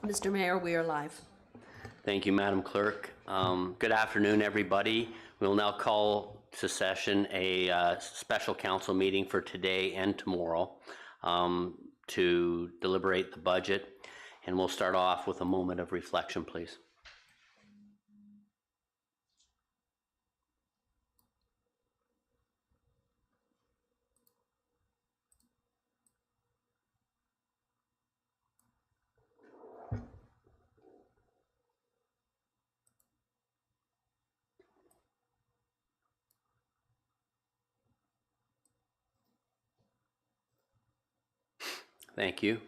Mr. Mayor, we are live. Thank you, Madam Clerk. Good afternoon, everybody. We will now call to session a special council meeting for today and tomorrow to deliberate the budget. And we'll start off with a moment of reflection, please. Thank you.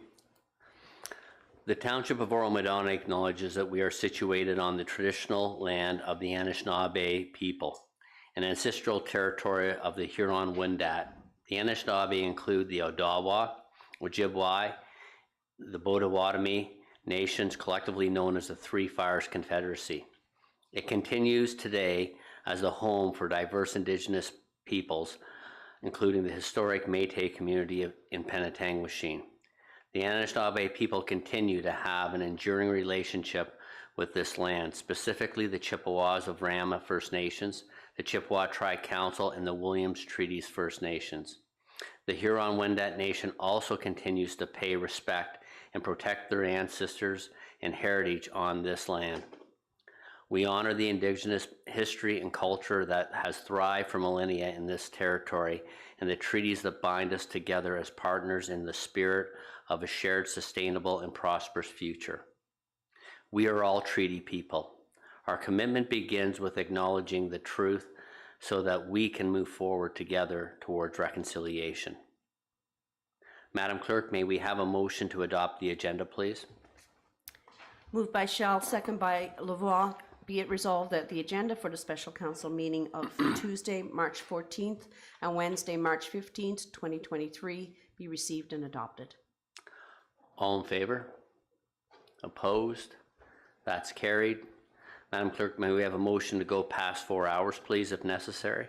The Township of Oro-Medonte acknowledges that we are situated on the traditional land of the Anishinaabe people, an ancestral territory of the Huron-Wendat. The Anishinaabe include the Odawa, Ojibwe, the Potawatomi nations, collectively known as the Three Fires Confederacy. It continues today as the home for diverse Indigenous peoples, including the historic Métis community in Penetangwisheen. The Anishinaabe people continue to have an enduring relationship with this land, specifically the Chippewas of Rama First Nations, the Chippewa Tri-Council, and the Williams Treaties First Nations. The Huron-Wendat Nation also continues to pay respect and protect their ancestors and heritage on this land. We honor the Indigenous history and culture that has thrived for millennia in this territory and the treaties that bind us together as partners in the spirit of a shared, sustainable, and prosperous future. We are all treaty people. Our commitment begins with acknowledging the truth so that we can move forward together towards reconciliation. Madam Clerk, may we have a motion to adopt the agenda, please? Moved by Shell, second by Lavoie. Be it resolved that the agenda for the special council meeting of Tuesday, March 14th and Wednesday, March 15th, 2023 be received and adopted. All in favor? Opposed? That's carried. Madam Clerk, may we have a motion to go past 4 hours, please, if necessary?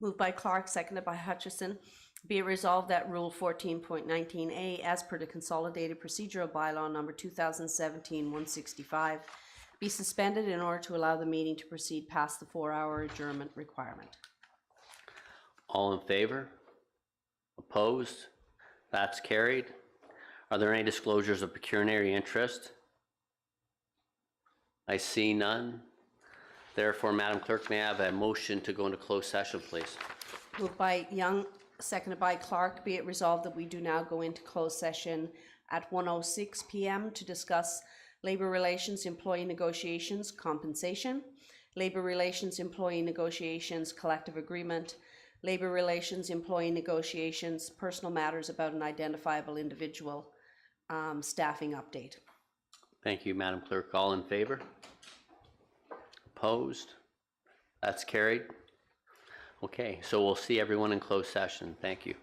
Moved by Clark, seconded by Hutchison. Be it resolved that Rule 14.19A, as per the Consolidated Procedural Bylaw number 2017-165, be suspended in order to allow the meeting to proceed past the 4-hour adjournment requirement. All in favor? Opposed? That's carried. Are there any disclosures of pecuniary interest? I see none. Therefore, Madam Clerk, may I have a motion to go into closed session, please? Moved by Young, seconded by Clark. Be it resolved that we do now go into closed session at 1:06 p.m. to discuss labor relations, employee negotiations, compensation, labor relations, employee negotiations, collective agreement, labor relations, employee negotiations, personal matters about an identifiable individual, staffing update. Thank you, Madam Clerk. All in favor? Opposed? That's carried. Okay, so we'll see everyone in closed session. Thank you.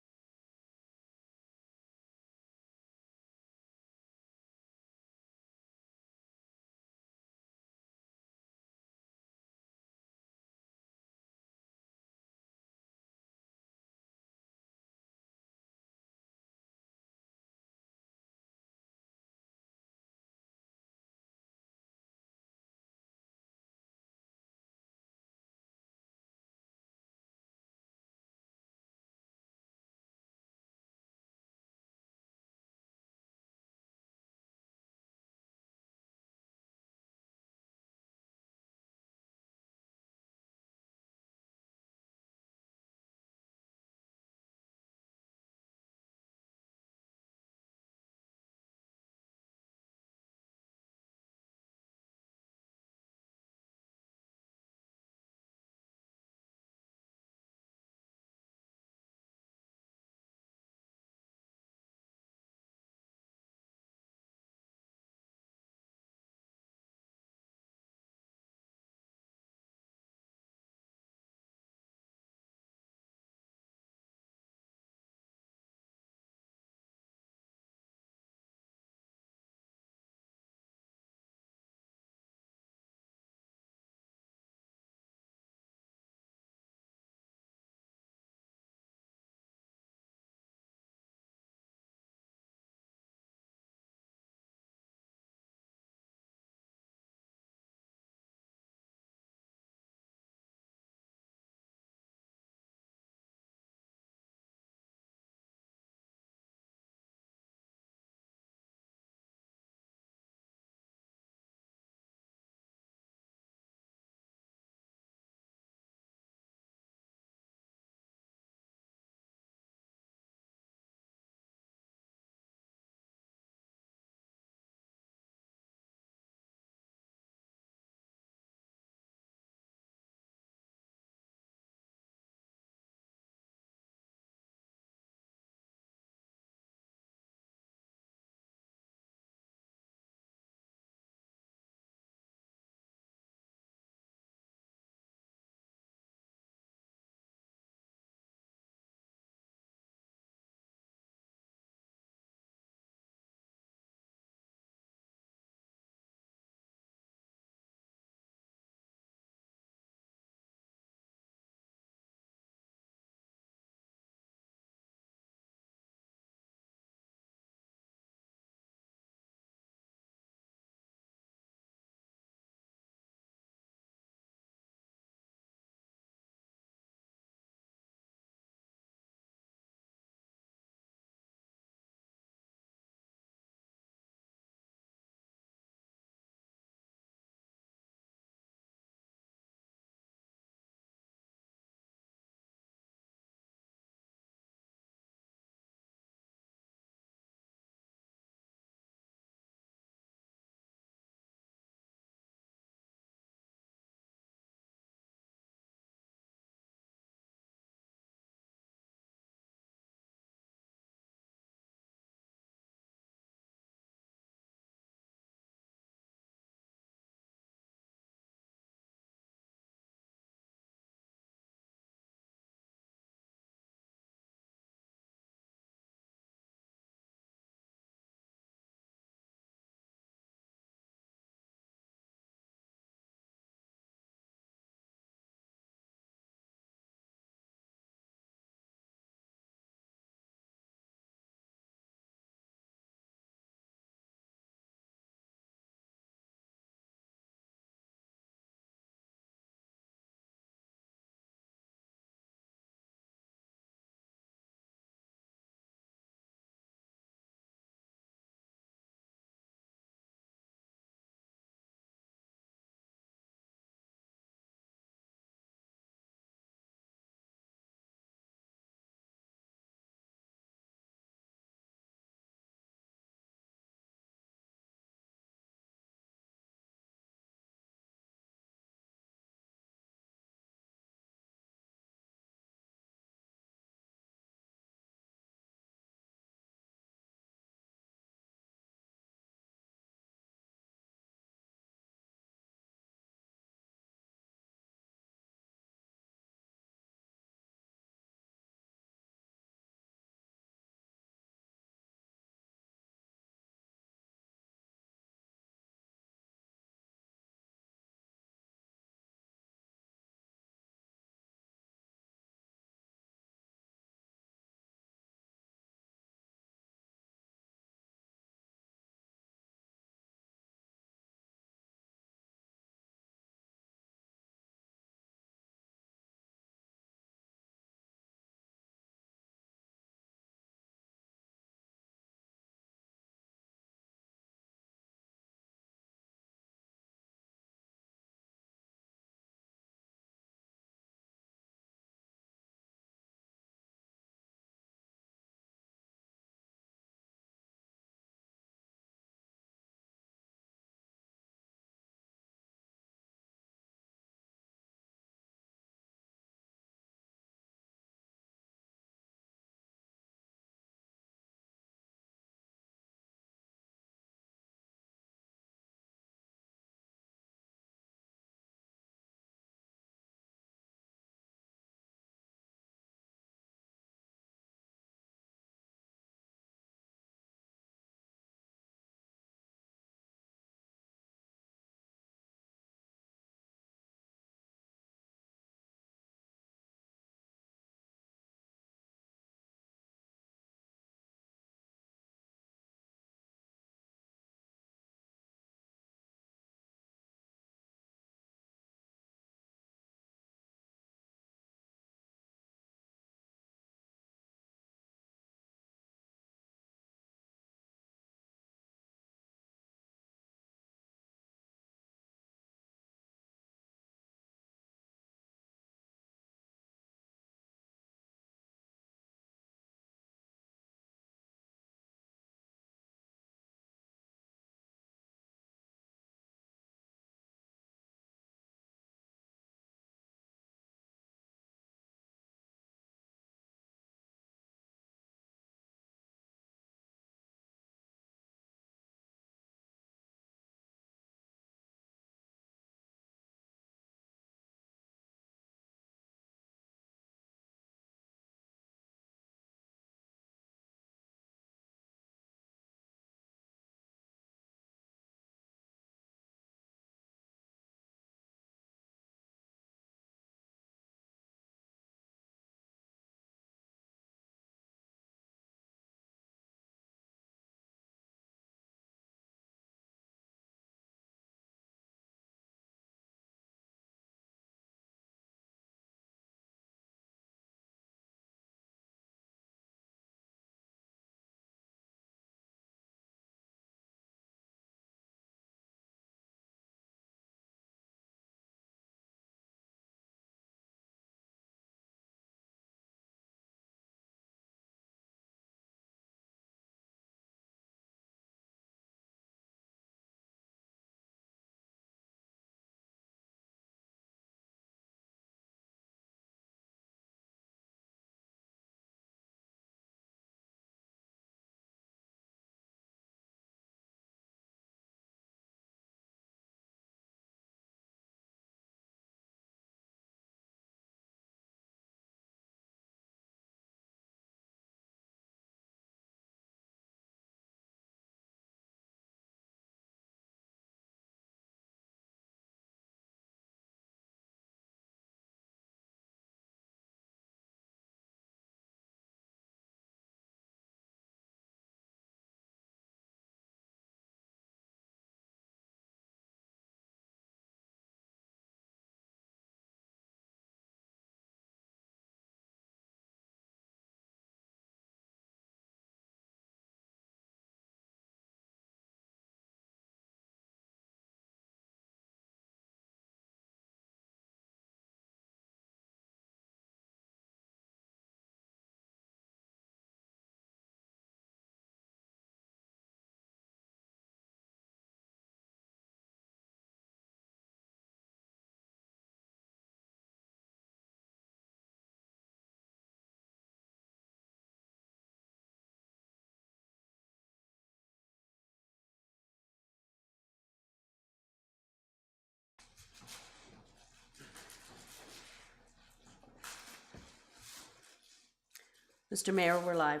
Mr. Mayor, we're live.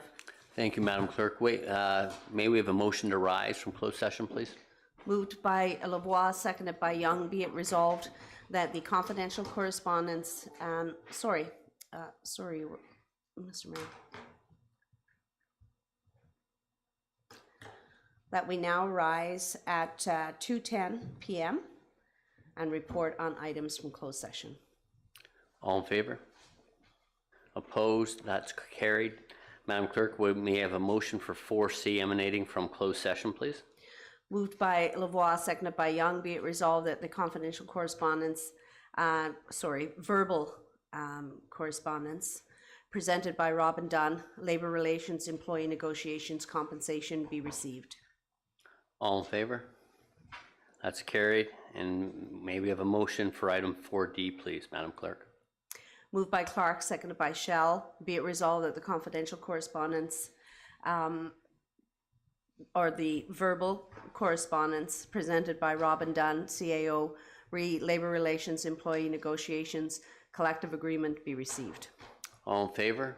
Thank you, Madam Clerk. Wait, may we have a motion to rise from closed session, please? Moved by Lavoie, seconded by Young. Be it resolved that the confidential correspondence, sorry, Mr. Mayor. That we now rise at 2:10 p.m. and report on items from closed session. All in favor? Opposed? That's carried. Madam Clerk, we may have a motion for 4C emanating from closed session, please? Moved by Lavoie, seconded by Young. Be it resolved that the confidential correspondence, verbal correspondence presented by Robin Dunn, Labour Relations, Employee Negotiations, Compensation be received. All in favor? That's carried. And may we have a motion for item 4D, please, Madam Clerk? Moved by Clark, seconded by Shell. Be it resolved that the confidential correspondence or the verbal correspondence presented by Robin Dunn, CAO, Labour Relations, Employee Negotiations, Collective Agreement be received. All in favor?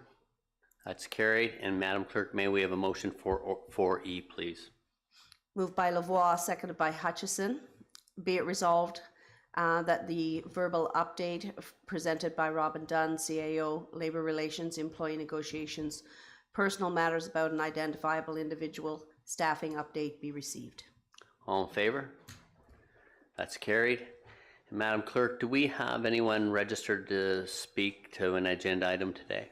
That's carried. And Madam Clerk, may we have a motion for 4E, please? Moved by Lavoie, seconded by Hutchison. Be it resolved that the verbal update presented by Robin Dunn, CAO, Labour Relations, Employee Negotiations, Personal Matters about an Identifiable Individual, Staffing Update be received. All in favor? That's carried. And Madam Clerk, do we have anyone registered to speak to an agenda item today?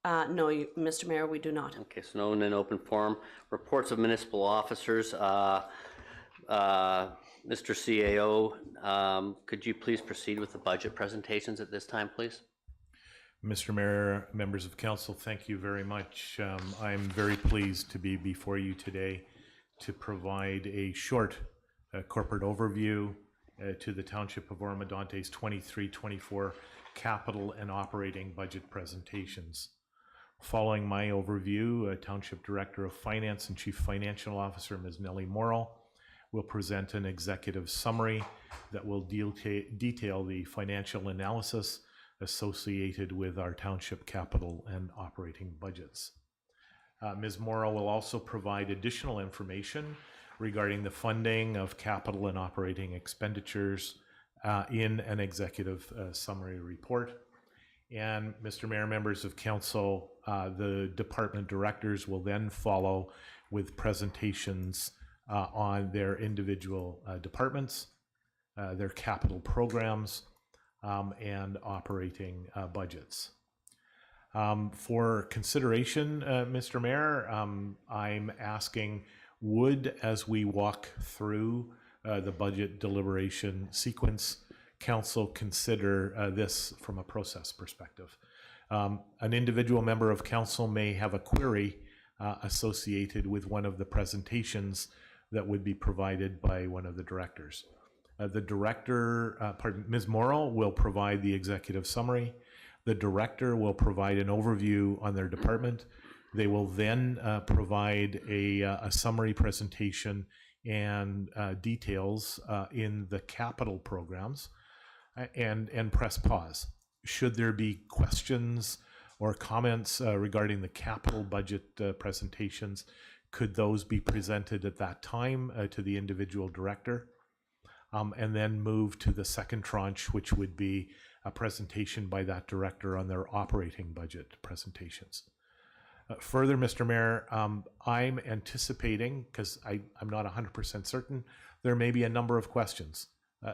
No, Mr. Mayor, we do not. Okay, so no one in open forum. Reports of municipal officers. Mr. CAO, could you please proceed with the budget presentations at this time, please? Mr. Mayor, members of council, thank you very much. I'm very pleased to be before you today to provide a short corporate overview to the Township of Oro-Medonte's 23-24 capital and operating budget presentations. Following my overview, Township Director of Finance and Chief Financial Officer, Ms. Nellie Morrill, will present an executive summary that will detail the financial analysis associated with our township capital and operating budgets. Ms. Morrill will also provide additional information regarding the funding of capital and operating expenditures in an executive summary report. And Mr. Mayor, members of council, the department directors will then follow with presentations on their individual departments, their capital programs, and operating budgets. For consideration, Mr. Mayor, I'm asking, as we walk through the budget deliberation sequence, council consider this from a process perspective. An individual member of council may have a query associated with one of the presentations that would be provided by one of the directors. Ms. Morrill will provide the executive summary. The director will provide an overview on their department. They will then provide a summary presentation and details in the capital programs and press pause. Should there be questions or comments regarding the capital budget presentations, could those be presented at that time to the individual director? And then move to the second tranche, which would be a presentation by that director on their operating budget presentations. Further, Mr. Mayor, I'm anticipating, because I'm not 100% certain, there may be a number of questions.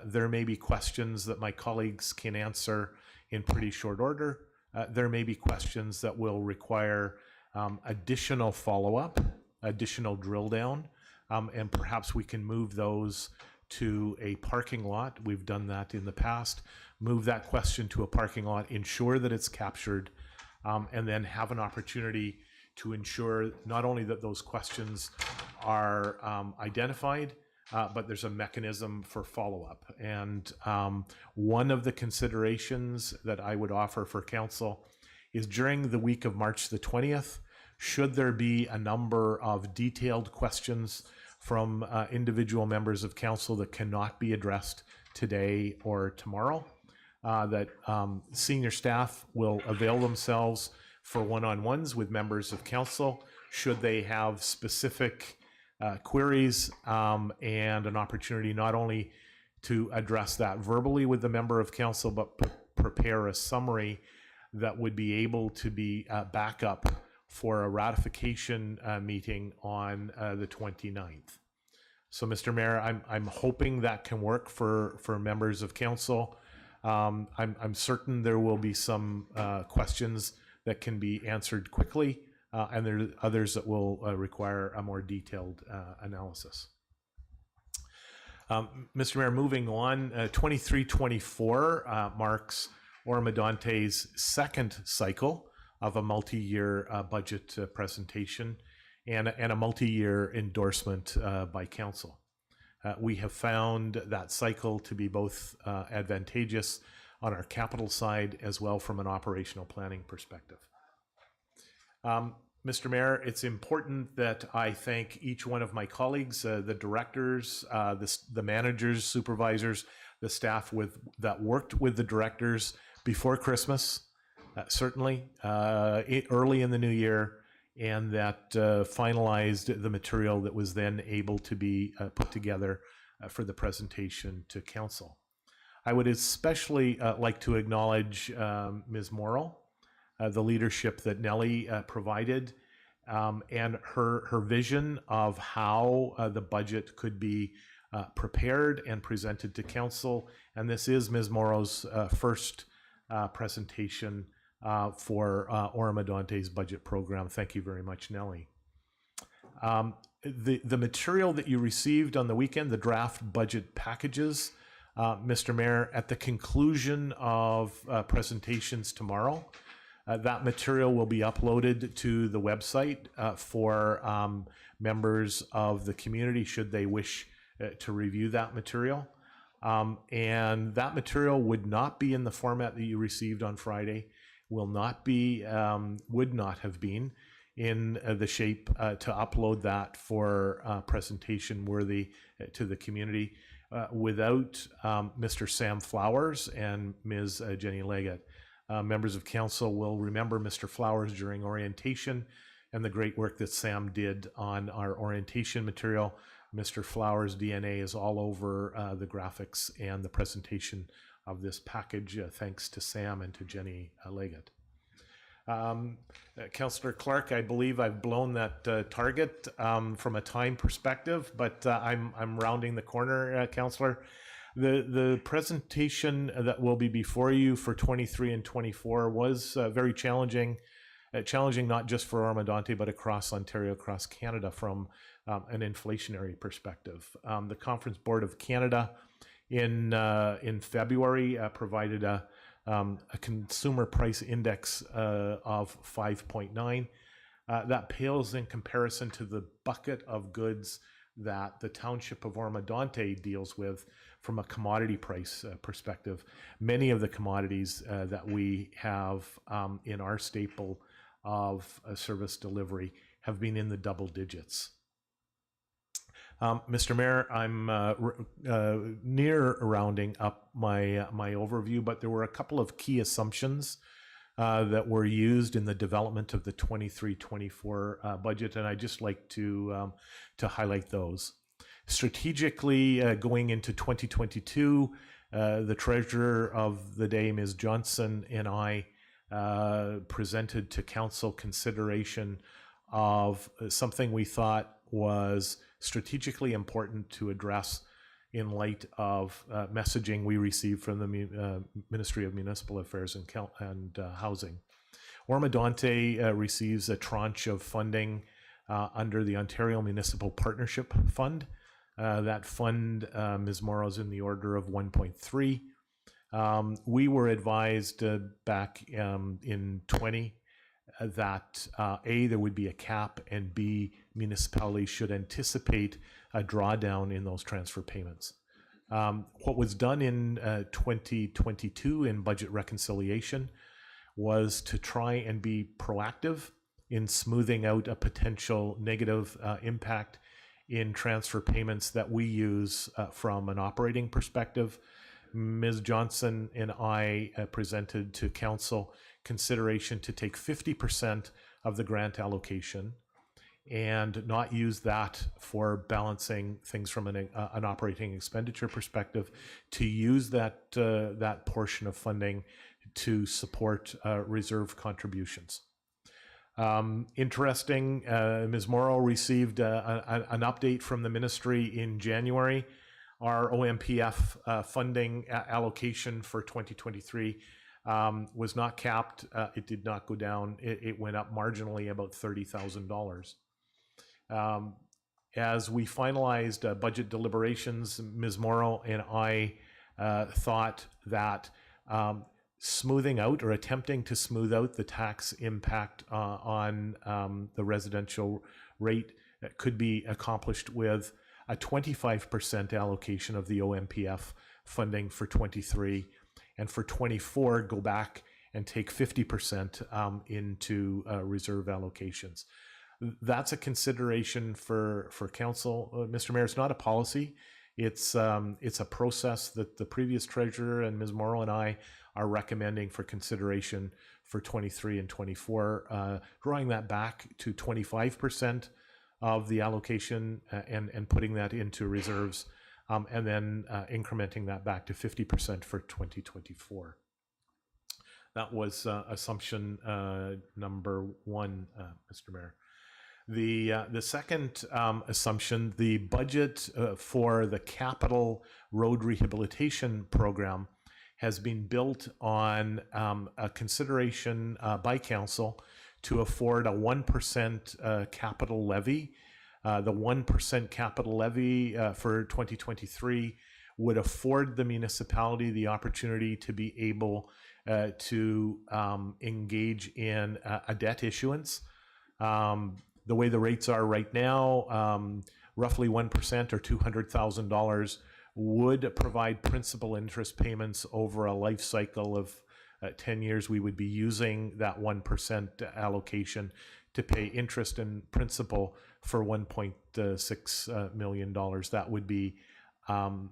There may be questions that my colleagues can answer in pretty short order. There may be questions that will require additional follow-up, additional drill down, and perhaps we can move those to a parking lot. We've done that in the past. Move that question to a parking lot, ensure that it's captured, and then have an opportunity to ensure not only that those questions are identified, but there's a mechanism for follow-up. And one of the considerations that I would offer for council is during the week of March the 20th, should there be a number of detailed questions from individual members of council that cannot be addressed today or tomorrow, that senior staff will avail themselves for one-on-ones with members of council should they have specific queries, and an opportunity not only to address that verbally with the member of council, but prepare a summary that would be able to be backup for a ratification meeting on the 29th. So, Mr. Mayor, I'm hoping that can work for members of council. I'm certain there will be some questions that can be answered quickly, and there are others that will require a more detailed analysis. Mr. Mayor, moving on, 23-24 marks Oro-Medonte's second cycle of a multi-year budget presentation and a multi-year endorsement by council. We have found that cycle to be both advantageous on our capital side as well from an operational planning perspective. Mr. Mayor, it's important that I thank each one of my colleagues, the directors, the managers, supervisors, the staff that worked with the directors before Christmas, certainly early in the new year, and that finalized the material that was then able to be put together for the presentation to council. I would especially like to acknowledge Ms. Morrill, the leadership that Nellie provided, and her vision of how the budget could be prepared and presented to council. And this is Ms. Morrow's first presentation for Oro-Medonte's budget program. Thank you very much, Nellie. The material that you received on the weekend, the draft budget packages, Mr. Mayor, at the conclusion of presentations tomorrow, that material will be uploaded to the website for members of the community should they wish to review that material. And that material would not be in the format that you received on Friday, will not be, would not have been in the shape to upload that for presentation worthy to the community without Mr. Sam Flowers and Ms. Jenny Leggett. Members of council will remember Mr. Flowers during orientation and the great work that Sam did on our orientation material. Mr. Flowers' DNA is all over the graphics and the presentation of this package, thanks to Sam and to Jenny Leggett. Councillor Clark, I believe I've blown that target from a time perspective, but I'm rounding the corner, Councillor. The presentation that will be before you for 23 and 24 was very challenging, challenging not just for Oro-Medonte, but across Ontario, across Canada from an inflationary perspective. The Conference Board of Canada in February provided a consumer price index of 5.9. That pales in comparison to the bucket of goods that the township of Oro-Medonte deals with from a commodity price perspective. Many of the commodities that we have in our staple of service delivery have been in the double digits. Mr. Mayor, I'm near rounding up my overview, but there were a couple of key assumptions that were used in the development of the 23-24 budget, and I'd just like to highlight those. Strategically, going into 2022, the treasurer of the day, Ms. Johnson, and I presented to council consideration of something we thought was strategically important to address in light of messaging we received from the Ministry of Municipal Affairs and Housing. Oro-Medonte receives a tranche of funding under the Ontario Municipal Partnership Fund. That fund, Ms. Morrow's in the order of 1.3. We were advised back in 20 that A, there would be a cap, and B, municipalities should anticipate a drawdown in those transfer payments. What was done in 2022 in budget reconciliation was to try and be proactive in smoothing out a potential negative impact in transfer payments that we use from an operating perspective. Ms. Johnson and I presented to council consideration to take 50% of the grant allocation and not use that for balancing things from an operating expenditure perspective, to use that portion of funding to support reserve contributions. Interesting, Ms. Morrow received an update from the ministry in January. Our OMPF funding allocation for 2023 was not capped. It did not go down. It went up marginally, about $30,000. As we finalized budget deliberations, Ms. Morrow and I thought that smoothing out or attempting to smooth out the tax impact on the residential rate could be accomplished with a 25% allocation of the OMPF funding for 23, and for 24 go back and take 50% into reserve allocations. That's a consideration for council, Mr. Mayor. It's not a policy. It's a process that the previous treasurer and Ms. Morrow and I are recommending for consideration for 23 and 24, drawing that back to 25% of the allocation and putting that into reserves, and then incrementing that back to 50% for 2024. That was assumption number one, Mr. Mayor. The second assumption, the budget for the capital road rehabilitation program has been built on a consideration by council to afford a 1% capital levy. The 1% capital levy for 2023 would afford the municipality the opportunity to be able to engage in a debt issuance. The way the rates are right now, roughly 1% or $200,000 would provide principal interest payments over a life cycle of 10 years. We would be using that 1% allocation to pay interest and principal for $1.6 million. That would be an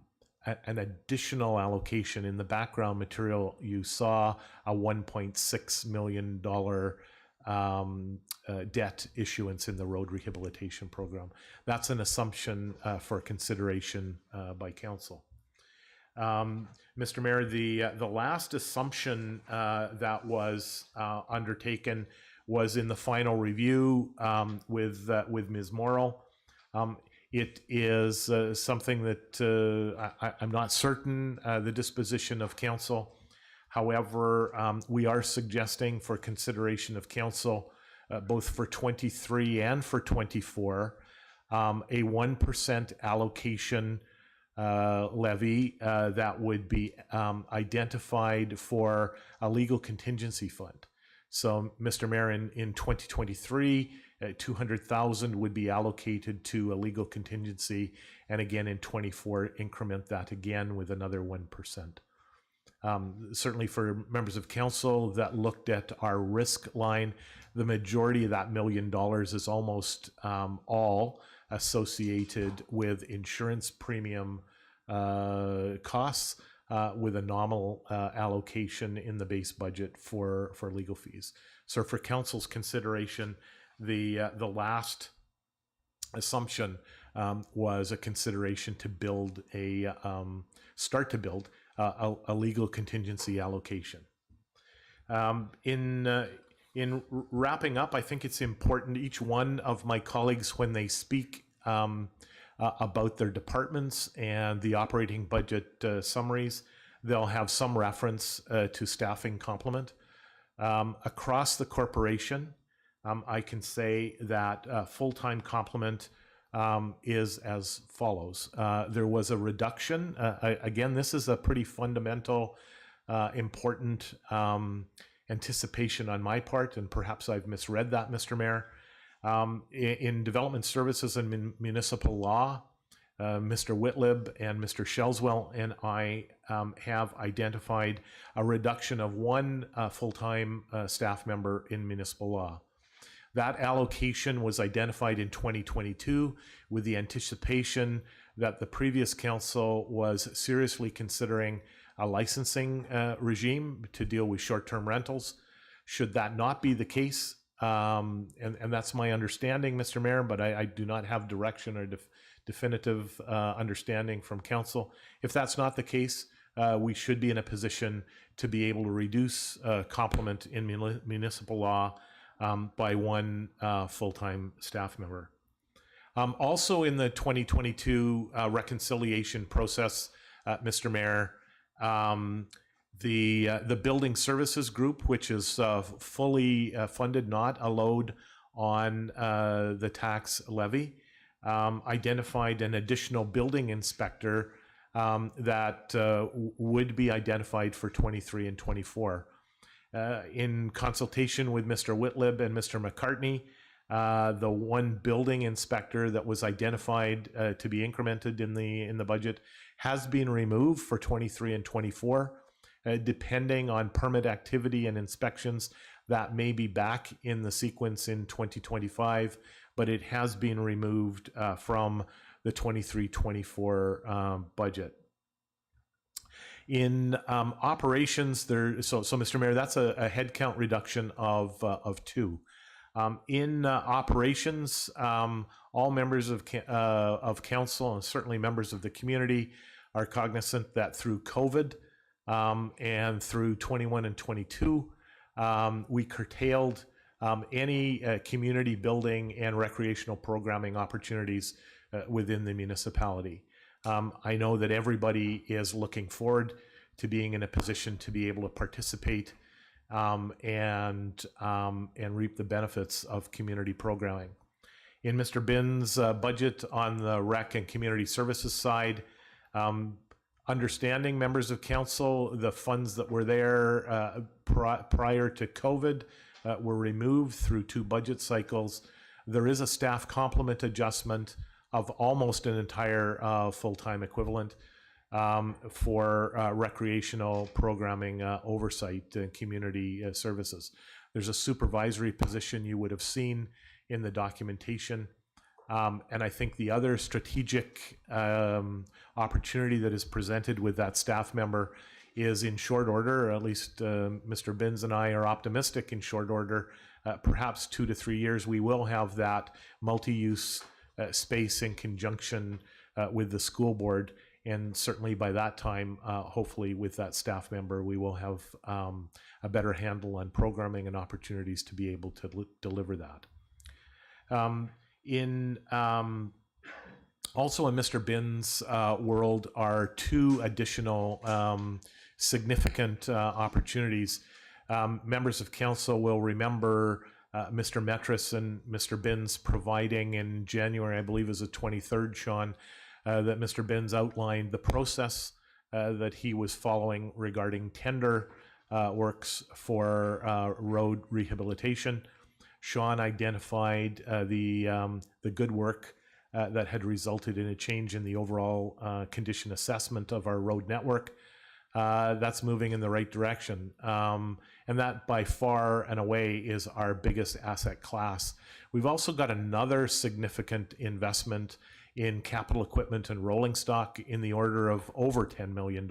additional allocation. In the background material, you saw a $1.6 million debt issuance in the road rehabilitation program. That's an assumption for consideration by council. Mr. Mayor, the last assumption that was undertaken was in the final review with Ms. Morrow. It is something that I'm not certain the disposition of council. However, we are suggesting for consideration of council, both for 23 and for 24, a 1% allocation levy that would be identified for a legal contingency fund. So, Mr. Mayor, in 2023, 200,000 would be allocated to a legal contingency, and again in 24, increment that again with another 1%. Certainly for members of council that looked at our risk line, the majority of that $1 million is almost all associated with insurance premium costs, with a nominal allocation in the base budget for legal fees. So for council's consideration, the last assumption was a consideration to build start to build a legal contingency allocation. In wrapping up, I think it's important, each one of my colleagues, when they speak about their departments and the operating budget summaries, they'll have some reference to staffing complement. Across the corporation, I can say that full-time complement is as follows. There was a reduction. Again, this is a pretty fundamental, important anticipation on my part, and perhaps I've misread that, Mr. Mayor. In development services and municipal law, Mr. Whitlib and Mr. Shelswell and I have identified a reduction of one full-time staff member in municipal law. That allocation was identified in 2022 with the anticipation that the previous council was seriously considering a licensing regime to deal with short-term rentals. Should that not be the case, and that's my understanding, Mr. Mayor, but I do not have direction or definitive understanding from council. If that's not the case, we should be in a position to be able to reduce complement in municipal law by one full-time staff member. Also in the 2022 reconciliation process, Mr. Mayor, the building services group, which is fully funded, not a load on the tax levy, identified an additional building inspector that would be identified for 23 and 24. In consultation with Mr. Whitlib and Mr. McCartney, the one building inspector that was identified to be incremented in the budget has been removed for 23 and 24. Depending on permit activity and inspections, that may be back in the sequence in 2025, but it has been removed from the 23-24 budget. In operations, so Mr. Mayor, that's a headcount reduction of 2. In operations, all members of council and certainly members of the community are cognizant that through COVID and through 21 and 22, we curtailed any community building and recreational programming opportunities within the municipality. I know that everybody is looking forward to being in a position to be able to participate and reap the benefits of community programming. In Mr. Bin's budget on the rec and community services side, understanding members of council, the funds that were there prior to COVID were removed through 2 budget cycles. There is a staff complement adjustment of almost an entire full-time equivalent for recreational programming oversight and community services. There's a supervisory position you would have seen in the documentation. And I think the other strategic opportunity that is presented with that staff member is in short order, or at least Mr. Binns and I are optimistic in short order, perhaps 2 to 3 years, we will have that multi-use space in conjunction with the school board. And certainly by that time, hopefully with that staff member, we will have a better handle on programming and opportunities to be able to deliver that. Also in Mr. Bin's world are 2 additional significant opportunities. Members of council will remember Mr. Metris and Mr. Binns providing in January, I believe is the 23rd, Sean, that Mr. Binns outlined the process that he was following regarding tender works for road rehabilitation. Sean identified the good work that had resulted in a change in the overall condition assessment of our road network. That's moving in the right direction. And that by far and away is our biggest asset class. We've also got another significant investment in capital equipment and rolling stock in the order of over $10 million.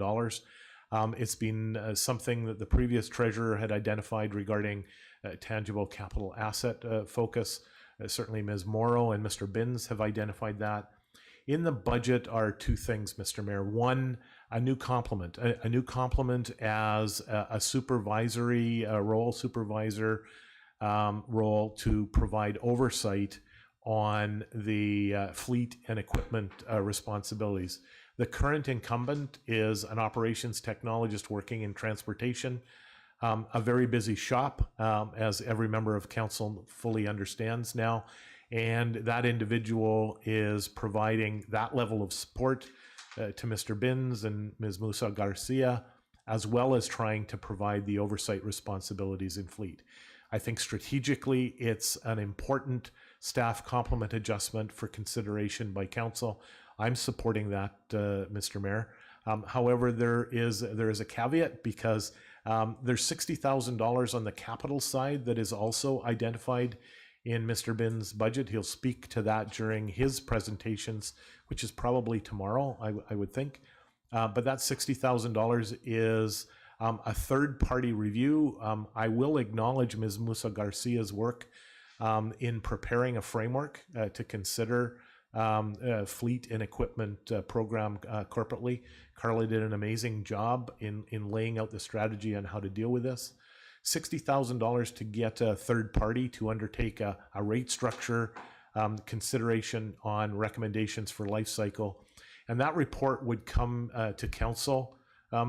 It's been something that the previous treasurer had identified regarding tangible capital asset focus. Certainly Ms. Morrow and Mr. Binns have identified that. In the budget are 2 things, Mr. Mayor. One, a new complement as a supervisory supervisor role to provide oversight on the fleet and equipment responsibilities. The current incumbent is an operations technologist working in transportation, a very busy shop, as every member of council fully understands now. And that individual is providing that level of support to Mr. Binns and Ms. Musa Garcia, as well as trying to provide the oversight responsibilities in fleet. I think strategically it's an important staff complement adjustment for consideration by council. I'm supporting that, Mr. Mayor. However, there is a caveat because there's $60,000 on the capital side that is also identified in Mr. Binns' budget. He'll speak to that during his presentations, which is probably tomorrow, I would think. but that $60,000 is a third-party review. I will acknowledge Ms. Musa Garcia's work in preparing a framework to consider fleet and equipment program corporately. Carla did an amazing job in laying out the strategy on how to deal with this. $60,000 to get a third party to undertake a rate structure consideration on recommendations for life cycle. And that report would come to council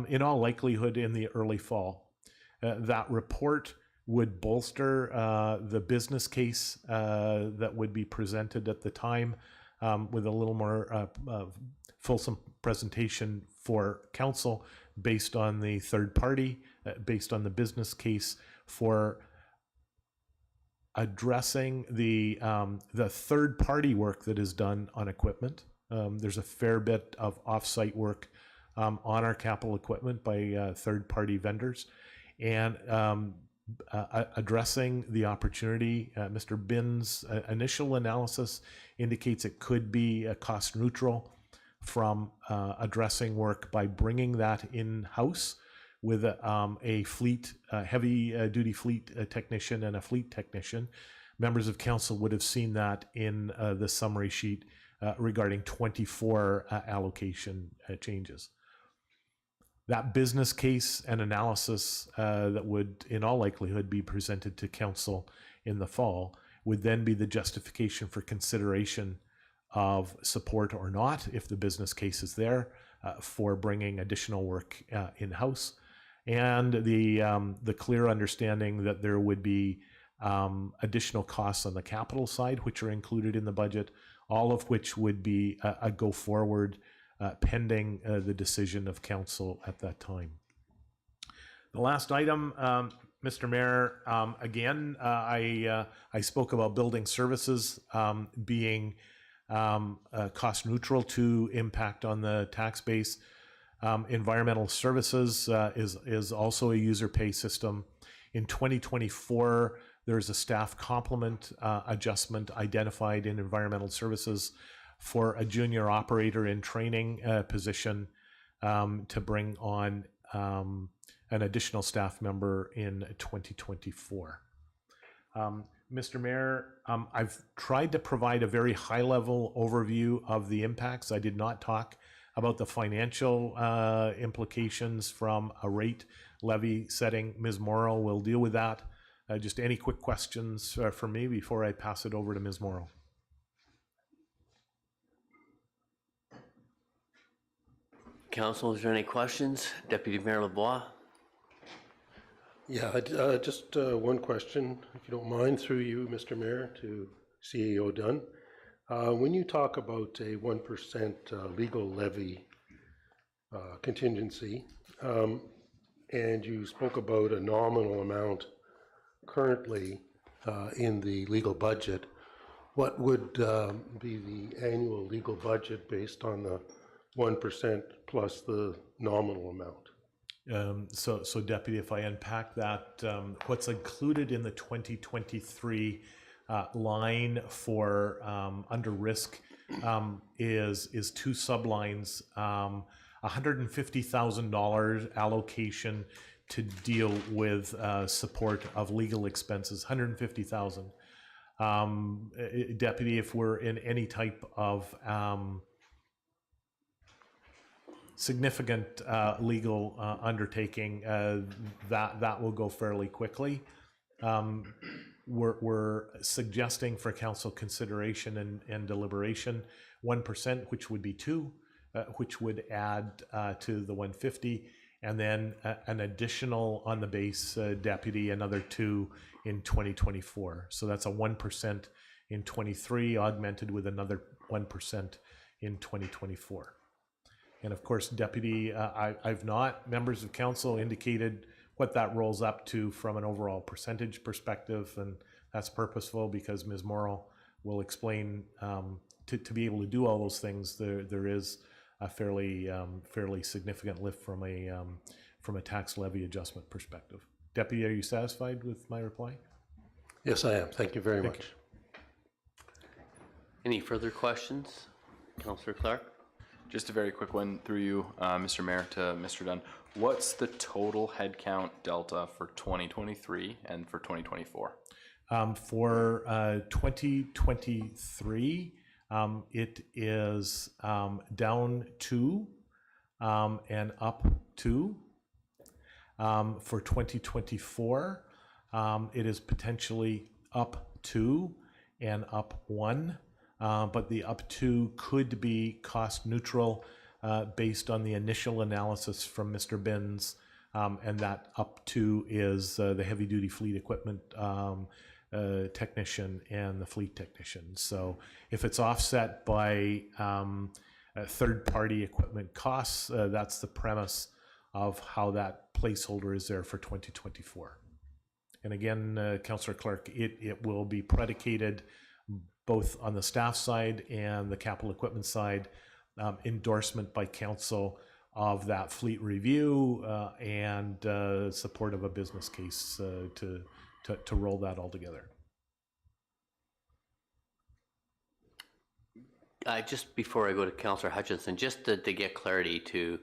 in all likelihood in the early fall. That report would bolster the business case that would be presented at the time with a little more fulsome presentation for council based on the third party, based on the business case for addressing the third party work that is done on equipment. There's a fair bit of off-site work on our capital equipment by third party vendors, and addressing the opportunity. Mr. Bin's initial analysis indicates it could be cost neutral from addressing work by bringing that in-house with a fleet, heavy duty fleet technician and a fleet technician. Members of council would have seen that in the summary sheet regarding 24 allocation changes. That business case and analysis that would in all likelihood be presented to council in the fall would then be the justification for consideration of support or not, if the business case is there, for bringing additional work in-house, and the clear understanding that there would be additional costs on the capital side, which are included in the budget, all of which would be a go forward pending the decision of council at that time. The last item, Mr. Mayor, again, I spoke about building services being cost neutral to impact on the tax base. Environmental services is also a user pay system. In 2024, there's a staff complement adjustment identified in environmental services for a junior operator in training position to bring on an additional staff member in 2024. Mr. Mayor, I've tried to provide a very high-level overview of the impacts. I did not talk about the financial implications from a rate levy setting. Ms. Morrow will deal with that. Just any quick questions from me before I pass it over to Ms. Morrow. Council, is there any questions? Deputy Mayor Lebois? Yeah, just one question, if you don't mind, through you, Mr. Mayor, to CAO Dunn. When you talk about a 1% legal levy contingency, and you spoke about a nominal amount currently in the legal budget, what would be the annual legal budget based on the 1% plus the nominal amount? So Deputy, if I unpack that, what's included in the 2023 line for under risk is two sublines, $150,000 allocation to deal with support of legal expenses, $150,000. Deputy, if we're in any type of significant legal undertaking, that will go fairly quickly. We're suggesting for council consideration and deliberation 1%, which would be 2, which would add to the 150, and then an additional on the base, Deputy, another 2 in 2024. So that's a 1% in 23, augmented with another 1% in 2024. And of course, Deputy, I've not, members of council indicated what that rolls up to from an overall percentage perspective, and that's purposeful because Ms. Morrow will explain to be able to do all those things, there is a fairly significant lift from a tax levy adjustment perspective. Deputy, are you satisfied with my reply? Yes, I am. Thank you very much. Any further questions? Councillor Clark? Just a very quick one through you, Mr. Mayor, to Mr. Dunn. What's the total headcount delta for 2023 and for 2024? For 2023, it is down 2 and up 2. For 2024, it is potentially up 2 and up 1, but the up 2 could be cost neutral based on the initial analysis from Mr. Binns, and that up 2 is the heavy duty fleet equipment technician and the fleet technician. So if it's offset by third-party equipment costs, that's the premise of how that placeholder is there for 2024. And again, Councillor Clark, it will be predicated both on the staff side and the capital equipment side, endorsement by council of that fleet review and support of a business case to roll that all together. Just before I go to Councillor Hutchinson, just to get clarity to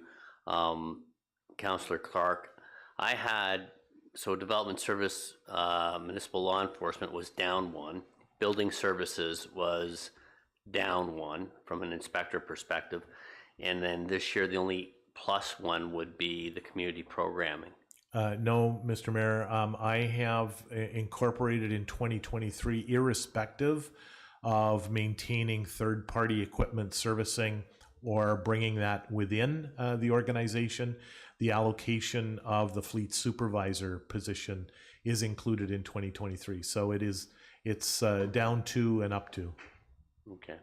Councillor Clark, I had, so development service, municipal law enforcement was down 1, building services was down 1 from an inspector perspective, and then this year the only +1 would be the community programming. No, Mr. Mayor, I have incorporated in 2023, irrespective of maintaining third-party equipment servicing or bringing that within the organization, the allocation of the fleet supervisor position is included in 2023. So it's down 2 and up 2. Okay.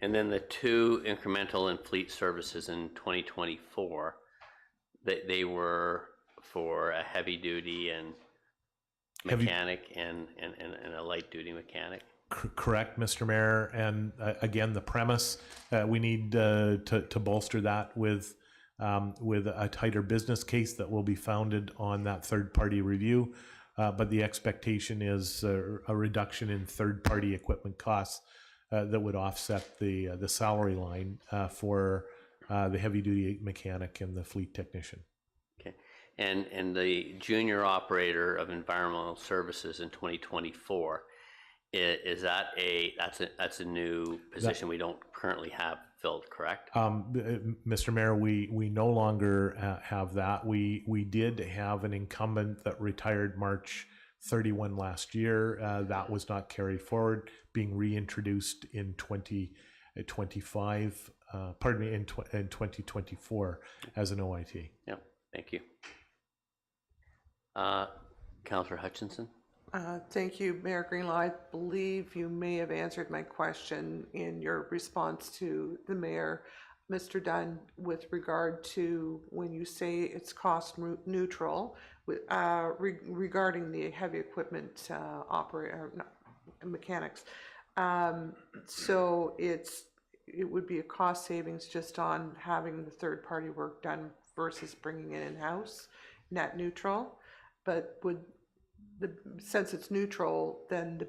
And then the 2 incremental and fleet services in 2024, they were for a heavy duty and mechanic and a light duty mechanic. Correct, Mr. Mayor. And again, the premise, we need to bolster that with a tighter business case that will be founded on that third-party review. But the expectation is a reduction in third-party equipment costs that would offset the salary line for the heavy-duty mechanic and the fleet technician. Okay. And the junior operator of environmental services in 2024, is that that's a new position we don't currently have filled, correct? Mr. Mayor, we no longer have that. We did have an incumbent that retired March 31 last year. That was not carried forward, being reintroduced in 2025. In 2024 as an OIT. Yep. Thank you. Councillor Hutchinson. Thank you, Mayor Greenlaw. I believe you may have answered my question in your response to the mayor, Mr. Dunn, with regard to when you say it's cost neutral regarding the heavy equipment mechanics. So it would be a cost savings just on having the third-party work done versus bringing it in-house, net neutral. But since it's neutral, then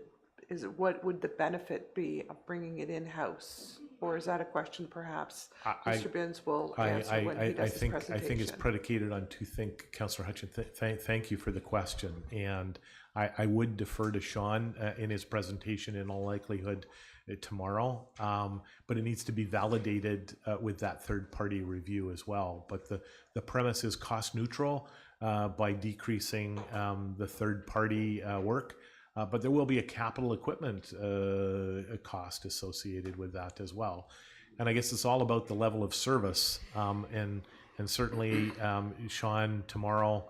what would the benefit be of bringing it in-house? Or is that a question perhaps Mr. Binns will answer when he does his presentation? I think it's predicated on two things, Councillor Hutchinson. Thank you for the question. And I would defer to Sean in his presentation in all likelihood tomorrow, but it needs to be validated with that third-party review as well. But the premise is cost neutral by decreasing the third-party work, but there will be a capital equipment cost associated with that as well. And I guess it's all about the level of service, and certainly Sean tomorrow,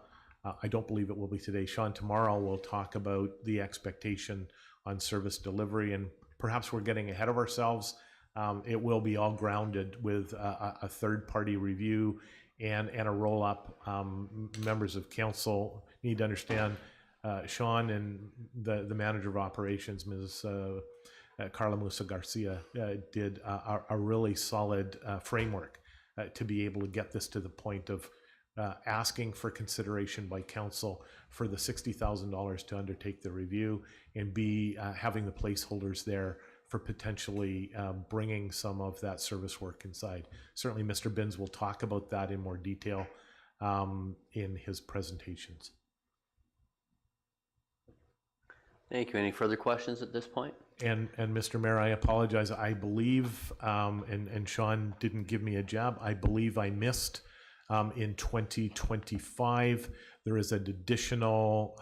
I don't believe it will be today, Sean tomorrow will talk about the expectation on service delivery, and perhaps we're getting ahead of ourselves. It will be all grounded with a third-party review and a roll-up. Members of council need to understand Sean and the manager of operations, Ms. Carla Musa Garcia, did a really solid framework to be able to get this to the point of asking for consideration by council for the $60,000 to undertake the review, and having the placeholders there for potentially bringing some of that service work inside. Certainly, Mr. Binns will talk about that in more detail in his presentations. Thank you. Any further questions at this point? And Mr. Mayor, I apologize. I believe, and Sean didn't give me a jab, I believe I missed in 2025, there is an additional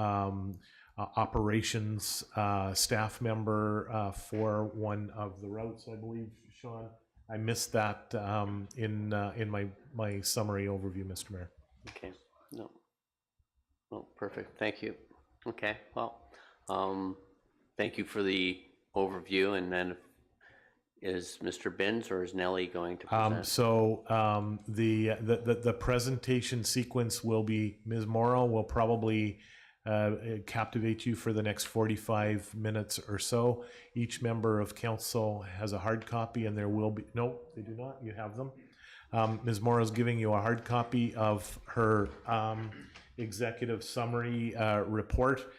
operations staff member for one of the routes, I believe, Sean. I missed that in my summary overview, Mr. Mayor. Okay. No. Oh, perfect. Thank you. Okay. Well, thank you for the overview. And then is Mr. Binns or is Nellie going to present? The presentation sequence will be Ms. Morrow will probably captivate you for the next 45 minutes or so. Each member of council has a hard copy, and there will be, no, they do not, you have them. Ms. Morrow is giving you a hard copy of her executive summary report.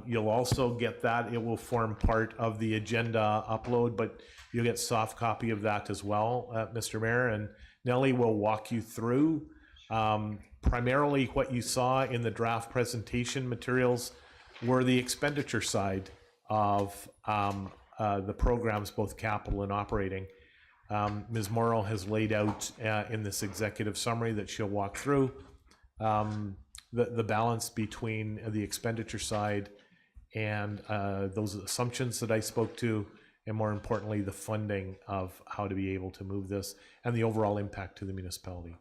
You'll also get that. It will form part of the agenda upload, but you'll get soft copy of that as well, Mr. Mayor. And Nellie will walk you through primarily what you saw in the draft presentation materials were the expenditure side of the programs, both capital and operating. Ms. Morrow has laid out in this executive summary that she'll walk through the balance between the expenditure side and those assumptions that I spoke to, and more importantly, the funding of how to be able to move this and the overall impact to the municipality.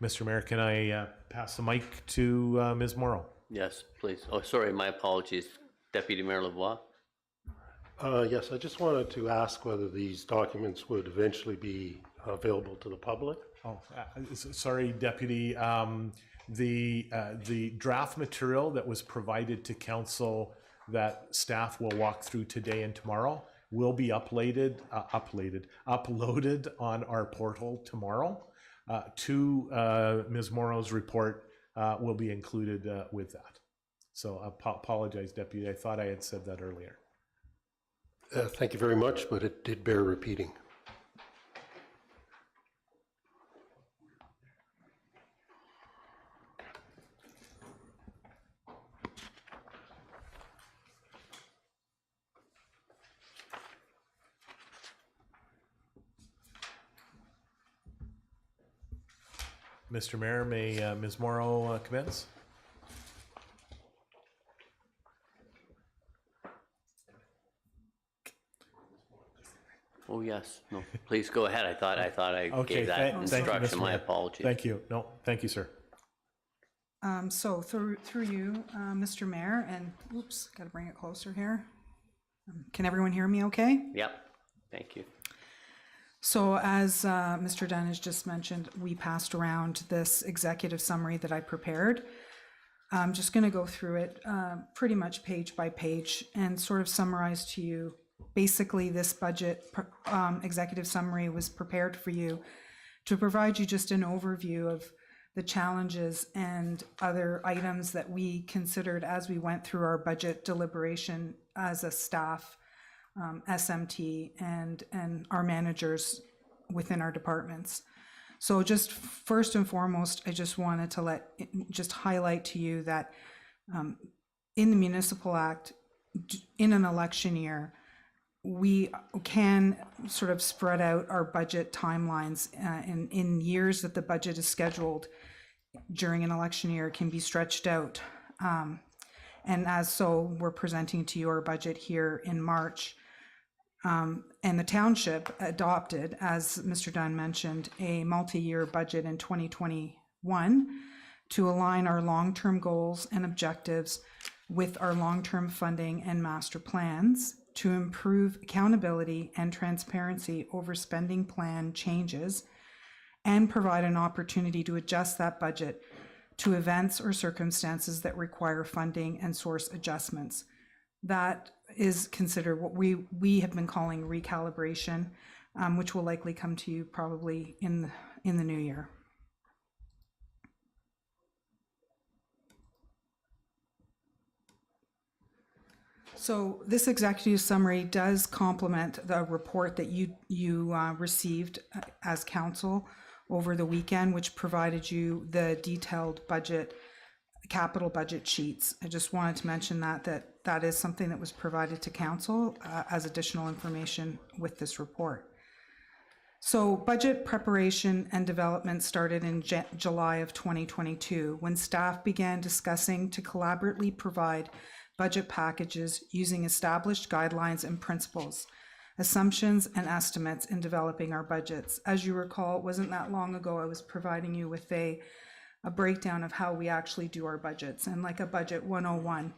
Mr. Mayor, can I pass the mic to Ms. Morrow? Yes, please. Oh, sorry, my apologies. Deputy Mayor Lavoie. Yes, I just wanted to ask whether these documents would eventually be available to the public. Oh, sorry, Deputy. The draft material that was provided to council that staff will walk through today and tomorrow will be uploaded on our portal tomorrow. Ms. Morrow's report will be included with that. So I apologize, Deputy. I thought I had said that earlier. Thank you very much, but it did bear repeating. Mr. Mayor, may Ms. Morrow commence? Oh, yes. No, please go ahead. I thought I Okay, gave that thank you, instruction. Mr. My Mayor. apologies. Thank you. No, thank you, sir. So through you, Mr. Mayor, and oops, got to bring it closer here. Can everyone hear me okay? Yep. Thank you. So as Mr. Dunn has just mentioned, we passed around this executive summary that I prepared. I'm just going to go through it pretty much page by page and sort of summarize to you. Basically, this budget executive summary was prepared for you to provide you just an overview of the challenges and other items that we considered as we went through our budget deliberation as a staff, SMT, and our managers within our departments. So just first and foremost, I just wanted to just highlight to you that in the Municipal Act, in an election year, we can sort of spread out our budget timelines in years that the budget is scheduled during an election year. It can be stretched out. And as so, we're presenting to you our budget here in March. And the township adopted, as Mr. Dunn mentioned, a multi-year budget in 2021 to align our long-term goals and objectives with our long-term funding and master plans to improve accountability and transparency over spending plan changes and provide an opportunity to adjust that budget to events or circumstances that require funding and source adjustments. That is considered what we have been calling recalibration, which will likely come to you probably in the new year. So this executive summary does complement the report that you received as council over the weekend, which provided you the detailed capital budget sheets. I just wanted to mention that is something that was provided to council as additional information with this report. So budget preparation and development started in July of 2022 when staff began discussing to collaboratively provide budget packages using established guidelines and principles, assumptions and estimates in developing our budgets. As you recall, it wasn't that long ago I was providing you with a breakdown of how we actually do our budgets and like a budget 101.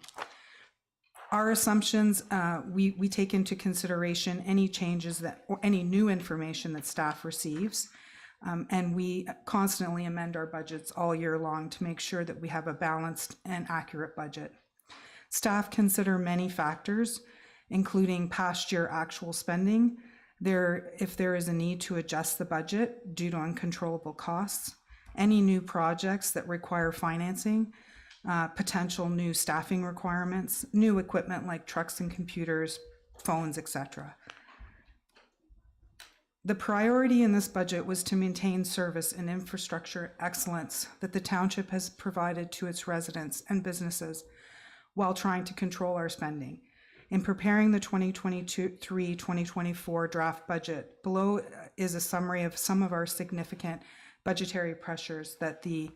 Our assumptions, we take into consideration any changes or any new information that staff receives, and we constantly amend our budgets all year long to make sure that we have a balanced and accurate budget. Staff consider many factors, including past year actual spending, if there is a need to adjust the budget due to uncontrollable costs, any new projects that require financing, potential new staffing requirements, new equipment like trucks and computers, phones, etc. The priority in this budget was to maintain service and infrastructure excellence that the township has provided to its residents and businesses while trying to control our spending. In preparing the 2023-2024 draft budget, below is a summary of some of our significant budgetary pressures that the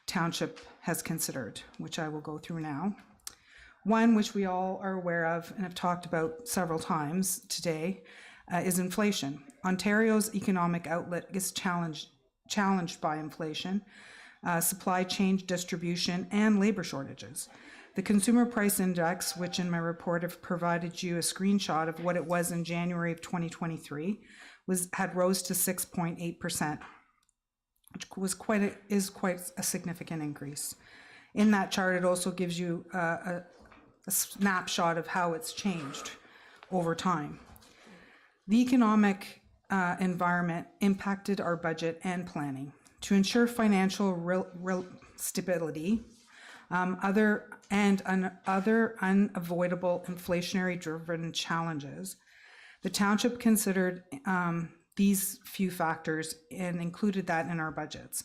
township has considered, which I will go through now. One, which we all are aware of and have talked about several times today, is inflation. Ontario's economic outlook is challenged by inflation, supply chain distribution, and labor shortages. The Consumer Price Index, which in my report have provided you a screenshot of what it was in January of 2023, had rose to 6.8%. which is quite a significant increase. In that chart, it also gives you a snapshot of how it's changed over time. The economic environment impacted our budget and planning. To ensure financial stability, other unavoidable inflationary-driven challenges, the township considered these few factors and included that in our budgets.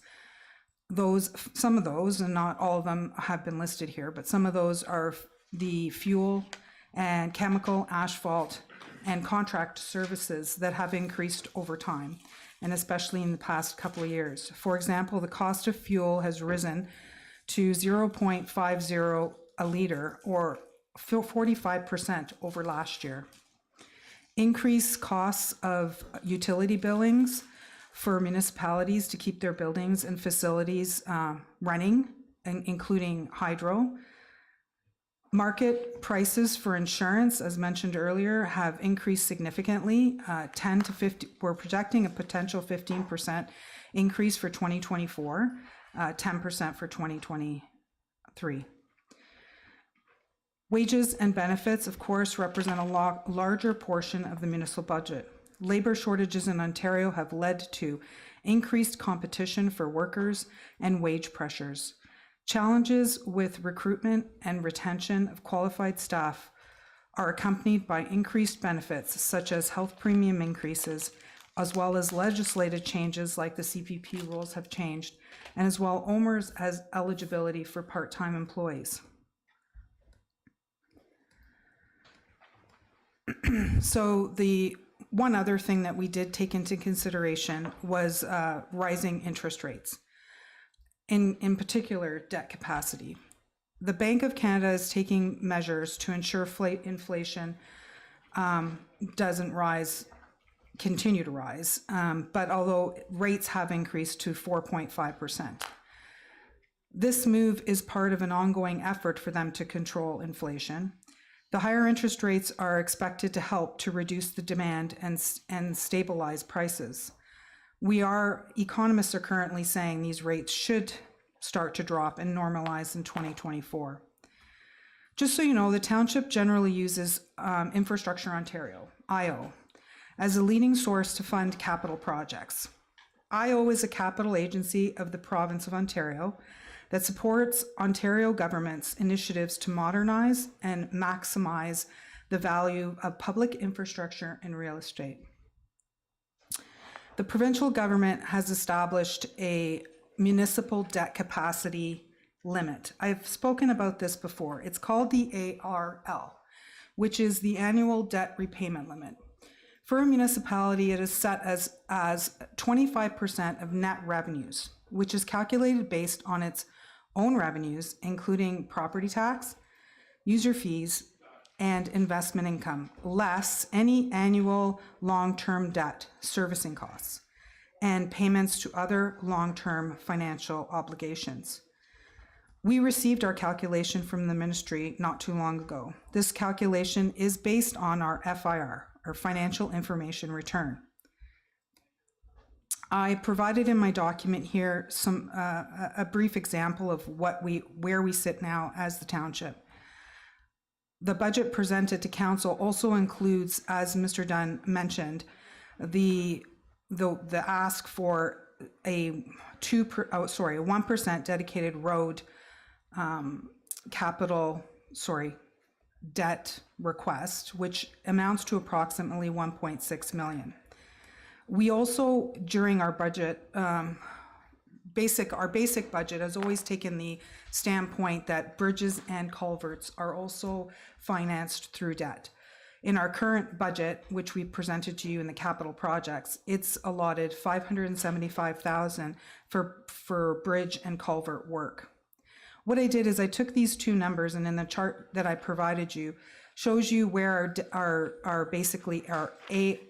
Some of those, and not all of them have been listed here, but some of those are the fuel and chemical, asphalt, and contract services that have increased over time, and especially in the past couple of years. For example, the cost of fuel has risen to 0.50 a liter, or 45% over last year. Increased costs of utility billings for municipalities to keep their buildings and facilities running, including hydro. Market prices for insurance, as mentioned earlier, have increased significantly. 10 to 50. We're projecting a potential 15% increase for 2024, 10% for 2023. Wages and benefits, of course, represent a larger portion of the municipal budget. Labor shortages in Ontario have led to increased competition for workers and wage pressures. Challenges with recruitment and retention of qualified staff are accompanied by increased benefits such as health premium increases, as well as legislative changes like the CPP rules have changed, and as well OMERS has eligibility for part-time employees. So the one other thing that we did take into consideration was rising interest rates, in particular debt capacity. The Bank of Canada is taking measures to ensure inflation doesn't continue to rise, but although rates have increased to 4.5%. This move is part of an ongoing effort for them to control inflation. The higher interest rates are expected to help to reduce the demand and stabilize prices. Economists are currently saying these rates should start to drop and normalize in 2024. Just so you know, the township generally uses Infrastructure Ontario, IO, as a leading source to fund capital projects. IO is a capital agency of the province of Ontario that supports Ontario government's initiatives to modernize and maximize the value of public infrastructure and real estate. The provincial government has established a municipal debt capacity limit. I've spoken about this before. It's called the ARL, which is the annual debt repayment limit. For a municipality, it is set as 25% of net revenues, which is calculated based on its own revenues, including property tax, user fees, and investment income, less any annual long-term debt servicing costs and payments to other long-term financial obligations. We received our calculation from the ministry not too long ago. This calculation is based on our FIR, our financial information return. I provided in my document here a brief example of where we sit now as the township. The budget presented to council also includes, as Mr. Dunn mentioned, the ask for a 1% dedicated road debt request, which amounts to approximately 1.6 million. We also, during our budget, our basic budget has always taken the standpoint that bridges and culverts are also financed through debt. In our current budget, which we presented to you in the capital projects, it's allotted 575,000 for bridge and culvert work. What I did is I took these two numbers, and in the chart that I provided you shows you where our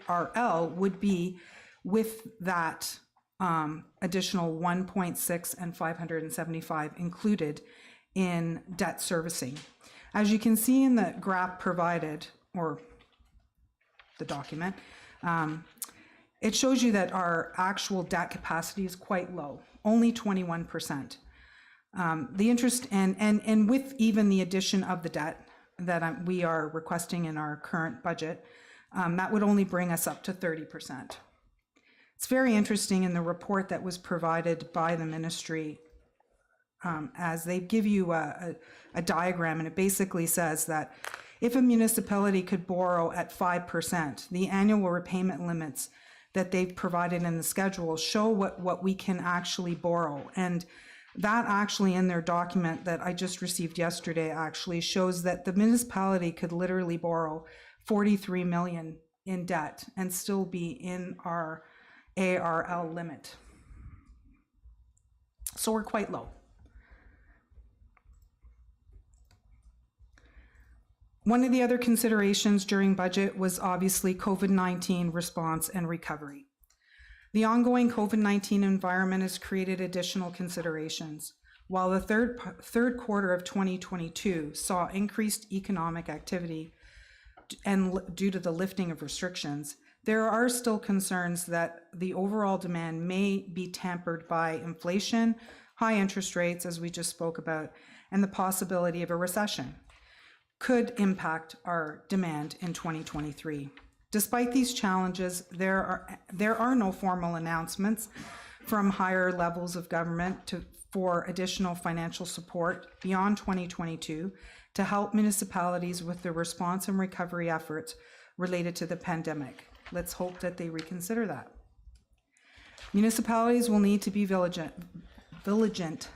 ARL would be with that additional 1.6 and 575 included in debt servicing. As you can see in the graph provided, or the document, it shows you that our actual debt capacity is quite low, only 21%. The interest and with even the addition of the debt that we are requesting in our current budget, that would only bring us up to 30%. It's very interesting in the report that was provided by the ministry, as they give you a diagram, and it basically says that if a municipality could borrow at 5%, the annual repayment limits that they've provided in the schedule show what we can actually borrow. And that actually in their document that I just received yesterday actually shows that the municipality could literally borrow 43 million in debt and still be in our ARL limit. So we're quite low. One of the other considerations during budget was obviously COVID-19 response and recovery. The ongoing COVID-19 environment has created additional considerations. While the third quarter of 2022 saw increased economic activity and due to the lifting of restrictions, there are still concerns that the overall demand may be tempered by inflation, high interest rates, as we just spoke about, and the possibility of a recession could impact our demand in 2023. Despite these challenges, there are no formal announcements from higher levels of government for additional financial support beyond 2022 to help municipalities with the response and recovery efforts related to the pandemic. Let's hope that they reconsider that. Municipalities will need to be vigilant,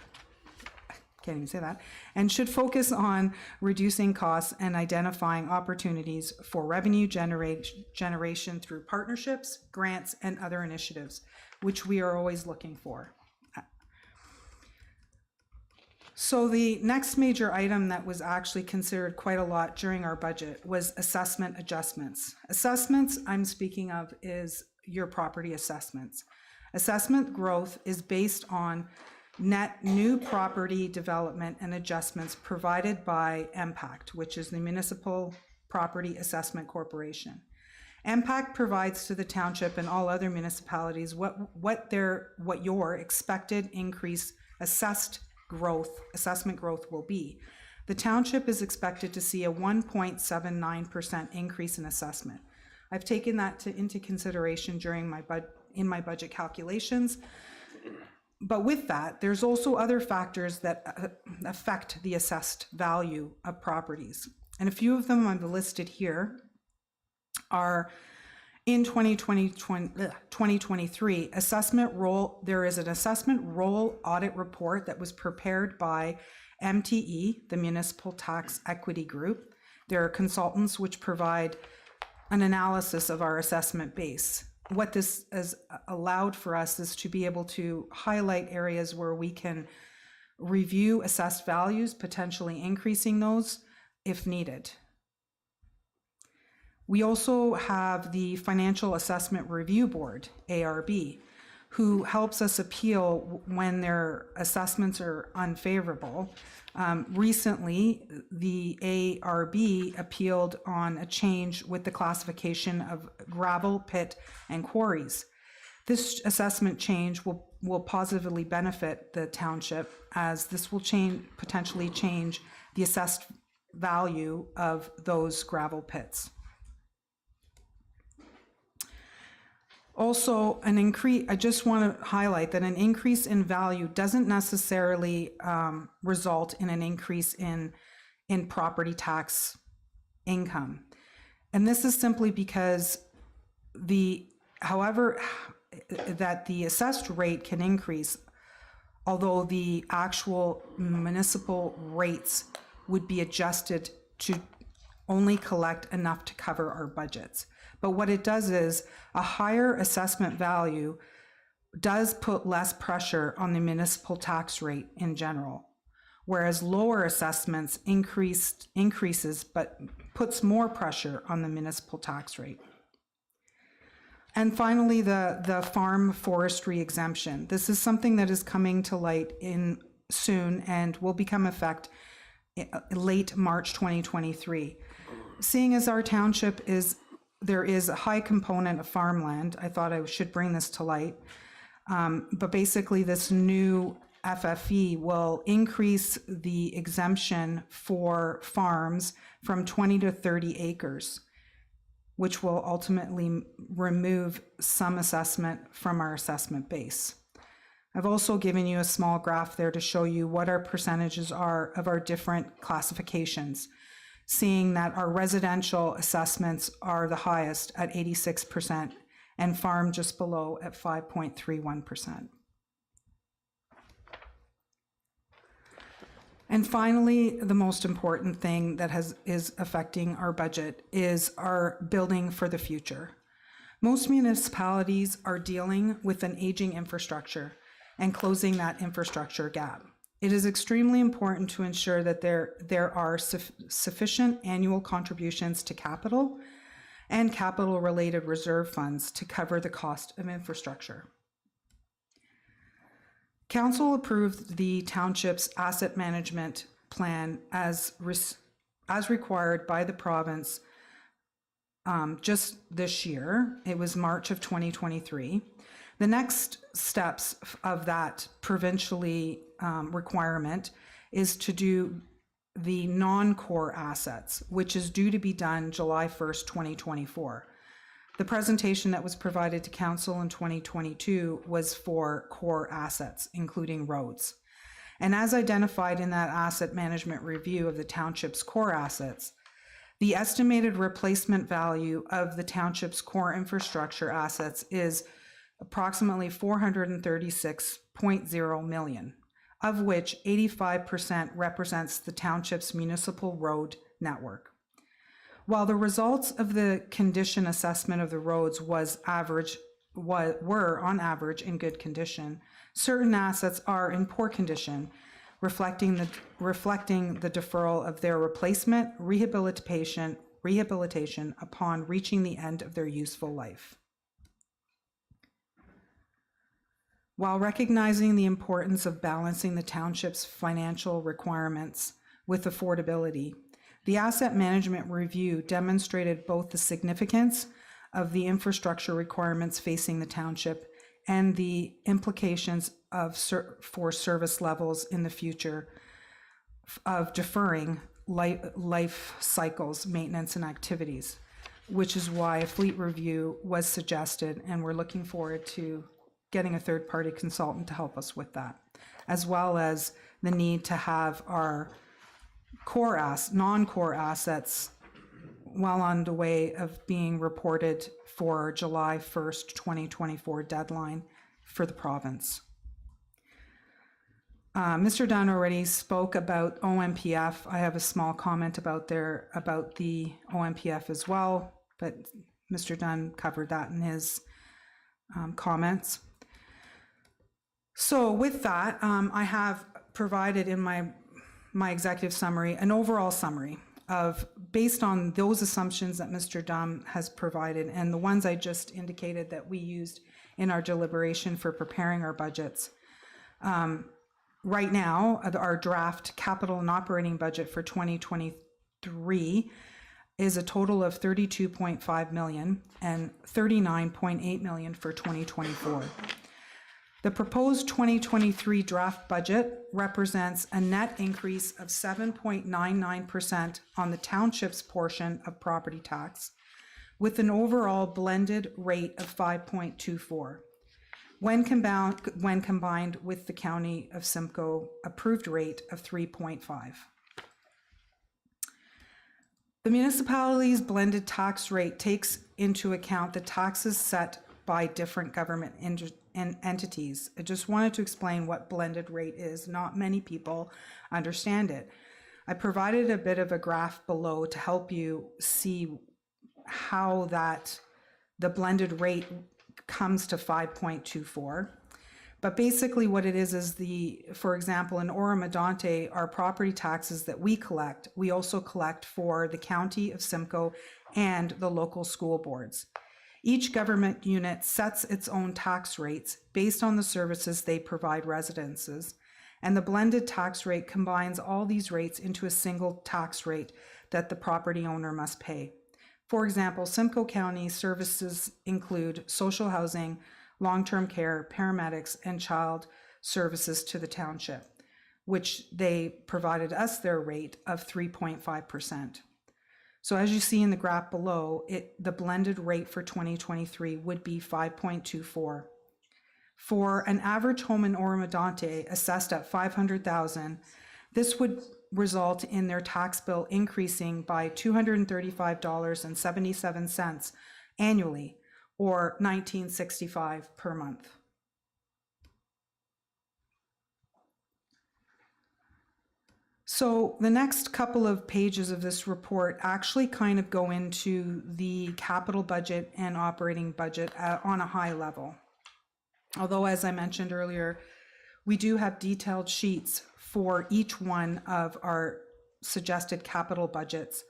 can't even say that, and should focus on reducing costs and identifying opportunities for revenue generation through partnerships, grants, and other initiatives, which we are always looking for. So the next major item that was actually considered quite a lot during our budget was assessment adjustments. Assessments I'm speaking of is your property assessments. Assessment growth is based on net new property development and adjustments provided by MPACT, which is the Municipal Property Assessment Corporation. MPACT provides to the township and all other municipalities what your expected increase assessment growth will be. The township is expected to see a 1.79% increase in assessment. I've taken that into consideration during my budget calculations. But with that, there's also other factors that affect the assessed value of properties. And a few of them I've listed here are in 2023 assessment role. There is an assessment role audit report that was prepared by MTE, the Municipal Tax Equity Group. There are consultants which provide an analysis of our assessment base. What this has allowed for us is to be able to highlight areas where we can review assessed values, potentially increasing those if needed. We also have the Financial Assessment Review Board, ARB, who helps us appeal when their assessments are unfavorable. Recently, the ARB appealed on a change with the classification of gravel, pit, and quarries. This assessment change will positively benefit the township, as this will potentially change the assessed value of those gravel pits. Also, I just want to highlight that an increase in value doesn't necessarily result in an increase in property tax income. And this is simply because however that the assessed rate can increase, although the actual municipal rates would be adjusted to only collect enough to cover our budgets. But what it does is a higher assessment value does put less pressure on the municipal tax rate in general, whereas lower assessments increases but puts more pressure on the municipal tax rate. And finally, the farm forestry exemption. This is something that is coming to light soon and will become effect late March 2023. Seeing as our township there is a high component of farmland, I thought I should bring this to light. But basically, this new FFE will increase the exemption for farms from 20 to 30 acres, which will ultimately remove some assessment from our assessment base. I've also given you a small graph there to show you what our percentages are of our different classifications, seeing that our residential assessments are the highest at 86% and farm just below at 5.31%. And finally, the most important thing that is affecting our budget is our building for the future. Most municipalities are dealing with an aging infrastructure and closing that infrastructure gap. It is extremely important to ensure that there are sufficient annual contributions to capital and capital-related reserve funds to cover the cost of infrastructure. Council approved the township's asset management plan as required by the province just this year. It was March of 2023. The next steps of that provincially requirement is to do the non-core assets, which is due to be done July 1st, 2024. The presentation that was provided to council in 2022 was for core assets, including roads. And as identified in that asset management review of the township's core assets, the estimated replacement value of the township's core infrastructure assets is approximately $436.0 million, of which 85% represents the township's municipal road network. While the results of the condition assessment of the roads were on average in good condition, certain assets are in poor condition, reflecting the deferral of their replacement, rehabilitation upon reaching the end of their useful life. While recognizing the importance of balancing the township's financial requirements with affordability, the asset management review demonstrated both the significance of the infrastructure requirements facing the township and the implications for service levels in the future of deferring life cycles, maintenance, and activities, which is why a fleet review was suggested, and we're looking forward to getting a third-party consultant to help us with that, as well as the need to have our non-core assets well on the way of being reported for July 1st, 2024 deadline for the province. Mr. Dunn already spoke about OMPF. I have a small comment about the OMPF as well, but Mr. Dunn covered that in his comments. So with that, I have provided in my executive summary an overall summary of, based on those assumptions that Mr. Dunn has provided and the ones I just indicated that we used in our deliberation for preparing our budgets. Right now, our draft capital and operating budget for 2023 is a total of 32.5 million and 39.8 million for 2024. The proposed 2023 draft budget represents a net increase of 7.99% on the township's portion of property tax, with an overall blended rate of 5.24. When combined with the County of Simcoe approved rate of 3.5. The municipality's blended tax rate takes into account the taxes set by different government entities. I just wanted to explain what blended rate is. Not many people understand it. I provided a bit of a graph below to help you see how the blended rate comes to 5.24. But basically what it is for example, in Oro-Medonte, our property taxes that we collect, we also collect for the County of Simcoe and the local school boards. Each government unit sets its own tax rates based on the services they provide residences, and the blended tax rate combines all these rates into a single tax rate that the property owner must pay. For example, Simcoe County services include social housing, long-term care, paramedics, and child services to the township, which they provided us their rate of 3.5%. So as you see in the graph below, the blended rate for 2023 would be 5.24. For an average home in Oro-Medonte assessed at $500,000, this would result in their tax bill increasing by $235.77 annually, or $19.65 per month. So the next couple of pages of this report actually kind of go into the capital budget and operating budget on a high level. Although, as I mentioned earlier, we do have detailed sheets for each one of our suggested capital budgets.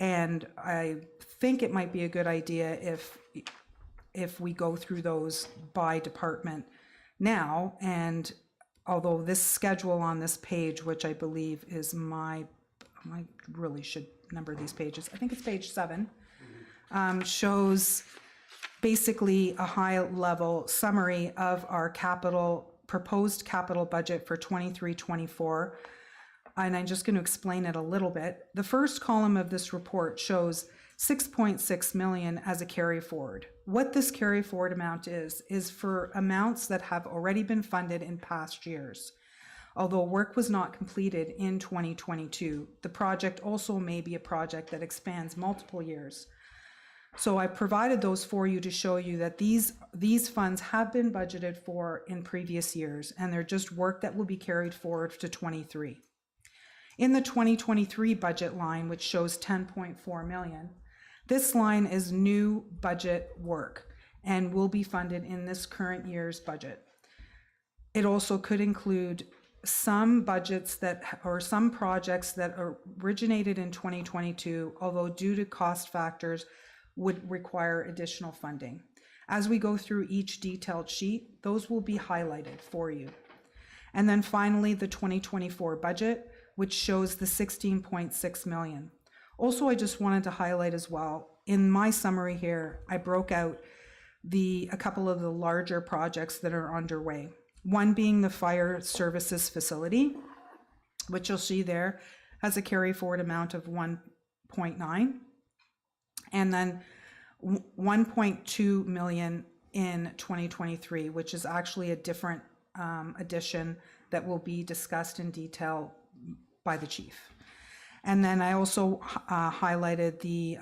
And I think it might be a good idea if we go through those by department now. And although this schedule on this page, which I believe is I really should number these pages. I think it's page 7, shows basically a high level summary of our proposed capital budget for 23-24. And I'm just going to explain it a little bit. The first column of this report shows 6.6 million as a carry forward. What this carry forward amount is for amounts that have already been funded in past years. Although work was not completed in 2022, the project also may be a project that expands multiple years. So I provided those for you to show you that these funds have been budgeted for in previous years, and they're just work that will be carried forward to 23. In the 2023 budget line, which shows 10.4 million, this line is new budget work and will be funded in this current year's budget. It also could include some budgets some projects that originated in 2022, although due to cost factors would require additional funding. As we go through each detailed sheet, those will be highlighted for you. And then finally, the 2024 budget, which shows the 16.6 million. Also, I just wanted to highlight as well, in my summary here, I broke out a couple of the larger projects that are underway. One being the fire services facility, which you'll see there has a carry forward amount of 1.9, and then 1.2 million in 2023, which is actually a different addition that will be discussed in detail by the chief. And then I also highlighted the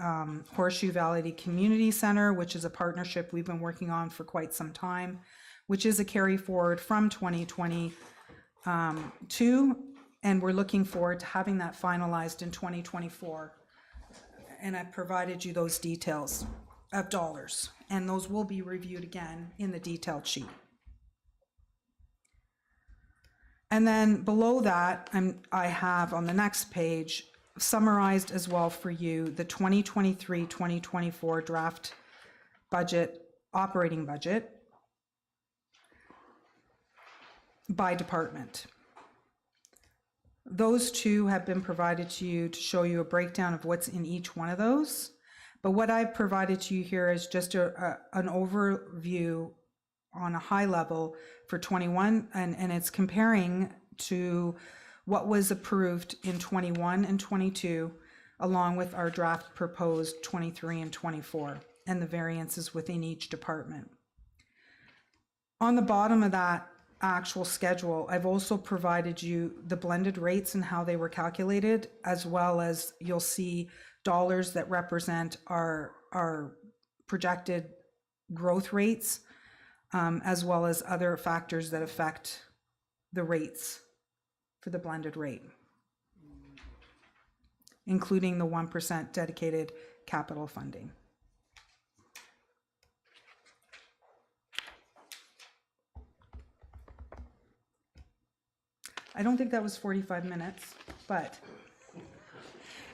Horseshoe Valley Community Center, which is a partnership we've been working on for quite some time, which is a carry forward from 2022, and we're looking forward to having that finalized in 2024. And I provided you those details of dollars, and those will be reviewed again in the detailed sheet. And then below that, I have on the next page summarized as well for you the 2023-2024 draft budget, operating budget by department. Those two have been provided to you to show you a breakdown of what's in each one of those. But what I've provided to you here is just an overview on a high level for 21, and it's comparing to what was approved in 21 and 22, along with our draft proposed 23 and 24, and the variances within each department. On the bottom of that actual schedule, I've also provided you the blended rates and how they were calculated, as well as you'll see dollars that represent our projected growth rates, as well as other factors that affect the rates for the blended rate, including the 1% dedicated capital funding. I don't think that was 45 minutes, but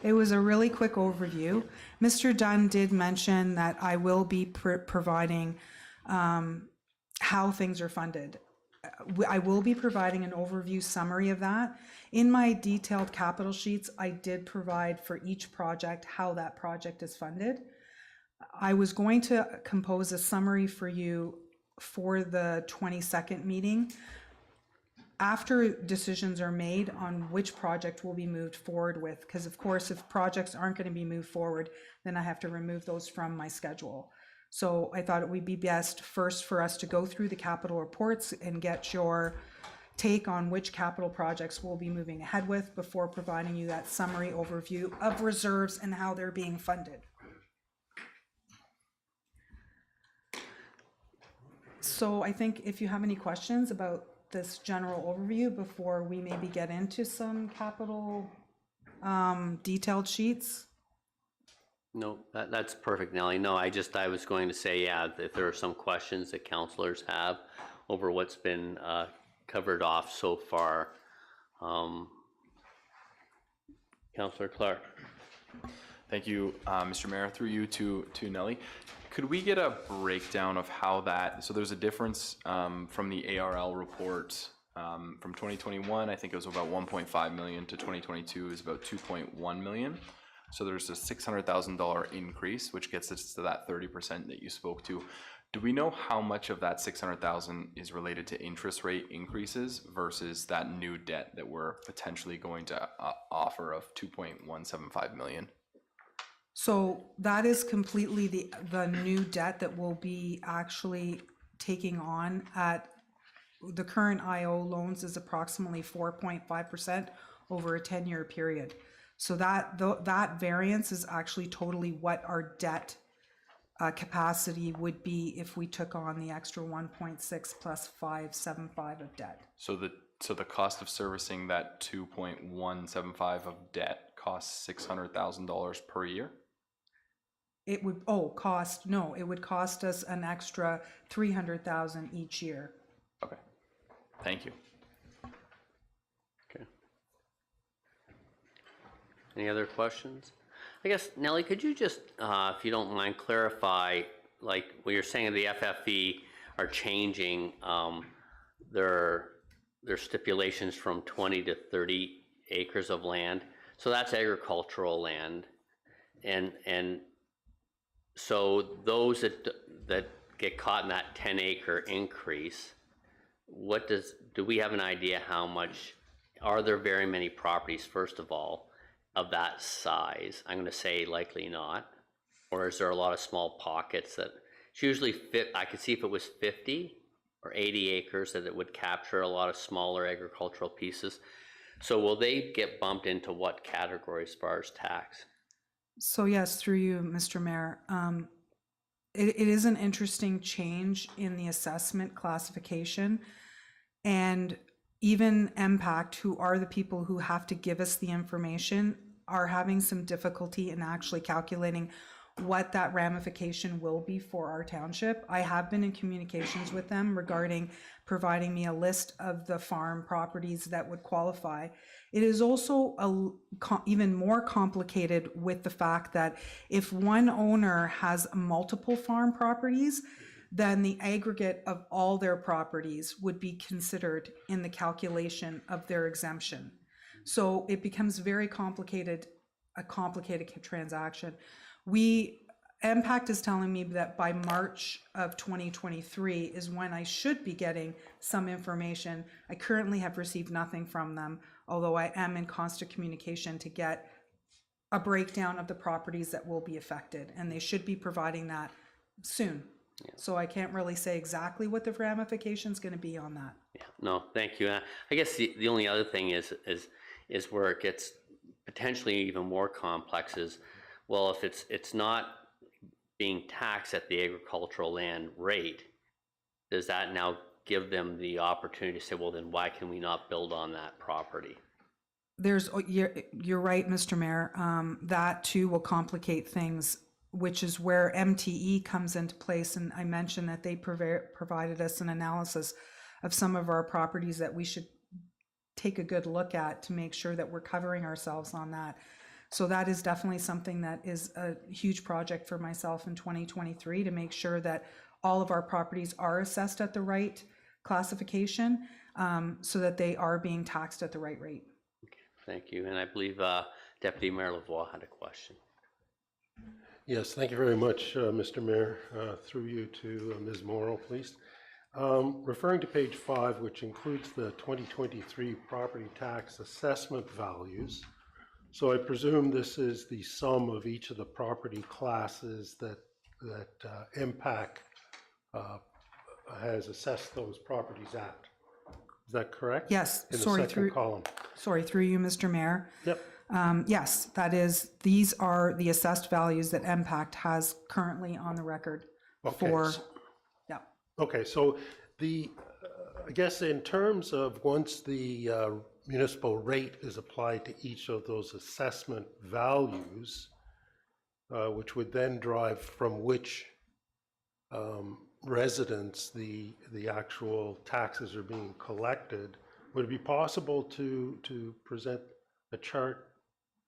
it was a really quick overview. Mr. Dunn did mention that I will be providing how things are funded. I will be providing an overview summary of that. In my detailed capital sheets, I did provide for each project how that project is funded. I was going to compose a summary for you for the 22nd meeting after decisions are made on which project will be moved forward with, because of course, if projects aren't going to be moved forward, then I have to remove those from my schedule. So I thought it would be best first for us to go through the capital reports and get your take on which capital projects we'll be moving ahead with before providing you that summary overview of reserves and how they're being funded. So I think if you have any questions about this general overview before we maybe get into some capital detailed sheets. No, that's perfect, Nellie. No, I was going to say, yeah, if there are some questions that councillors have over what's been covered off so far. Councillor Clark. Thank you, Mr. Mayor. Through you to Nellie. Could we get a breakdown of how that, so there's a difference from the ARL report from 2021, I think it was about 1.5 million to 2022 is about 2.1 million. So there's a $600,000 increase, which gets us to that 30% that you spoke to. Do we know how much of that 600,000 is related to interest rate increases versus that new debt that we're potentially going to offer of 2.175 million? So that is completely the new debt that we'll be actually taking on. At the current IO loans is approximately 4.5% over a 10-year period. So that variance is actually totally what our debt capacity would be if we took on the extra 1.6 plus 575 of debt. So the cost of servicing that 2.175 of debt costs $600,000 per year? It would it would cost us an extra 300,000 each year. Okay, thank you. Okay. Any other questions? I guess, Nellie, could you just, if you don't mind, clarify, like what you're saying the FFE are changing their stipulations from 20 to 30 acres of land. So that's agricultural land. And so those that get caught in that 10-acre increase, do we have an idea how much, are there very many properties, first of all, of that size? I'm going to say likely not. Or is there a lot of small pockets that, it's usually I could see if it was 50 or 80 acres that it would capture a lot of smaller agricultural pieces. So will they get bumped into what category as far as tax? So yes, through you, Mr. Mayor, it is an interesting change in the assessment classification. And even MPACT, who are the people who have to give us the information, are having some difficulty in actually calculating what that ramification will be for our township. I have been in communications with them regarding providing me a list of the farm properties that would qualify. It is also even more complicated with the fact that if one owner has multiple farm properties, then the aggregate of all their properties would be considered in the calculation of their exemption. So it becomes very complicated, a complicated transaction. MPACT is telling me that by March of 2023 is when I should be getting some information. I currently have received nothing from them, although I am in constant communication to get a breakdown of the properties that will be affected, and they should be providing that soon. Yeah. So I can't really say exactly what the ramification is going to be on that. Yeah, no, thank you. I guess the only other thing is where it gets potentially even more complex is, well, if it's not being taxed at the agricultural land rate, does that now give them the opportunity to say, well, then why can we not build on that property? You're right, Mr. Mayor. That too will complicate things, which is where MTE comes into place. And I mentioned that they provided us an analysis of some of our properties that we should take a good look at to make sure that we're covering ourselves on that. So that is definitely something that is a huge project for myself in 2023, to make sure that all of our properties are assessed at the right classification, so that they are being taxed at the right rate. Okay, thank you. And I believe Deputy Mayor Lavoie had a question. Yes, thank you very much, Mr. Mayor. Through you to Ms. Morrow, please. Referring to page 5, which includes the 2023 property tax assessment values. So I presume this is the sum of each of the property classes that MPAC has assessed those properties at. Is that correct? Yes. In the second column. Sorry, through you, Mr. Mayor. Yep. Yes, that is. These are the assessed values that MPACT has currently on the record. Okay. Yeah. Okay. So I guess in terms of once the municipal rate is applied to each of those assessment values, which would then drive from which residents the actual taxes are being collected, would it be possible to present a chart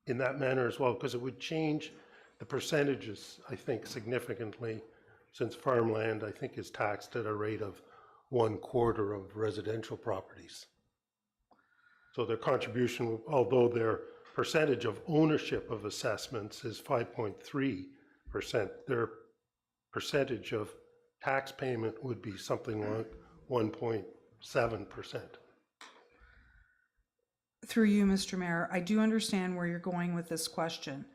in that manner as well? Because it would change the percentages, I think, significantly, since farmland, I think, is taxed at a rate of 1/4 of residential properties. So their contribution, although their percentage of ownership of assessments is 5.3%, their percentage of tax payment would be something like 1.7%. Through you, Mr. Mayor, I do understand where you're going with this question.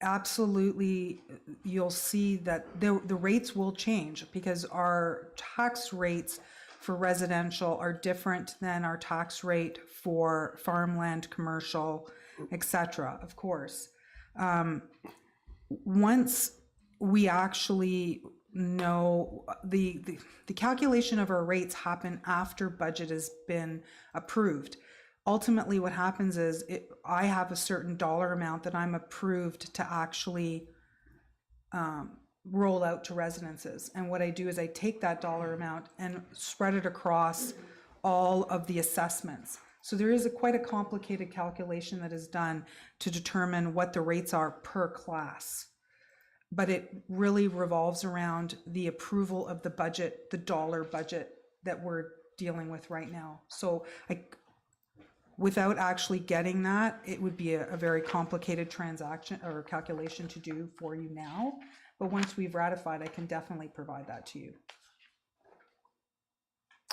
Absolutely, you'll see that the rates will change, because our tax rates for residential are different than our tax rate for farmland, commercial, etc. Of course. Once we actually know the calculation of our rates happen after budget has been approved. Ultimately, what happens is I have a certain dollar amount that I'm approved to actually roll out to residences. And what I do is I take that dollar amount and spread it across all of the assessments. So there is quite a complicated calculation that is done to determine what the rates are per class. But it really revolves around the approval of the budget, the dollar budget that we're dealing with right now. So without actually getting that, it would be a very complicated transaction or calculation to do for you now. But once we've ratified, I can definitely provide that to you.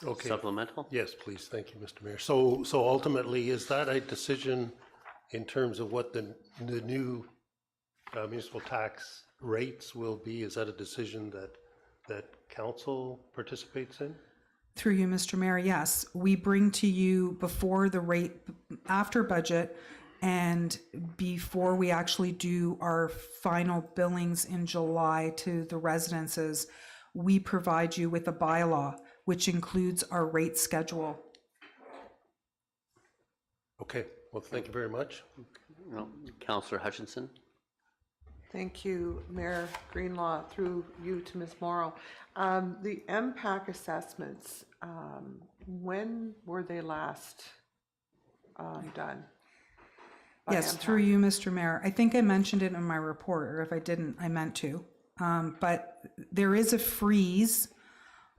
Okay. Supplemental? Yes, please. Thank you, Mr. Mayor. So ultimately, is that a decision in terms of what the new municipal tax rates will be? Is that a decision that council participates in? Through you, Mr. Mayor, yes. We bring to you before the rate, after budget and before we actually do our final billings in July to the residences, we provide you with a bylaw, which includes our rate schedule. Okay, well, thank you very much. No, Councillor Hutchinson? Thank you, Mayor Greenlaw, through you to Ms. Morrow. The MPAC assessments, when were they last done? by Yes, MPAC? through you, Mr. Mayor. I think I mentioned it in my report, or if I didn't, I meant to. But there is a freeze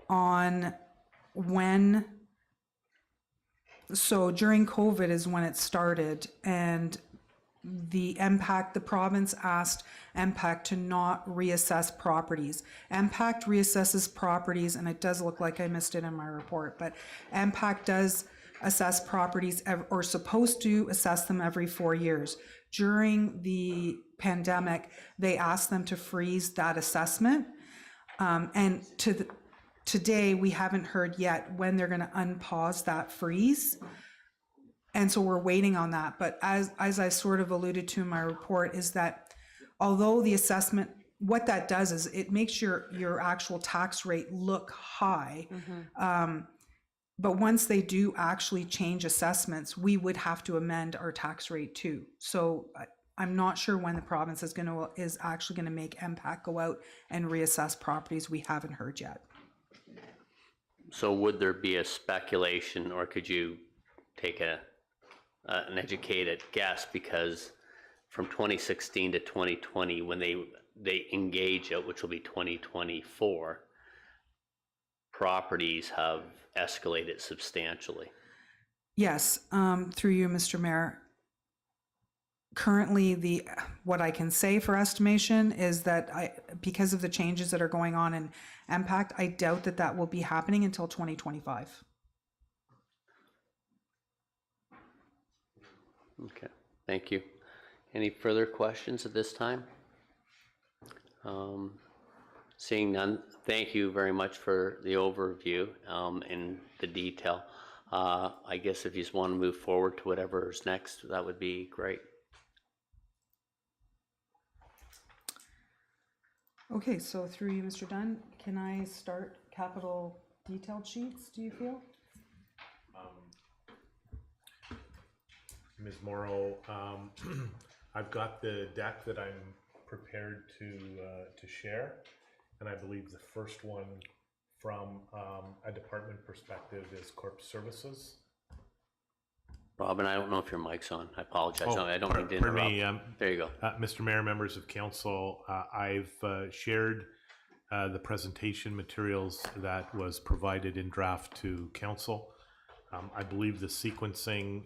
on when, so during COVID is when it started, and the province asked MPAC to not reassess properties. MPAC reassesses properties, and it does look like I missed it in my report, but MPAC does assess properties, or supposed to assess them every 4 years. During the pandemic, they asked them to freeze that assessment. And today, we haven't heard yet when they're going to unpause that freeze. And so we're waiting on that. But as I sort of alluded to in my report, is that although the assessment, what that does is it makes your actual tax rate look high. But once they do actually change assessments, we would have to amend our tax rate too. So I'm not sure when the province is actually going to make MPAC go out and reassess properties. We haven't heard yet. So would there be a speculation, or could you take an educated guess, because from 2016 to 2020, when they engage it, which will be 2024, properties have escalated substantially? Yes, through you, Mr. Mayor. Currently, what I can say for estimation is that because of the changes that are going on in MPAC, I doubt that will be happening until 2025. Okay, thank you. Any further questions at this time? Seeing none, thank you very much for the overview and the detail. I guess if you just want to move forward to whatever is next, that would be great. Okay, so through you, Mr. Dunn, can I start capital detailed sheets, do you feel? Ms. Morrow, I've got the deck that I'm prepared to share, and I believe the first one from a department perspective is Corp Services. Robin, I don't know if your mic's on. I apologize. Oh, I don't mean to pardon interrupt. me, there you go. Mr. Mayor, members of council, I've shared the presentation materials that was provided in draft to council. I believe the sequencing,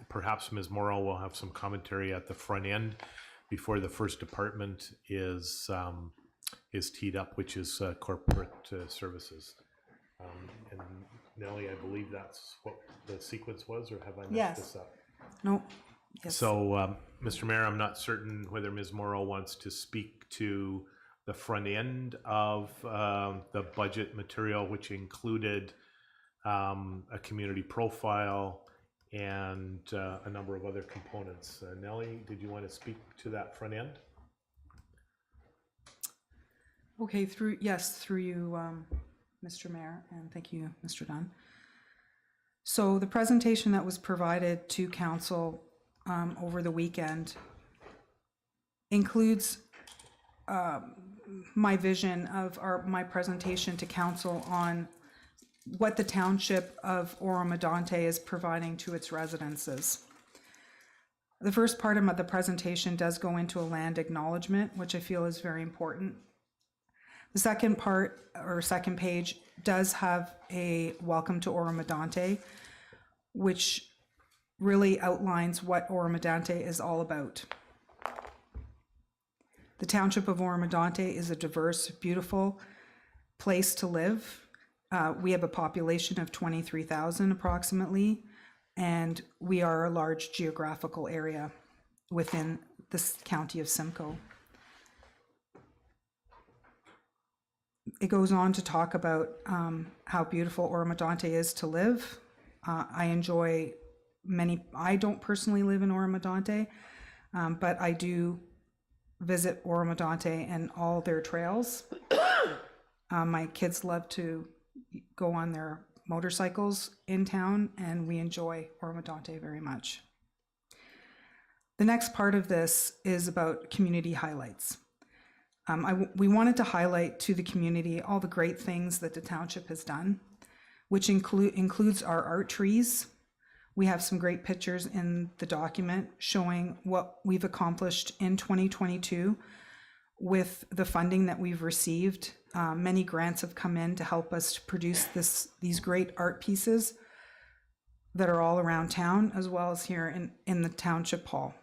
perhaps Ms. Morrow will have some commentary at the front end before the first department is teed up, which is corporate services. And Nellie, I believe that's what the sequence was, or have I messed this up? No. Yes. So, Mr. Mayor, I'm not certain whether Ms. Morrow wants to speak to the front end of the budget material, which included a community profile and a number of other components. Nellie, did you want to speak to that front end? Okay, through you, Mr. Mayor, and thank you, Mr. Dunn. So the presentation that was provided to council over the weekend includes my vision of my presentation to council on what the township of Oro-Medonte is providing to its residences. The first part of the presentation does go into a land acknowledgement, which I feel is very important. The second part, or second page, does have a welcome to Oro-Medonte, which really outlines what Oro-Medonte is all about. The township of Oro-Medonte is a diverse, beautiful place to live. We have a population of 23,000 approximately, and we are a large geographical area within this county of Simcoe. It goes on to talk about how beautiful Oro-Medonte is to live. I enjoy I don't personally live in Oro-Medonte, but I do visit Oro-Medonte and all their trails. My kids love to go on their motorcycles in town, and we enjoy Oro-Medonte very much. The next part of this is about community highlights. We wanted to highlight to the community all the great things that the township has done, which includes our art trees. We have some great pictures in the document showing what we've accomplished in 2022 with the funding that we've received. Many grants have come in to help us to produce these great art pieces that are all around town, as well as here in the township hall.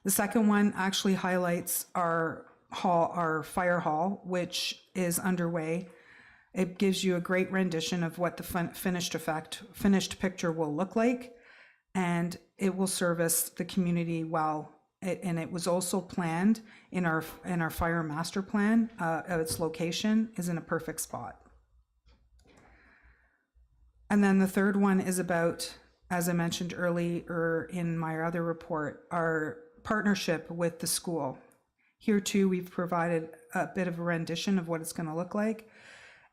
The second one actually highlights our fire hall, which is underway. It gives you a great rendition of what the finished picture will look like, and it will service the community well. And it was also planned in our fire master plan. Its location is in a perfect spot. And then the third one is about, as I mentioned earlier in my other report, our partnership with the school. Here too, we've provided a bit of a rendition of what it's going to look like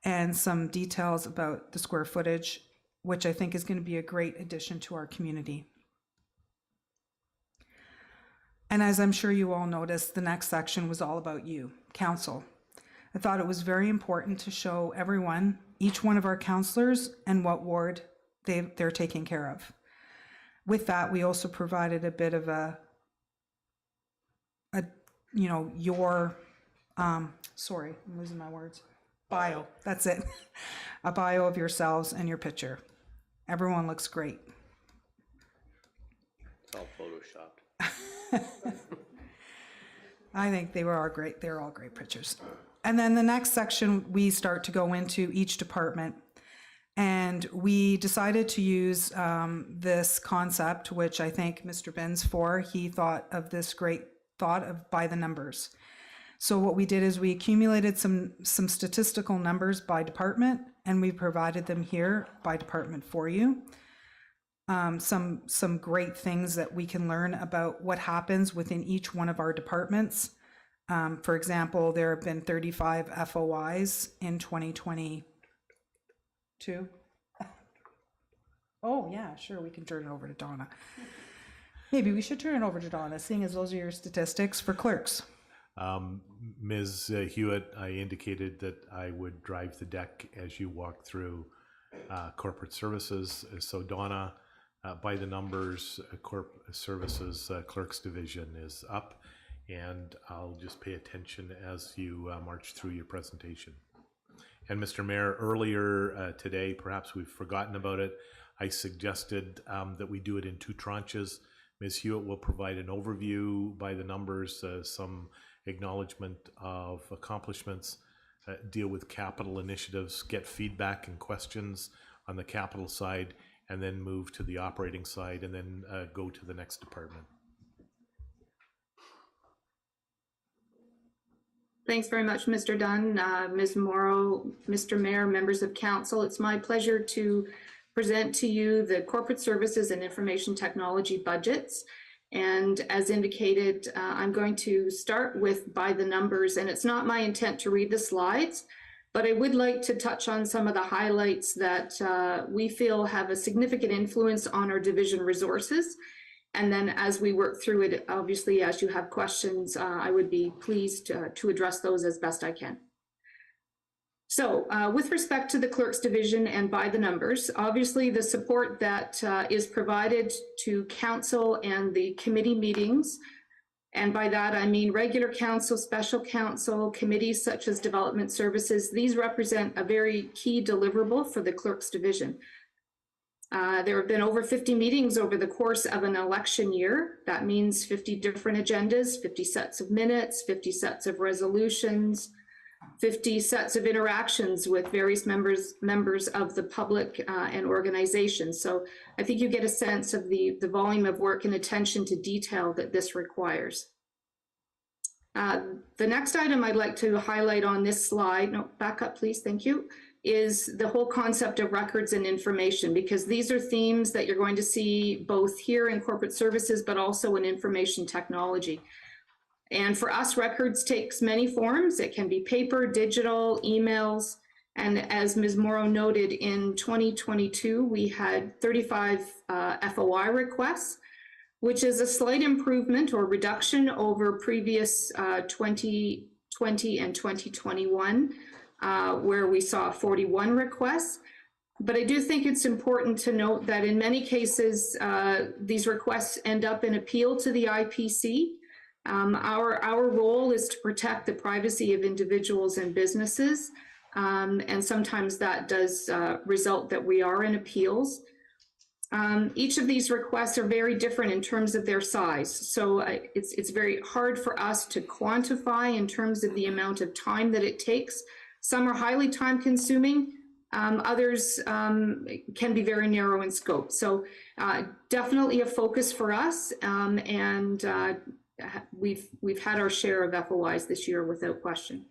and some details about the square footage, which I think is going to be a great addition to our community. And as I'm sure you all noticed, the next section was all about you, council. I thought it was very important to show everyone, each one of our councillors, and what ward they're taking care of. With that, we also provided a bit of sorry, I'm losing my words. Bio, that's it. A bio of yourselves and your picture. Everyone looks great. It's all photoshopped. I think they were all great. They're all great pictures. And then the next section, we start to go into each department. And we decided to use this concept, which I thank Mr. Benz for. He thought of this great thought of by the numbers. So what we did is we accumulated some statistical numbers by department, and we provided them here by department for you. Some great things that we can learn about what happens within each one of our departments. For example, there have been 35 FOIs in 2022. Oh yeah, sure, we can turn it over to Donna. Maybe we should turn it over to Donna, seeing as those are your statistics for clerks. Ms. Hewitt, I indicated that I would drive the deck as you walk through corporate services. So Donna, by the numbers, corp services clerks division is up, and I'll just pay attention as you march through your presentation. And Mr. Mayor, earlier today, perhaps we've forgotten about it, I suggested that we do it in 2 tranches. Ms. Hewitt will provide an overview by the numbers, some acknowledgement of accomplishments, deal with capital initiatives, get feedback and questions on the capital side, and then move to the operating side, and then go to the next department. Thanks very much, Mr. Dunn, Ms. Morrow, Mr. Mayor, members of council. It's my pleasure to present to you the corporate services and information technology budgets. And as indicated, I'm going to start with by the numbers, and it's not my intent to read the slides, but I would like to touch on some of the highlights that we feel have a significant influence on our division resources. And then as we work through it, obviously, as you have questions, I would be pleased to address those as best I can. So with respect to the clerks division and by the numbers, obviously the support that is provided to council and the committee meetings, and by that I mean regular council, special council, committees such as development services, these represent a very key deliverable for the clerks division. There have been over 50 meetings over the course of an election year. That means 50 different agendas, 50 sets of minutes, 50 sets of resolutions, 50 sets of interactions with various members of the public and organizations. So I think you get a sense of the volume of work and attention to detail that this requires. The next item I'd like to highlight on this slide, no, back up please, thank you, is the whole concept of records and information, because these are themes that you're going to see both here in corporate services, but also in information technology. And for us, records takes many forms. It can be paper, digital, emails. And as Ms. Morrow noted, in 2022, we had 35 FOI requests, which is a slight improvement or reduction over previous 2020 and 2021, where we saw 41 requests. But I do think it's important to note that in many cases, these requests end up in appeal to the IPC. Our role is to protect the privacy of individuals and businesses. And sometimes that does result that we are in appeals. Each of these requests are very different in terms of their size. So it's very hard for us to quantify in terms of the amount of time that it takes. Some are highly time consuming. Others can be very narrow in scope. So definitely a focus for us. And we've had our share of FOIs this year without question.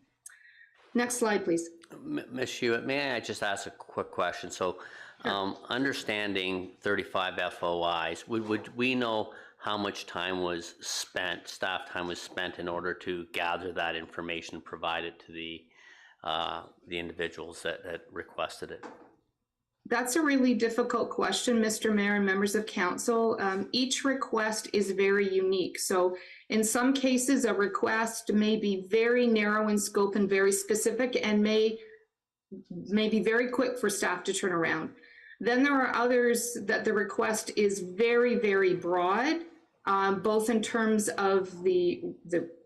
Next slide, please. Ms. Hewitt, may I just ask a quick question? So understanding 35 FOIs, would we know how much time was spent, staff time was spent in order to gather that information provided to the individuals that requested it? That's a really difficult question, Mr. Mayor and members of council. Each request is very unique. So in some cases, a request may be very narrow in scope and very specific and may be very quick for staff to turn around. Then there are others that the request is very, very broad, both in terms of the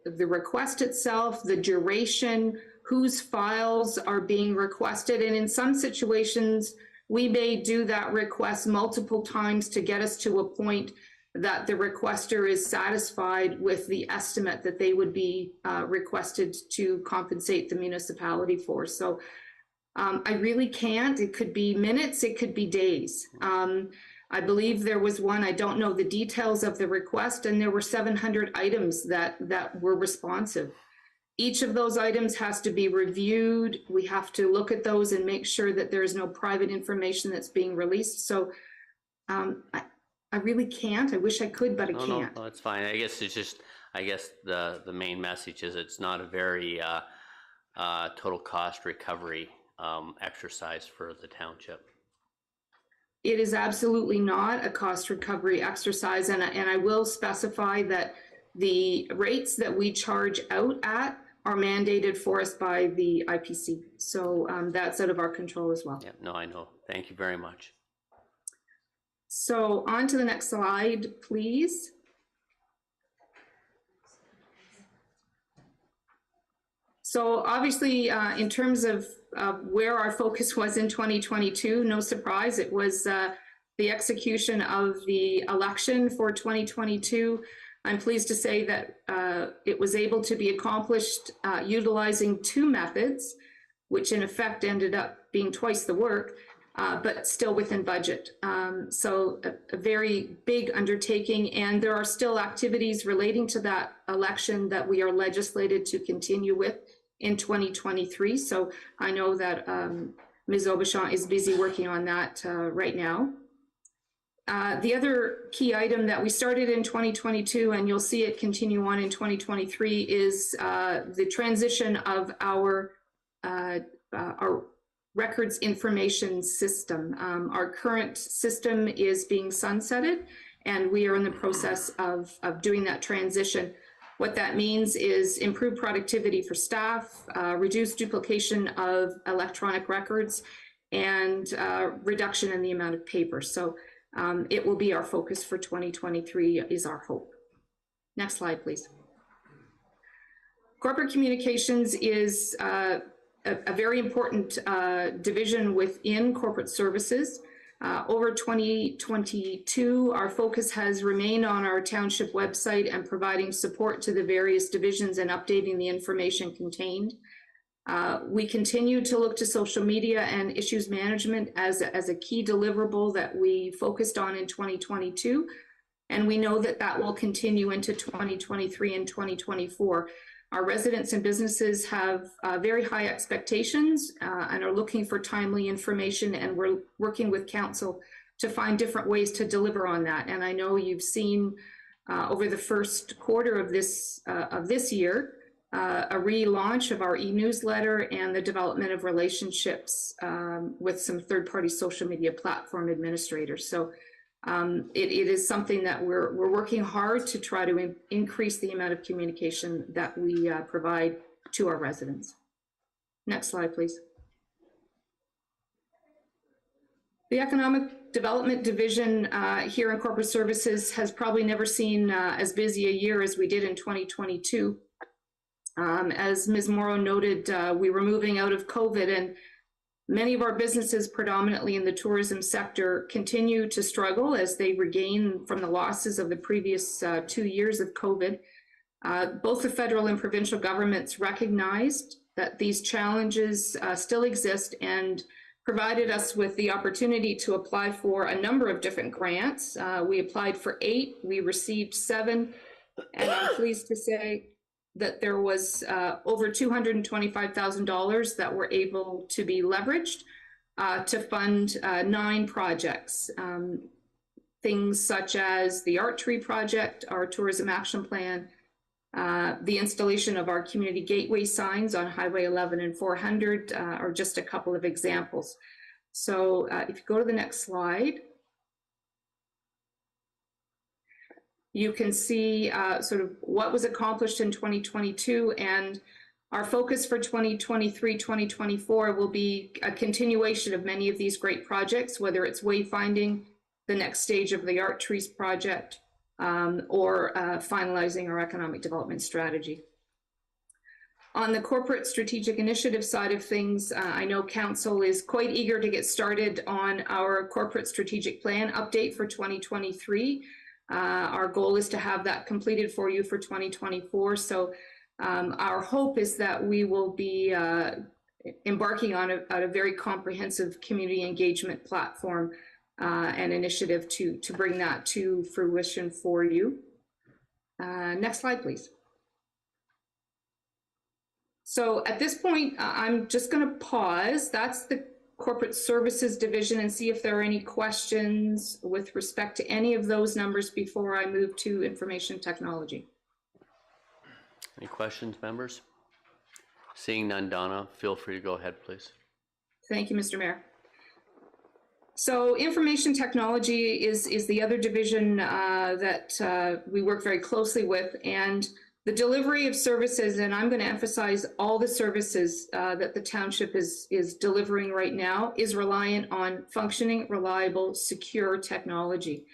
request itself, the duration, whose files are being requested. And in some situations, we may do that request multiple times to get us to a point that the requester is satisfied with the estimate that they would be requested to compensate the municipality for. So I really can't. It could be minutes, it could be days. I believe there was one, I don't know the details of the request, and there were 700 items that were responsive. Each of those items has to be reviewed. We have to look at those and make sure that there is no private information that's being released. So I really can't. I wish I could, but I can't. No, it's fine. I guess it's just, the main message is it's not a very total cost recovery exercise for the township. It is absolutely not a cost recovery exercise. And I will specify that the rates that we charge out at are mandated for us by the IPC. So that's out of our control as well. Yeah, no, I know. Thank you very much. So on to the next slide, please. So obviously, in terms of where our focus was in 2022, no surprise, it was the execution of the election for 2022. I'm pleased to say that it was able to be accomplished utilizing two methods, which in effect ended up being twice the work, but still within budget. So a very big undertaking, and there are still activities relating to that election that we are legislated to continue with in 2023. So I know that Ms. Aubuchon is busy working on that right now. The other key item that we started in 2022, and you'll see it continue on in 2023, is the transition of our records information system. Our current system is being sunsetted, and we are in the process of doing that transition. What that means is improved productivity for staff, reduced duplication of electronic records, and reduction in the amount of paper. So it will be our focus for 2023 is our hope. Next slide, please. Corporate communications is a very important division within corporate services. Over 2022, our focus has remained on our township website and providing support to the various divisions and updating the information contained. We continue to look to social media and issues management as a key deliverable that we focused on in 2022. And we know that that will continue into 2023 and 2024. Our residents and businesses have very high expectations and are looking for timely information, and we're working with council to find different ways to deliver on that. And I know you've seen over the first quarter of this year, a relaunch of our e-newsletter and the development of relationships with some third-party social media platform administrators. So it is something that we're working hard to try to increase the amount of communication that we provide to our residents. Next slide, please. The Economic Development Division here in Corporate Services has probably never seen as busy a year as we did in 2022. As Ms. Morrow noted, we were moving out of COVID, and many of our businesses, predominantly in the tourism sector, continue to struggle as they regain from the losses of the previous 2 years of COVID. Both the federal and provincial governments recognized that these challenges still exist and provided us with the opportunity to apply for a number of different grants. We applied for 8, we received 7, and I'm pleased to say that there was over $225,000 that were able to be leveraged to fund 9 projects. Things such as the Art Tree Project, our Tourism Action Plan, the installation of our community gateway signs on Highway 11 and 400 are just a couple of examples. So if you go to the next slide, you can see sort of what was accomplished in 2022, and our focus for 2023, 2024 will be a continuation of many of these great projects, whether it's wayfinding, the next stage of the Art Trees project, or finalizing our economic development strategy. On the corporate strategic initiative side of things, I know council is quite eager to get started on our corporate strategic plan update for 2023. Our goal is to have that completed for you for 2024. So our hope is that we will be embarking on a very comprehensive community engagement platform and initiative to bring that to fruition for you. Next slide, please. So at this point, I'm just going to pause. That's the Corporate Services Division, and see if there are any questions with respect to any of those numbers before I move to Information Technology. Any questions, members? Seeing none, Donna, feel free to go ahead, please. Thank you, Mr. Mayor. So Information Technology is the other division that we work very closely with, and the delivery of services, and I'm going to emphasize all the services that the township is delivering right now, is reliant on functioning, reliable, secure technology.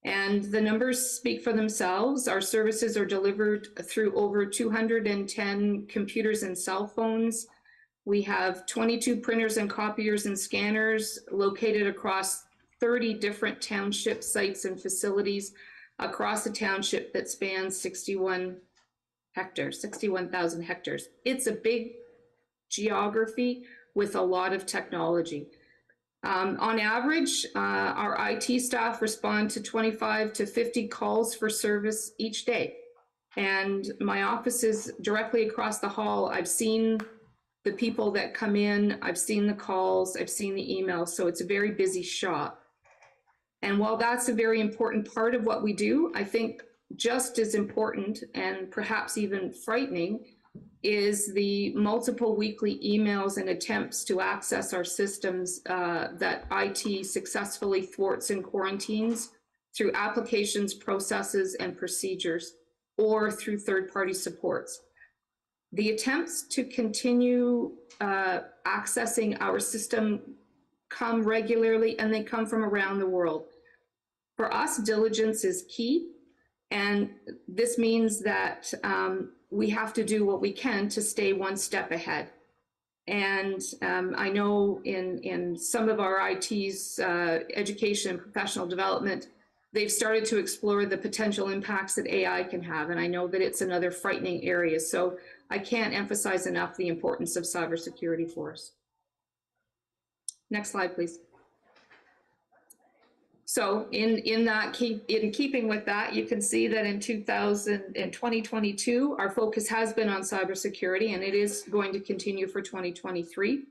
And the numbers speak for themselves. Our services are delivered through over 210 computers and cell phones. We have 22 printers and copiers and scanners located across 30 different township sites and facilities across a township that spans 61,000 hectares. It's a big geography with a lot of technology. On average, our IT staff respond to 25 to 50 calls for service each day. And my office is directly across the hall. I've seen the people that come in, I've seen the calls, I've seen the emails, so it's a very busy shop. And while that's a very important part of what we do, I think just as important and perhaps even frightening is the multiple weekly emails and attempts to access our systems that IT successfully thwarts and quarantines through applications, processes, and procedures, or through third-party supports. The attempts to continue accessing our system come regularly, and they come from around the world. For us, diligence is key, and this means that we have to do what we can to stay one step ahead. And I know in some of our IT's education and professional development, they've started to explore the potential impacts that AI can have, and I know that it's another frightening area. So I can't emphasize enough the importance of cybersecurity for us. Next slide, please. So in keeping with that, you can see that in 2022, our focus has been on cybersecurity, and it is going to continue for 2023.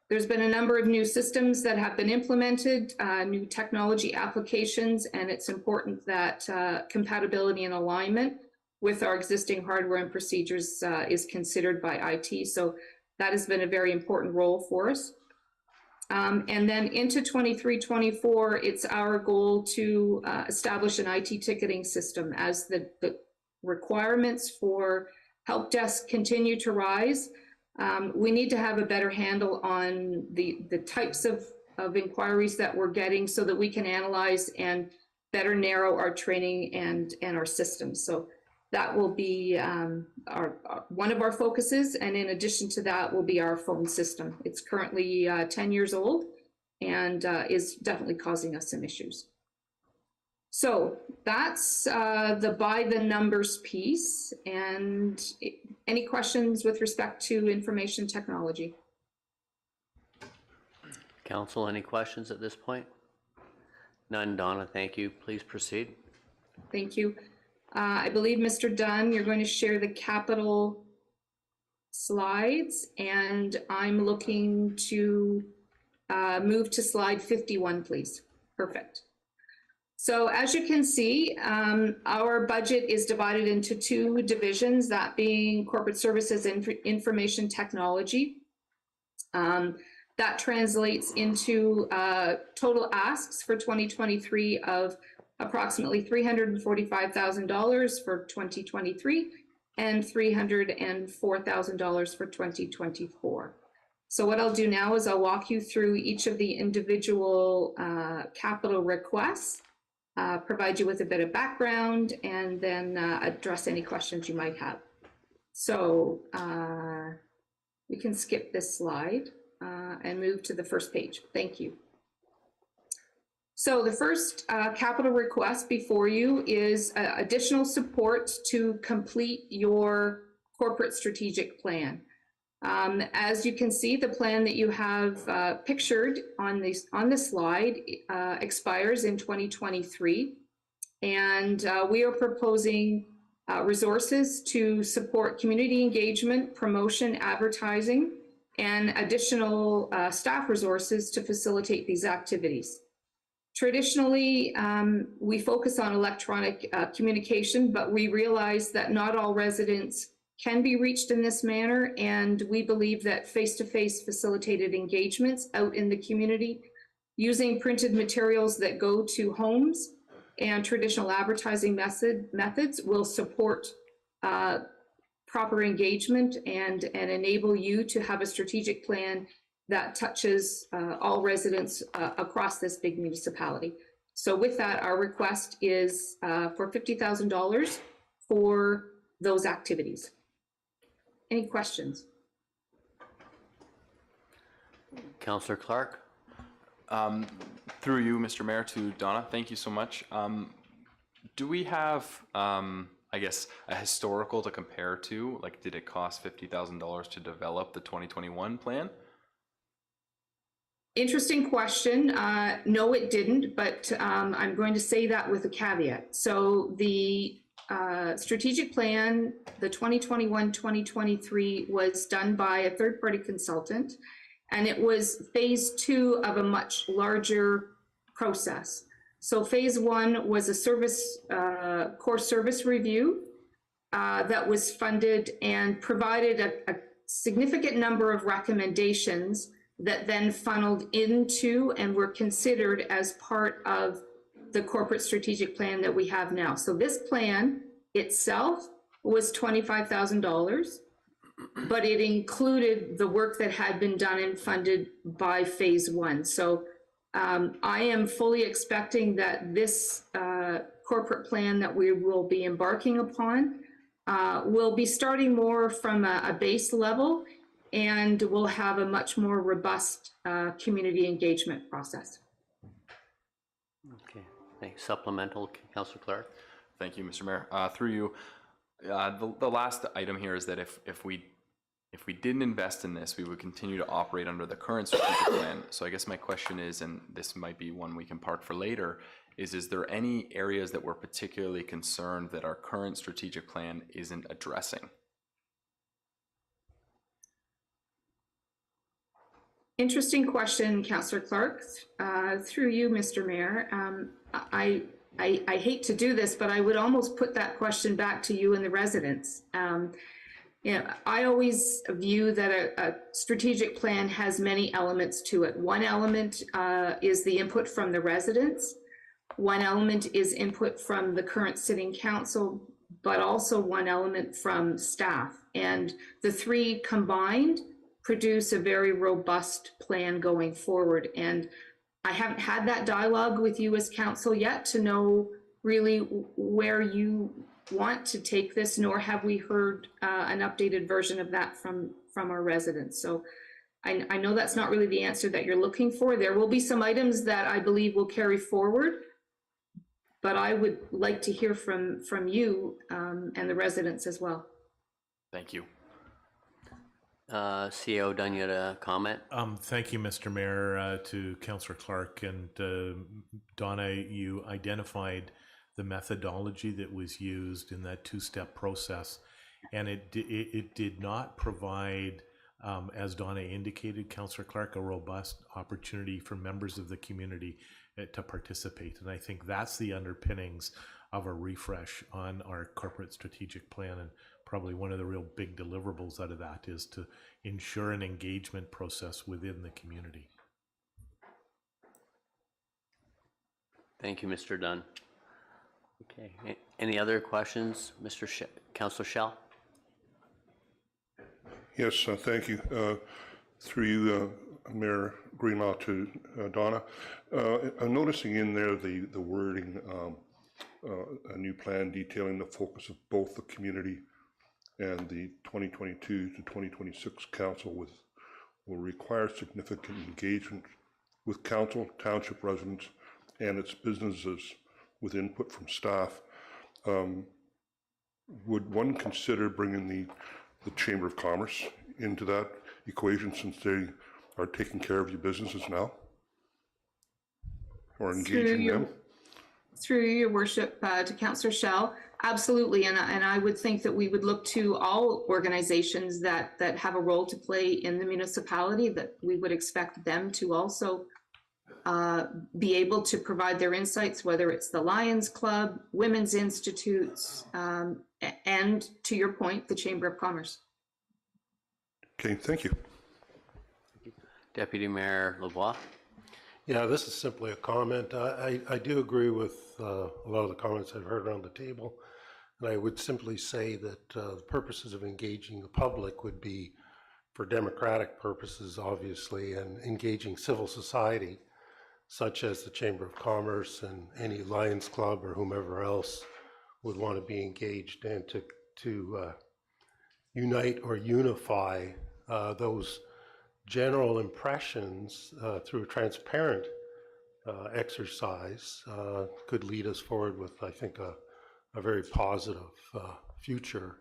There's been a number of new systems that have been implemented, new technology applications, and it's important that compatibility and alignment with our existing hardware and procedures is considered by IT. So that has been a very important role for us. And then into 23-24, it's our goal to establish an IT ticketing system as the requirements for help desk continue to rise. We need to have a better handle on the types of inquiries that we're getting so that we can analyze and better narrow our training and our systems. So that will be one of our focuses, and in addition to that will be our phone system. It's currently 10 years old and is definitely causing us some issues. So that's the by the numbers piece. And any questions with respect to information technology? Council, any questions at this point? None. Donna, thank you. Please proceed. Thank you. I believe, Mr. Dunn, you're going to share the capital slides, and I'm looking to move to slide 51, please. Perfect. So as you can see, our budget is divided into two divisions, that being corporate services and information technology. That translates into total asks for 2023 of approximately $345,000 for 2023 and $304,000 for 2024. So what I'll do now is I'll walk you through each of the individual capital requests, provide you with a bit of background, and then address any questions you might have. So we can skip this slide and move to the first page. Thank you. So the first capital request before you is additional support to complete your corporate strategic plan. As you can see, the plan that you have pictured on this slide expires in 2023, and we are proposing resources to support community engagement, promotion, advertising, and additional staff resources to facilitate these activities. Traditionally, we focus on electronic communication, but we realize that not all residents can be reached in this manner, and we believe that face-to-face facilitated engagements out in the community using printed materials that go to homes and traditional advertising methods will support proper engagement and enable you to have a strategic plan that touches all residents across this big municipality. So with that, our request is for $50,000 for those activities. Any questions? Councillor Clark? Through you, Mr. Mayor, to Donna, thank you so much. Do we have, I guess, a historical to compare to? Like, did it cost $50,000 to develop the 2021 plan? Interesting question. No, it didn't, but I'm going to say that with a caveat. So the strategic plan, the 2021-2023, was done by a third-party consultant, and it was phase 2 of a much larger process. So phase 1 was a core service review that was funded and provided a significant number of recommendations that then funneled into and were considered as part of the corporate strategic plan that we have now. So this plan itself was $25,000, but it included the work that had been done and funded by phase 1. So I am fully expecting that this corporate plan that we will be embarking upon will be starting more from a base level, and will have a much more robust community engagement process. Okay, thanks. Supplemental, Councillor Clark? Thank you, Mr. Mayor. Through you, the last item here is that if we if we didn't invest in this, we would continue to operate under the current strategic plan. So I guess my question is, and this might be one we can park for later, is there any areas that we're particularly concerned that our current strategic plan isn't addressing? Interesting question, Councillor Clark. Through you, Mr. Mayor. I hate to do this, but I would almost put that question back to you and the residents. I always view that a strategic plan has many elements to it. One element is the input from the residents. One element is input from the current sitting council, but also one element from staff. And the three combined produce a very robust plan going forward. And I haven't had that dialogue with you as council yet to know really where you want to take this, nor have we heard an updated version of that from our residents. So I know that's not really the answer that you're looking for. There will be some items that I believe will carry forward, but I would like to hear from you and the residents as well. Thank you. CEO Dunn, you had a comment? Thank you, Mr. Mayor, to Councillor Clark and Donna. You identified the methodology that was used in that two-step process, and it did not provide, as Donna indicated, Councillor Clark, a robust opportunity for members of the community to participate. And I think that's the underpinnings of a refresh on our corporate strategic plan, and probably one of the real big deliverables out of that is to ensure an engagement process within the community. Thank you, Mr. Dunn. Okay, any other questions, Councillor Schell? Yes, thank you. Through you, Mayor Greenlaw, to Donna. I'm noticing in there the wording, a new plan detailing the focus of both the community and the 2022 to 2026 council will require significant engagement with council, township residents, and its businesses with input from staff. Would one consider bringing the Chamber of Commerce into that equation, since they are taking care of your businesses now? Or engaging them? Through your worship to Councillor Schell, absolutely, and I would think that we would look to all organizations that have a role to play in the municipality, that we would expect them to also be able to provide their insights, whether it's the Lions Club, Women's Institutes, and to your point, the Chamber of Commerce. Okay, thank you. Deputy Mayor Lavoie. Yeah, this is simply a comment. I do agree with a lot of the comments I've heard around the table. And I would simply say that the purposes of engaging the public would be for democratic purposes, obviously, and engaging civil society, such as the Chamber of Commerce and any Lions Club or whomever else would want to be engaged, and to unite or unify those general impressions through a transparent exercise could lead us forward with, I think, a very positive future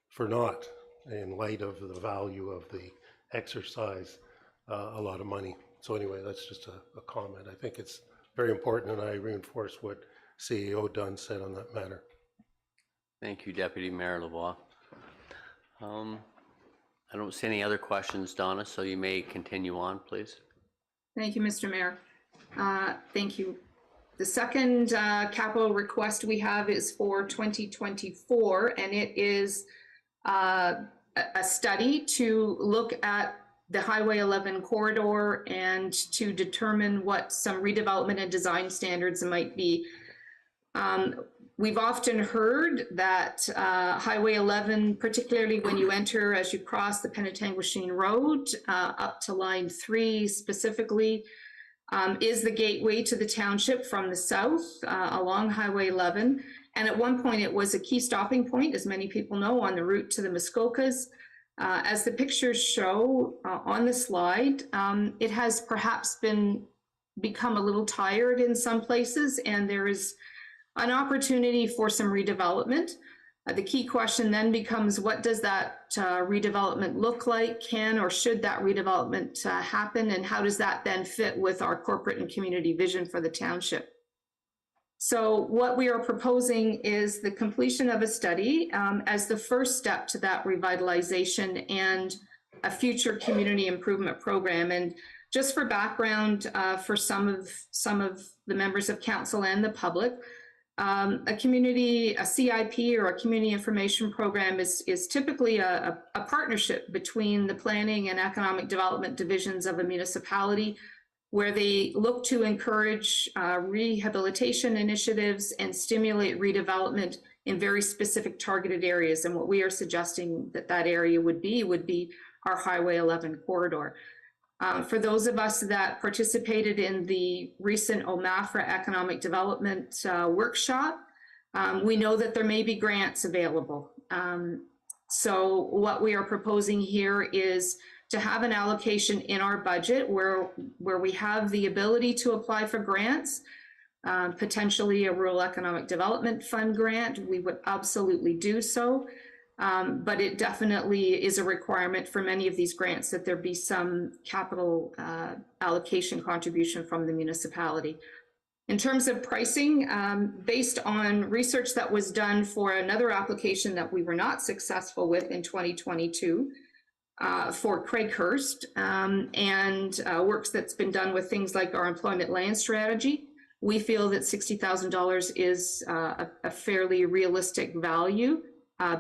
for not, in light of the value of the exercise, a lot of money. So anyway, that's just a comment. I think it's very important, and I reinforce what CEO Dunn said on that matter. Thank you, Deputy Mayor Lavoie. I don't see any other questions, Donna, so you may continue on, please. Thank you, Mr. Mayor. Thank you. The second capital request we have is for 2024, and it is a study to look at the Highway 11 corridor and to determine what some redevelopment and design standards might be. We've often heard that Highway 11, particularly when you enter as you cross the Penetanguishene Road up to Line 3 specifically, is the gateway to the township from the south along Highway 11. And at one point it was a key stopping point, as many people know, on the route to the Muskokas. As the pictures show on the slide, it has perhaps become a little tired in some places, and there is an opportunity for some redevelopment. The key question then becomes, what does that redevelopment look like? Can or should that redevelopment happen? And how does that then fit with our corporate and community vision for the township? So what we are proposing is the completion of a study as the first step to that revitalization and a future community improvement program. And just for background for some of the members of council and the public, a CIP or a community information program is typically a partnership between the planning and economic development divisions of a municipality, where they look to encourage rehabilitation initiatives and stimulate redevelopment in very specific targeted areas. And what we are suggesting that area would be our Highway 11 corridor. For those of us that participated in the recent OMAFRA Economic Development Workshop, we know that there may be grants available. So what we are proposing here is to have an allocation in our budget where we have the ability to apply for grants, potentially a Rural Economic Development Fund grant. We would absolutely do so. But it definitely is a requirement for many of these grants that there be some capital allocation contribution from the municipality. In terms of pricing, based on research that was done for another application that we were not successful with in 2022 for Craighurst, and works that's been done with things like our employment land strategy, we feel that $60,000 is a fairly realistic value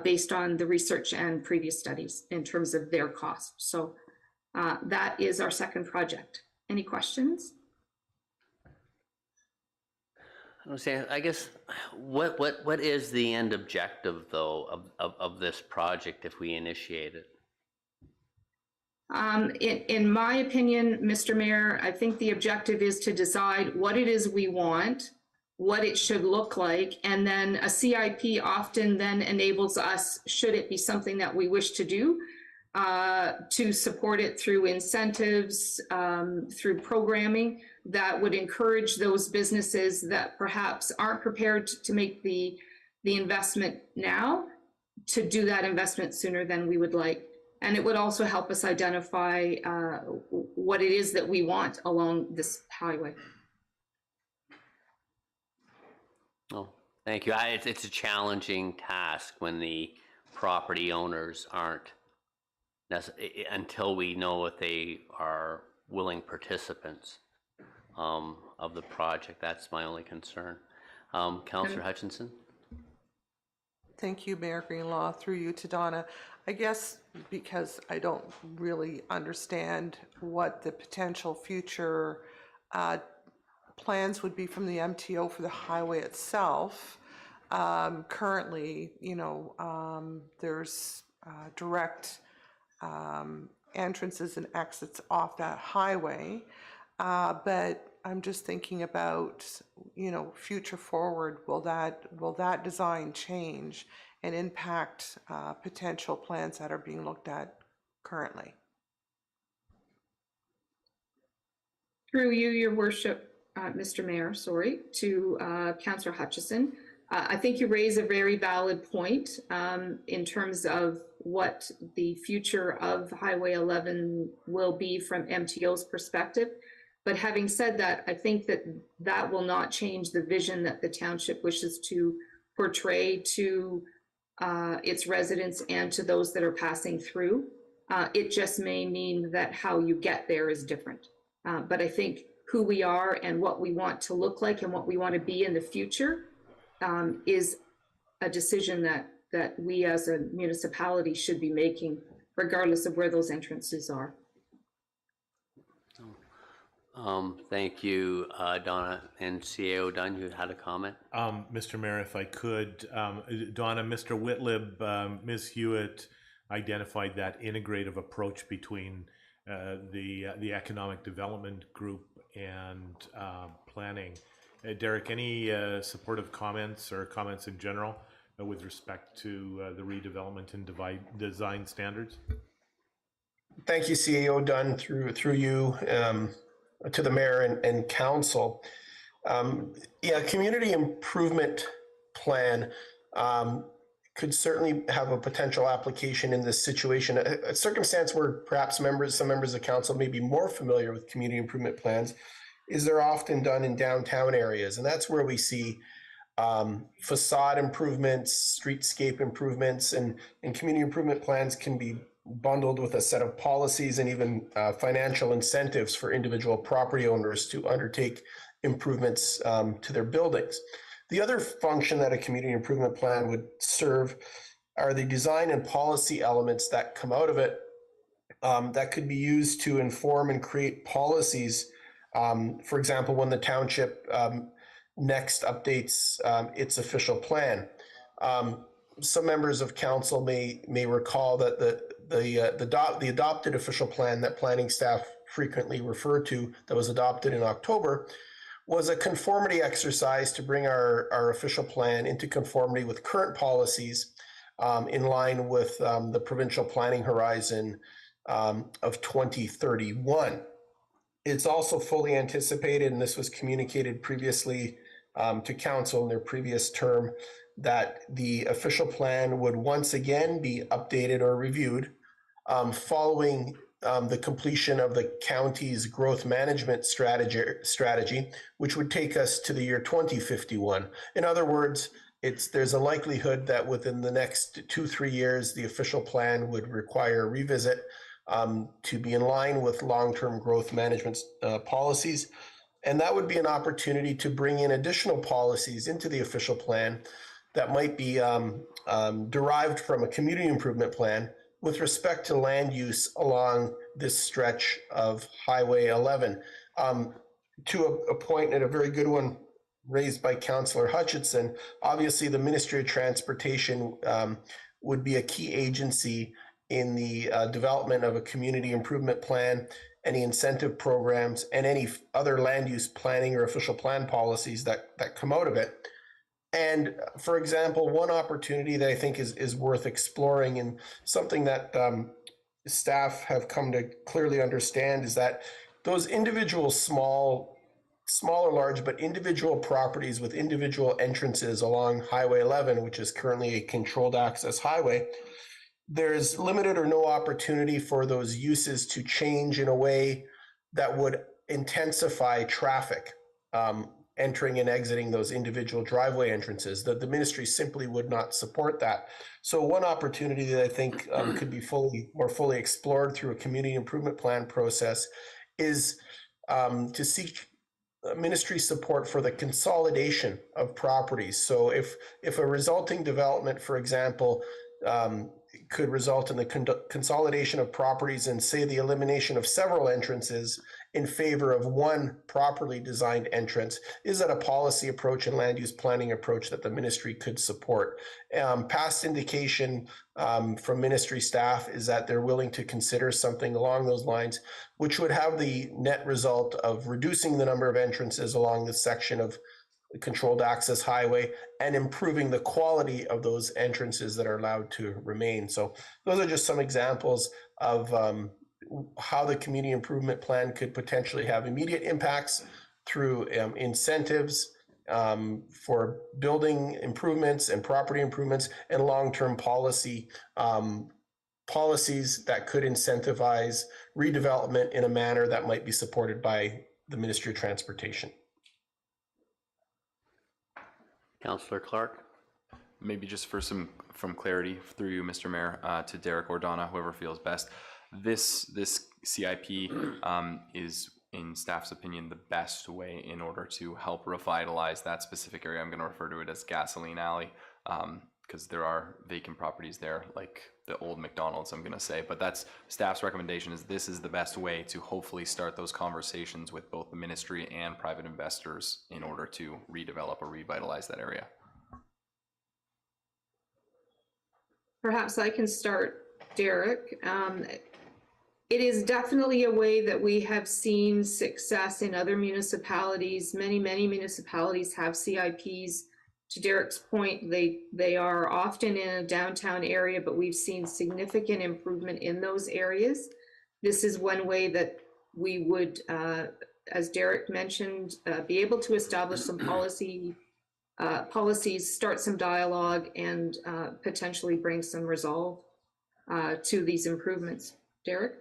based on the research and previous studies in terms of their cost. So that is our second project. Any questions? I guess what is the end objective though of this project if we initiate it? In my opinion, Mr. Mayor, I think the objective is to decide what it is we want, what it should look like, and then a CIP often then enables us, should it be something that we wish to do, to support it through incentives, through programming that would encourage those businesses that perhaps aren't prepared to make the investment now, to do that investment sooner than we would like. And it would also help us identify what it is that we want along this highway. Oh, thank you. It's a challenging task when the property owners aren't until we know if they are willing participants of the project. That's my only concern. Councillor Hutchinson? Thank you, Mayor Greenlaw. Through you to Donna. I guess because I don't really understand what the potential future plans would be from the MTO for the highway itself. Currently, there's direct entrances and exits off that highway. But I'm just thinking about, future forward, will that design change and impact potential plans that are being looked at currently? Through you, Your Worship, Mr. Mayor, to Councillor Hutchison. I think you raise a very valid point in terms of what the future of Highway 11 will be from MTO's perspective. But having said that, I think that will not change the vision that the township wishes to portray to its residents and to those that are passing through. It just may mean that how you get there is different. But I think who we are and what we want to look like and what we want to be in the future is a decision that we as a municipality should be making, regardless of where those entrances are. Thank you, Donna. And CAO Dunn, you had a comment? Mr. Mayor, if I could, Donna, Mr. Whitlib, Ms. Hewitt identified that integrative approach between the economic development group and planning. Derek, any supportive comments or comments in general with respect to the redevelopment and design standards? Thank you, CAO Dunn, through you to the mayor and council. Community improvement plan could certainly have a potential application in this situation. A circumstance where perhaps some members of council may be more familiar with community improvement plans is they're often done in downtown areas. And that's where we see facade improvements, streetscape improvements, and community improvement plans can be bundled with a set of policies and even financial incentives for individual property owners to undertake improvements to their buildings. The other function that a community improvement plan would serve are the design and policy elements that come out of it that could be used to inform and create policies. For example, when the township next updates its official plan. Some members of council may recall that the adopted official plan that planning staff frequently refer to, that was adopted in October, was a conformity exercise to bring our official plan into conformity with current policies in line with the provincial planning horizon of 2031. It's also fully anticipated, and this was communicated previously to council in their previous term, that the official plan would once again be updated or reviewed following the completion of the county's growth management strategy, which would take us to the year 2051. In other words, there's a likelihood that within the next 2-3 years, the official plan would require a revisit to be in line with long-term growth management policies. And that would be an opportunity to bring in additional policies into the official plan that might be derived from a community improvement plan with respect to land use along this stretch of Highway 11. To a point, and a very good one raised by Councillor Hutchinson, obviously the Ministry of Transportation would be a key agency in the development of a community improvement plan, any incentive programs, and any other land use planning or official plan policies that come out of it. And for example, one opportunity that I think is worth exploring, and something that staff have come to clearly understand, is that those individual small or large, but individual properties with individual entrances along Highway 11, which is currently a controlled access highway, there's limited or no opportunity for those uses to change in a way that would intensify traffic entering and exiting those individual driveway entrances. The ministry simply would not support that. So one opportunity that I think could be more fully explored through a community improvement plan process is to seek ministry support for the consolidation of properties. So if a resulting development, for example, could result in the consolidation of properties and, say, the elimination of several entrances in favor of one properly designed entrance, is that a policy approach and land use planning approach that the ministry could support? Past indication from ministry staff is that they're willing to consider something along those lines, which would have the net result of reducing the number of entrances along this section of controlled access highway and improving the quality of those entrances that are allowed to remain. So those are just some examples of how the community improvement plan could potentially have immediate impacts through incentives for building improvements and property improvements, and long-term policies that could incentivize redevelopment in a manner that might be supported by the Ministry of Transportation. Councillor Clark. Maybe just for some clarity through you, Mr. Mayor, to Derek or Donna, whoever feels best. This CIP is, in staff's opinion, the best way in order to help revitalize that specific area. I'm going to refer to it as Gasoline Alley, because there are vacant properties there, like the old McDonald's, I'm going to say. But that's staff's recommendation, is this is the best way to hopefully start those conversations with both the ministry and private investors in order to redevelop or revitalize that area. Perhaps I can start, Derek. It is definitely a way that we have seen success in other municipalities. Many municipalities have CIPs. To Derek's point, they are often in a downtown area, but we've seen significant improvement in those areas. This is one way that we would, as Derek mentioned, be able to establish some policy policies, start some dialogue, and potentially bring some resolve to these improvements. Derek?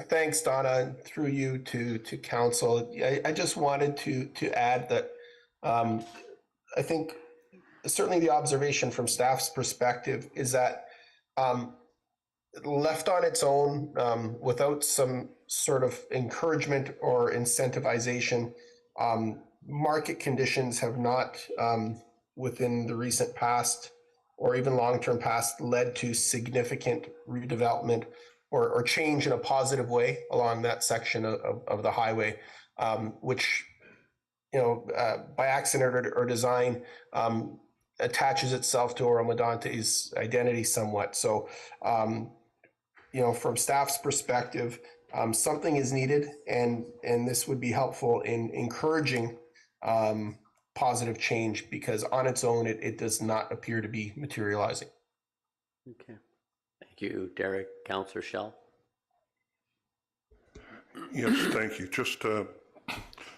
Thanks, Donna, and through you to council. I just wanted to add that I think certainly the observation from staff's perspective is that left on its own, without some sort of encouragement or incentivization, market conditions have not, within the recent past or even long-term past, led to significant redevelopment or change in a positive way along that section of the highway, which, by accident or design, attaches itself to Oro-Medonte's identity somewhat. So, from staff's perspective, something is needed, and this would be helpful in encouraging positive change, because on its own, it does not appear to be materializing. Okay. Thank you, Derek. Councillor Shell. Yes, thank you. Just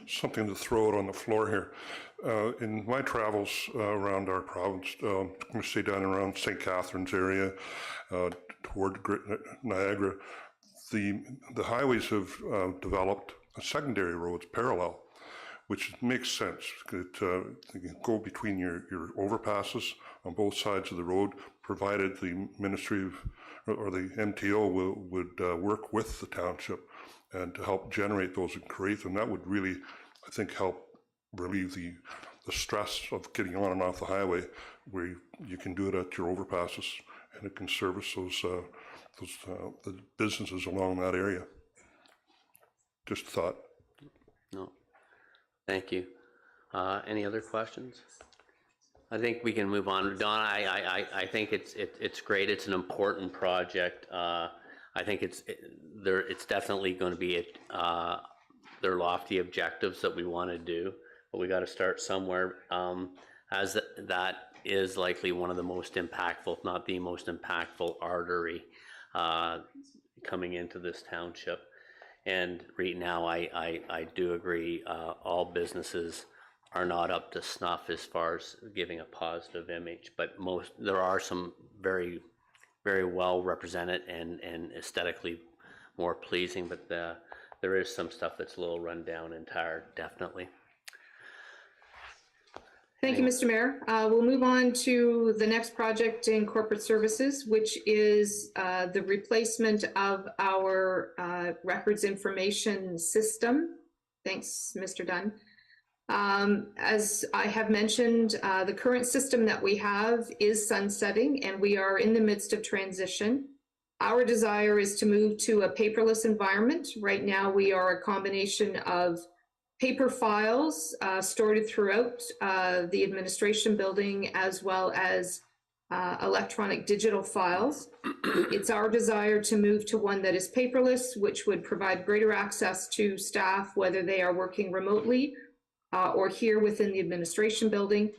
something to throw out on the floor here. In my travels around our province, I'm going to stay down around St. Catharines area, toward Niagara, the highways have developed secondary roads parallel, which makes sense. You can go between your overpasses on both sides of the road, provided the Ministry of, or the MTO would work with the township and to help generate those and create them. That would really, I think, help relieve the stress of getting on and off the highway, where you can do it at your overpasses, and it can service the businesses along that area. Just a thought. No, thank you. Any other questions? I think we can move on. Donna, I think it's great. It's an important project. I think it's definitely going to be their lofty objectives that we want to do, but we got to start somewhere. As that is likely one of the most impactful, if not the most impactful, artery coming into this township. And right now, I do agree. All businesses are not up to snuff as far as giving a positive image, but there are some very, very well represented and aesthetically more pleasing, but there is some stuff that's a little run down and tired, definitely. Thank you, Mr. Mayor. We'll move on to the next project in corporate services, which is the replacement of our records information system. Thanks, Mr. Dunn. As I have mentioned, the current system that we have is sunsetting, and we are in the midst of transition. Our desire is to move to a paperless environment. Right now, we are a combination of paper files stored throughout the administration building, as well as electronic digital files. It's our desire to move to one that is paperless, which would provide greater access to staff, whether they are working remotely or here within the administration building.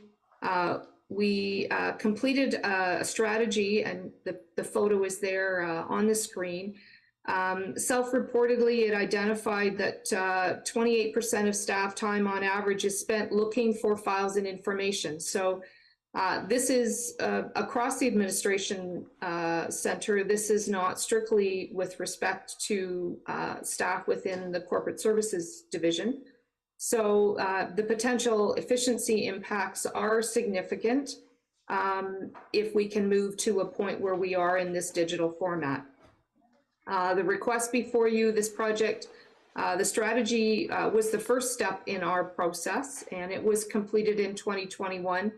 We completed a strategy, and the photo is there on the screen. Self-reportedly, it identified that 28% of staff time on average is spent looking for files and information. So this is across the administration center. This is not strictly with respect to staff within the corporate services division. So the potential efficiency impacts are significant if we can move to a point where we are in this digital format. The request before you, this project, the strategy was the first step in our process, and it was completed in 2021.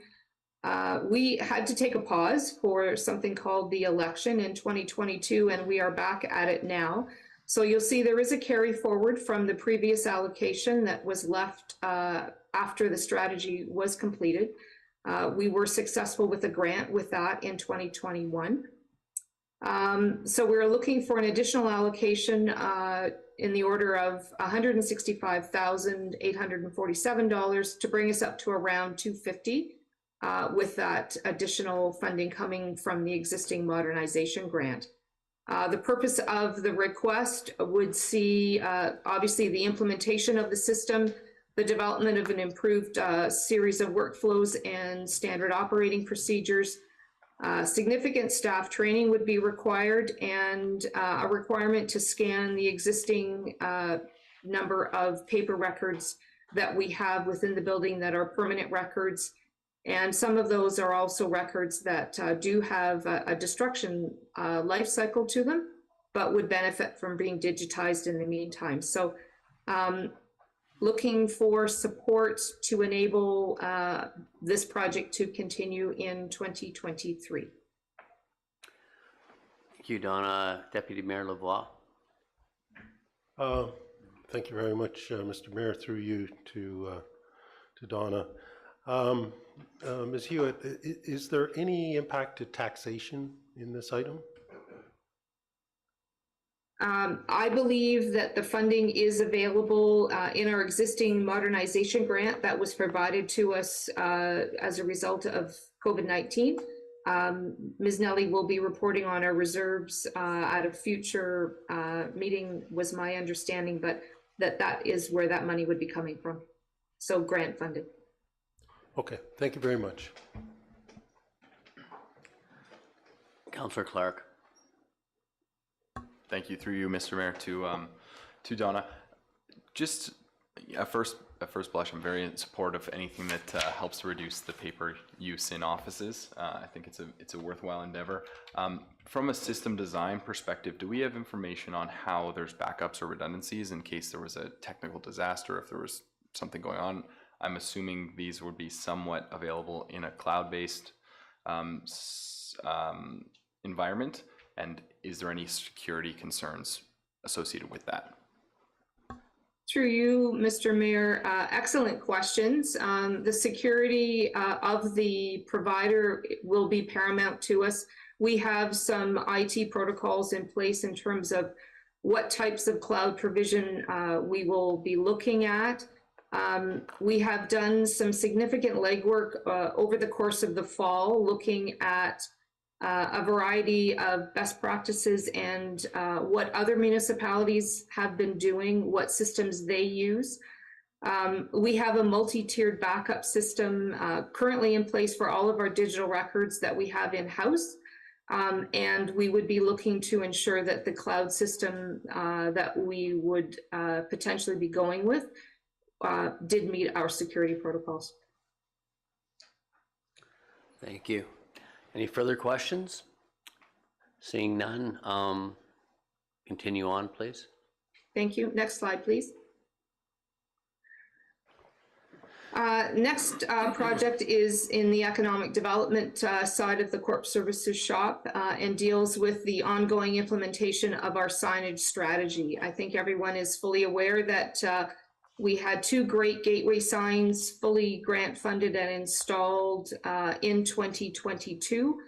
We had to take a pause for something called the election in 2022, and we are back at it now. So you'll see there is a carry forward from the previous allocation that was left after the strategy was completed. We were successful with a grant with that in 2021. So we're looking for an additional allocation in the order of $165,847 to bring us up to around $250, with that additional funding coming from the existing modernization grant. The purpose of the request would see, obviously, the implementation of the system the development of an improved series of workflows and standard operating procedures. Significant staff training would be required, and a requirement to scan the existing number of paper records that we have within the building that are permanent records. And some of those are also records that do have a destruction life cycle to them, but would benefit from being digitized in the meantime. So looking for support to enable this project to continue in 2023. Thank you, Donna. Deputy Mayor Lavoie. Thank you very much, Mr. Mayor, through you to Donna. Ms. Hewitt, is there any impact to taxation in this item? I believe that the funding is available in our existing modernization grant that was provided to us as a result of COVID-19. Ms. Nelly will be reporting on our reserves at a future meeting, was my understanding, but that is where that money would be coming from. So grant funded. Okay, thank you very much. Councillor Clark. Thank you, through you, Mr. Mayor, to Donna. Just at first blush, I'm very in support of anything that helps to reduce the paper use in offices. I think it's a worthwhile endeavor. From a system design perspective, do we have information on how there's backups or redundancies in case there was a technical disaster, if there was something going on? I'm assuming these would be somewhat available in a cloud-based environment. And is there any security concerns associated with that? Through you, Mr. Mayor, excellent questions. The security of the provider will be paramount to us. We have some IT protocols in place in terms of what types of cloud provision we will be looking at. We have done some significant legwork over the course of the fall, looking at a variety of best practices and what other municipalities have been doing, what systems they use. We have a multi-tiered backup system currently in place for all of our digital records that we have in-house. And we would be looking to ensure that the cloud system that we would potentially be going with did meet our security protocols. Thank you. Any further questions? Seeing none, continue on, please. Thank you. Next slide, please. Next project is in the economic development side of the Corp Services shop and deals with the ongoing implementation of our signage strategy. I think everyone is fully aware that we had 2 great gateway signs fully grant funded and installed in 2022.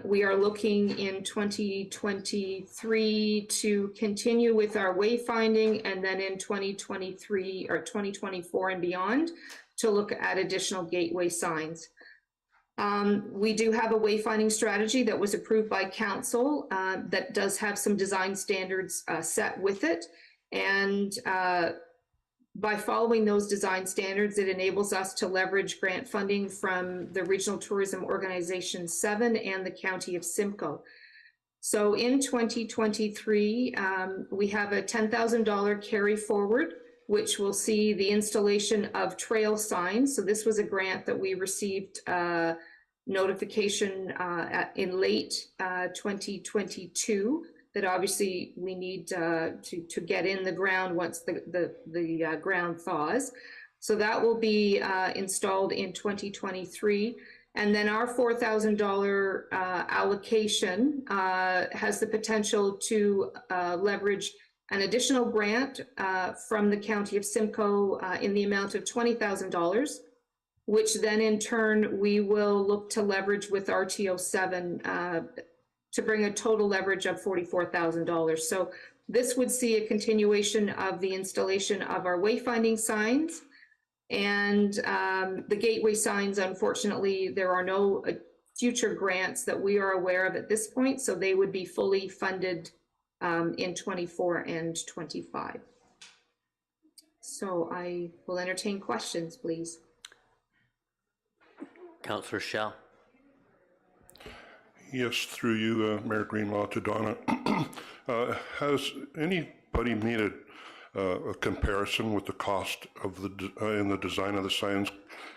We are looking in 2023 to continue with our wayfinding, and then in 2023 or 2024 and beyond to look at additional gateway signs. We do have a wayfinding strategy that was approved by council that does have some design standards set with it. And by following those design standards, it enables us to leverage grant funding from the Regional Tourism Organization 7 and the County of Simcoe. So in 2023, we have a $10,000 carry forward, which will see the installation of trail signs. So this was a grant that we received notification in late 2022. That obviously we need to get in the ground once the ground thaws. So that will be installed in 2023. And then our $4,000 allocation has the potential to leverage an additional grant from the County of Simcoe in the amount of $20,000, which then in turn we will look to leverage with RTO 7 to bring a total leverage of $44,000. So this would see a continuation of the installation of our wayfinding signs. And the gateway signs, unfortunately, there are no future grants that we are aware of at this point, so they would be fully funded in 24 and 25. So I will entertain questions, please. Councillor Shell. Yes, through you, Mayor Greenlaw, to Donna. Has anybody made a comparison with the cost of in the design of the signs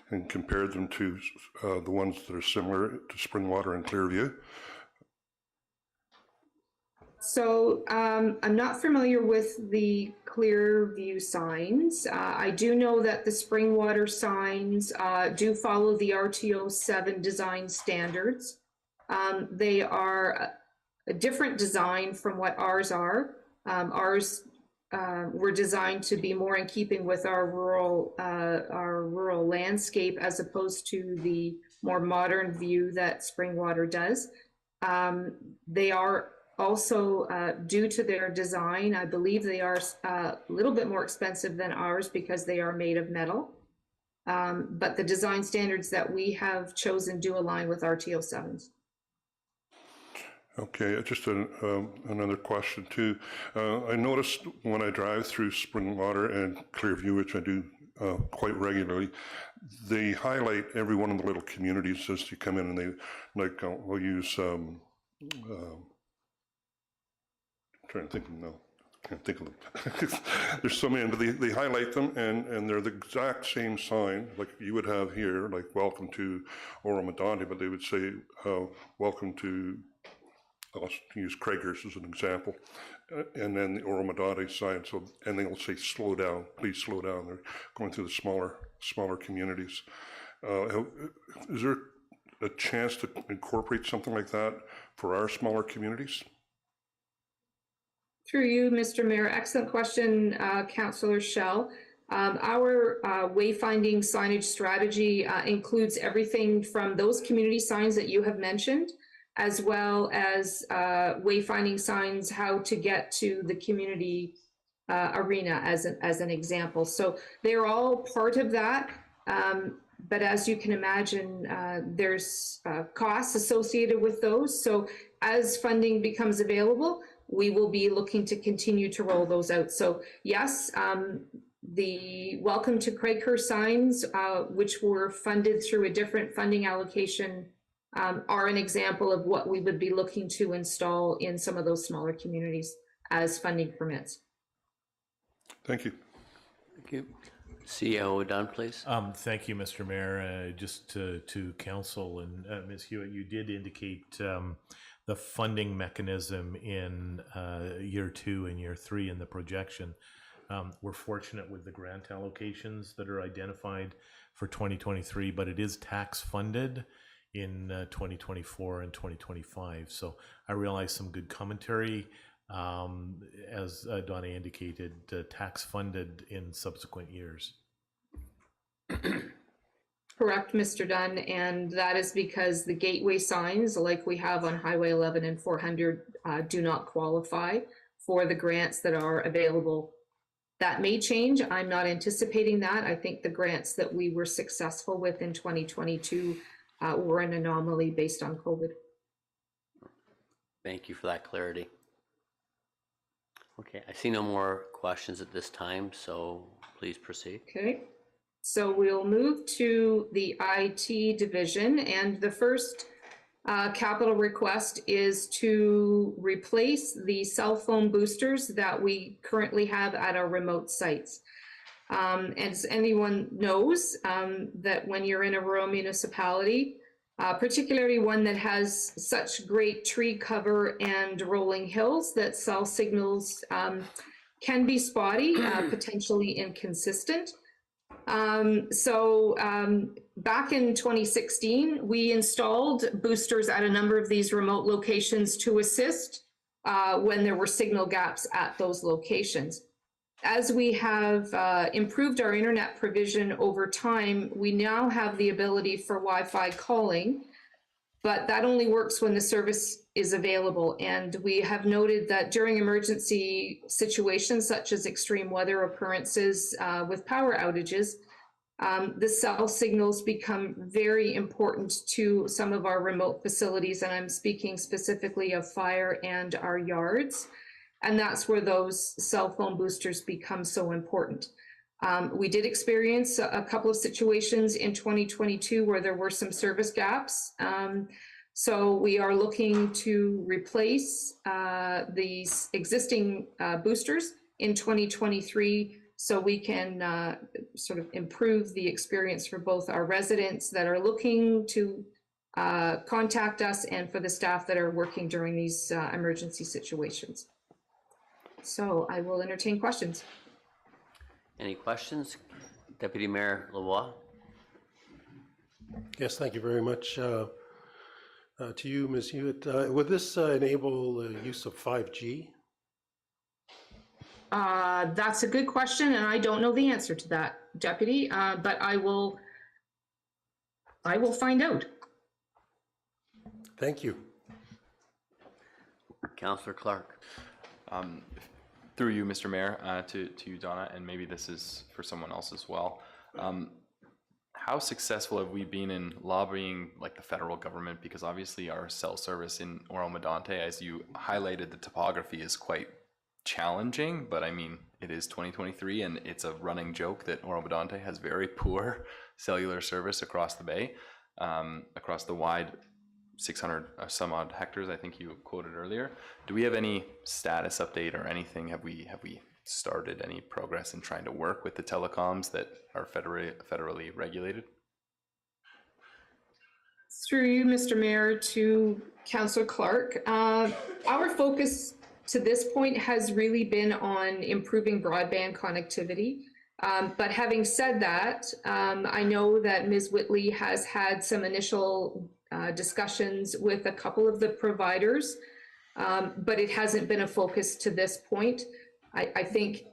and compared them to the ones that are similar to Springwater and Clearview? So I'm not familiar with the Clearview signs. I do know that the Springwater signs do follow the RTO 7 design standards. They are a different design from what ours are. Ours were designed to be more in keeping with our rural landscape as opposed to the more modern view that Springwater does. They are also, due to their design, I believe they are a little bit more expensive than ours because they are made of metal. But the design standards that we have chosen do align with RTO 7s. Okay, just another question too. I noticed when I drive through Springwater and Clearview, which I do quite regularly, they highlight every one of the little communities as you come in, and they will use. Trying to think of them now. Can't think of them. There's so many, but they highlight them, and they're the exact same sign like you would have here, like welcome to Oro-Medonte, but they would say welcome to. I'll use Craigers as an example, and then the Oro-Medonte sign. So, and they'll say slow down, please slow down. They're going through the smaller communities. Is there a chance to incorporate something like that for our smaller communities? Through you, Mr. Mayor, excellent question, Councillor Shell. Our wayfinding signage strategy includes everything from those community signs that you have mentioned, as well as wayfinding signs, how to get to the community arena as an example. So they're all part of that. But as you can imagine, there's costs associated with those. So as funding becomes available, we will be looking to continue to roll those out. So yes, the Welcome to Craighurst signs, which were funded through a different funding allocation, are an example of what we would be looking to install in some of those smaller communities as funding permits. Thank you. Thank you. CEO Dunn, please. Thank you, Mr. Mayor. Just to council and Ms. Hewitt, you did indicate the funding mechanism in year 2 and year 3 in the projection. We're fortunate with the grant allocations that are identified for 2023, but it is tax funded in 2024 and 2025. So I realize some good commentary, as Donna indicated, tax funded in subsequent years. Correct, Mr. Dunn, and that is because the gateway signs, like we have on Highway 11 and 400, do not qualify for the grants that are available. That may change. I'm not anticipating that. I think the grants that we were successful with in 2022 were an anomaly based on COVID. Thank you for that clarity. Okay, I see no more questions at this time, so please proceed. Okay. So we'll move to the IT division, and the first capital request is to replace the cell phone boosters that we currently have at our remote sites. As anyone knows, that when you're in a rural municipality, particularly one that has such great tree cover and rolling hills, that cell signals can be spotty, potentially inconsistent. Back in 2016, we installed boosters at a number of these remote locations to assist when there were signal gaps at those locations. As we have improved our internet provision over time, we now have the ability for Wi-Fi calling, but that only works when the service is available. And we have noted that during emergency situations such as extreme weather occurrences with power outages, the cell signals become very important to some of our remote facilities. And I'm speaking specifically of fire and our yards. And that's where those cell phone boosters become so important. We did experience a couple of situations in 2022 where there were some service gaps. So we are looking to replace these existing boosters in 2023 so we can sort of improve the experience for both our residents that are looking to contact us and for the staff that are working during these emergency situations. So I will entertain questions. Any questions? Deputy Mayor Lavoie? Yes, thank you very much. To you, Ms. Hewitt, would this enable the use of 5G? That's a good question, and I don't know the answer to that, Deputy, but I will find out. Thank you. Councillor Clark. Through you, Mr. Mayor, to you, Donna, and maybe this is for someone else as well. How successful have we been in lobbying like the federal government? Because obviously our cell service in Oro-Medonte, as you highlighted, the topography is quite challenging, but I mean, it is 2023 and it's a running joke that Oro-Medonte has very poor cellular service across the bay, across the wide 600 some odd hectares, I think you quoted earlier. Do we have any status update or anything? Have we started any progress in trying to work with the telecoms that are federally regulated? Through you, Mr. Mayor, to Councillor Clark, our focus to this point has really been on improving broadband connectivity. But having said that, I know that Ms. Whitley has had some initial discussions with a couple of the providers, but it hasn't been a focus to this point. I think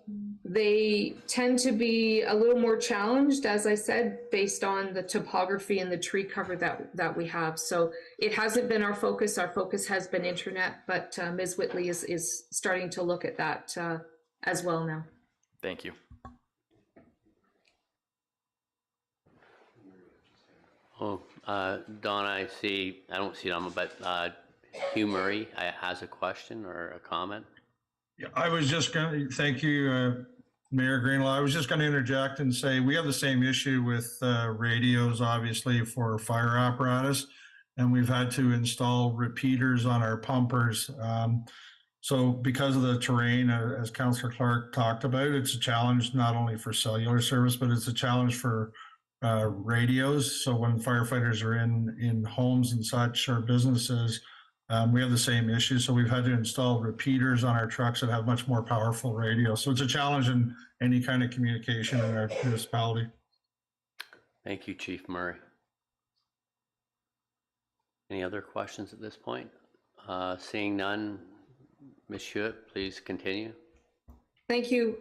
they tend to be a little more challenged, as I said, based on the topography and the tree cover that we have. So it hasn't been our focus. Our focus has been internet, but Ms. Whitley is starting to look at that as well now. Thank you. Oh, Donna, I don't see Donna, but Hugh Murray has a question or a comment. Yeah, I was just going to thank you, Mayor Greenlaw. I was just going to interject and say we have the same issue with radios, obviously, for fire apparatus, and we've had to install repeaters on our pumpers. So because of the terrain, as Councillor Clark talked about, it's a challenge not only for cellular service, but it's a challenge for radios. So when firefighters are in homes and such or businesses, we have the same issue. So we've had to install repeaters on our trucks that have much more powerful radios. So it's a challenge in any kind of communication in our municipality. Thank you, Chief Murray. Any other questions at this point? Seeing none, Ms. Hewitt, please continue. Thank you.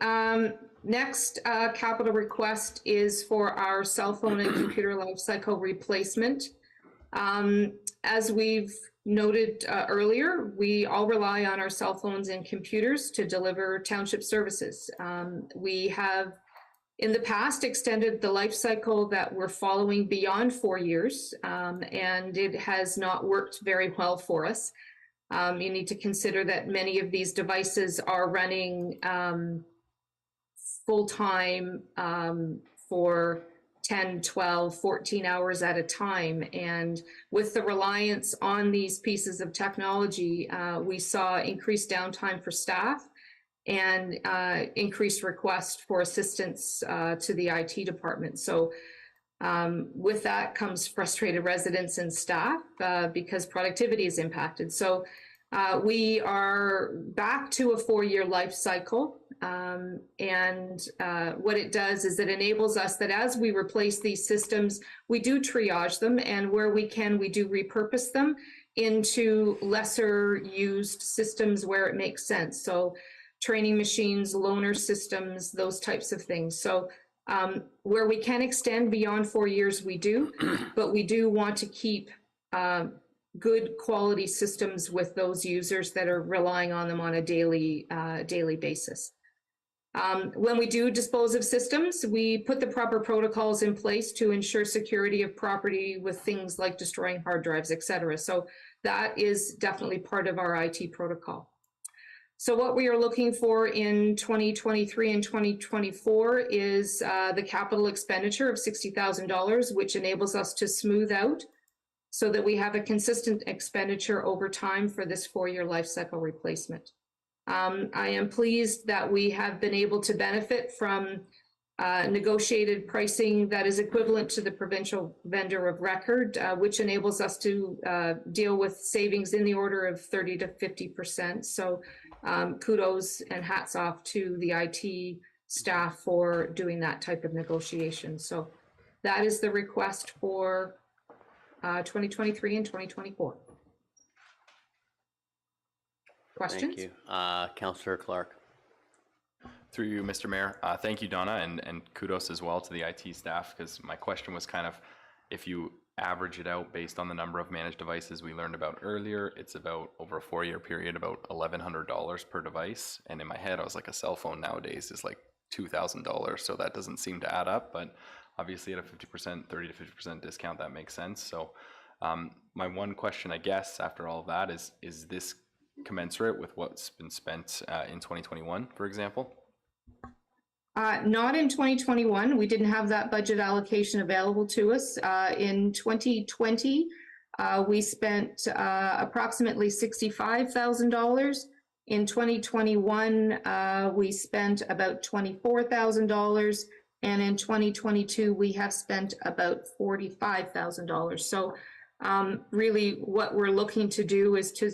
Next capital request is for our cell phone and computer life cycle replacement. As we've noted earlier, we all rely on our cell phones and computers to deliver township services. We have in the past extended the life cycle that we're following beyond 4 years, and it has not worked very well for us. You need to consider that many of these devices are running full-time for 10, 12, 14 hours at a time. And with the reliance on these pieces of technology, we saw increased downtime for staff and increased request for assistance to the IT department. So with that comes frustrated residents and staff because productivity is impacted. So we are back to a 4-year life cycle. And what it does is it enables us that as we replace these systems, we do triage them, and where we can, we do repurpose them into lesser used systems where it makes sense. So training machines, loaner systems, those types of things. So where we can extend beyond 4 years, we do, but we do want to keep good quality systems with those users that are relying on them on a daily basis. When we do dispose of systems, we put the proper protocols in place to ensure security of property with things like destroying hard drives, et cetera. So that is definitely part of our IT protocol. So what we are looking for in 2023 and 2024 is the capital expenditure of $60,000, which enables us to smooth out so that we have a consistent expenditure over time for this 4-year life cycle replacement. I am pleased that we have been able to benefit from negotiated pricing that is equivalent to the provincial vendor of record, which enables us to deal with savings in the order of 30 to 50%. So kudos and hats off to the IT staff for doing that type of negotiation. So that is the request for 2023 and 2024. Questions? Thank you. Councillor Clark. Through you, Mr. Mayor. Thank you, Donna, and kudos as well to the IT staff, because my question was kind of, if you average it out based on the number of managed devices we learned about earlier, it's about, over a 4-year period, about $1,100 per device. And in my head, I was like, a cell phone nowadays is like $2,000, so that doesn't seem to add up. But obviously at a 50%, 30 to 50% discount, that makes sense. So my one question, I guess, after all of that is this commensurate with what's been spent in 2021, for example? Not in 2021. We didn't have that budget allocation available to us. In 2020, we spent approximately $65,000. In 2021, we spent about $24,000. And in 2022, we have spent about $45,000. So really what we're looking to do is to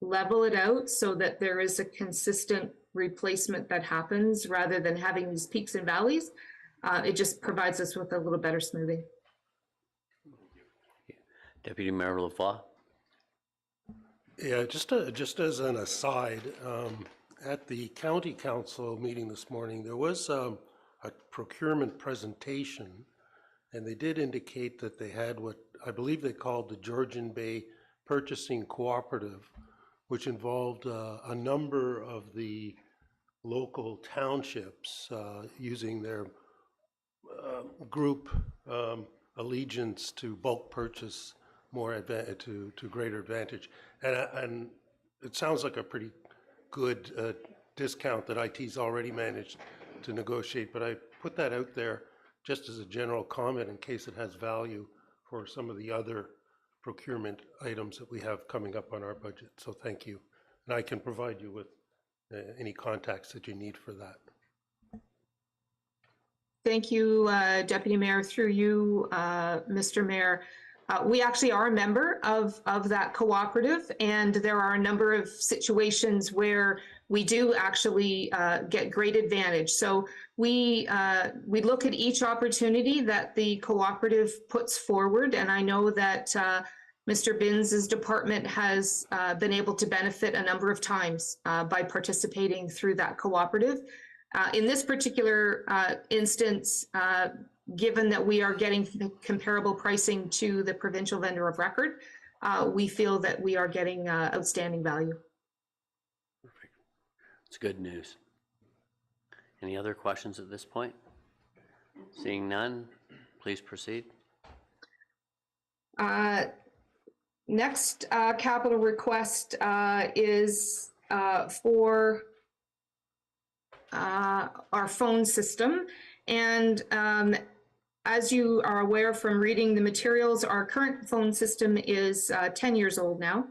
level it out so that there is a consistent replacement that happens rather than having these peaks and valleys. It just provides us with a little better smoothing. Deputy Mayor Lavoie. Yeah, just as an aside, at the county council meeting this morning, there was a procurement presentation, and they did indicate that they had what I believe they called the Georgian Bay Purchasing Cooperative, which involved a number of the local townships using their group allegiance to bulk purchase more to greater advantage. And it sounds like a pretty good discount that IT's already managed to negotiate, but I put that out there just as a general comment in case it has value for some of the other procurement items that we have coming up on our budget. So thank you. And I can provide you with any contacts that you need for that. Thank you, Deputy Mayor. Through you, Mr. Mayor. We actually are a member of that cooperative, and there are a number of situations where we do actually get great advantage. So we look at each opportunity that the cooperative puts forward, and I know that Mr. Binns' department has been able to benefit a number of times by participating through that cooperative. In this particular instance, given that we are getting comparable pricing to the provincial vendor of record, we feel that we are getting outstanding value. Perfect. It's good news. Any other questions at this point? Seeing none, please proceed. Next capital request is for our phone system. And as you are aware from reading the materials, our current phone system is 10 years old now.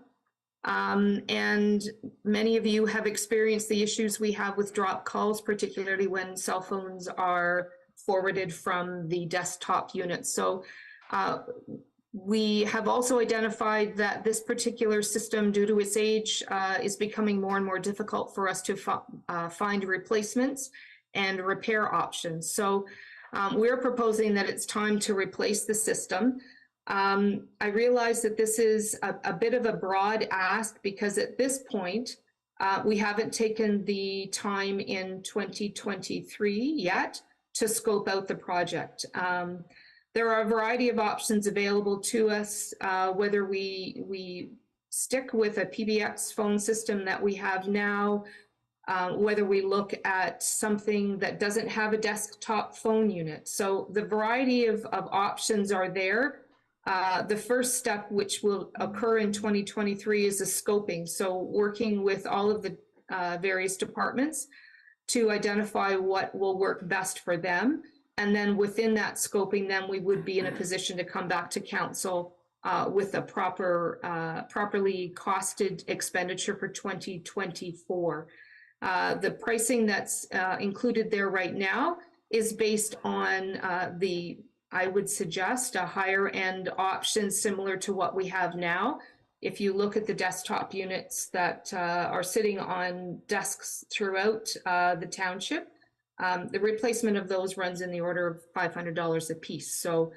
And many of you have experienced the issues we have with drop calls, particularly when cell phones are forwarded from the desktop unit. So we have also identified that this particular system, due to its age, is becoming more and more difficult for us to find replacements and repair options. So we're proposing that it's time to replace the system. I realize that this is a bit of a broad ask because at this point, we haven't taken the time in 2023 yet to scope out the project. There are a variety of options available to us, whether we stick with a PBX phone system that we have now, whether we look at something that doesn't have a desktop phone unit. So the variety of options are there. The first step, which will occur in 2023, is a scoping. So working with all of the various departments to identify what will work best for them. And then within that scoping, then we would be in a position to come back to council with a properly costed expenditure for 2024. The pricing that's included there right now is based on I would suggest a higher end option similar to what we have now. If you look at the desktop units that are sitting on desks throughout the township, the replacement of those runs in the order of $500 a piece. So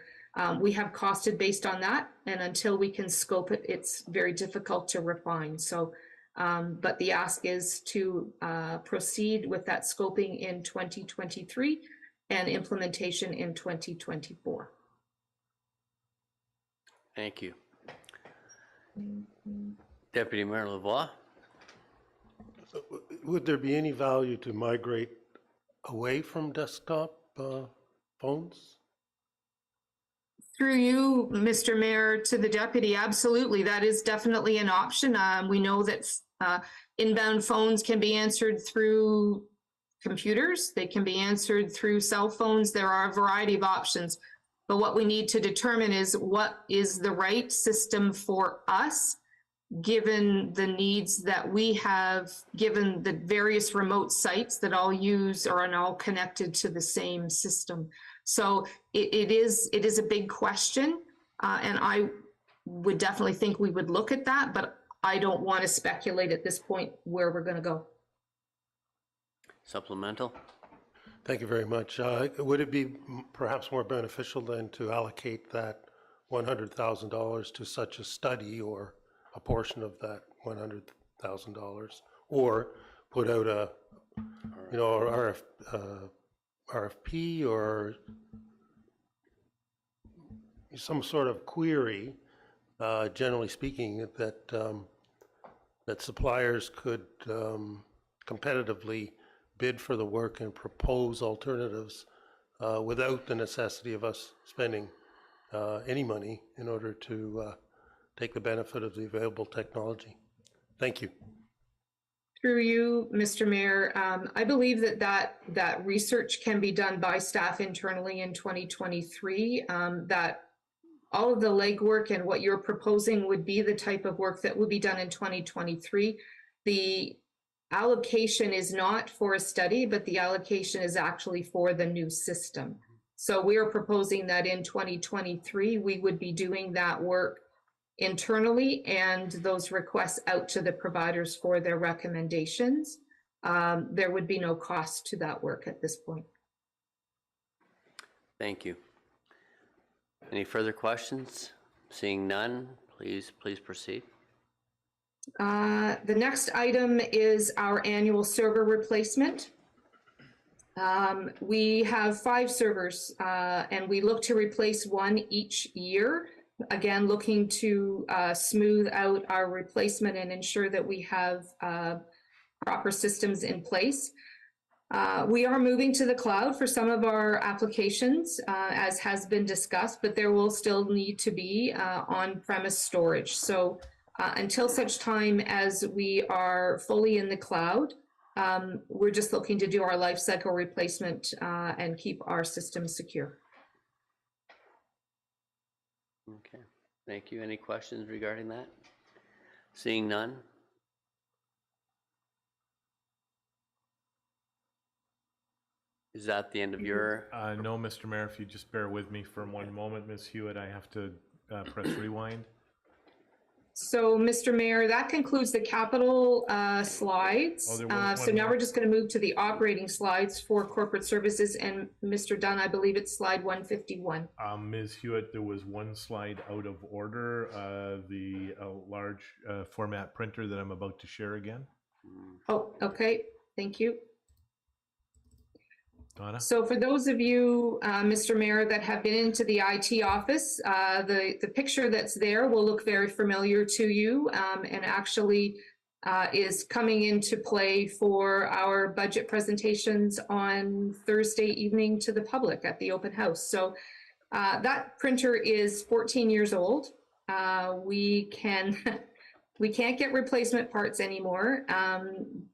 we have costed based on that, and until we can scope it, it's very difficult to refine. So, but the ask is to proceed with that scoping in 2023 and implementation in 2024. Thank you. Deputy Mayor Lavoie. Would there be any value to migrate away from desktop phones? Through you, Mr. Mayor, to the deputy, absolutely. That is definitely an option. We know that inbound phones can be answered through computers. They can be answered through cell phones. There are a variety of options. But what we need to determine is what is the right system for us, given the needs that we have, given the various remote sites that all use or are all connected to the same system. So it is a big question, and I would definitely think we would look at that, but I don't want to speculate at this point where we're going to go. Supplemental. Thank you very much. Would it be perhaps more beneficial then to allocate that $100,000 to such a study, or a portion of that $100,000, or put out a, RFP or some sort of query, generally speaking, that suppliers could competitively bid for the work and propose alternatives without the necessity of us spending any money in order to take the benefit of the available technology. Thank you. Through you, Mr. Mayor, I believe that research can be done by staff internally in 2023, that all of the legwork and what you're proposing would be the type of work that would be done in 2023. The allocation is not for a study, but the allocation is actually for the new system. So we are proposing that in 2023, we would be doing that work internally and those requests out to the providers for their recommendations. There would be no cost to that work at this point. Thank you. Any further questions? Seeing none, please proceed. The next item is our annual server replacement. We have 5 servers and we look to replace one each year. Again, looking to smooth out our replacement and ensure that we have proper systems in place. We are moving to the cloud for some of our applications, as has been discussed, but there will still need to be on-premise storage. So until such time as we are fully in the cloud, we're just looking to do our life cycle replacement and keep our systems secure. Okay, thank you. Any questions regarding that? Seeing none. Is that the end of your? No, Mr. Mayor, if you just bear with me for one moment, Ms. Hewitt, I have to press rewind. So, Mr. Mayor, that concludes the capital slides. Oh, there was so one now more. we're just going to move to the operating slides for corporate services. And Mr. Dunn, I believe it's slide 151. Ms. Hewitt, there was one slide out of order, the large format printer that I'm about to share again. Oh, okay. Thank you. Donna? So for those of you, Mr. Mayor, that have been into the IT office, the picture that's there will look very familiar to you and actually is coming into play for our budget presentations on Thursday evening to the public at the open house. So that printer is 14 years old. We can We can't get replacement parts anymore.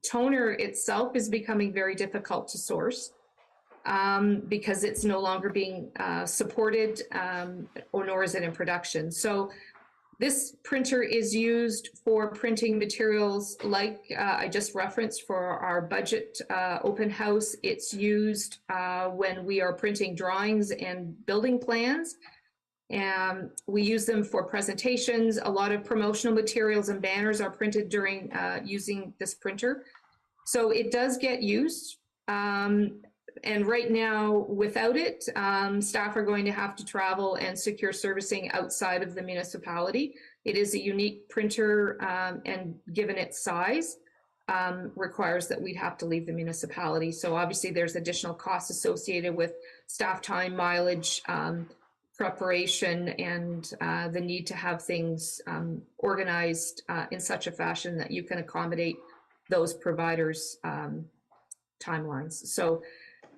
Toner itself is becoming very difficult to source because it's no longer being supported or nor is it in production. So this printer is used for printing materials like I just referenced for our budget open house. It's used when we are printing drawings and building plans. And we use them for presentations. A lot of promotional materials and banners are printed during using this printer. So it does get used. And right now, without it, staff are going to have to travel and secure servicing outside of the municipality. It is a unique printer, and given its size, requires that we'd have to leave the municipality. So obviously, there's additional costs associated with staff time, mileage, preparation, and the need to have things organized in such a fashion that you can accommodate those providers' timelines. So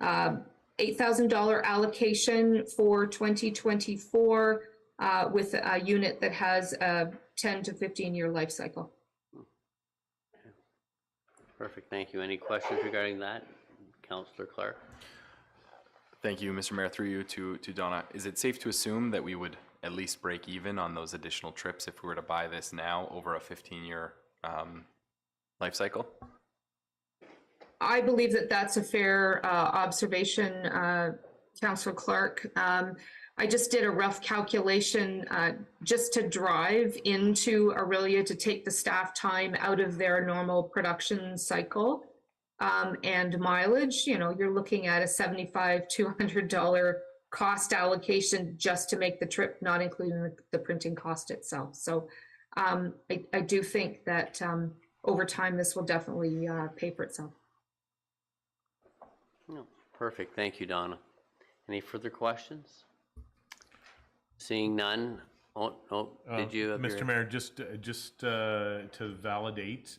$8,000 allocation for 2024 with a unit that has a 10 to 15-year life cycle. Perfect, thank you. Any questions regarding that? Councillor Clark? Thank you, Mr. Mayor. Through you to Donna. Is it safe to assume that we would at least break even on those additional trips if we were to buy this now over a 15-year life cycle? I believe that that's a fair observation, Councillor Clark. I just did a rough calculation just to drive into Aurelia to take the staff time out of their normal production cycle and mileage. You know, you're looking at a $75 to $100 cost allocation just to make the trip, not including the printing cost itself. So I do think that over time this will definitely pay for itself. No, perfect. Thank you, Donna. Any further questions? Seeing none. Did you? Mr. Mayor, just to validate,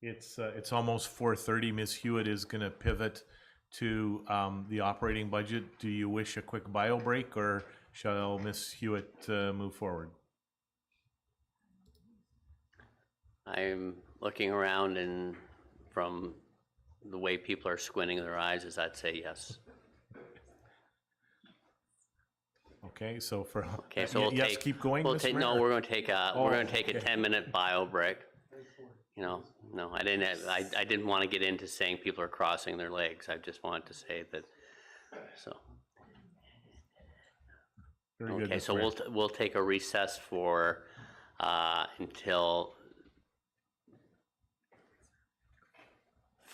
it's almost 4:30. Ms. Hewitt is going to pivot to the operating budget. Do you wish a quick bio break, or shall Ms. Hewitt move forward? I'm looking around, and from the way people are squinting their eyes, is I'd say yes. Okay, so for So we'll yes, take, keep going. We'll Mr. take, Mayor? no, we're going to take a Oh, we're going to take okay. a 10-minute bio break. You know, no, I didn't want to get into saying people are crossing their legs. I just wanted to say that. So. Very good, Okay, Mr. so Mayor. we'll take a recess for until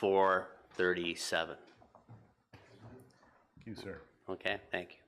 4:37. Thank you, sir. Okay, thank you.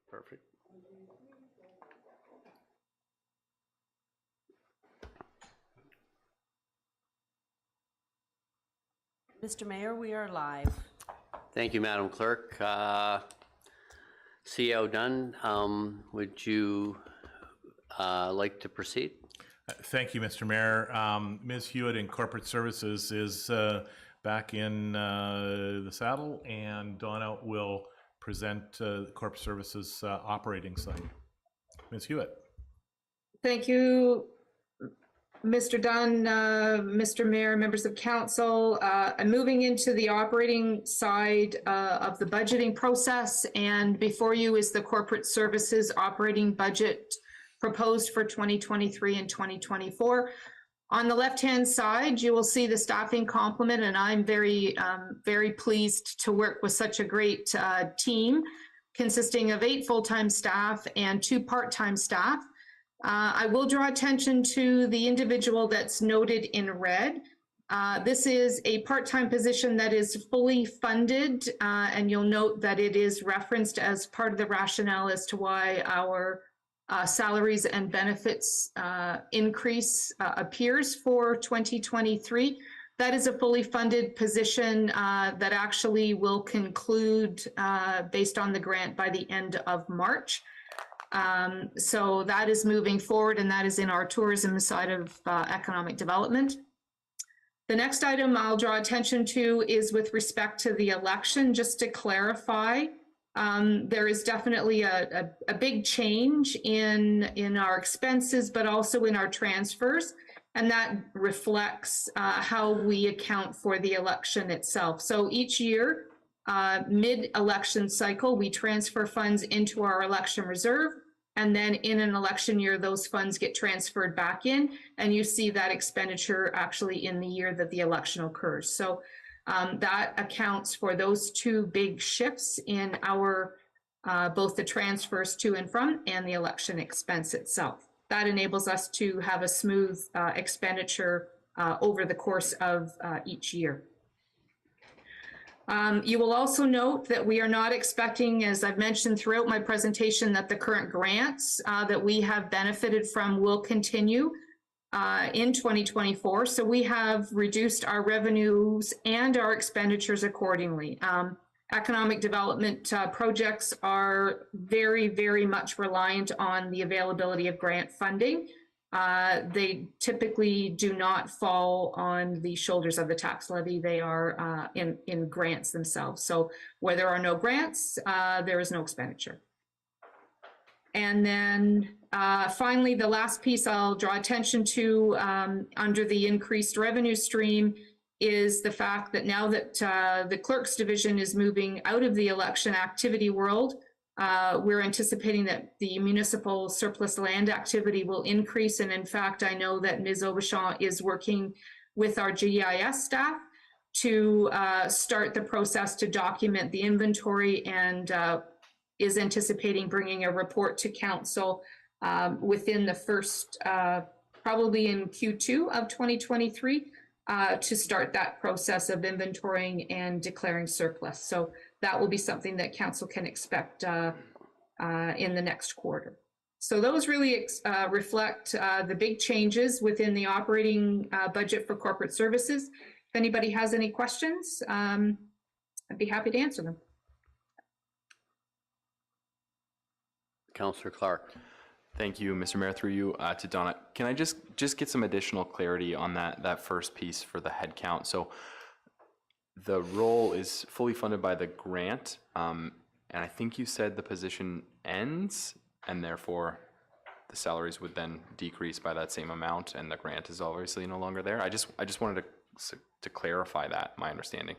Perfect. Mr. Mayor, we are live. Thank you, Madam Clerk. CEO Dunn, would you like to proceed? Thank you, Mr. Mayor. Ms. Hewitt in Corporate Services is back in the saddle, and Donna will present the Corporate Services operating side. Ms. Hewitt. Thank you, Mr. Dunn, Mr. Mayor, members of council. I'm moving into the operating side of the budgeting process, and before you is the Corporate Services operating budget proposed for 2023 and 2024. On the left-hand side, you will see the staffing complement, and I'm very pleased to work with such a great team consisting of 8 full-time staff and 2 part-time staff. I will draw attention to the individual that's noted in red. This is a part-time position that is fully funded, and you'll note that it is referenced as part of the rationale as to why our salaries and benefits increase appears for 2023. That is a fully funded position that actually will conclude based on the grant by the end of March. So that is moving forward, and that is in our tourism side of economic development. The next item I'll draw attention to is with respect to the election. Just to clarify, there is definitely a big change in our expenses, but also in our transfers, and that reflects how we account for the election itself. So each year, mid-election cycle, we transfer funds into our election reserve, and then in an election year, those funds get transferred back in, and you see that expenditure actually in the year that the election occurs. So that accounts for those 2 big shifts in our both the transfers to and from and the election expense itself. That enables us to have a smooth expenditure over the course of each year. You will also note that we are not expecting, as I've mentioned throughout my presentation, that the current grants that we have benefited from will continue in 2024. So we have reduced our revenues and our expenditures accordingly. Economic development projects are very, very much reliant on the availability of grant funding. They typically do not fall on the shoulders of the tax levy. They are in grants themselves. So where there are no grants, there is no expenditure. And then finally, the last piece I'll draw attention to under the increased revenue stream is the fact that now that the clerk's division is moving out of the election activity world, we're anticipating that the municipal surplus land activity will increase. And in fact, I know that Ms. Aubuchon is working with our GIS staff to start the process to document the inventory, and is anticipating bringing a report to council within the first, probably in Q2 of 2023, to start that process of inventorying and declaring surplus. So that will be something that council can expect in the next quarter. So those really reflect the big changes within the operating budget for corporate services. If anybody has any questions, I'd be happy to answer them. Councillor Clark. Thank you, Mr. Mayor. Through you to Donna. Can I just get some additional clarity on that first piece for the headcount? So the role is fully funded by the grant, and I think you said the position ends, and therefore the salaries would then decrease by that same amount, and the grant is obviously no longer there. I just wanted to clarify that, my understanding.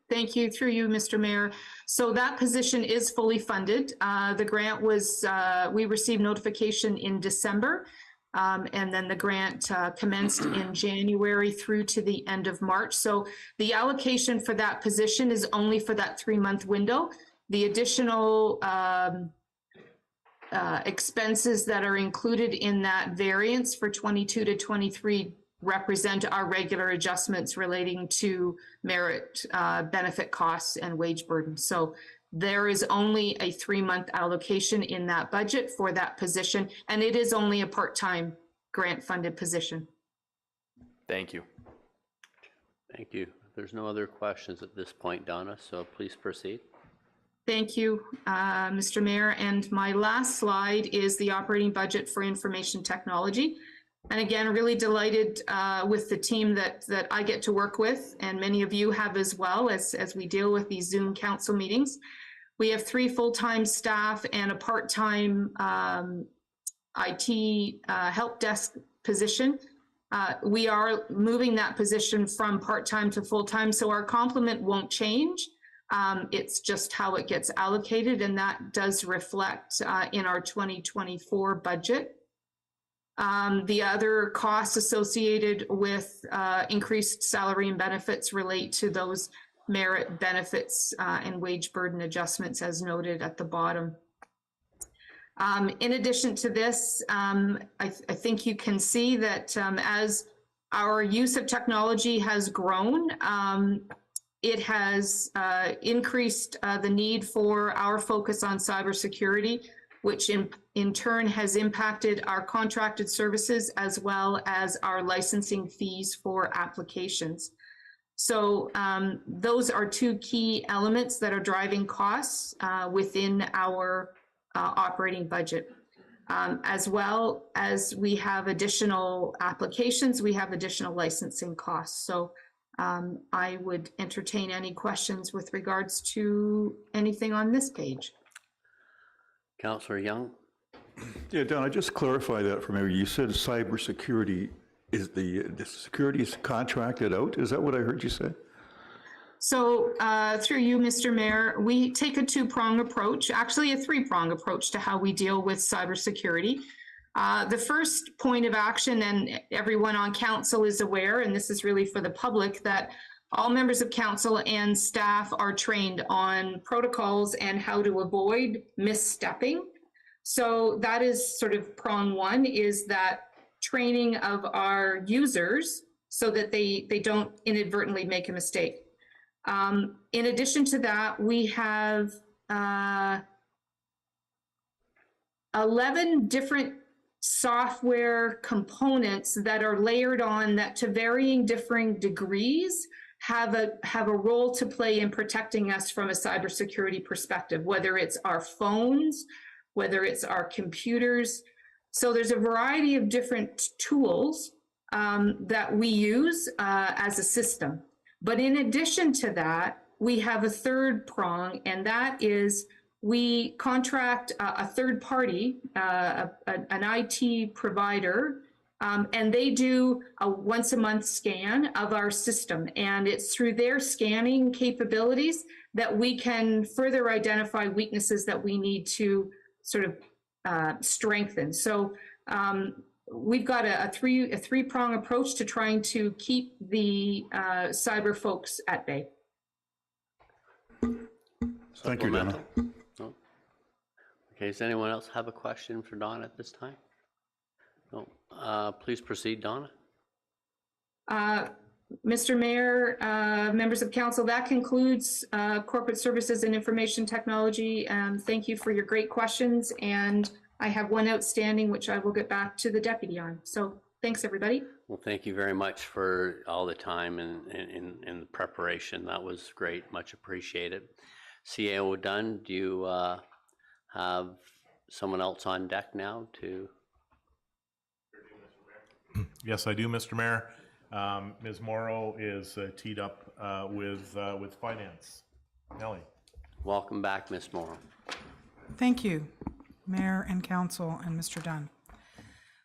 Thank you. Through you, Mr. Mayor. So that position is fully funded. The grant was, we received notification in December, and then the grant commenced in January through to the end of March. So the allocation for that position is only for that 3-month window. The additional expenses that are included in that variance for 22 to 23 represent our regular adjustments relating to merit, benefit costs, and wage burden. So there is only a 3-month allocation in that budget for that position, and it is only a part-time grant-funded position. Thank you. Thank you. There's no other questions at this point, Donna, so please proceed. Thank you, Mr. Mayor. And my last slide is the operating budget for information technology. And again, really delighted with the team that I get to work with, and many of you have as well, as we deal with these Zoom council meetings. We have 3 full-time staff and a part-time IT help desk position. We are moving that position from part-time to full-time, so our complement won't change. It's just how it gets allocated, and that does reflect in our 2024 budget. The other costs associated with increased salary and benefits relate to those merit benefits and wage burden adjustments as noted at the bottom. In addition to this, I think you can see that as our use of technology has grown, it has increased the need for our focus on cybersecurity, which in turn has impacted our contracted services as well as our licensing fees for applications. So those are 2 key elements that are driving costs within our operating budget. As well as we have additional applications, we have additional licensing costs. So I would entertain any questions with regards to anything on this page. Councillor Young? Yeah, Donna, just clarify that for me. You said cybersecurity, is the security is contracted out? Is that what I heard you say? So through you, Mr. Mayor, we take a 2-prong approach, actually a 3-prong approach to how we deal with cybersecurity. The first point of action, and everyone on council is aware, and this is really for the public, that all members of council and staff are trained on protocols and how to avoid misstepping. So that is sort of prong 1, is that training of our users so that they don't inadvertently make a mistake. In addition to that, we have 11 different software components that are layered on that to varying differing degrees have a role to play in protecting us from a cybersecurity perspective, whether it's our phones, whether it's our computers. So there's a variety of different tools that we use as a system. But in addition to that, we have a 3rd prong, and that is we contract a third party, an IT provider, and they do a once-a-month scan of our system. And it's through their scanning capabilities that we can further identify weaknesses that we need to sort of strengthen. So we've got a 3-prong approach to trying to keep the cyber folks at bay. Thank you, Donna. No. Okay, does anyone else have a question for Donna at this time? No. Please proceed, Donna. Mr. Mayor, members of council, that concludes corporate services and information technology. Thank you for your great questions. And I have one outstanding, which I will get back to the deputy on. So thanks, everybody. Well, thank you very much for all the time and the preparation. That was great, much appreciated. CAO Dunn, do you have someone else on deck now to? Yes, I do, Mr. Mayor. Ms. Morrow is teed up with finance. Nellie. Welcome back, Ms. Morrow. Thank you, Mayor and Council and Mr. Dunn.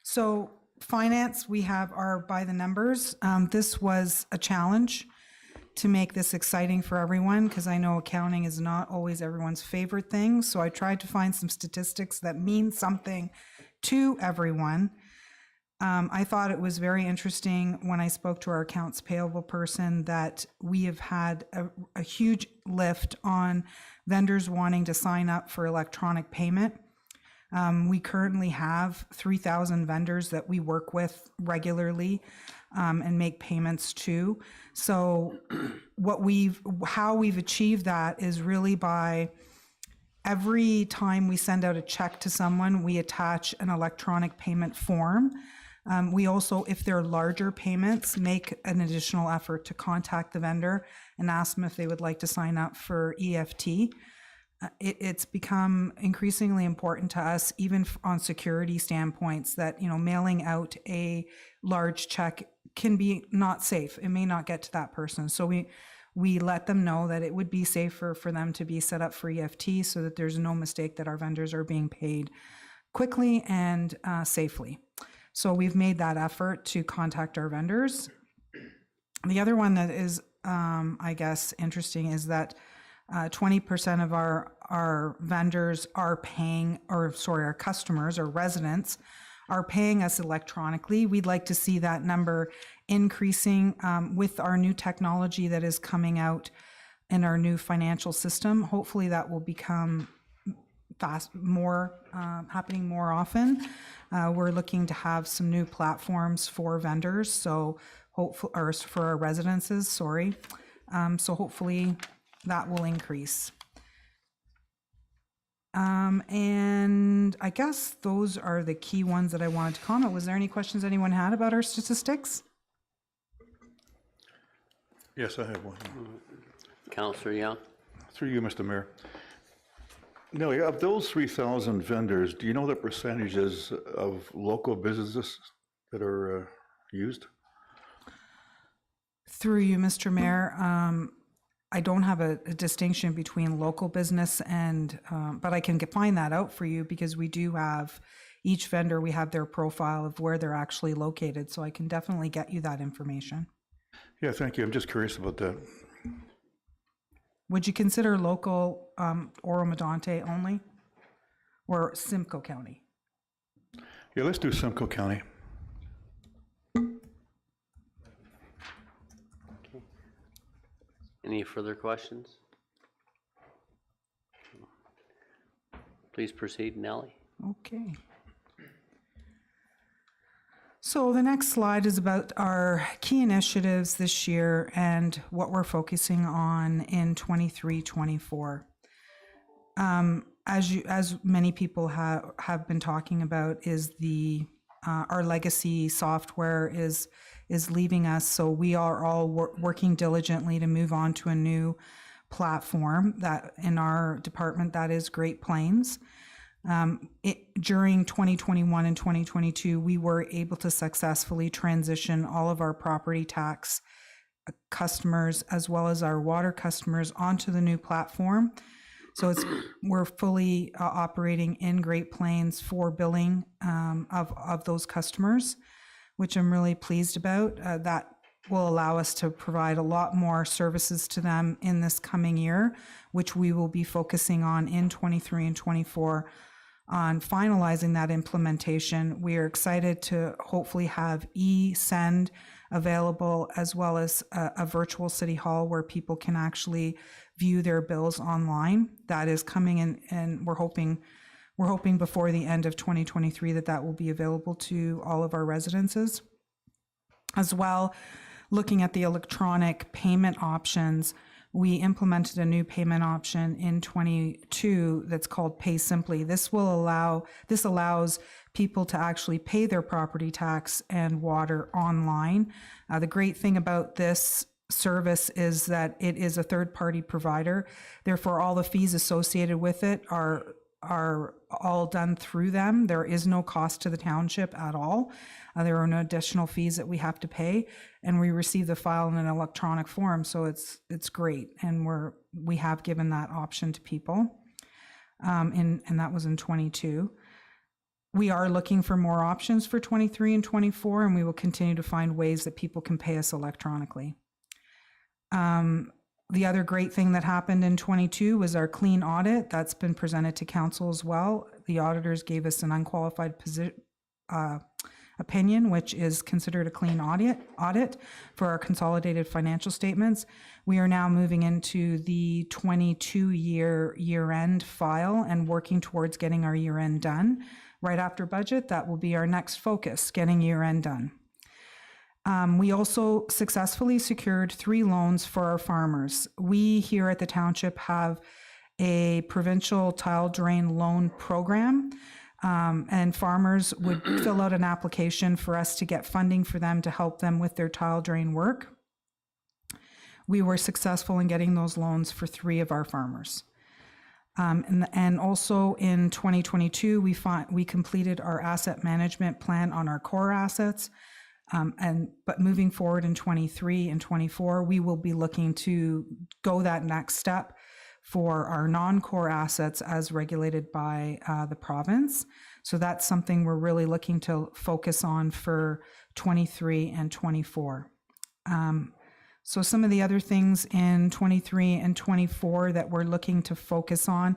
So finance, we have our by the numbers. This was a challenge to make this exciting for everyone because I know accounting is not always everyone's favorite thing. So I tried to find some statistics that mean something to everyone. I thought it was very interesting when I spoke to our accounts payable person that we have had a huge lift on vendors wanting to sign up for electronic payment. We currently have 3,000 vendors that we work with regularly and make payments to. So how we've achieved that is really by every time we send out a check to someone, we attach an electronic payment form. We also, if they're larger payments, make an additional effort to contact the vendor and ask them if they would like to sign up for EFT. It's become increasingly important to us, even on security standpoints, that, mailing out a large check can be not safe. It may not get to that person. So we let them know that it would be safer for them to be set up for EFT so that there's no mistake that our vendors are being paid quickly and safely. So we've made that effort to contact our vendors. The other one that is, I guess, interesting is that 20% of our vendors are paying, our customers or residents are paying us electronically. We'd like to see that number increasing with our new technology that is coming out in our new financial system. Hopefully that will become happening more often. We're looking to have some new platforms for vendors, so hopefully, or for our residences, sorry. So hopefully that will increase. And I guess those are the key ones that I wanted to comment. Was there any questions anyone had about our statistics? Yes, I have one. Councillor Young? Through you, Mr. Mayor. Nellie, of those 3,000 vendors, do you know the percentages of local businesses that are used? Through you, Mr. Mayor, I don't have a distinction between local business and, but I can find that out for you, because we do have, each vendor, we have their profile of where they're actually located, so I can definitely get you that information. Yeah, thank you. I'm just curious about that. Would you consider local Oro-Medonte only, or Simcoe County? Yeah, let's do Simcoe County. Any further questions? Please proceed, Nellie. Okay. So the next slide is about our key initiatives this year and what we're focusing on in 23-24. As many people have been talking about, is the our legacy software is leaving us, so we are all working diligently to move on to a new platform that in our department, that is Great Plains. During 2021 and 2022, we were able to successfully transition all of our property tax customers as well as our water customers onto the new platform. So we're fully operating in Great Plains for billing of those customers, which I'm really pleased about. That will allow us to provide a lot more services to them in this coming year, which we will be focusing on in 23 and 24 on finalizing that implementation. We are excited to hopefully have e-send available, as well as a virtual city hall where people can actually view their bills online. That is coming in, and we're hoping before the end of 2023 that will be available to all of our residences. As well, looking at the electronic payment options, we implemented a new payment option in 22 that's called Pay Simply. This allows people to actually pay their property tax and water online. The great thing about this service is that it is a third-party provider. Therefore, all the fees associated with it are all done through them. There is no cost to the township at all. There are no additional fees that we have to pay, and we receive the file in an electronic form, so it's great, and we have given that option to people, and that was in 22. We are looking for more options for 23 and 24, and we will continue to find ways that people can pay us electronically. The other great thing that happened in 22 was our clean audit. That's been presented to council as well. The auditors gave us an unqualified opinion, which is considered a clean audit for our consolidated financial statements. We are now moving into the 22 year-end file and working towards getting our year-end done. Right after budget, that will be our next focus, getting year-end done. We also successfully secured 3 loans for our farmers. We here at the township have a provincial tile drain loan program. And farmers would fill out an application for us to get funding for them to help them with their tile drain work. We were successful in getting those loans for 3 of our farmers. And also in 2022, we completed our asset management plan on our core assets. But moving forward in 23 and 24, we will be looking to go that next step for our non-core assets as regulated by the province. So that's something we're really looking to focus on for 23 and 24. So some of the other things in 23 and 24 that we're looking to focus on,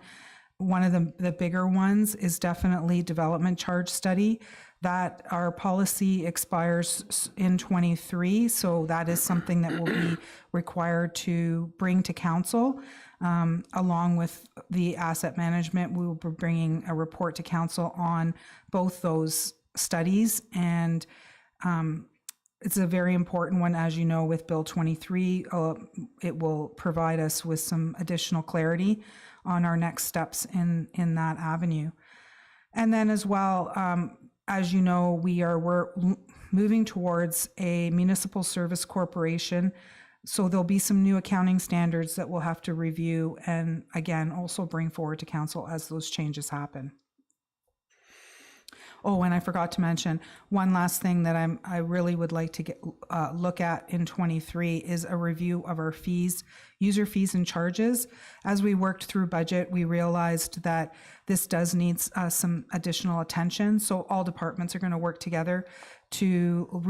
one of the bigger ones is definitely development charge study. That our policy expires in 23, so that is something that will be required to bring to council. Along with the asset management, we will be bringing a report to council on both those studies, and it's a very important one, as you know, with Bill 23. It will provide us with some additional clarity on our next steps in that avenue. And then as well, as you know, we're moving towards a municipal service corporation. So there'll be some new accounting standards that we'll have to review and again, also bring forward to council as those changes happen. Oh, and I forgot to mention one last thing that I really would like to look at in 23 is a review of our fees, user fees and charges. As we worked through budget, we realized that this does need some additional attention. So all departments are going to work together to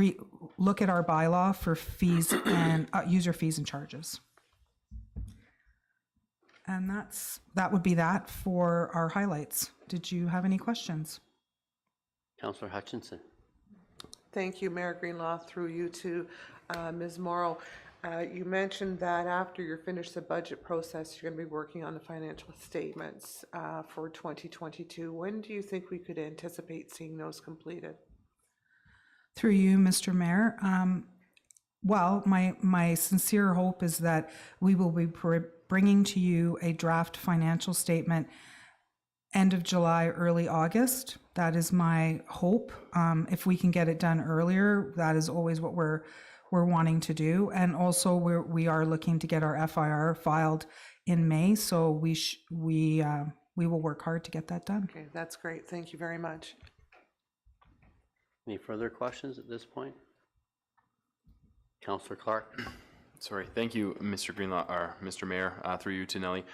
look at our bylaw for fees and user fees and charges. And that would be that for our highlights. Did you have any questions? Councillor Hutchinson. Thank you, Mayor Greenlaw, through you to Ms. Morrow. You mentioned that after you're finished the budget process, you're going to be working on the financial statements for 2022. When do you think we could anticipate seeing those completed? Through you, Mr. Mayor. Well, my sincere hope is that we will be bringing to you a draft financial statement end of July, early August. That is my hope. If we can get it done earlier, that is always what we're wanting to do. And also we are looking to get our FIR filed in May. So we will work hard to get that done. Okay, that's great. Thank you very much. Any further questions at this point? Councillor Clark. Sorry, thank you, Mr. Greenlaw, or Mr. Mayor, through you to Nelly.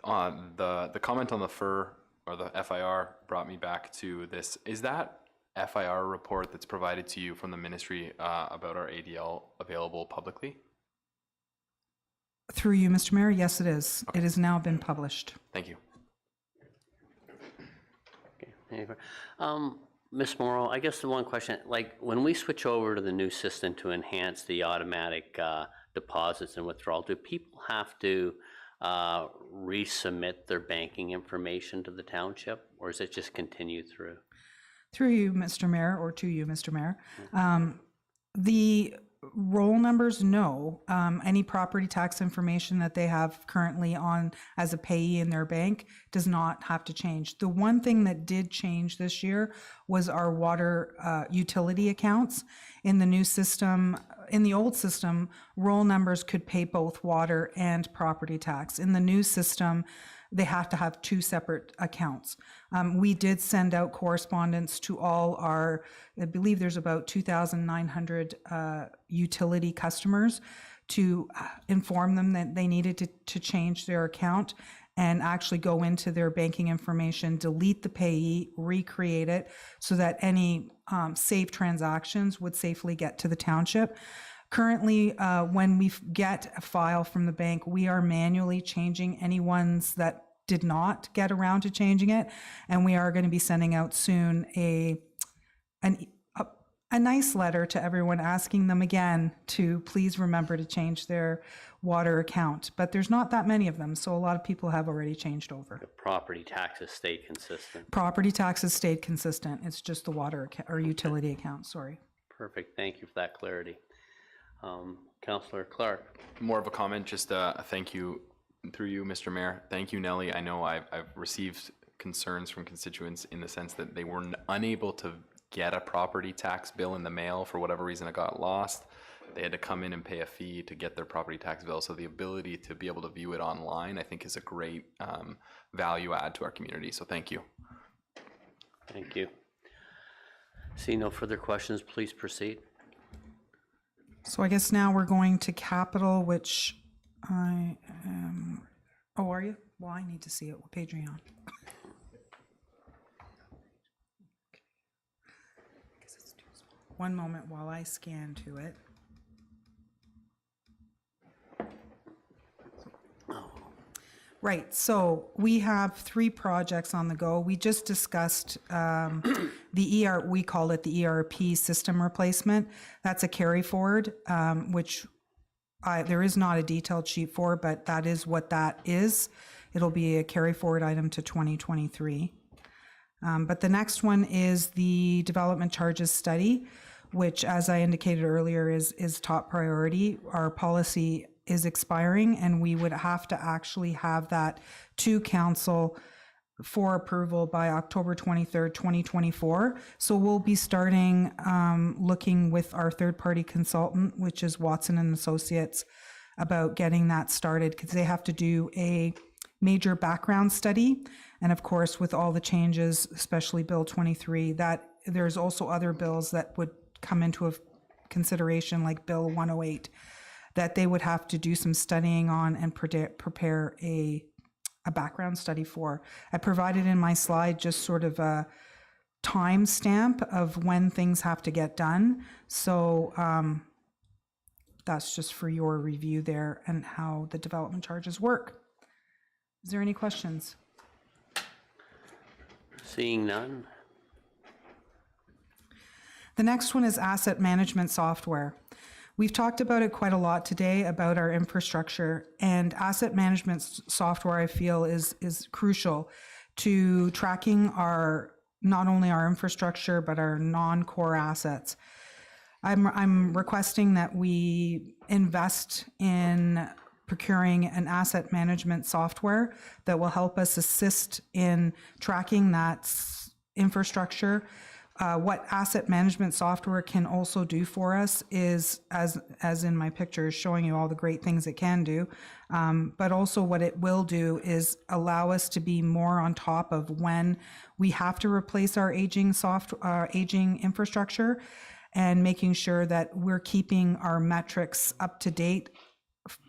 The comment on the FIR or the FIR brought me back to this. Is that FIR report that's provided to you from the ministry about our ADL available publicly? Through you, Mr. Mayor, yes, it is. Okay. It has now been published. Thank you. Okay. Ms. Morrow, I guess the one question, like when we switch over to the new system to enhance the automatic deposits and withdrawal, do people have to resubmit their banking information to the township, or is it just continue through? Through you, Mr. Mayor, or to you, Mr. Mayor. The roll numbers, no. Any property tax information that they have currently on as a payee in their bank does not have to change. The one thing that did change this year was our water utility accounts. In the new system, in the old system, roll numbers could pay both water and property tax. In the new system, they have to have 2 separate accounts. We did send out correspondence to all our, I believe there's about 2,900 utility customers to inform them that they needed to change their account and actually go into their banking information, delete the payee, recreate it so that any saved transactions would safely get to the township. Currently, when we get a file from the bank, we are manually changing any ones that did not get around to changing it. And we are going to be sending out soon a nice letter to everyone asking them again to please remember to change their water account. But there's not that many of them, so a lot of people have already changed over. The property taxes stay consistent. Property taxes stayed consistent. It's just the water or utility account, sorry. Perfect. Thank you for that clarity. Councillor Clark. More of a comment, just a thank you through you, Mr. Mayor, thank you, Nellie. I know I've received concerns from constituents in the sense that they were unable to get a property tax bill in the mail for whatever reason. It got lost. They had to come in and pay a fee to get their property tax bill. So the ability to be able to view it online, I think, is a great value add to our community. So thank you. Thank you. See no further questions, please proceed. So I guess now we're going to capital, which I am, oh, are you? Well, I need to see it. What page are you on? One moment while I scan to it. Right, so we have 3 projects on the go. We just discussed we call it the ERP system replacement. That's a carry forward, which there is not a detailed sheet for, but that is what that is. It'll be a carry forward item to 2023. But the next one is the development charges study, which, as I indicated earlier, is top priority. Our policy is expiring, and we would have to actually have that to council for approval by October 23rd, 2024. So we'll be starting looking with our third-party consultant, which is Watson and Associates, about getting that started, because they have to do a major background study. And of course, with all the changes, especially Bill 23, that there's also other bills that would come into a consideration, like Bill 108, that they would have to do some studying on and prepare a background study for. I provided in my slide just sort of a time stamp of when things have to get done. So that's just for your review there and how the development charges work. Is there any questions? Seeing none. The next one is asset management software. We've talked about it quite a lot today about our infrastructure, and asset management software, I feel, is crucial to tracking not only our infrastructure, but our non-core assets. I'm requesting that we invest in procuring an asset management software that will help us assist in tracking that infrastructure. What asset management software can also do for us is, as in my picture, is showing you all the great things it can do, but also what it will do is allow us to be more on top of when we have to replace our aging infrastructure, and making sure that we're keeping our metrics up to date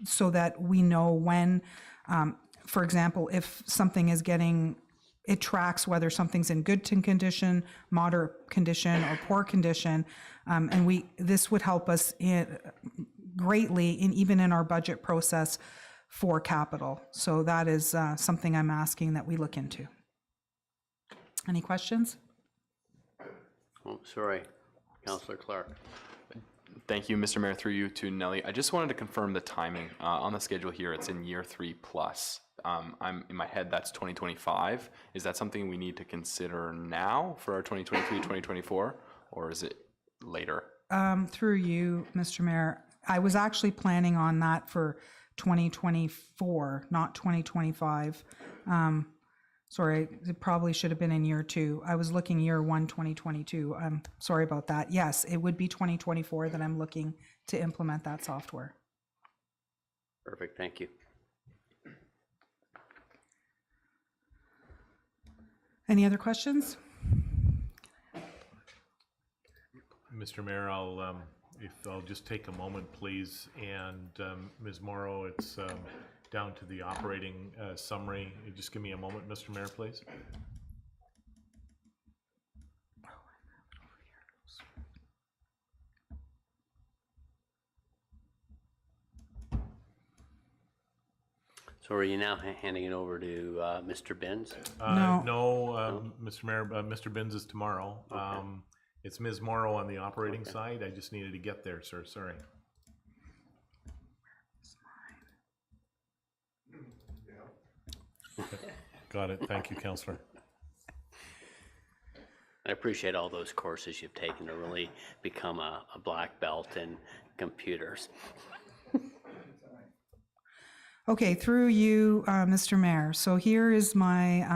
so that we know when, for example, if something is it tracks whether something's in good condition, moderate condition, or poor condition, and this would help us greatly even in our budget process for capital. So that is something I'm asking that we look into. Any questions? Oh, sorry, Councillor Clark. Thank you, Mr. Mayor, through you to Nellie. I just wanted to confirm the timing on the schedule here. It's in year 3+. I'm in my head, that's 2025. Is that something we need to consider now for our 2023-2024, or is it later? Through you, Mr. Mayor, I was actually planning on that for 2024, not 2025. Sorry, it probably should have been in year 2. I was looking year 1, 2022. I'm sorry about that. Yes, it would be 2024 that I'm looking to implement that software. Perfect, thank you. Any other questions? Mr. Mayor, I'll just take a moment, please, and Ms. Morrow, it's down to the operating summary. Just give me a moment, Mr. Mayor, please. So are you now handing it over to Mr. Binns? No, Mr. Mayor, Mr. Binns is tomorrow. It's Ms. Morrow on the operating side. I just needed to get there, sir. Sorry. Got it. Thank you, Councillor. I appreciate all those courses you've taken to really become a black belt in computers. Okay, through you, Mr. Mayor. So here is my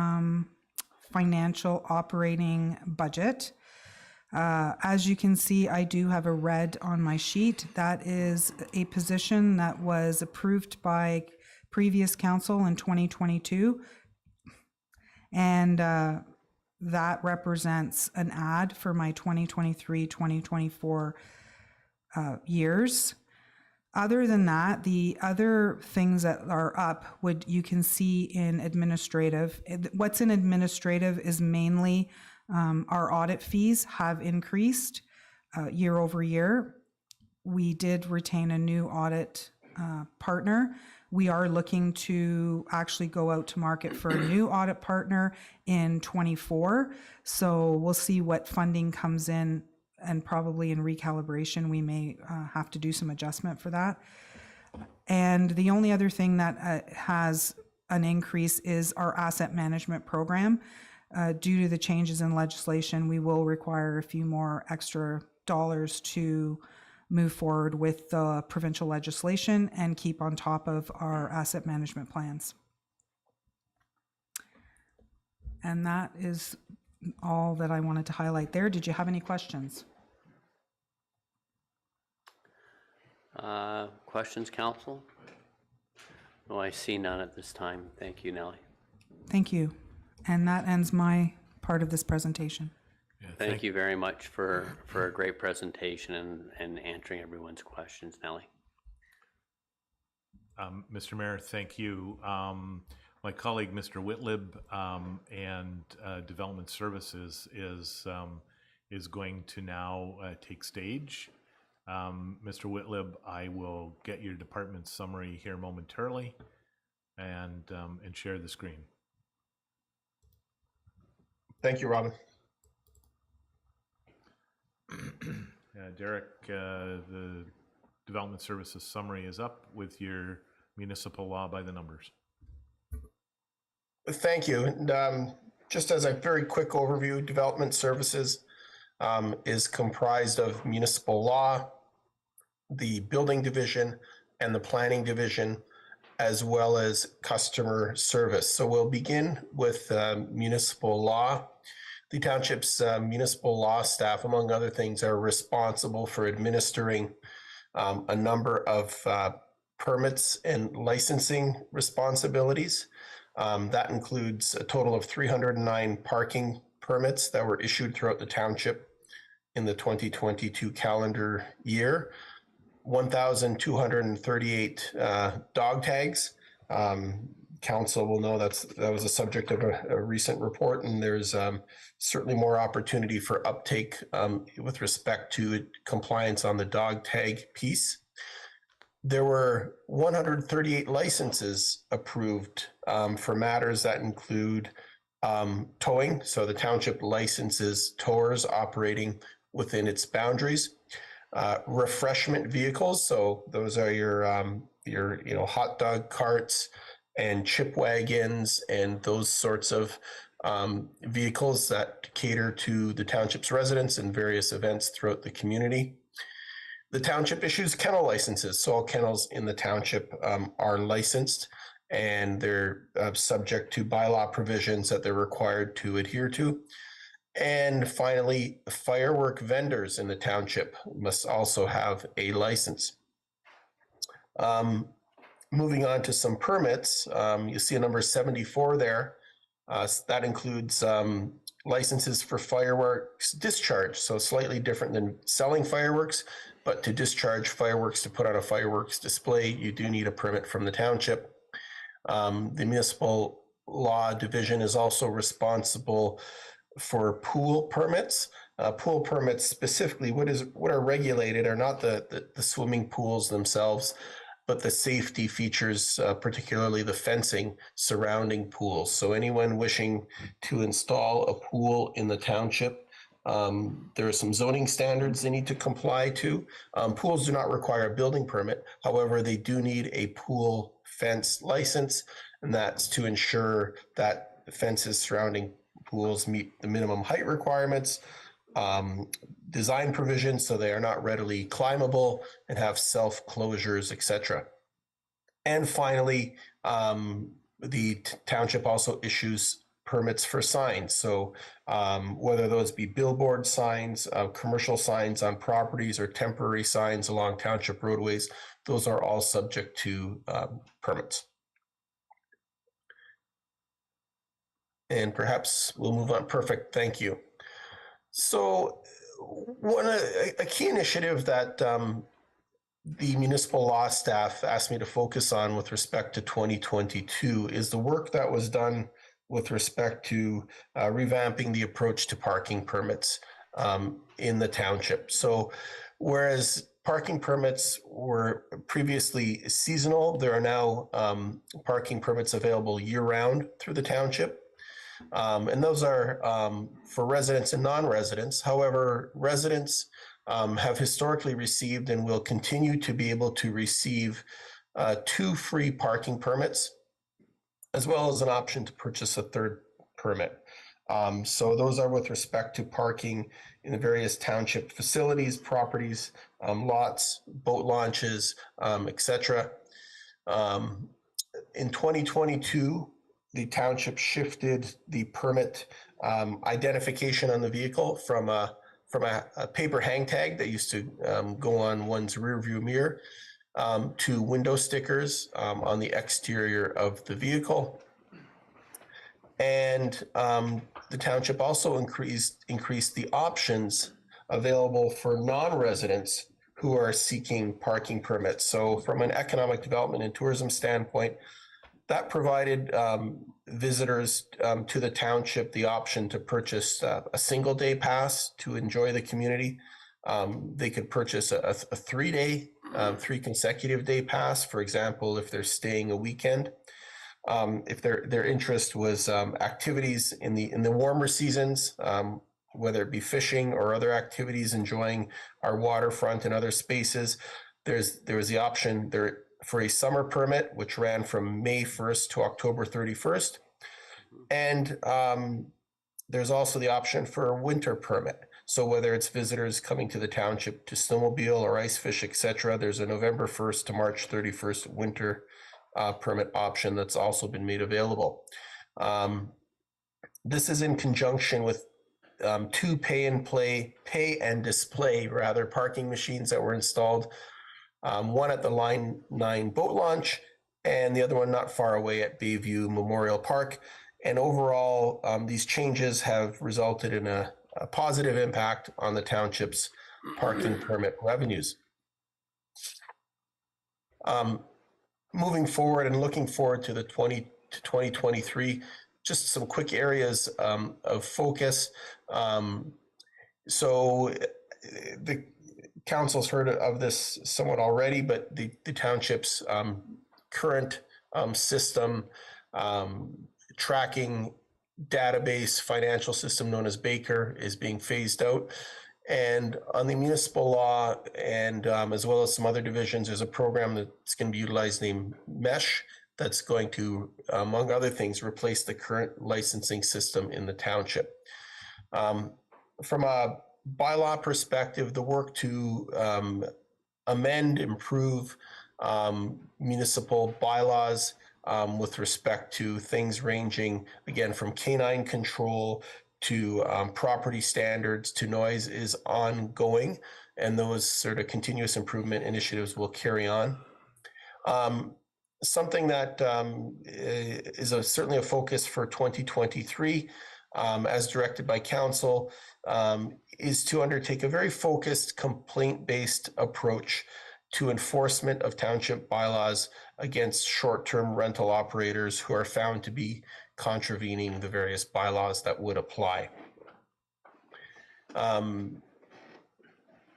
financial operating budget. As you can see, I do have a red on my sheet. That is a position that was approved by previous council in 2022. And that represents an add for my 2023-2024 years. Other than that, the other things that are up you can see in administrative. What's in administrative is mainly our audit fees have increased year over year. We did retain a new audit partner. We are looking to actually go out to market for a new audit partner in 24. So we'll see what funding comes in, and probably in recalibration, we may have to do some adjustment for that. And the only other thing that has an increase is our asset management program. Due to the changes in legislation, we will require a few more extra dollars to move forward with the provincial legislation and keep on top of our asset management plans. And that is all that I wanted to highlight there. Did you have any questions? Questions, council? No, I see none at this time. Thank you, Nellie. Thank you. And that ends my part of this presentation. Yeah, Thank you very much for a great presentation and answering everyone's questions, Nellie. Mr. Mayor, thank you. My colleague, Mr. Whitlib, and Development Services is going to now take stage. Mr. Whitlib, I will get your department summary here momentarily and share the screen. Thank you, Robin. Derek, the Development Services summary is up with your municipal law by the numbers. Thank you. And just as a very quick overview, Development Services is comprised of municipal law, the building division, and the planning division, as well as customer service. So we'll begin with municipal law. The township's municipal law staff, among other things, are responsible for administering a number of permits and licensing responsibilities. That includes a total of 309 parking permits that were issued throughout the township in the 2022 calendar year, 1,238 dog tags. Council will know that was a subject of a recent report, and there's certainly more opportunity for uptake with respect to compliance on the dog tag piece. There were 138 licenses approved for matters that include towing. So the township licenses towers operating within its boundaries. Refreshment vehicles, so those are your hot dog carts and chip wagons and those sorts of vehicles that cater to the township's residents and various events throughout the community. The township issues kennel licenses, so all kennels in the township are licensed, and they're subject to bylaw provisions that they're required to adhere to. And finally, firework vendors in the township must also have a license. Moving on to some permits, you see a number 74 there. That includes licenses for fireworks discharge, so slightly different than selling fireworks, but to discharge fireworks to put on a fireworks display, you do need a permit from the township. The municipal law division is also responsible for pool permits. Pool permits specifically, what are regulated are not the swimming pools themselves, but the safety features, particularly the fencing surrounding pools. So anyone wishing to install a pool in the township, there are some zoning standards they need to comply to. Pools do not require a building permit. However, they do need a pool fence license, and that's to ensure that the fences surrounding pools meet the minimum height requirements, design provisions so they are not readily climbable, and have self-closures, etc. And finally, the township also issues permits for signs. So whether those be billboard signs, commercial signs on properties, or temporary signs along township roadways, those are all subject to permits. And perhaps we'll move on. Perfect. Thank you. So a key initiative that the municipal law staff asked me to focus on with respect to 2022 is the work that was done with respect to revamping the approach to parking permits in the township. So whereas parking permits were previously seasonal, there are now parking permits available year-round through the township. And those are for residents and non-residents. However, residents have historically received and will continue to be able to receive 2 free parking permits, as well as an option to purchase a third permit. So those are with respect to parking in the various township facilities, properties, lots, boat launches, etc. In 2022, the township shifted the permit identification on the vehicle from a paper hang tag that used to go on one's rear view mirror to window stickers on the exterior of the vehicle. And the township also increased the options available for non-residents who are seeking parking permits. So from an economic development and tourism standpoint, that provided visitors to the township the option to purchase a single day pass to enjoy the community. They could purchase a 3-day, 3 consecutive day pass, for example, if they're staying a weekend. If their interest was activities in the warmer seasons, whether it be fishing or other activities, enjoying our waterfront and other spaces, there was the option there for a summer permit, which ran from May 1st to October 31st. And there's also the option for a winter permit. So whether it's visitors coming to the township to snowmobile or ice fish, etc., there's a November 1st to March 31st winter permit option that's also been made available. This is in conjunction with 2 pay and display parking machines that were installed. One at the Line 9 boat launch, and the other one not far away at Bayview Memorial Park. And overall, these changes have resulted in a positive impact on the township's parking permit revenues. Moving forward and looking forward to 2023, just some quick areas of focus. So the council's heard of this somewhat already, but the township's current system tracking database financial system known as Baker is being phased out. And on the municipal law and as well as some other divisions, there's a program that's going to be utilized named Mesh that's going to, among other things, replace the current licensing system in the township. From a bylaw perspective, the work to amend, improve municipal bylaws with respect to things ranging, again, from canine control to property standards to noise is ongoing, and those sort of continuous improvement initiatives will carry on. Something that is certainly a focus for 2023, as directed by council, is to undertake a very focused complaint-based approach to enforcement of township bylaws against short-term rental operators who are found to be contravening the various bylaws that would apply.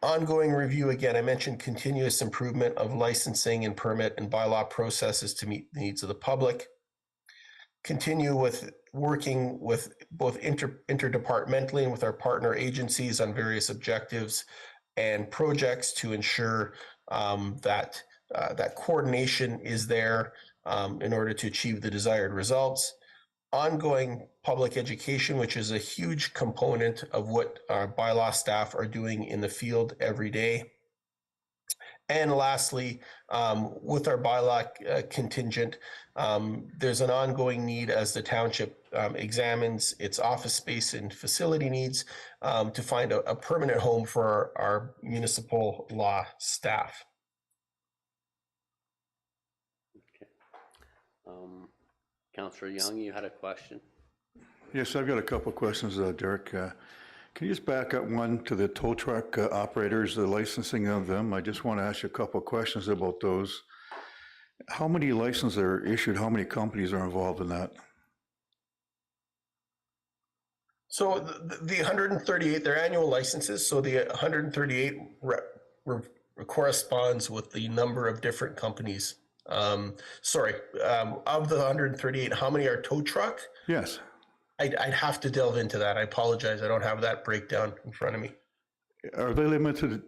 Ongoing review, again, I mentioned continuous improvement of licensing and permit and bylaw processes to meet the needs of the public. Continue with working with both interdepartmentally and with our partner agencies on various objectives and projects to ensure that coordination is there in order to achieve the desired results. Ongoing public education, which is a huge component of what our bylaw staff are doing in the field every day. And lastly, with our bylaw contingent, there's an ongoing need as the township examines its office space and facility needs to find a permanent home for our municipal law staff. Councillor Young, you had a question? Yes, I've got a couple of questions, Derek. Can you just back up one to the tow truck operators, the licensing of them? I just want to ask you a couple of questions about those. How many licenses are issued? How many companies are involved in that? So the 138, they're annual licenses. So the 138 corresponds with the number of different companies. Of the 138, how many are tow truck? Yes. I'd have to delve into that. I apologize. I don't have that breakdown in front of me. Are they limited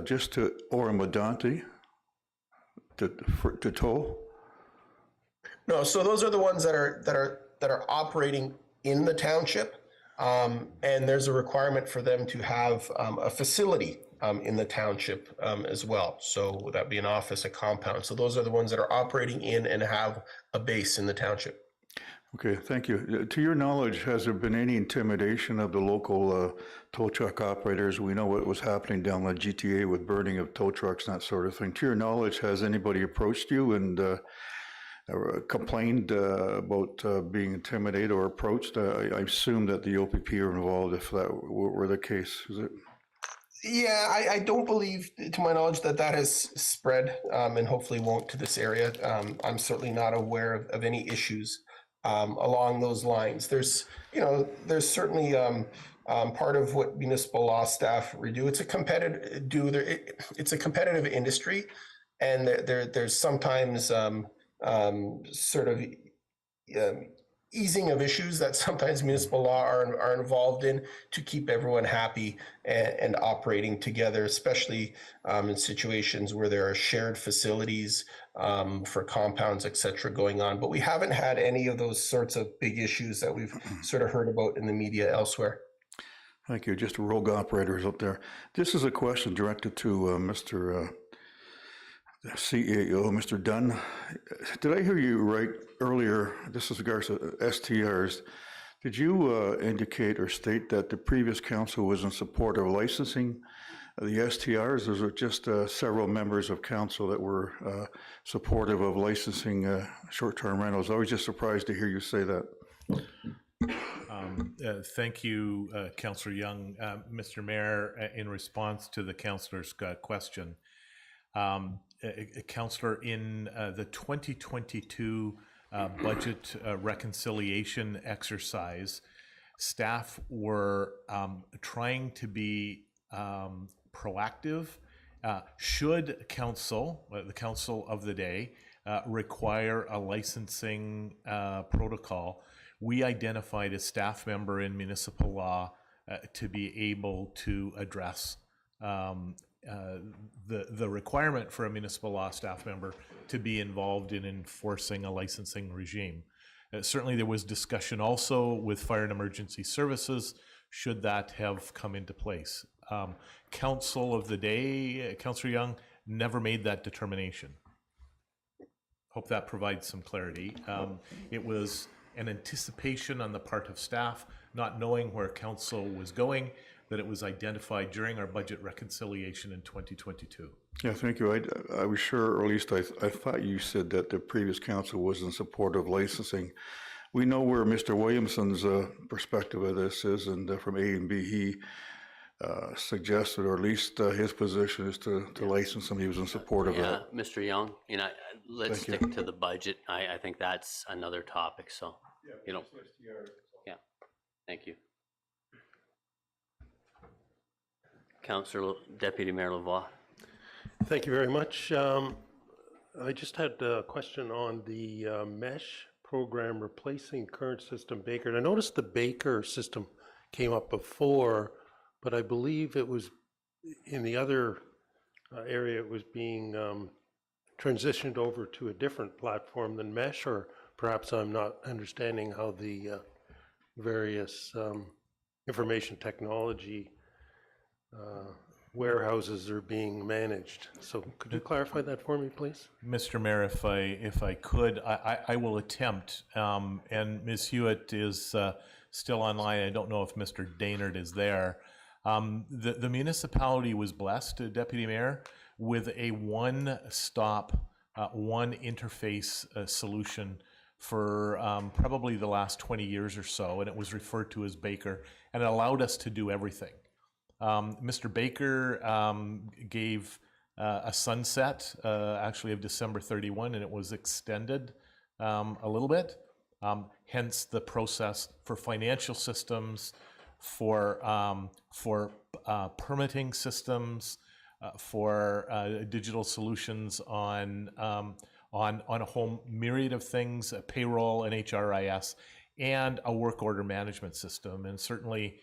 just to Oro-Medonte to tow? No, so those are the ones that are operating in the township, and there's a requirement for them to have a facility in the township as well. So would that be an office, a compound? So those are the ones that are operating in and have a base in the township. Okay, thank you. To your knowledge, has there been any intimidation of the local tow truck operators? We know what was happening down the GTA with burning of tow trucks and that sort of thing. To your knowledge, has anybody approached you and complained about being intimidated or approached? I assume that the OPP are involved if that were the case. Is it? Yeah, I don't believe, to my knowledge, that has spread and hopefully won't to this area. I'm certainly not aware of any issues along those lines. There's certainly part of what municipal law staff do. It's a competitive industry, and there's sometimes sort of easing of issues that sometimes municipal law are involved in to keep everyone happy and operating together, especially in situations where there are shared facilities for compounds, et cetera, going on. But we haven't had any of those sorts of big issues that we've sort of heard about in the media elsewhere. Thank you. Just rogue operators up there. This is a question directed to Mr. CEO, Mr. Dunn. Did I hear you right earlier? This is regards to STRs. Did you indicate or state that the previous council was in support of licensing the STRs? Or was it just several members of council that were supportive of licensing short-term rentals? I was just surprised to hear you say that. Thank you, Councillor Young. Mr. Mayor, in response to the councillor's question, Councillor, in the 2022 budget reconciliation exercise, staff were trying to be proactive. Should council, the council of the day, require a licensing protocol, we identified a staff member in municipal law to be able to address the requirement for a municipal law staff member to be involved in enforcing a licensing regime. Certainly there was discussion also with Fire and Emergency Services, should that have come into place. Council of the day, Councillor Young, never made that determination. Hope that provides some clarity. It was an anticipation on the part of staff, not knowing where council was going, that it was identified during our budget reconciliation in 2022. Yeah, thank you. I was sure, or at least I thought you said that the previous council was in support of licensing. We know where Mr. Williamson's perspective of this is, and from A and B, he suggested, or at least his position is to license him. He was in support of that. Yeah, Mr. Young, let's stick to the budget. I think that's another topic, so, yeah, thank you. Councillor Deputy Mayor Lavoie. Thank you very much. I just had a question on the mesh program replacing current system Baker. And I noticed the Baker system came up before, but I believe it was in the other area, it was being transitioned over to a different platform than mesh, or perhaps I'm not understanding how the various information technology warehouses are being managed. So could you clarify that for me, please? Mr. Mayor, if I could, I will attempt. And Ms. Hewitt is still online. I don't know if Mr. Daynard is there. The municipality was blessed, Deputy Mayor, with a one-stop, one interface solution for probably the last 20 years or so, and it was referred to as Baker, and it allowed us to do everything. Mr. Baker gave a sunset actually of December 31, and it was extended a little bit. Hence the process for financial systems, for permitting systems, for digital solutions on a whole myriad of things, payroll and HRIS, and a work order management system. And certainly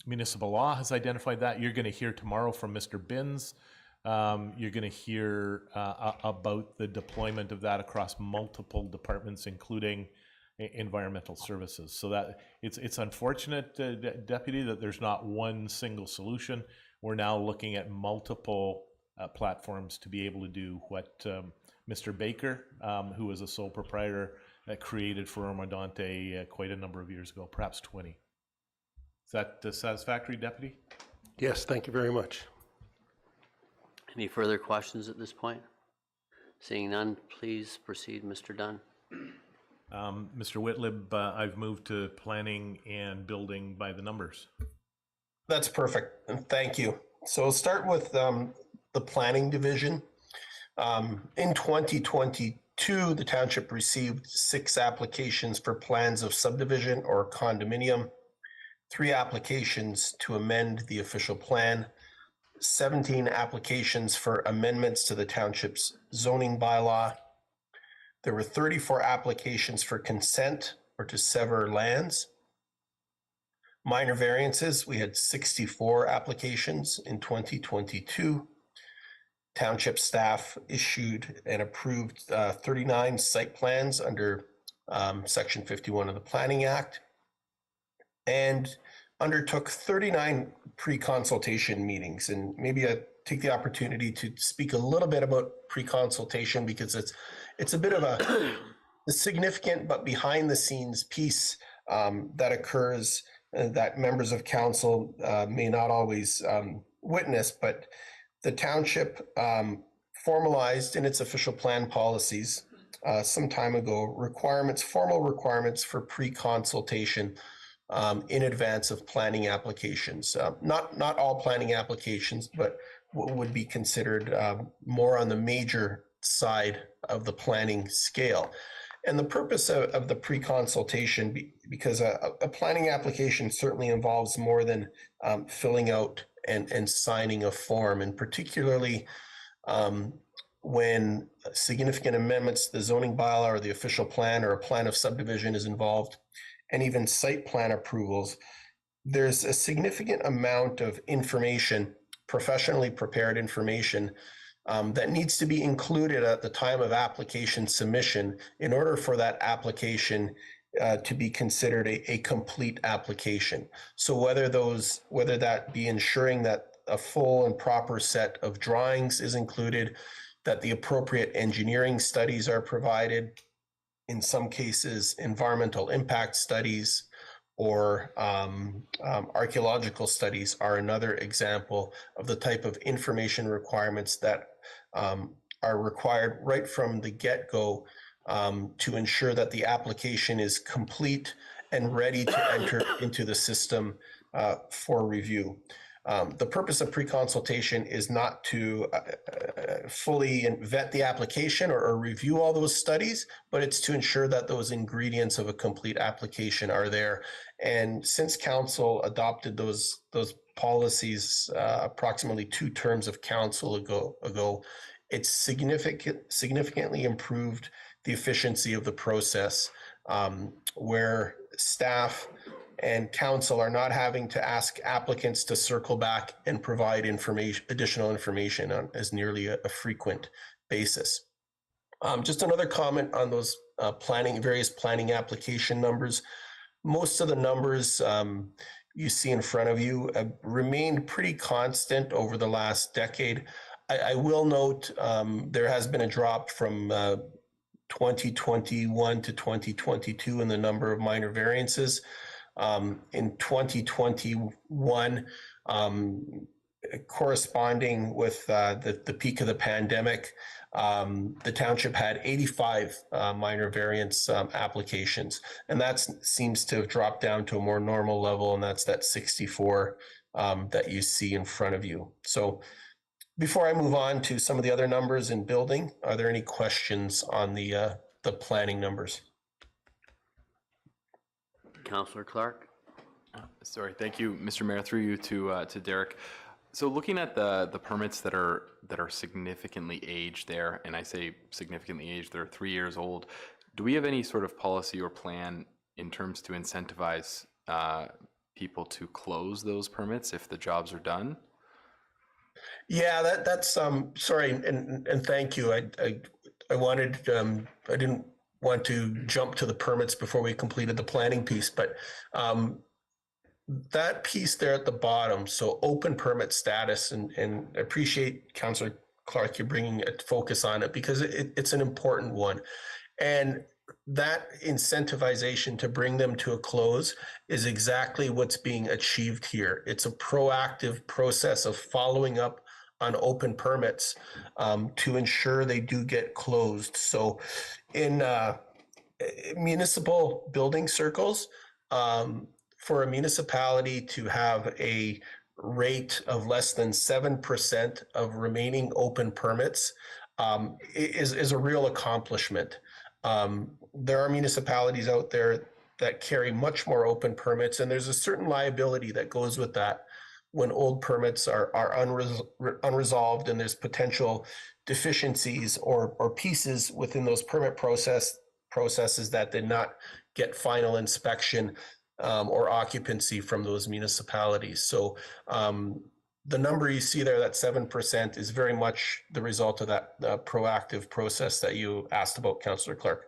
municipal law has identified that. You're going to hear tomorrow from Mr. Binns. You're going to hear about the deployment of that across multiple departments, including environmental services. So that it's unfortunate, Deputy, that there's not one single solution. We're now looking at multiple platforms to be able to do what Mr. Baker, who was a sole proprietor, created for Oro-Medonte quite a number of years ago, perhaps 20. Is that satisfactory, Deputy? Yes, thank you very much. Any further questions at this point? Seeing none, please proceed, Mr. Dunn. Mr. Whitlib, I've moved to planning and building by the numbers. That's perfect, and thank you. So we'll start with the planning division. In 2022, the township received 6 applications for plans of subdivision or condominium, 3 applications to amend the official plan, 17 applications for amendments to the township's zoning bylaw. There were 34 applications for consent or to sever lands. Minor variances, we had 64 applications in 2022. Township staff issued and approved 39 site plans under Section 51 of the Planning Act, and undertook 39 pre-consultation meetings. And maybe I take the opportunity to speak a little bit about pre-consultation, because it's a bit of a significant but behind the scenes piece that occurs that members of council may not always witness. But the township formalized in its official plan policies some time ago formal requirements for pre-consultation in advance of planning applications. Not all planning applications, but what would be considered more on the major side of the planning scale. And the purpose of the pre-consultation, because a planning application certainly involves more than filling out and signing a form, and particularly when significant amendments to the zoning bylaw or the official plan or a plan of subdivision is involved, and even site plan approvals, there's a significant amount of information, professionally prepared information, that needs to be included at the time of application submission in order for that application to be considered a complete application. So whether that be ensuring that a full and proper set of drawings is included, that the appropriate engineering studies are provided, in some cases, environmental impact studies or archaeological studies are another example of the type of information requirements that are required right from the get-go to ensure that the application is complete and ready to enter into the system for review. The purpose of pre-consultation is not to fully vet the application or review all those studies, but it's to ensure that those ingredients of a complete application are there. And since council adopted those policies approximately 2 terms of council ago, it's significantly improved the efficiency of the process, where staff and council are not having to ask applicants to circle back and provide additional information on as nearly a frequent basis. Just another comment on those various planning application numbers. Most of the numbers, you see in front of you remained pretty constant over the last decade. I will note there has been a drop from 2021 to 2022 in the number of minor variances. In 2021, corresponding with the peak of the pandemic, the township had 85 minor variance applications, and that seems to have dropped down to a more normal level, and that's that 64 that you see in front of you. So before I move on to some of the other numbers in building, are there any questions on the planning numbers? Councillor Clark? Sorry, thank you, Mr. Mayor, through you to Derek. So looking at the permits that are significantly aged there, and I say significantly aged, they're 3 years old. Do we have any sort of policy or plan in terms to incentivize people to close those permits if the jobs are done? Yeah, that's sorry, and thank you. I wanted I didn't want to jump to the permits before we completed the planning piece, but that piece there at the bottom, so open permit status, and I appreciate Councillor Clark, you bringing a focus on it because it's an important one. And that incentivization to bring them to a close is exactly what's being achieved here. It's a proactive process of following up on open permits to ensure they do get closed. So in municipal building circles, for a municipality to have a rate of less than 7% of remaining open permits is a real accomplishment. There are municipalities out there that carry much more open permits, and there's a certain liability that goes with that when old permits are unresolved and there's potential deficiencies or pieces within those permit processes that did not get final inspection or occupancy from those municipalities. So the number you see there, that 7%, is very much the result of that proactive process that you asked about, Councillor Clark.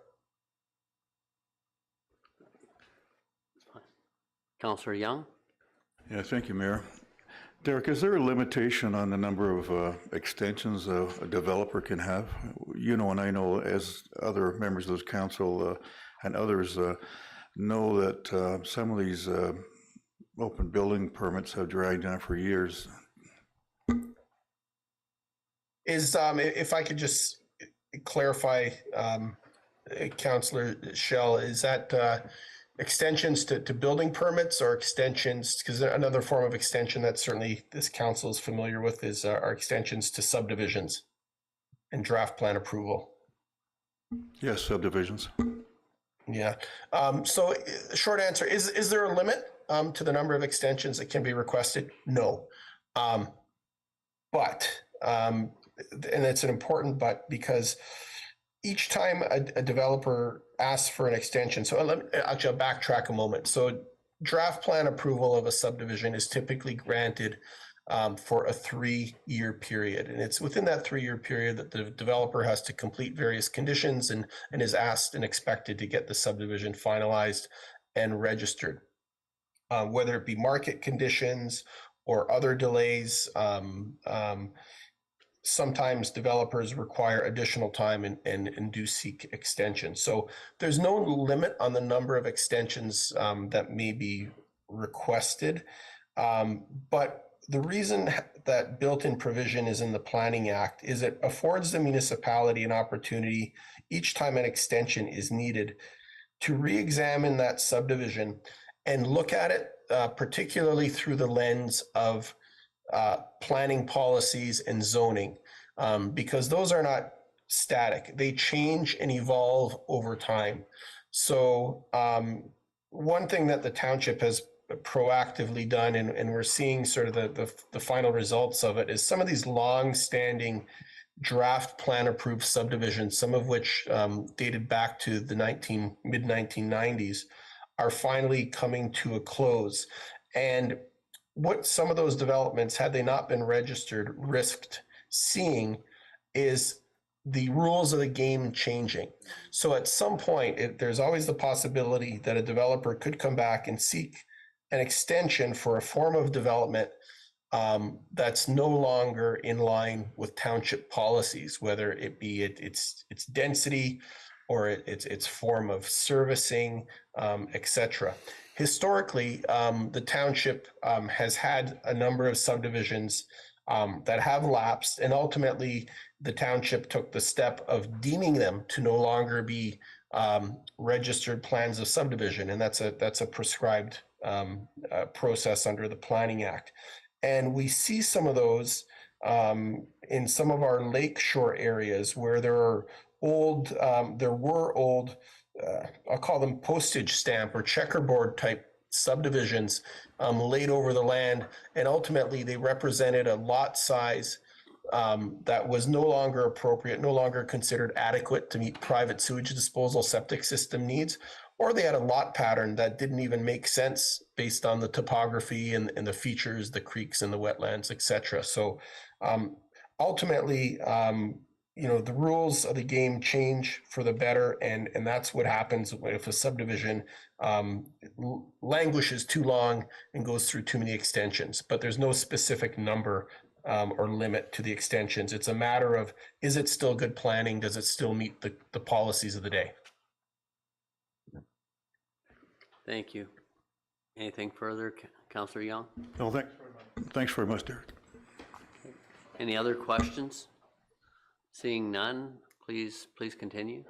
Councillor Young? Yeah, thank you, Mayor. Derek, is there a limitation on the number of extensions a developer can have? You know, and I know as other members of this council and others know that some of these open building permits have dragged on for years. Is if I could just clarify, Councillor Schell, is that extensions to building permits or extensions, because another form of extension that certainly this council is familiar with is our extensions to subdivisions and draft plan approval? Yes, subdivisions. Yeah. So short answer, is there a limit to the number of extensions that can be requested? No. But, and it's an important but, because each time a developer asks for an extension, so I'll backtrack a moment. So draft plan approval of a subdivision is typically granted for a 3-year period. And it's within that 3-year period that the developer has to complete various conditions and is asked and expected to get the subdivision finalized and registered. Whether it be market conditions or other delays, sometimes developers require additional time and do seek extensions. So there's no limit on the number of extensions that may be requested. But the reason that built-in provision is in the Planning Act is it affords the municipality an opportunity each time an extension is needed to re-examine that subdivision and look at it particularly through the lens of planning policies and zoning, because those are not static. They change and evolve over time. So one thing that the township has proactively done, and we're seeing sort of the final results of it, is some of these long-standing draft plan approved subdivisions, some of which dated back to the mid-1990s, are finally coming to a close. And what some of those developments, had they not been registered, risked seeing is the rules of the game changing. So at some point, there's always the possibility that a developer could come back and seek an extension for a form of development that's no longer in line with township policies, whether it be its density or its form of servicing, etc. Historically, the township has had a number of subdivisions that have lapsed, and ultimately the township took the step of deeming them to no longer be registered plans of subdivision, and that's a prescribed process under the Planning Act. And we see some of those in some of our lakeshore areas where there were old, I'll call them postage stamp or checkerboard type subdivisions laid over the land, and ultimately they represented a lot size that was no longer appropriate, no longer considered adequate to meet private sewage disposal septic system needs, or they had a lot pattern that didn't even make sense based on the topography and the features, the creeks and the wetlands, etc. So ultimately, the rules of the game change for the better, and that's what happens if a subdivision languishes too long and goes through too many extensions. But there's no specific number or limit to the extensions. It's a matter of, is it still good planning? Does it still meet the policies of the day? Thank you. Anything further, Councillor Young? No, thanks very much, Derek. Any other questions? Seeing none, please continue.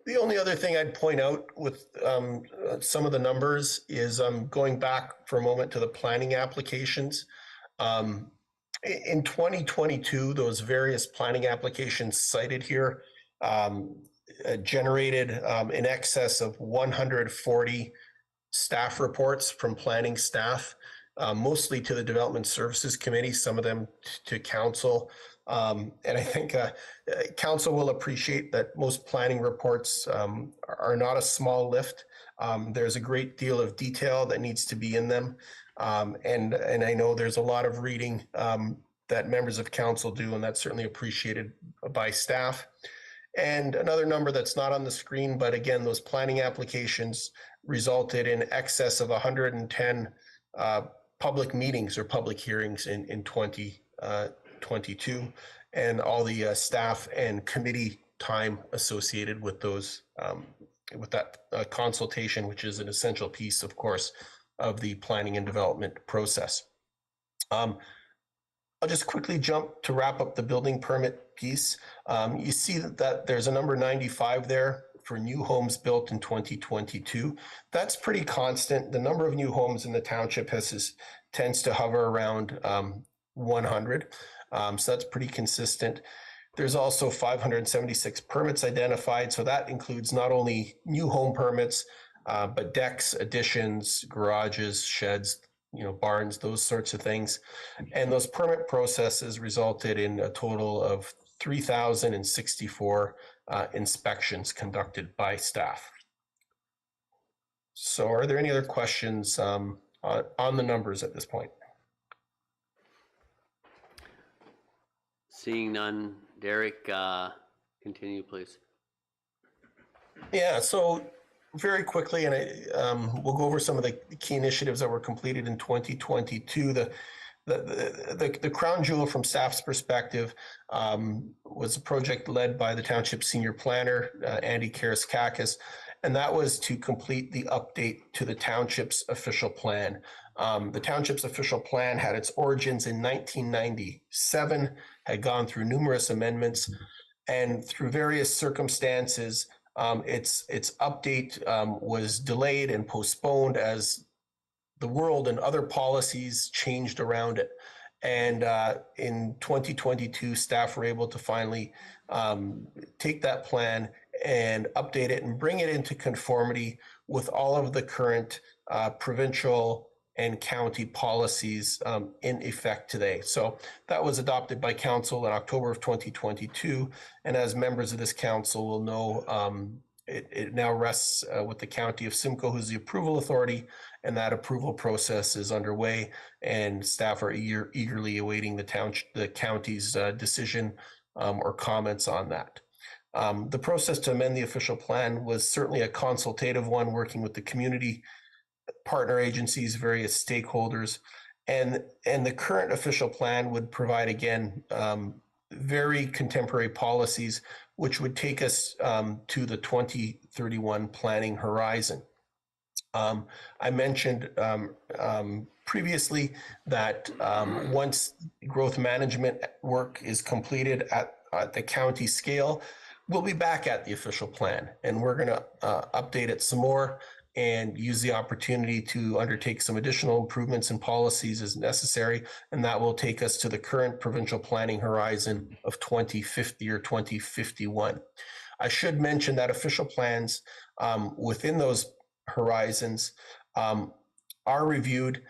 The only other thing I'd point out with some of the numbers is going back for a moment to the planning applications. In 2022, those various planning applications cited here generated in excess of 140 staff reports from planning staff, mostly to the Development Services Committee, some of them to council. And I think council will appreciate that most planning reports are not a small lift. There's a great deal of detail that needs to be in them. And I know there's a lot of reading that members of council do, and that's certainly appreciated by staff. And another number that's not on the screen, but again, those planning applications resulted in excess of 110 public meetings or public hearings in 2022, and all the staff and committee time associated with those, with that consultation, which is an essential piece, of course, of the planning and development process. I'll just quickly jump to wrap up the building permit piece. You see that there's a number 95 there for new homes built in 2022. That's pretty constant. The number of new homes in the township tends to hover around 100. So that's pretty consistent. There's also 576 permits identified. So that includes not only new home permits, but decks, additions, garages, sheds, barns, those sorts of things. And those permit processes resulted in a total of 3,064 inspections conducted by staff. So are there any other questions on the numbers at this point? Seeing none, Derek, continue, please. Yeah, so very quickly, and we'll go over some of the key initiatives that were completed in 2022. The crown jewel from staff's perspective was a project led by the township senior planner, Andy Karaskakis, and that was to complete the update to the township's official plan. The township's official plan had its origins in 1997, had gone through numerous amendments, and through various circumstances, its update was delayed and postponed as the world and other policies changed around it. And in 2022, staff were able to finally take that plan and update it and bring it into conformity with all of the current provincial and county policies in effect today. So that was adopted by council in October of 2022. And as members of this council will know, it now rests with the County of Simcoe, who's the approval authority, and that approval process is underway, and staff are eagerly awaiting the county's decision or comments on that. The process to amend the official plan was certainly a consultative one, working with the community partner agencies, various stakeholders. And the current official plan would provide, again, very contemporary policies, which would take us to the 2031 planning horizon. I mentioned previously that once growth management work is completed at the county scale, we'll be back at the official plan, and we're going to update it some more and use the opportunity to undertake some additional improvements and policies as necessary, and that will take us to the current provincial planning horizon of 2050 or 2051. I should mention that official plans within those horizons are reviewed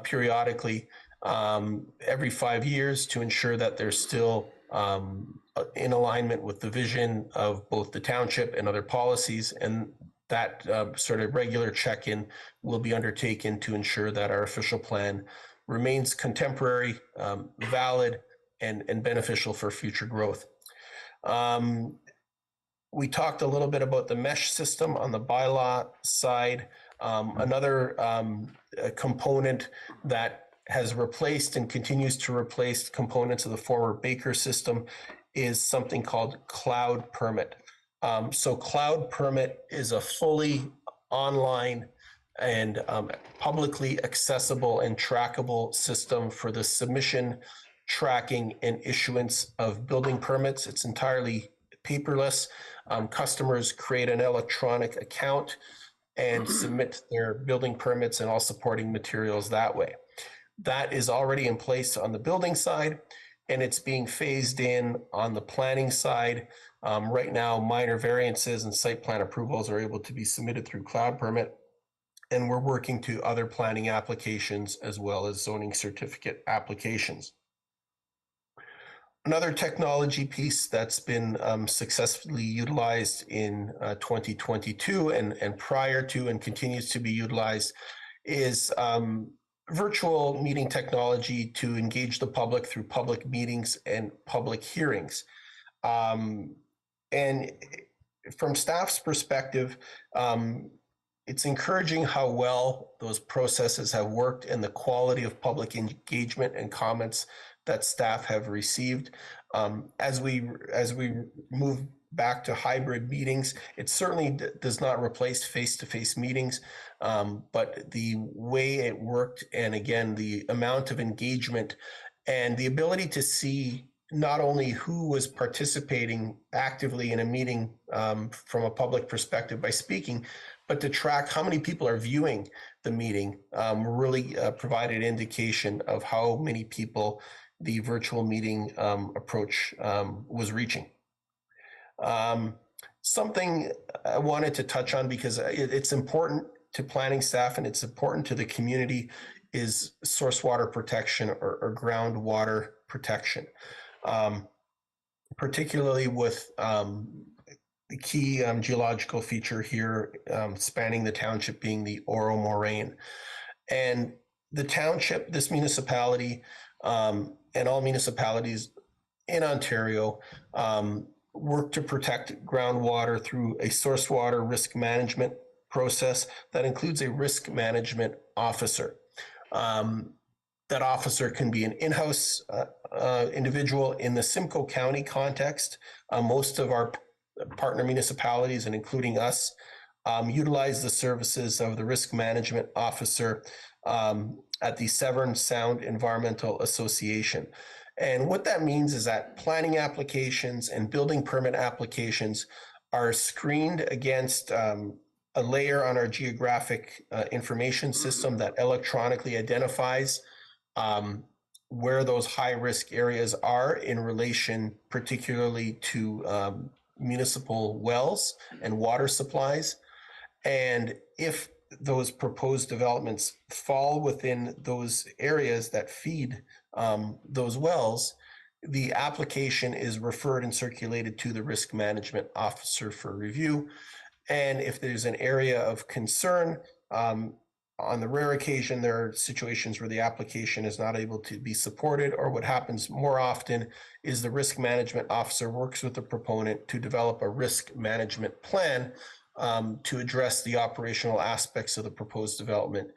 periodically every 5 years to ensure that they're still in alignment with the vision of both the township and other policies, and that sort of regular check-in will be undertaken to ensure that our official plan remains contemporary, valid, and beneficial for future growth. We talked a little bit about the mesh system on the bylaw side. Another component that has replaced and continues to replace components of the former Baker system is something called Cloud Permit. So Cloud Permit is a fully online and publicly accessible and trackable system for the submission, tracking, and issuance of building permits. It's entirely paperless. Customers create an electronic account and submit their building permits and all supporting materials that way. That is already in place on the building side, and it's being phased in on the planning side. Right now, minor variances and site plan approvals are able to be submitted through Cloud Permit, and we're working to other planning applications as well as zoning certificate applications. Another technology piece that's been successfully utilized in 2022 and prior to and continues to be utilized is virtual meeting technology to engage the public through public meetings and public hearings. And from staff's perspective, it's encouraging how well those processes have worked and the quality of public engagement and comments that staff have received. As we move back to hybrid meetings, it certainly does not replace face-to-face meetings, but the way it worked, and again, the amount of engagement and the ability to see not only who was participating actively in a meeting from a public perspective by speaking, but to track how many people are viewing the meeting really provided indication of how many people the virtual meeting approach was reaching. Something I wanted to touch on because it's important to planning staff and it's important to the community is source water protection or groundwater protection, particularly with the key geological feature here spanning the township being the Oro moraine. And the township, this municipality, and all municipalities in Ontario work to protect groundwater through a source water risk management process that includes a risk management officer. That officer can be an in-house individual in the Simcoe County context. Most of our partner municipalities, and including us, utilize the services of the risk management officer at the Severn Sound Environmental Association. And what that means is that planning applications and building permit applications are screened against a layer on our geographic information system that electronically identifies where those high-risk areas are in relation particularly to municipal wells and water supplies. And if those proposed developments fall within those areas that feed those wells, the application is referred and circulated to the risk management officer for review. And if there's an area of concern, on the rare occasion, there are situations where the application is not able to be supported, or what happens more often is the risk management officer works with the proponent to develop a risk management plan to address the operational aspects of the proposed development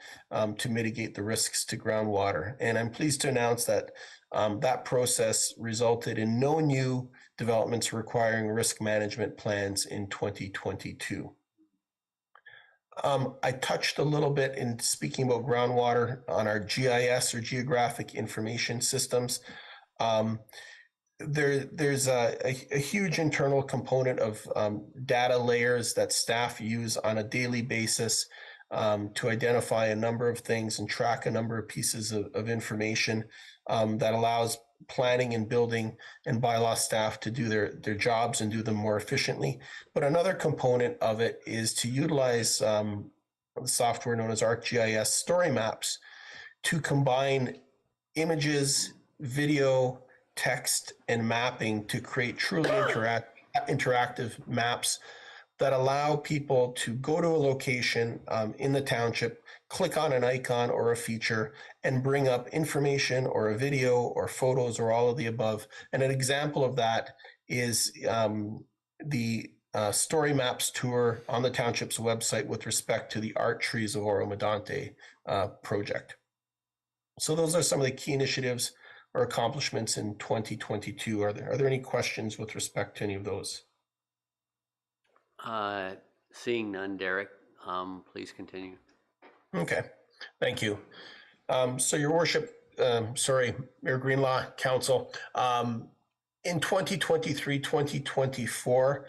to mitigate the risks to groundwater. And I'm pleased to announce that that process resulted in no new developments requiring risk management plans in 2022. I touched a little bit in speaking about groundwater on our GIS, or Geographic Information Systems. There's a huge internal component of data layers that staff use on a daily basis to identify a number of things and track a number of pieces of information that allows planning and building and bylaw staff to do their jobs and do them more efficiently. But another component of it is to utilize the software known as ArcGIS story maps to combine images, video, text, and mapping to create truly interactive maps that allow people to go to a location in the township, click on an icon or a feature, and bring up information or a video or photos or all of the above. And an example of that is the Story Maps tour on the township's website with respect to the Art Trees of Oro-Medonte project. So those are some of the key initiatives or accomplishments in 2022. Are there any questions with respect to any of those? Seeing none, Derek, please continue. Okay, thank you. So your worship, Mayor Greenlaw, Council, in 2023, 2024,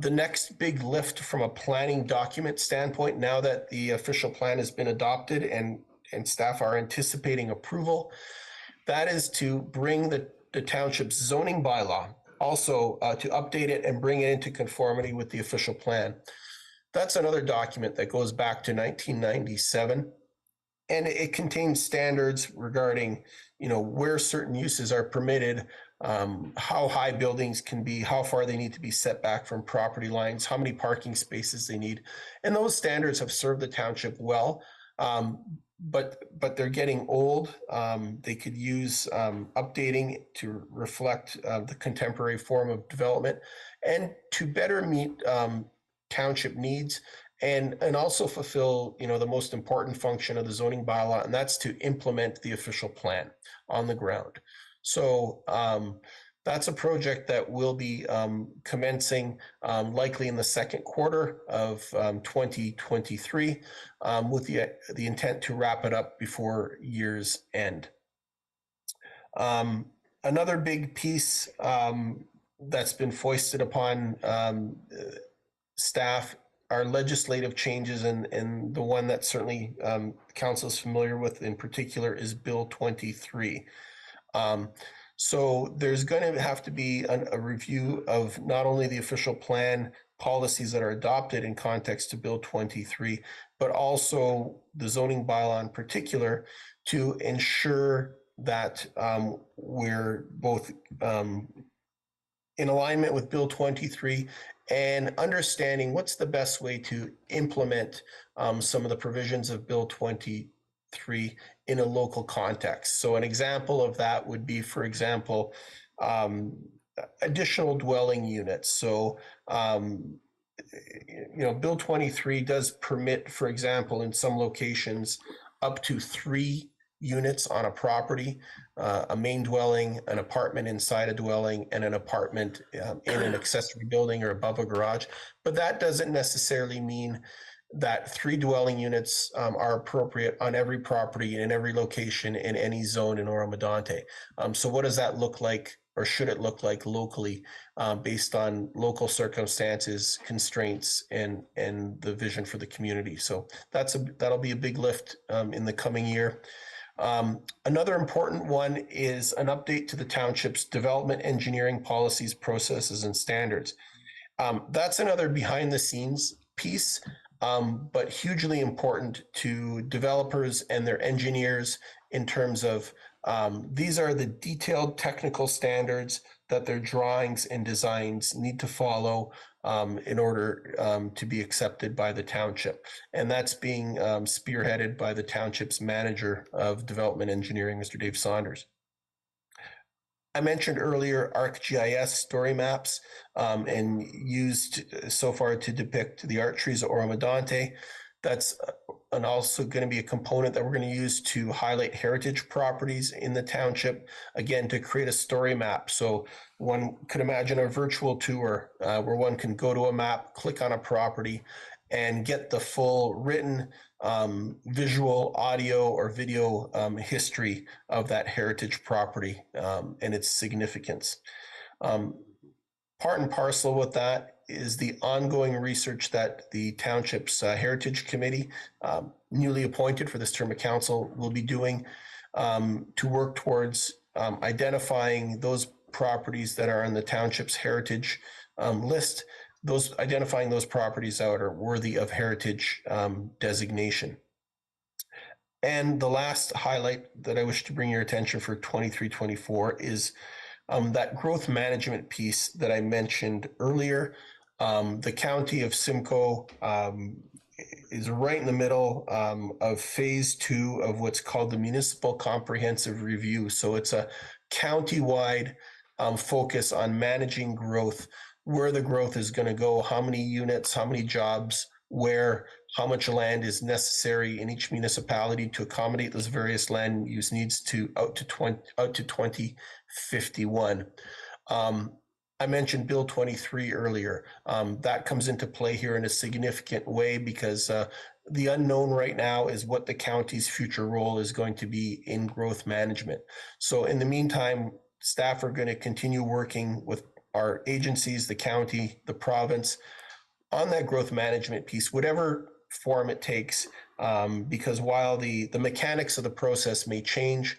the next big lift from a planning document standpoint, now that the official plan has been adopted and staff are anticipating approval, that is to bring the township's zoning bylaw, also to update it and bring it into conformity with the official plan. That's another document that goes back to 1997, and it contains standards regarding, where certain uses are permitted, how high buildings can be, how far they need to be set back from property lines, how many parking spaces they need. And those standards have served the township well, but they're getting old. They could use updating to reflect the contemporary form of development and to better meet township needs and also fulfill, the most important function of the zoning bylaw, and that's to implement the official plan on the ground. So that's a project that will be commencing likely in the second quarter of 2023 with the intent to wrap it up before year's end. Another big piece that's been foisted upon staff are legislative changes, and the one that certainly council is familiar with in particular is Bill 23. So there's going to have to be a review of not only the official plan policies that are adopted in context to Bill 23, but also the zoning bylaw in particular to ensure that we're both in alignment with Bill 23 and understanding what's the best way to implement some of the provisions of Bill 23 in a local context. So an example of that would be, for example, additional dwelling units. So, Bill 23 does permit, for example, in some locations, up to 3 units on a property, a main dwelling, an apartment inside a dwelling, and an apartment in an accessory building or above a garage. But that doesn't necessarily mean that 3 dwelling units are appropriate on every property in every location in any zone in Oro-Medonte. So what does that look like, or should it look like locally, based on local circumstances, constraints, and the vision for the community? So that'll be a big lift in the coming year. Another important one is an update to the township's development engineering policies, processes, and standards. That's another behind the scenes piece, but hugely important to developers and their engineers in terms of these are the detailed technical standards that their drawings and designs need to follow in order to be accepted by the township. And that's being spearheaded by the township's manager of development engineering, Mr. Dave Saunders. I mentioned earlier ArcGIS story maps and used so far to depict the art trees of Oro-Medonte. That's and also going to be a component that we're going to use to highlight heritage properties in the township, again, to create a story map. So one could imagine a virtual tour where one can go to a map, click on a property, and get the full written, visual, audio, or video history of that heritage property and its significance. Part and parcel with that is the ongoing research that the township's Heritage Committee, newly appointed for this term of council, will be doing to work towards identifying those properties that are on the township's heritage list, identifying those properties that are worthy of heritage designation. And the last highlight that I wish to bring your attention for 23-24 is that growth management piece that I mentioned earlier. The county of Simcoe is right in the middle of phase 2 of what's called the Municipal Comprehensive Review. So it's a county-wide focus on managing growth, where the growth is going to go, how many units, how many jobs, where, how much land is necessary in each municipality to accommodate those various land use needs to out to 2051. I mentioned Bill 23 earlier. That comes into play here in a significant way because the unknown right now is what the county's future role is going to be in growth management. So in the meantime, staff are going to continue working with our agencies, the county, the province, on that growth management piece, whatever form it takes, because while the mechanics of the process may change,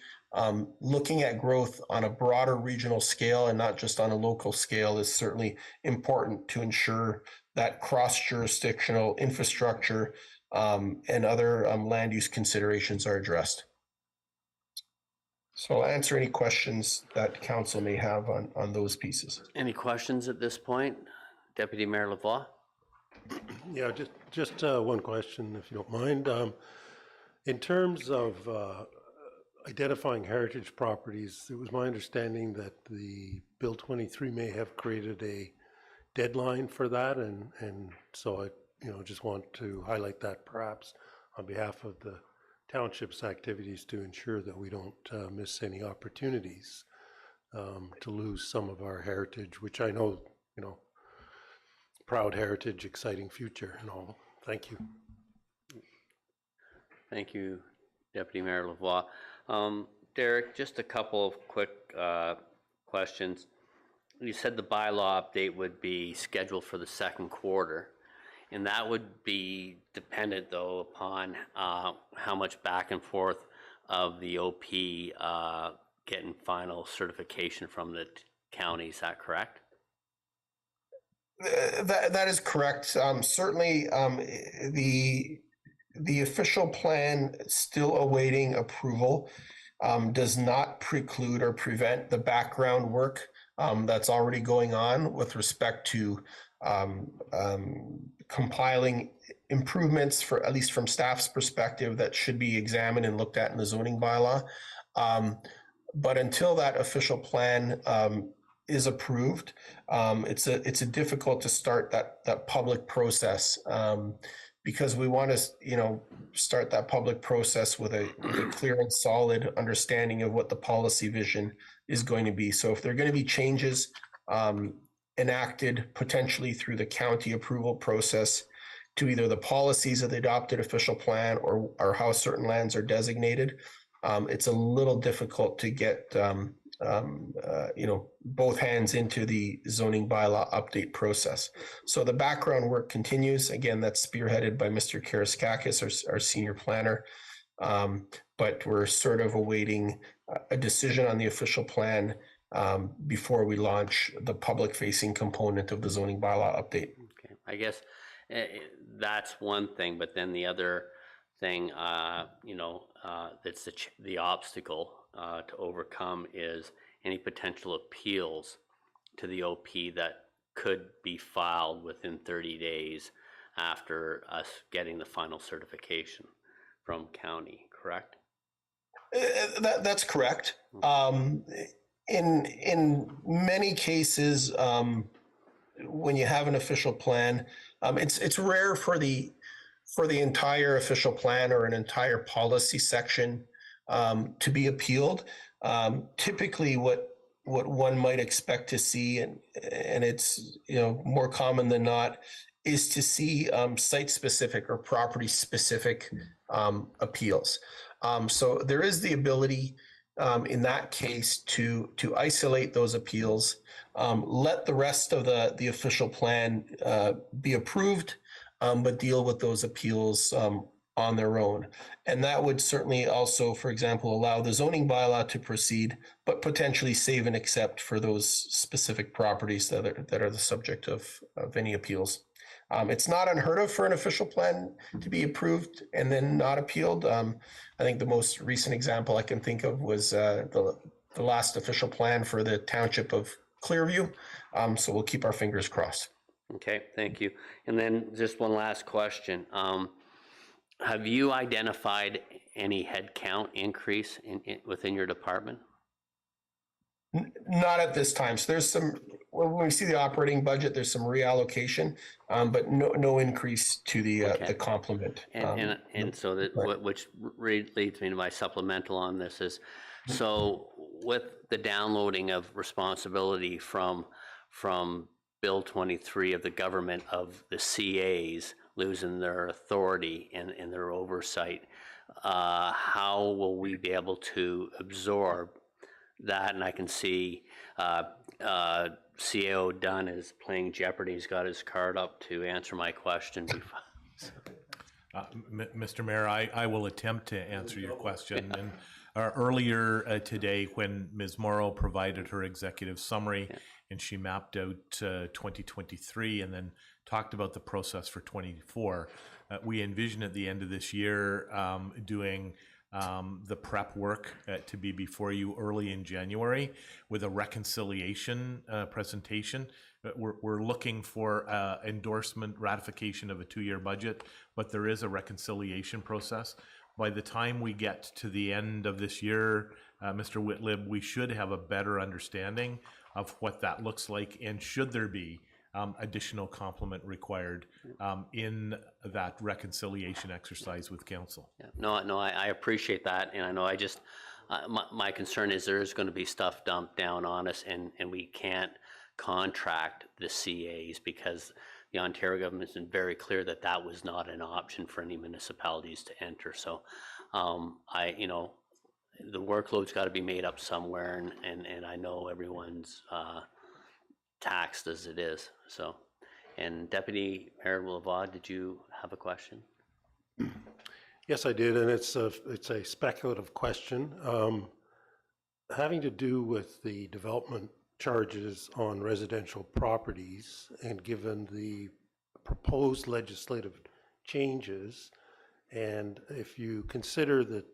looking at growth on a broader regional scale and not just on a local scale is certainly important to ensure that cross-jurisdictional infrastructure and other land use considerations are addressed. So I'll answer any questions that council may have on those pieces. Any questions at this point? Deputy Mayor Lavoie? Yeah, just one question, if you don't mind. In terms of identifying heritage properties, it was my understanding that the Bill 23 may have created a deadline for that, and so I just want to highlight that perhaps on behalf of the township's activities to ensure that we don't miss any opportunities to lose some of our heritage, which I know, proud heritage, exciting future and all. Thank you. Thank you, Deputy Mayor Lavoie. Derek, just a couple of quick questions. You said the bylaw update would be scheduled for the second quarter, and that would be dependent, though, upon how much back and forth of the OP getting final certification from the county. Is that correct? That is correct. Certainly, the official plan still awaiting approval does not preclude or prevent the background work that's already going on with respect to compiling improvements, for at least from staff's perspective, that should be examined and looked at in the zoning bylaw. But until that official plan is approved, it's a difficult to start that public process because we want to start that public process with a clear and solid understanding of what the policy vision is going to be. So if there are going to be changes enacted potentially through the county approval process to either the policies of the adopted official plan or how certain lands are designated, it's a little difficult to get both hands into the zoning bylaw update process. So the background work continues. Again, that's spearheaded by Mr. Karaskakis, our senior planner. But we're sort of awaiting a decision on the official plan before we launch the public-facing component of the zoning bylaw update. Okay, I guess that's one thing, but then the other thing, that's the obstacle to overcome is any potential appeals to the OP that could be filed within 30 days after us getting the final certification from county, correct? That's correct. in many cases, when you have an official plan, it's rare for the entire official plan or an entire policy section to be appealed. Typically, what one might expect to see, and it's more common than not, is to see site-specific or property-specific appeals. So there is the ability in that case to isolate those appeals, let the rest of the official plan be approved, but deal with those appeals on their own. And that would certainly also, for example, allow the zoning bylaw to proceed, but potentially save and accept for those specific properties that are the subject of any appeals. It's not unheard of for an official plan to be approved and then not appealed. I think the most recent example I can think of was the last official plan for the township of Clearview. So we'll keep our fingers crossed. Okay, thank you. And then just one last question. Have you identified any headcount increase within your department? Not at this time. So there's some, when we see the operating budget, there's some reallocation, but no increase to the complement. And so that, which leads me to my supplemental on this is, so with the downloading of responsibility from Bill 23 of the government of the CAs losing their authority and their oversight, how will we be able to absorb that? And I can see CAO Dunn is playing Jeopardy. He's got his card up to answer my question. Mr. Mayor, I will attempt to answer your question. And earlier today, when Ms. Morrow provided her executive summary, and she mapped out 2023 and then talked about the process for 24, we envision at the end of this year doing the prep work to be before you early in January with a reconciliation presentation. We're looking for endorsement, ratification of a 2-year budget, but there is a reconciliation process. By the time we get to the end of this year, Mr. Whitlib, we should have a better understanding of what that looks like, and should there be additional complement required in that reconciliation exercise with council. Yeah. No, I appreciate that, and I know my concern is there is going to be stuff dumped down on us, and we can't contract the CAs because the Ontario government has been very clear that that was not an option for any municipalities to enter. So, the workload's got to be made up somewhere, and I know everyone's taxed as it is. So, and Deputy Mayor Lavoie, did you have a question? Yes, I did, and it's a speculative question having to do with the development charges on residential properties, and given the proposed legislative changes, and if you consider the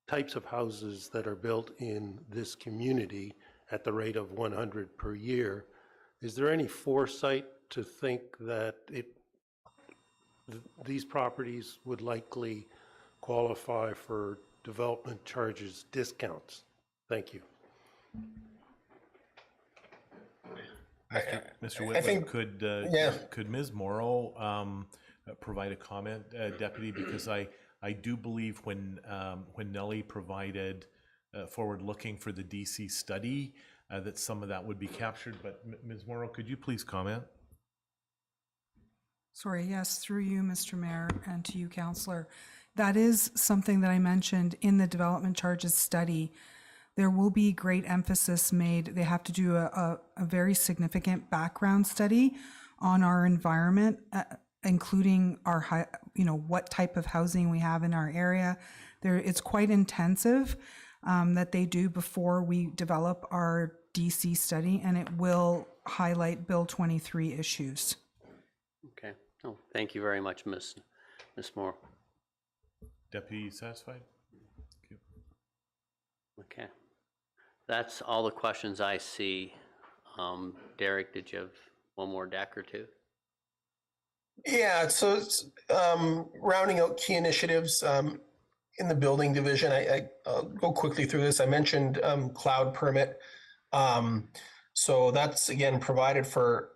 types of houses that are built in this community at the rate of 100 per year, is there any foresight to think that these properties would likely qualify for development charges discounts? Thank you. Mr. Whitman, could Ms. Morrow provide a comment, Deputy? Because I do believe when Nellie provided forward-looking for the DC study, that some of that would be captured. But Ms. Morrow, could you please comment? Sorry, yes, through you, Mr. Mayor, and to you, Councillor. That is something that I mentioned in the development charges study. There will be great emphasis made. They have to do a very significant background study on our environment, including our, what type of housing we have in our area. It's quite intensive that they do before we develop our DC study, and it will highlight Bill 23 issues. Okay. Oh, thank you very much, Ms. Moore. Deputy, satisfied? Thank you. Okay. That's all the questions I see. Derek, did you have one more deck or two? Yeah, so rounding out key initiatives, in the building division, I'll go quickly through this. I mentioned cloud permit. So that's again provided for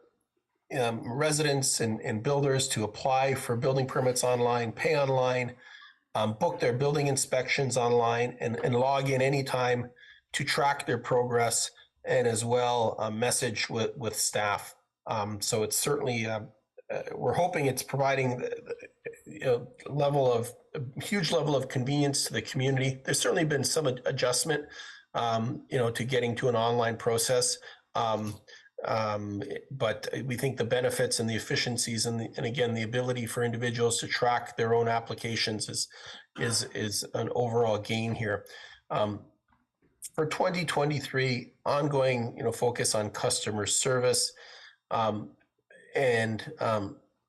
residents and builders to apply for building permits online, pay online, book their building inspections online, and log in anytime to track their progress, and as well message with staff. So it's certainly, we're hoping it's providing a huge level of convenience to the community. There's certainly been some adjustment, to getting to an online process. But we think the benefits and the efficiencies and again, the ability for individuals to track their own applications is an overall gain here. For 2023, ongoing, focus on customer service, and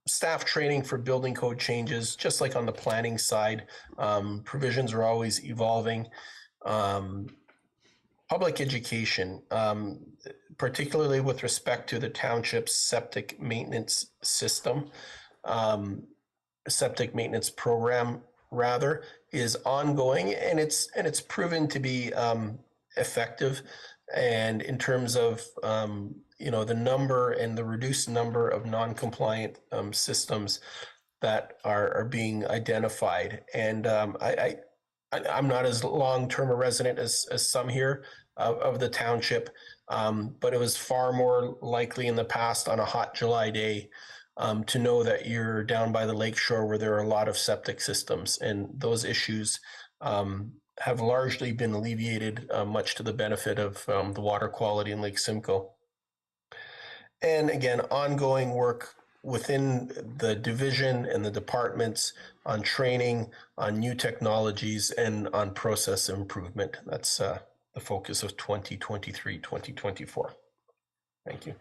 staff training for building code changes, just like on the planning side. Provisions are always evolving. Public education, particularly with respect to the township's septic maintenance system, septic maintenance program rather, is ongoing, and it's proven to be effective. And in terms of the number and the reduced number of non-compliant systems that are being identified, and I'm not as long-term a resident as some here of the township, but it was far more likely in the past on a hot July day to know that you're down by the lakeshore where there are a lot of septic systems, and those issues have largely been alleviated, much to the benefit of the water quality in Lake Simcoe. And again, ongoing work within the division and the departments on training, on new technologies, and on process improvement. That's the focus of 2023, 2024. Thank you.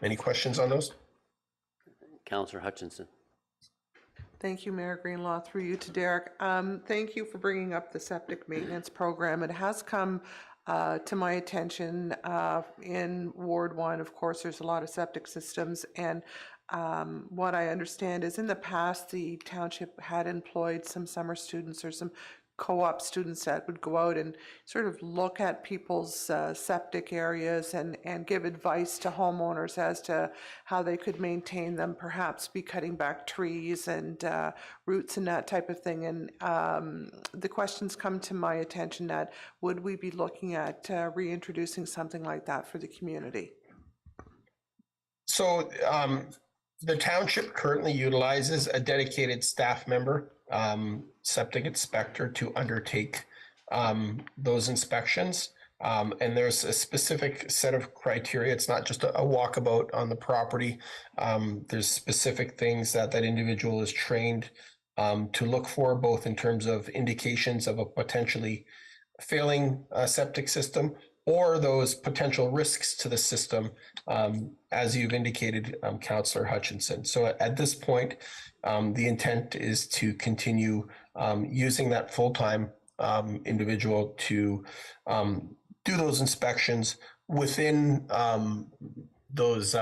Any questions on those? Councillor Hutchinson. Thank you, Mayor Greenlaw. Through you to Derek. Thank you for bringing up the septic maintenance program. It has come to my attention in Ward 1. Of course, there's a lot of septic systems, and what I understand is in the past, the township had employed some summer students or some co-op students that would go out and sort of look at people's septic areas and give advice to homeowners as to how they could maintain them, perhaps be cutting back trees and roots and that type of thing. And the questions come to my attention that would we be looking at reintroducing something like that for the community? So the township currently utilizes a dedicated staff member, septic inspector, to undertake those inspections. And there's a specific set of criteria. It's not just a walkabout on the property. There's specific things that individual is trained to look for, both in terms of indications of a potentially failing septic system or those potential risks to the system, as you've indicated, Councillor Hutchinson. So at this point, the intent is to continue using that full-time individual to do those inspections within those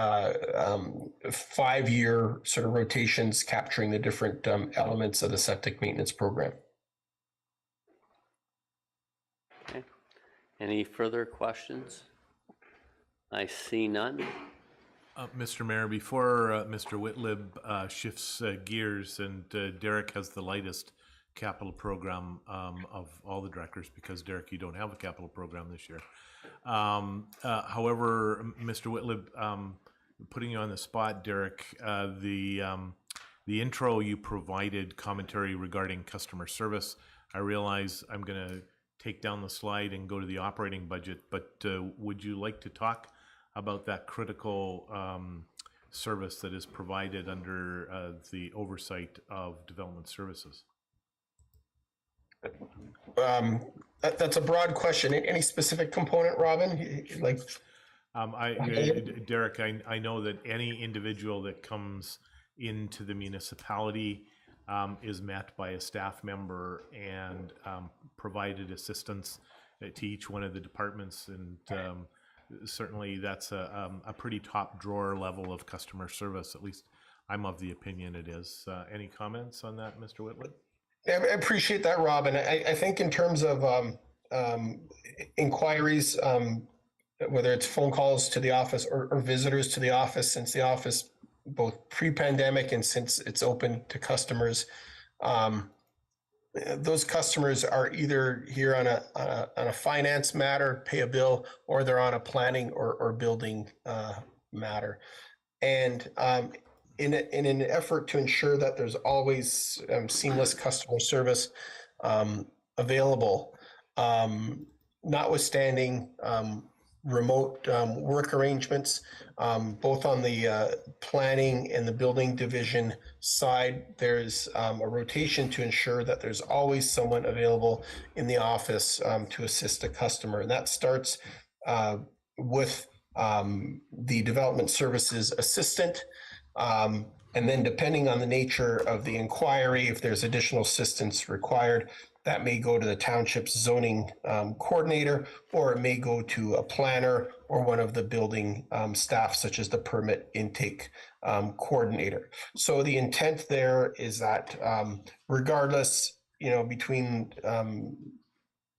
5-year sort of rotations, capturing the different elements of the septic maintenance program. Okay. Any further questions? I see none. Mr. Mayor, before Mr. Whitlib shifts gears, and Derek has the lightest capital program of all the directors, because Derek, you don't have a capital program this year. However, Mr. Whitlib, putting you on the spot, Derek, the intro you provided commentary regarding customer service. I realize I'm going to take down the slide and go to the operating budget, but would you like to talk about that critical service that is provided under the oversight of development services? That's a broad question. Any specific component, Robin? Like, Derek, I know that any individual that comes into the municipality is met by a staff member and provided assistance to each one of the departments, and certainly that's a pretty top drawer level of customer service. At least I'm of the opinion it is. Any comments on that, Mr. Whitley? I appreciate that, Rob. And I think in terms of inquiries, whether it's phone calls to the office or visitors to the office, since the office, both pre-pandemic and since it's open to customers, those customers are either here on a finance matter, pay a bill, or they're on a planning or building matter. And in an effort to ensure that there's always seamless customer service available, notwithstanding remote work arrangements, both on the planning and the building division side, there's a rotation to ensure that there's always someone available in the office to assist a customer. And that starts with the development services assistant. And then depending on the nature of the inquiry, if there's additional assistance required, that may go to the township's zoning coordinator, or it may go to a planner or one of the building staff, such as the permit intake coordinator. So the intent there is that regardless, between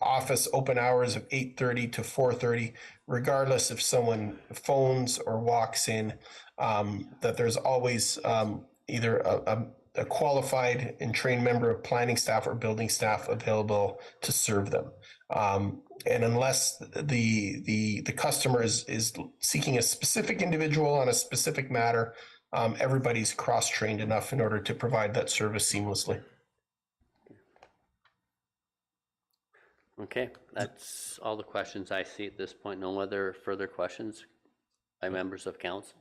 office open hours of 8:30 to 4:30, regardless if someone phones or walks in, that there's always either a qualified and trained member of planning staff or building staff available to serve them. And unless the customer is seeking a specific individual on a specific matter, everybody's cross-trained enough in order to provide that service seamlessly. Okay, that's all the questions I see at this point. No other further questions by members of council?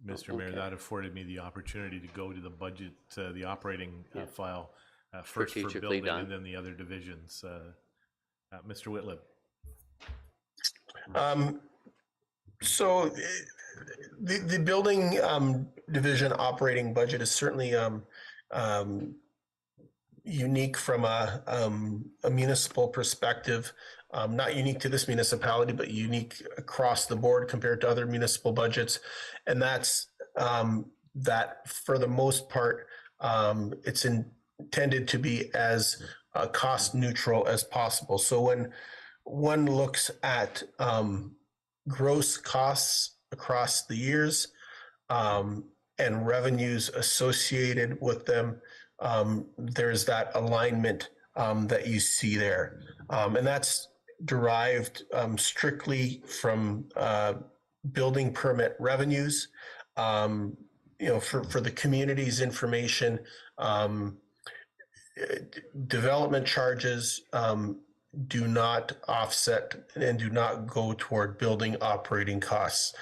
Mr. Mayor, that afforded me the opportunity to go to the budget, the operating file, first for Strategically building done. and then the other divisions. Mr. Whitlib. So the building division operating budget is certainly unique from a municipal perspective, not unique to this municipality, but unique across the board compared to other municipal budgets. And that's that for the most part, it's intended to be as cost neutral as possible. So when one looks at gross costs across the years and revenues associated with them, there's that alignment that you see there. And that's derived strictly from building permit revenues. For the community's information, development charges do not offset and do not go toward building operating costs.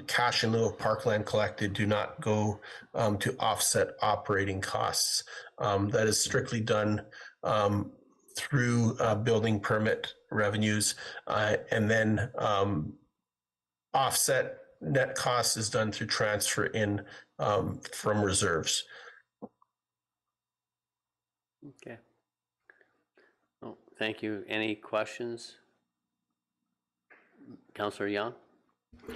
Cash in lieu of parkland collected do not go to offset operating costs. That is strictly done through building permit revenues, and then offset net costs is done through transfer in from reserves. Okay. Oh, thank you. Any questions? Councillor Young?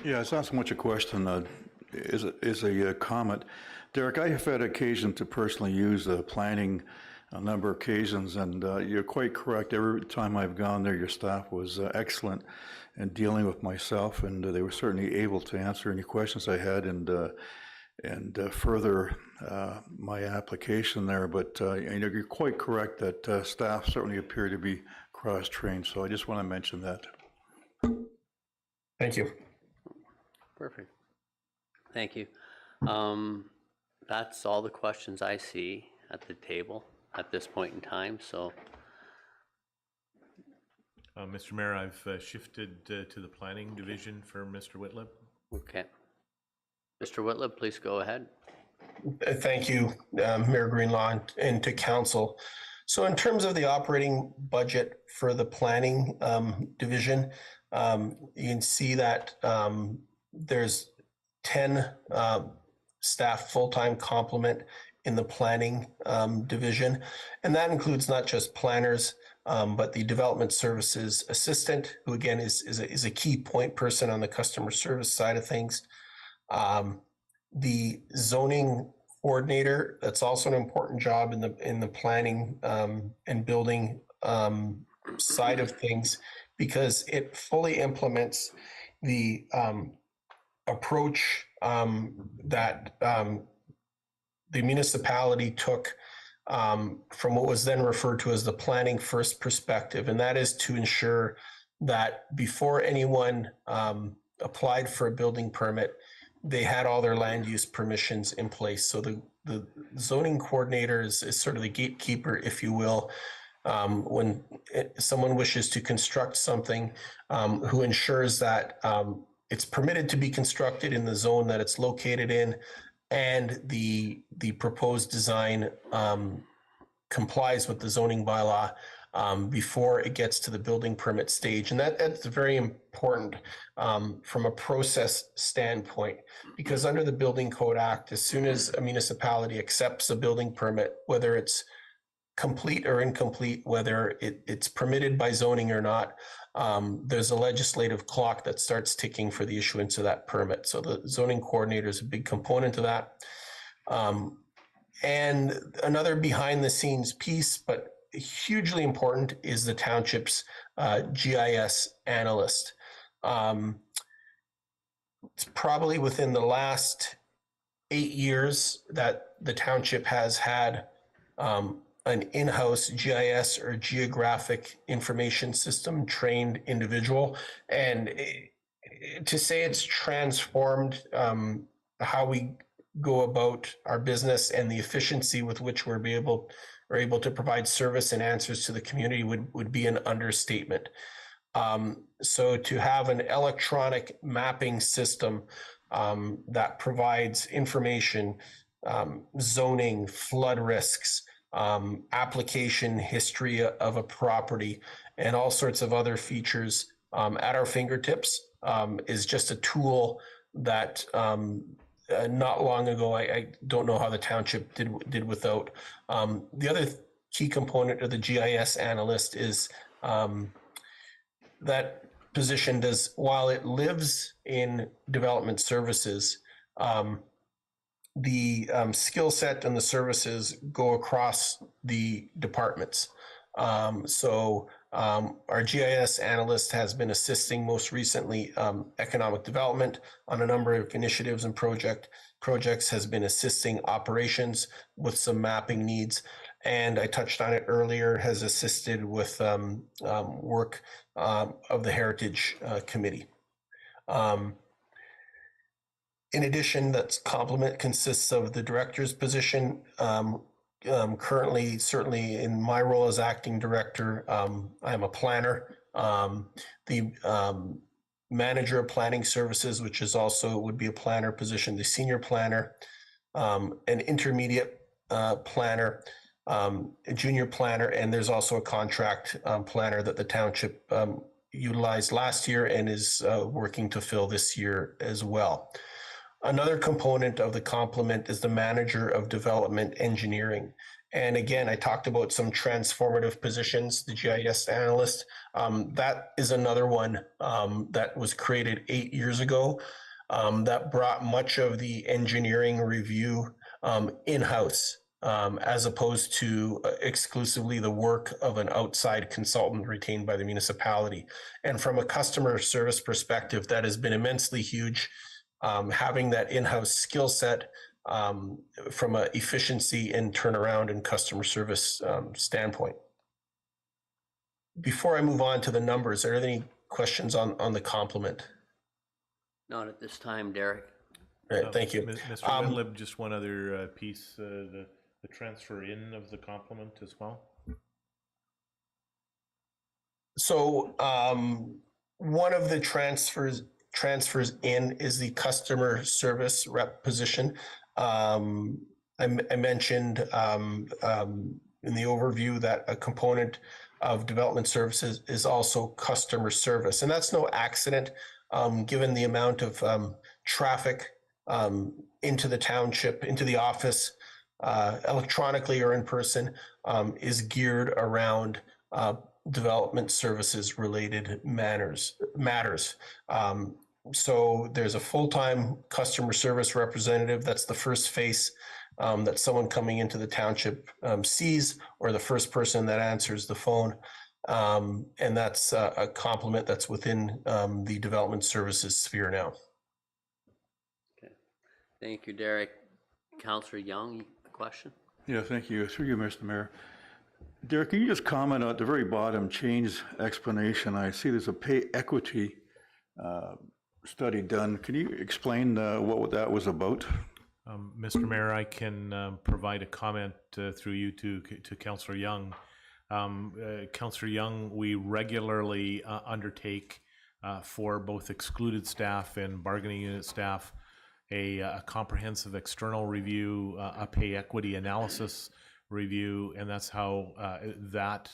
Yeah, it's not so much a question, is a comment. Derek, I have had occasion to personally use planning a number of occasions, and you're quite correct. Every time I've gone there, your staff was excellent in dealing with myself, and they were certainly able to answer any questions I had and further my application there. But you're quite correct that staff certainly appear to be cross-trained, so I just want to mention that. Thank you. Perfect. Thank you. That's all the questions I see at the table at this point in time, so. Mr. Mayor, I've shifted to the planning division for Mr. Whitlib. Okay. Mr. Whitlib, please go ahead. Thank you, Mayor Greenlaw, and to council. So in terms of the operating budget for the planning division, you can see that there's 10 staff full-time complement in the planning division. And that includes not just planners, but the development services assistant, who again is a key point person on the customer service side of things. The zoning coordinator. That's also an important job in the planning and building side of things, because it fully implements the approach that the municipality took from what was then referred to as the planning first perspective, and that is to ensure that before anyone applied for a building permit, they had all their land use permissions in place. So the zoning coordinator is sort of the gatekeeper, if you will, when someone wishes to construct something, who ensures that it's permitted to be constructed in the zone that it's located in, and the proposed design complies with the zoning bylaw before it gets to the building permit stage. And that's very important from a process standpoint, because under the Building Code Act, as soon as a municipality accepts a building permit, whether it's complete or incomplete, whether it's permitted by zoning or not, there's a legislative clock that starts ticking for the issuance of that permit. So the zoning coordinator is a big component of that. And another behind the scenes piece, but hugely important, is the township's GIS analyst. It's probably within the last 8 years that the township has had an in-house GIS or geographic information system trained individual. And to say it's transformed how we go about our business and the efficiency with which we're able to provide service and answers to the community would be an understatement. So to have an electronic mapping system that provides information, zoning, flood risks, application history of a property, and all sorts of other features at our fingertips is just a tool that not long ago, I don't know how the township did without. The other key component of the GIS analyst is that position does, while it lives in development services, the skill set and the services go across the departments. So our GIS analyst has been assisting most recently economic development on a number of initiatives and projects, has been assisting operations with some mapping needs. And I touched on it earlier, has assisted with work of the Heritage Committee. In addition, that complement consists of the director's position. Currently, certainly in my role as acting director, I'm a planner. The manager of planning services, which is also would be a planner position, the senior planner, an intermediate planner, a junior planner, and there's also a contract planner that the township utilized last year and is working to fill this year as well. Another component of the complement is the manager of development engineering. And again, I talked about some transformative positions, the GIS analyst. That is another one that was created 8 years ago that brought much of the engineering review in-house, as opposed to exclusively the work of an outside consultant retained by the municipality. And from a customer service perspective, that has been immensely huge. Having that in-house skill set from an efficiency and turnaround and customer service standpoint. Before I move on to the numbers, are there any questions on the complement? Not at this time, Derek. All right, thank you. Mr. Winlib, just one other piece, the transfer in of the complement as well. So one of the transfers in is the customer service rep position. I mentioned in the overview that a component of development services is also customer service. And that's no accident, given the amount of traffic into the township, into the office, electronically or in person, is geared around development services related matters. So there's a full-time customer service representative. That's the first face that someone coming into the township sees, or the first person that answers the phone. And that's a complement that's within the development services sphere now. Okay. Thank you, Derek. Councillor Young, a question? Yeah, thank you. Through you, Mr. Mayor. Derek, can you just comment at the very bottom, change explanation? I see there's a pay equity study done. Can you explain what that was about? Mr. Mayor, I can provide a comment through you to Councillor Young. Councillor Young, we regularly undertake for both excluded staff and bargaining unit staff a comprehensive external review, a pay equity analysis review, and that's how that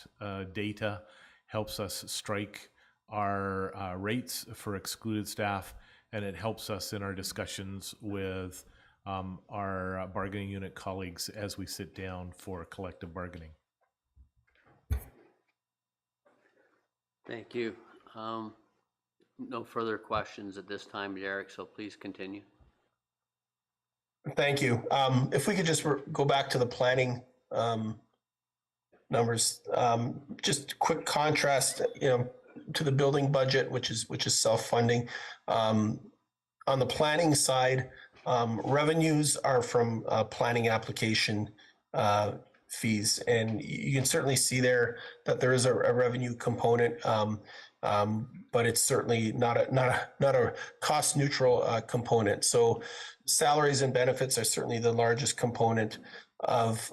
data helps us strike our rates for excluded staff, and it helps us in our discussions with our bargaining unit colleagues as we sit down for collective bargaining. Thank you. No further questions at this time, Derek, so please continue. Thank you. If we could just go back to the planning numbers, just quick contrast, to the building budget, which is self-funding. On the planning side, revenues are from planning application fees, and you can certainly see there that there is a revenue component, but it's certainly not a cost neutral component. So salaries and benefits are certainly the largest component of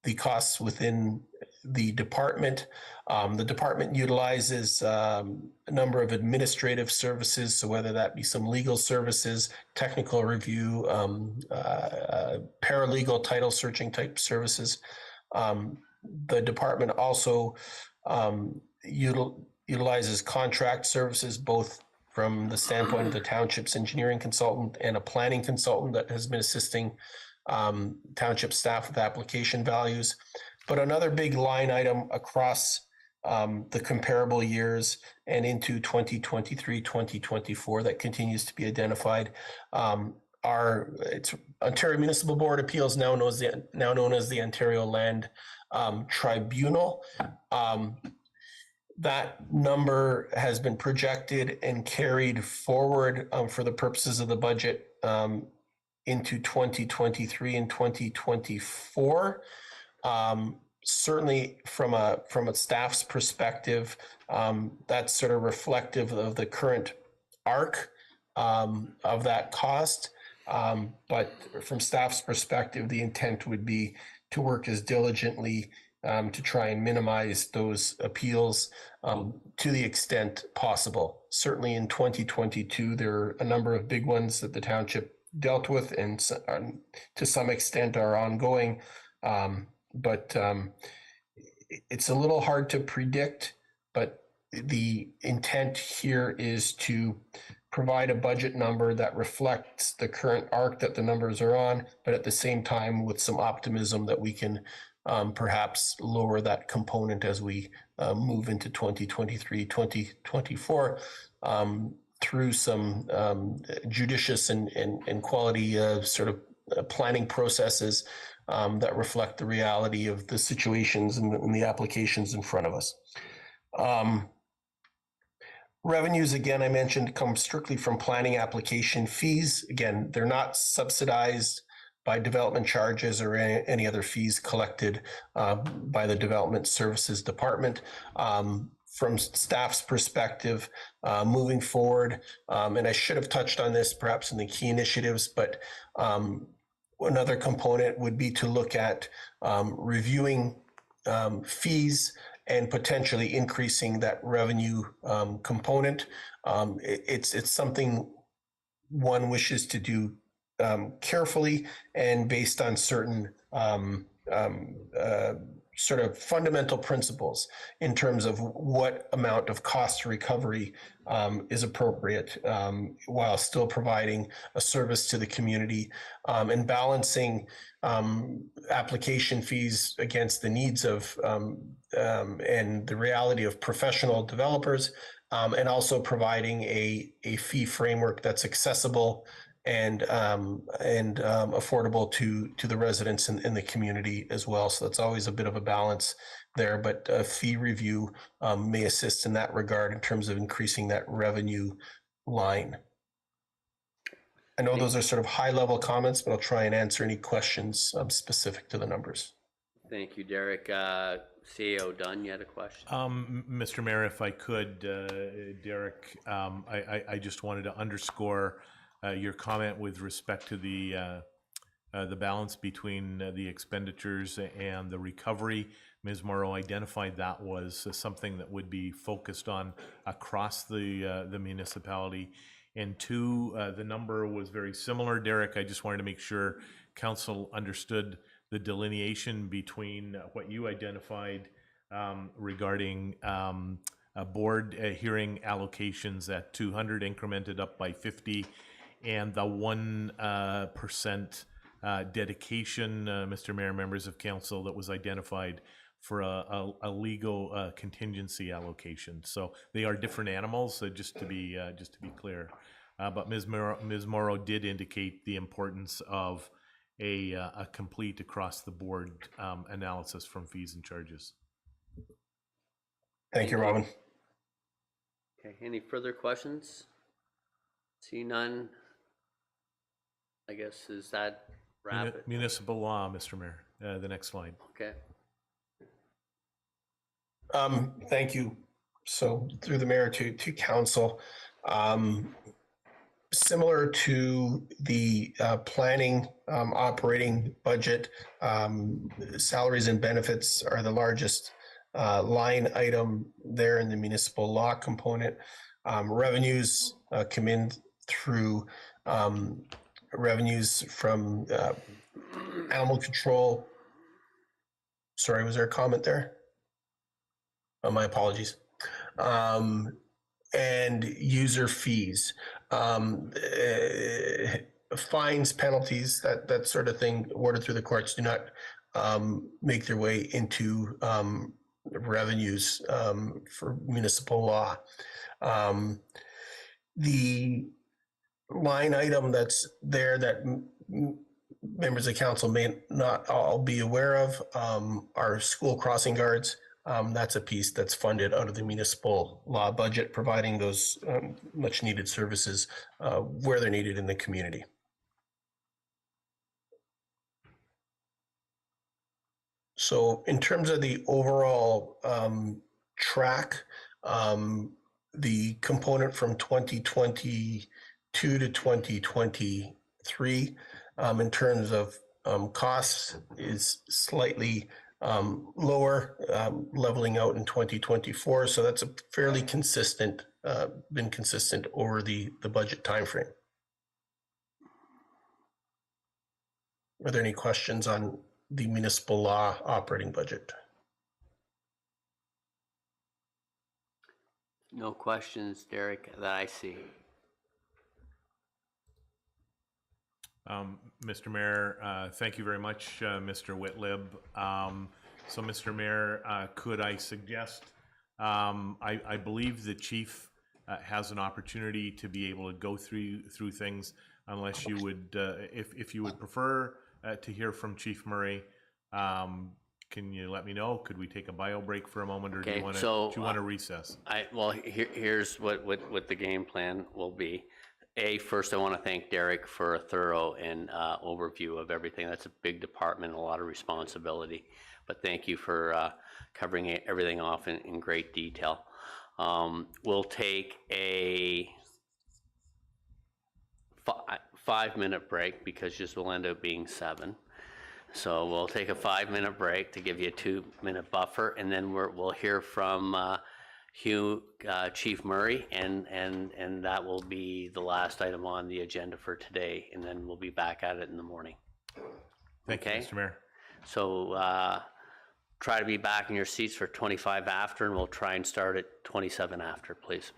the costs within the department. The department utilizes a number of administrative services, so whether that be some legal services, technical review, paralegal, title searching type services. The department also utilizes contract services, both from the standpoint of the township's engineering consultant and a planning consultant that has been assisting township staff with application values. But another big line item across the comparable years and into 2023, 2024 that continues to be identified it's Ontario Municipal Board Appeals, now known as the Ontario Land Tribunal. That number has been projected and carried forward for the purposes of the budget into 2023 and 2024. Certainly from a staff's perspective, that's sort of reflective of the current arc of that cost. But from staff's perspective, the intent would be to work as diligently to try and minimize those appeals to the extent possible. Certainly in 2022, there are a number of big ones that the township dealt with and to some extent are ongoing. But it's a little hard to predict, but the intent here is to provide a budget number that reflects the current arc that the numbers are on, but at the same time with some optimism that we can perhaps lower that component as we move into 2023, 2024 through some judicious and quality sort of planning processes that reflect the reality of the situations and the applications in front of us. Revenues, again, I mentioned, come strictly from planning application fees. Again, they're not subsidized by development charges or any other fees collected by the Development Services Department. From staff's perspective, moving forward, and I should have touched on this perhaps in the key initiatives, but another component would be to look at reviewing fees and potentially increasing that revenue component. It's something one wishes to do carefully and based on certain sort of fundamental principles in terms of what amount of cost recovery is appropriate while still providing a service to the community and balancing application fees against the needs of and the reality of professional developers, and also providing a fee framework that's accessible and affordable to the residents in the community as well. So that's always a bit of a balance there, but a fee review may assist in that regard in terms of increasing that revenue line. I know those are sort of high-level comments, but I'll try and answer any questions specific to the numbers. Thank you, Derek. CEO Dunn, you had a question? Mr. Mayor, if I could, Derek, I just wanted to underscore your comment with respect to the balance between the expenditures and the recovery. Ms. Morrow identified that was something that would be focused on across the municipality. And two, the number was very similar. Derek, I just wanted to make sure council understood the delineation between what you identified regarding board hearing allocations at 200 incremented up by 50, and the 1% dedication, Mr. Mayor, members of council, that was identified for a legal contingency allocation. So they are different animals, just to be clear. But Ms. Morrow did indicate the importance of a complete across the board analysis from fees and charges. Thank you, Robin. Okay, any further questions? See none. I guess, is that rapid? Municipal law, Mr. Mayor, the next slide. Okay. Thank you. So through the mayor to council, similar to the planning operating budget, salaries and benefits are the largest line item there in the municipal law component. Revenues come in through revenues from animal control. Sorry, was there a comment there? My apologies. And user fees, fines, penalties, that sort of thing awarded through the courts do not make their way into revenues for municipal law. The line item that's there that members of council may not all be aware of are school crossing guards. That's a piece that's funded out of the municipal law budget, providing those much needed services where they're needed in the community. So in terms of the overall track, the component from 2022 to 2023 in terms of costs is slightly lower, leveling out in 2024. So that's a fairly consistent, been consistent over the budget timeframe. Are there any questions on the municipal law operating budget? No questions, Derek, that I see. Mr. Mayor, thank you very much, Mr. Whitlib. So, Mr. Mayor, could I suggest, I believe the chief has an opportunity to be able to go through things, unless you would, if you would prefer to hear from Chief Murray. Can you let me know? Could we take a bio break for a moment, or do you want to recess? Well, here's what the game plan will be. First, I want to thank Derek for a thorough and overview of everything. That's a big department, a lot of responsibility. But thank you for covering everything off in great detail. We'll take a 5-minute break, because this will end up being 7. So we'll take a 5-minute break to give you a 2-minute buffer, and then we'll hear from Chief Murray, and that will be the last item on the agenda for today, and then we'll be back at it in the morning. Thank you, Mr. Mayor. So try to be back in your seats for 25 after, and we'll try and start at 27 after, please.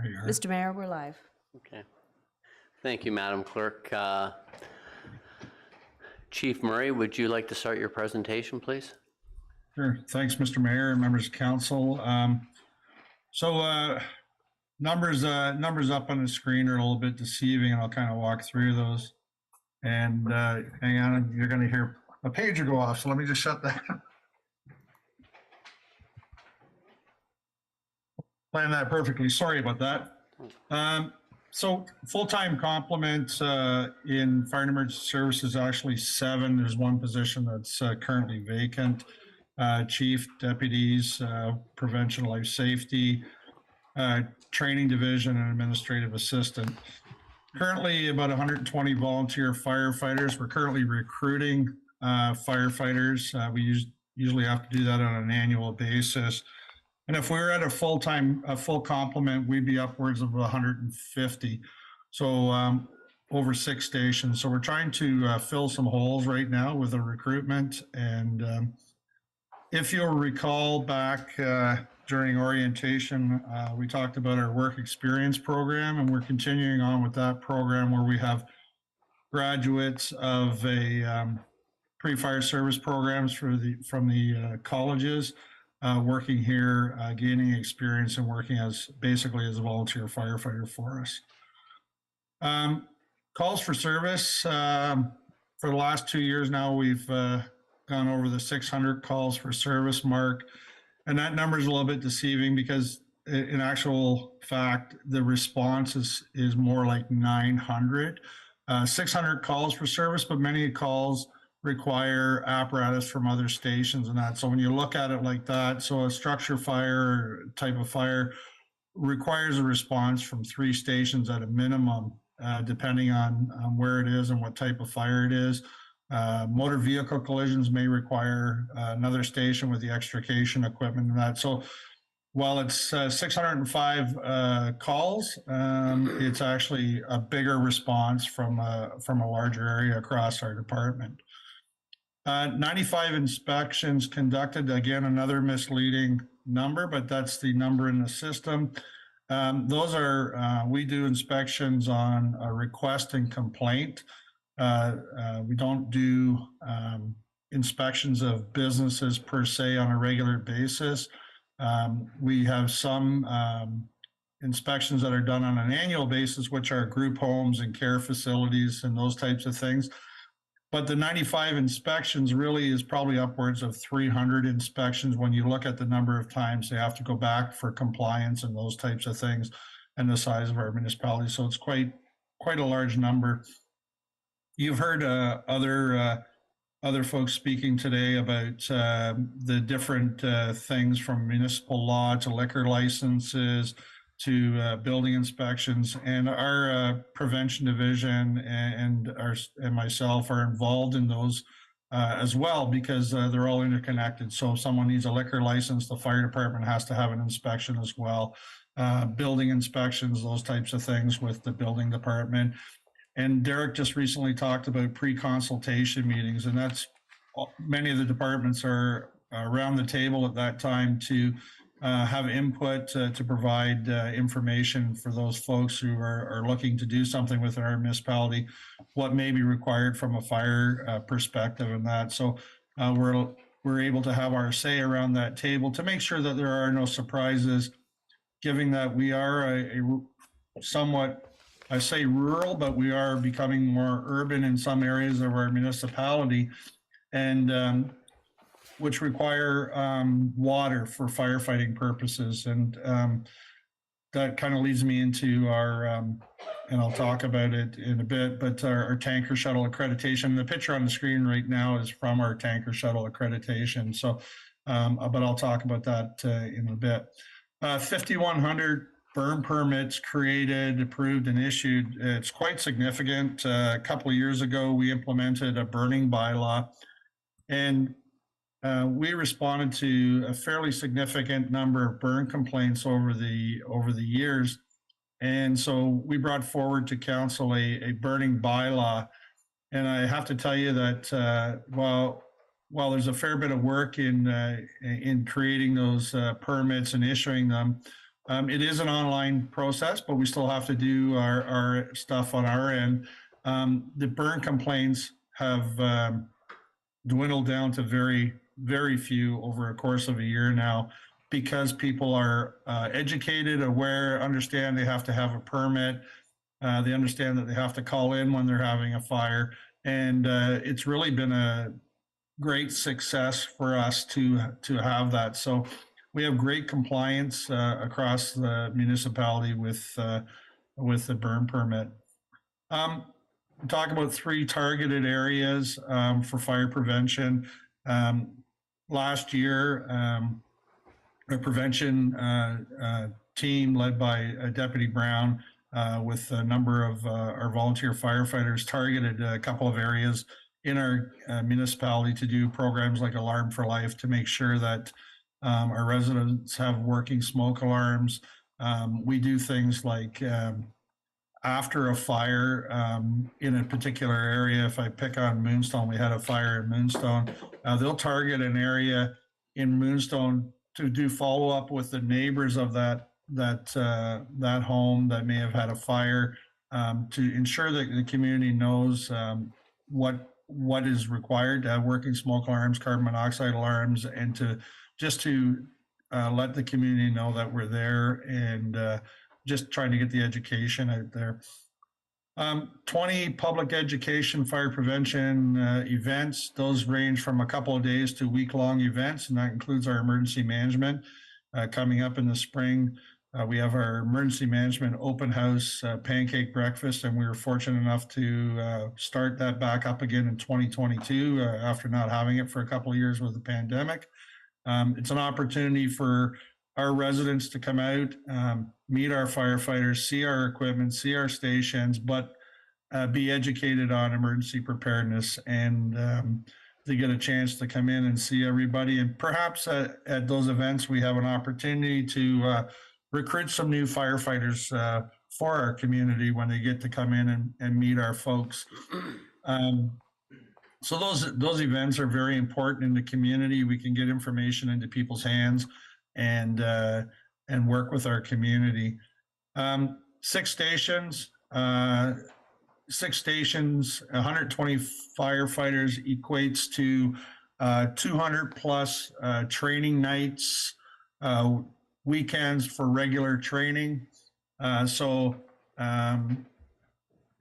There you are. Mr. Mayor, we're live. Okay. Thank you, Madam Clerk. Chief Murray, would you like to start your presentation, please? Sure. Thanks, Mr. Mayor and members of council. Numbers up on the screen are a little bit deceiving, and I'll kind of walk through those. And hang on, you're going to hear a pager go off, so let me just shut that. Planned that perfectly. Sorry about that. So full-time complement in fire and emergency services, actually 7. There's one position that's currently vacant. Chief, deputies, prevention, life safety, training division, and administrative assistant. Currently about 120 volunteer firefighters. We're currently recruiting firefighters. We usually have to do that on an annual basis. And if we were at a full complement, we'd be upwards of 150. So over 6 stations. So we're trying to fill some holes right now with the recruitment. And if you'll recall back during orientation, we talked about our work experience program, and we're continuing on with that program where we have graduates of a pre-fire service programs from the colleges working here, gaining experience and working basically as a volunteer firefighter for us. Calls for service. For the last 2 years now, we've gone over the 600 calls for service mark. And that number is a little bit deceiving because in actual fact, the response is more like 900. 600 calls for service, but many calls require apparatus from other stations and that. So when you look at it like that, so a structure fire type of fire requires a response from 3 stations at a minimum, depending on where it is and what type of fire it is. Motor vehicle collisions may require another station with the extrication equipment and that. So while it's 605 calls, it's actually a bigger response from a larger area across our department. 95 inspections conducted, again, another misleading number, but that's the number in the system. Those are, we do inspections on a request and complaint. We don't do inspections of businesses per se on a regular basis. We have some inspections that are done on an annual basis, which are group homes and care facilities and those types of things. But the 95 inspections really is probably upwards of 300 inspections when you look at the number of times they have to go back for compliance and those types of things and the size of our municipality. So it's quite a large number. You've heard other folks speaking today about the different things from municipal law to liquor licenses to building inspections, and our prevention division and myself are involved in those as well because they're all interconnected. So if someone needs a liquor license, the fire department has to have an inspection as well. Building inspections, those types of things with the building department. And Derek just recently talked about pre-consultation meetings, and that's many of the departments are around the table at that time to have input to provide information for those folks who are looking to do something within our municipality, what may be required from a fire perspective and that. So we're able to have our say around that table to make sure that there are no surprises, given that we are a somewhat, I say rural, but we are becoming more urban in some areas of our municipality, and which require water for firefighting purposes. And that kind of leads me into our, and I'll talk about it in a bit, but our tanker shuttle accreditation. The picture on the screen right now is from our tanker shuttle accreditation. So, but I'll talk about that in a bit. 5,100 burn permits created, approved, and issued. It's quite significant. A couple of years ago, we implemented a burning bylaw, and we responded to a fairly significant number of burn complaints over the years. And so we brought forward to council a burning bylaw. And I have to tell you that while there's a fair bit of work in creating those permits and issuing them, It is an online process, but we still have to do our stuff on our end. The burn complaints have dwindled down to very, very few over a course of a year now, because people are educated, aware, understand they have to have a permit. They understand that they have to call in when they're having a fire. And it's really been a great success for us to have that. So we have great compliance across the municipality with the burn permit. Talk about 3 targeted areas for fire prevention. Last year, a prevention team led by Deputy Brown with a number of our volunteer firefighters targeted a couple of areas in our municipality to do programs like Alarm for Life to make sure that our residents have working smoke alarms. We do things like after a fire in a particular area. If I pick on Moonstone, we had a fire in Moonstone. They'll target an area in Moonstone to do follow up with the neighbors of that home that may have had a fire, to ensure that the community knows what is required to have working smoke alarms, carbon monoxide alarms, and to let the community know that we're there, and just trying to get the education out there. 20 public education fire prevention events. Those range from a couple of days to week-long events, and that includes our emergency management. Coming up in the spring, we have our emergency management open house pancake breakfast, and we were fortunate enough to start that back up again in 2022 after not having it for a couple of years with the pandemic. It's an opportunity for our residents to come out, meet our firefighters, see our equipment, see our stations, but be educated on emergency preparedness, and they get a chance to come in and see everybody. And perhaps at those events, we have an opportunity to recruit some new firefighters for our community when they get to come in and meet our folks. So those events are very important in the community. We can get information into people's hands and work with our community. 6 stations, 120 firefighters equates to 200 plus training nights, weekends for regular training. So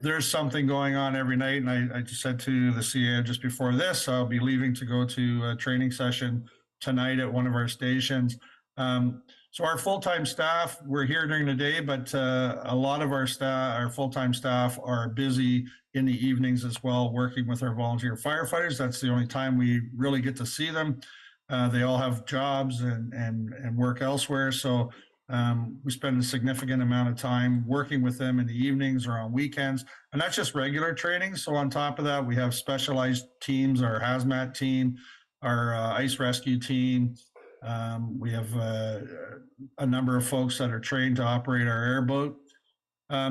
there's something going on every night. And I just said to the CA just before this, I'll be leaving to go to a training session tonight at one of our stations. So our full-time staff, we're here during the day, but a lot of our full-time staff are busy in the evenings as well, working with our volunteer firefighters. That's the only time we really get to see them. They all have jobs and work elsewhere. So we spend a significant amount of time working with them in the evenings or on weekends. And that's just regular training. So on top of that, we have specialized teams, our hazmat team, our ice rescue team. We have a number of folks that are trained to operate our airboat.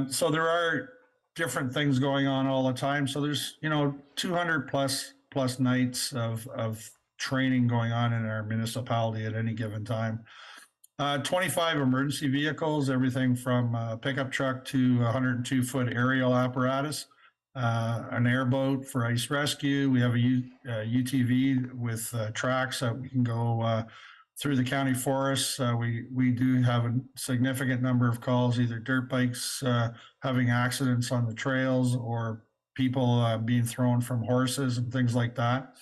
So there are different things going on all the time. So there's 200 plus nights of training going on in our municipality at any given time. 25 emergency vehicles, everything from a pickup truck to a 102-foot aerial apparatus, an airboat for ice rescue. We have a UTV with tracks that we can go through the county forests. We do have a significant number of calls, either dirt bikes having accidents on the trails or people being thrown from horses and things like that.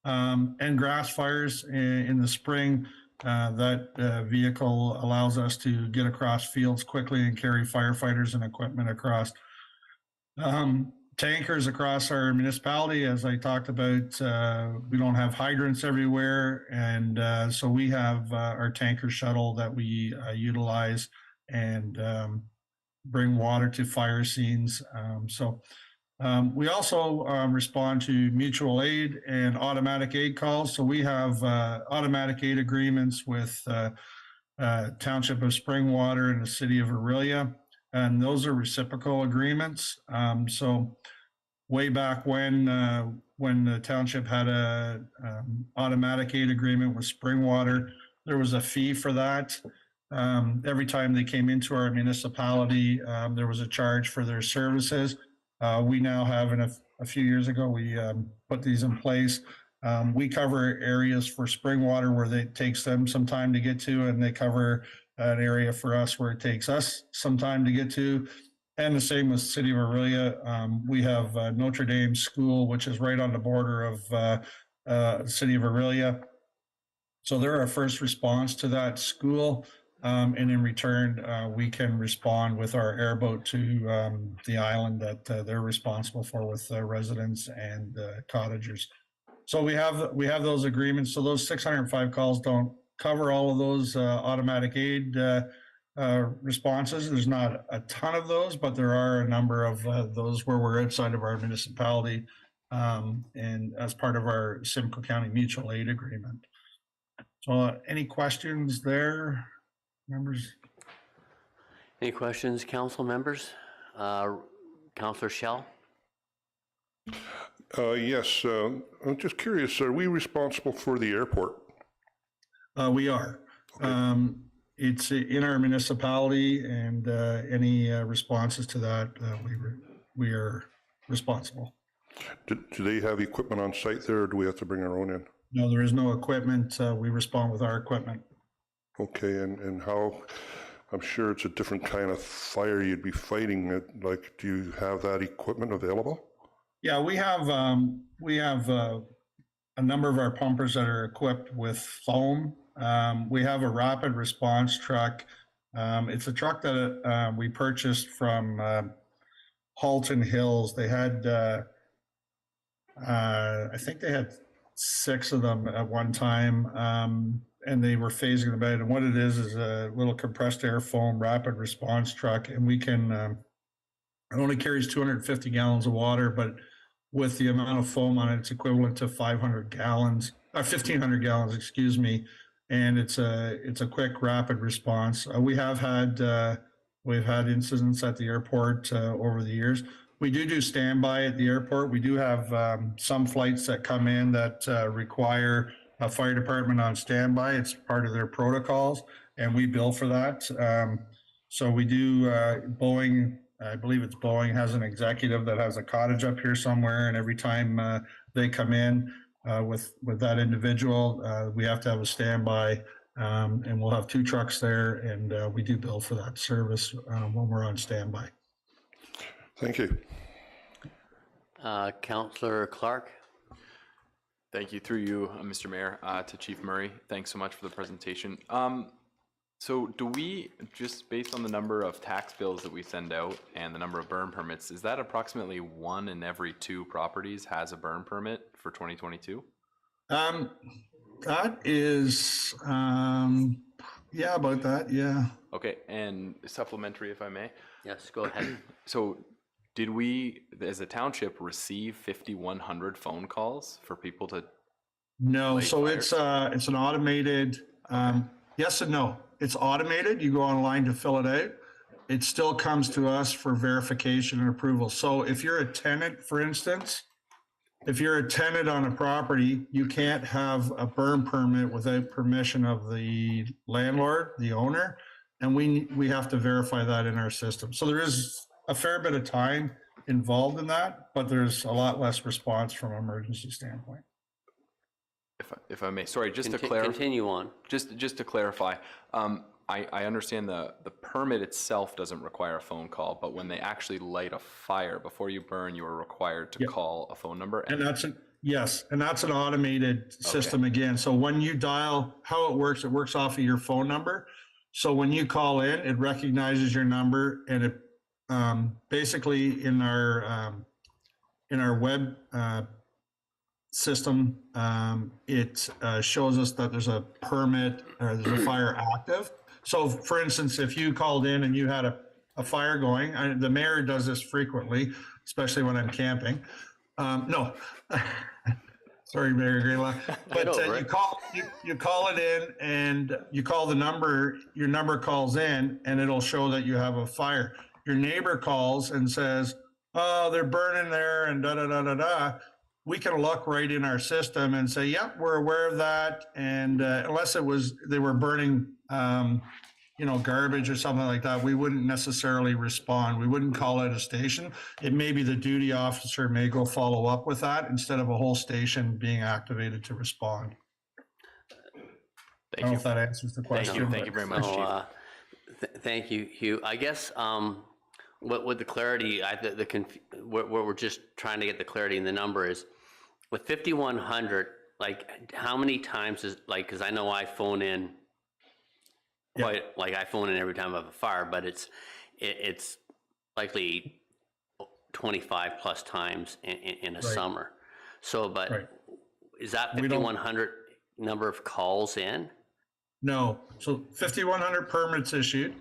And grass fires in the spring. That vehicle allows us to get across fields quickly and carry firefighters and equipment across. Tankers across our municipality, as I talked about, we don't have hydrants everywhere. And so we have our tanker shuttle that we utilize and bring water to fire scenes. We also respond to mutual aid and automatic aid calls. So we have automatic aid agreements with Township of Springwater and the City of Orillia, and those are reciprocal agreements. So way back when the township had a automatic aid agreement with Springwater, there was a fee for that. Every time they came into our municipality, there was a charge for their services. We now have, a few years ago, we put these in place. We cover areas for spring water where it takes them some time to get to, and they cover an area for us where it takes us some time to get to. And the same with City of Aurelia. We have Notre Dame School, which is right on the border of City of Aurelia. So they're our first response to that school. And in return, we can respond with our airboat to the island that they're responsible for with residents and cottagers. So we have those agreements. So those 605 calls don't cover all of those automatic aid responses. There's not a ton of those, but there are a number of those where we're outside of our municipality and as part of our Simcoe County Mutual Aid Agreement. So any questions there, members? Any questions, council members? Councillor Schell? Yes, I'm just curious, are we responsible for the airport? We are. Okay. It's in our municipality, and any responses to that, we are responsible. Do they have equipment on site there, or do we have to bring our own in? No, there is no equipment. We respond with our equipment. Okay, and how, I'm sure it's a different kind of fire you'd be fighting. Like, do you have that equipment available? Yeah, we have a number of our pumpers that are equipped with foam. We have a rapid response truck. It's a truck that we purchased from Halton Hills. They had, I think they had 6 of them at one time, and they were phasing them out. And what it is a little compressed air foam rapid response truck, and we can, it only carries 250 gallons of water, but with the amount of foam on it, it's equivalent to 500 gallons, 1,500 gallons, excuse me. And it's a quick rapid response. We've had incidents at the airport over the years. We do standby at the airport. We do have some flights that come in that require a fire department on standby. It's part of their protocols, and we bill for that. So we do, Boeing, I believe it's Boeing, has an executive that has a cottage up here somewhere, and every time they come in with that individual, we have to have a standby, and we'll have 2 trucks there, and we do bill for that service when we're on standby. Thank you. Councillor Clark? Thank you. Through you, Mr. Mayor, to Chief Murray. Thanks so much for the presentation. So do we, just based on the number of tax bills that we send out and the number of burn permits, is that approximately 1 in every 2 properties has a burn permit for 2022? That is, yeah, about that, yeah. Okay, and supplementary, if I may. Yes, go ahead. So did we, as a township, receive 5,100 phone calls for people to? No, so it's an automated, yes and no. It's automated. You go online to fill it out. It still comes to us for verification and approval. So if you're a tenant, for instance, if you're a tenant on a property, you can't have a burn permit without permission of the landlord, the owner, and we have to verify that in our system. So there is a fair bit of time involved in that, but there's a lot less response from an emergency standpoint. If I may, sorry, just to clarify. Continue on. Just to clarify, I understand the permit itself doesn't require a phone call, but when they actually light a fire, before you burn, you are required to call a phone number. And that's an automated system again. So when you dial, how it works off of your phone number. So when you call in, it recognizes your number, and it basically in our web system, it shows us that there's a permit or there's a fire active. So for instance, if you called in and you had a fire going, the mayor does this frequently, especially when I'm camping. No, sorry, Mayor Greenlaw, but you call it in and you call the number, your number calls in and it'll show that you have a fire. Your neighbor calls and says, oh, they're burning there and da-da-da-da-da. We can look right in our system and say, yep, we're aware of that. And unless they were burning garbage or something like that, we wouldn't necessarily respond. We wouldn't call it a station. It may be the duty officer may go follow up with that instead of a whole station being activated to respond. I don't know if that answers the question. Thank you very much, So, Chief. thank you, Hugh. I guess what with the clarity, what we're just trying to get the clarity in the number is with 5,100. Like, how many times is like? Because I know I phone in. Quite like I phone in every time I have a fire, but it's likely 25 plus times in a summer. So, but is that 5,100 number of calls in? No. So 5,100 permits issued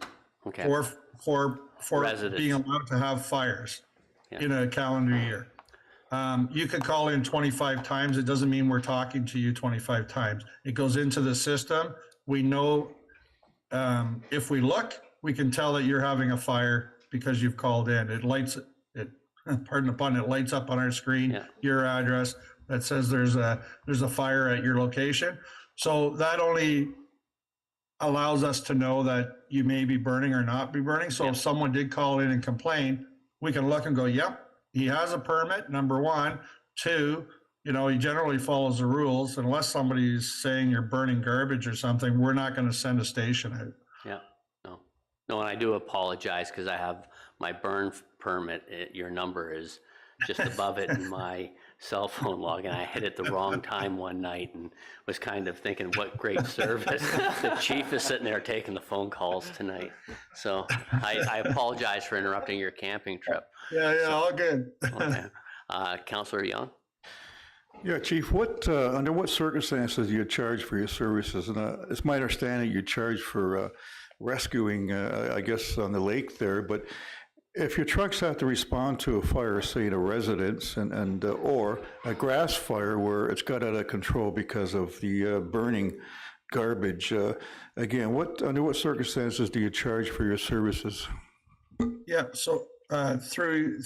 for Residents being allowed to have fires in a calendar year. You could call in 25 times. It doesn't mean we're talking to you 25 times. It goes into the system. We know if we look, we can tell that you're having a fire because you've called in. It lights it. Pardon the pun. It lights up on our screen your address that says there's a fire at your location. So that only allows us to know that you may be burning or not be burning. So if someone did call in and complain, we can look and go, yep, he has a permit, number one. Two, he generally follows the rules. Unless somebody's saying you're burning garbage or something, we're not going to send a station out. Yeah, no, and I do apologize because I have my burn permit. Your number is just above it in my cell phone log, and I hit it the wrong time one night and was kind of thinking, what great service. The chief is sitting there taking the phone calls tonight. So I apologize for interrupting your camping trip. Yeah, all good. Okay. Councillor Young? Yeah, Chief, under what circumstances do you charge for your services? And it's my understanding you charge for rescuing, I guess, on the lake there, but if your trucks have to respond to a fire, say in a residence or a grass fire where it's got out of control because of the burning garbage, again, under what circumstances do you charge for your services? Yeah, so through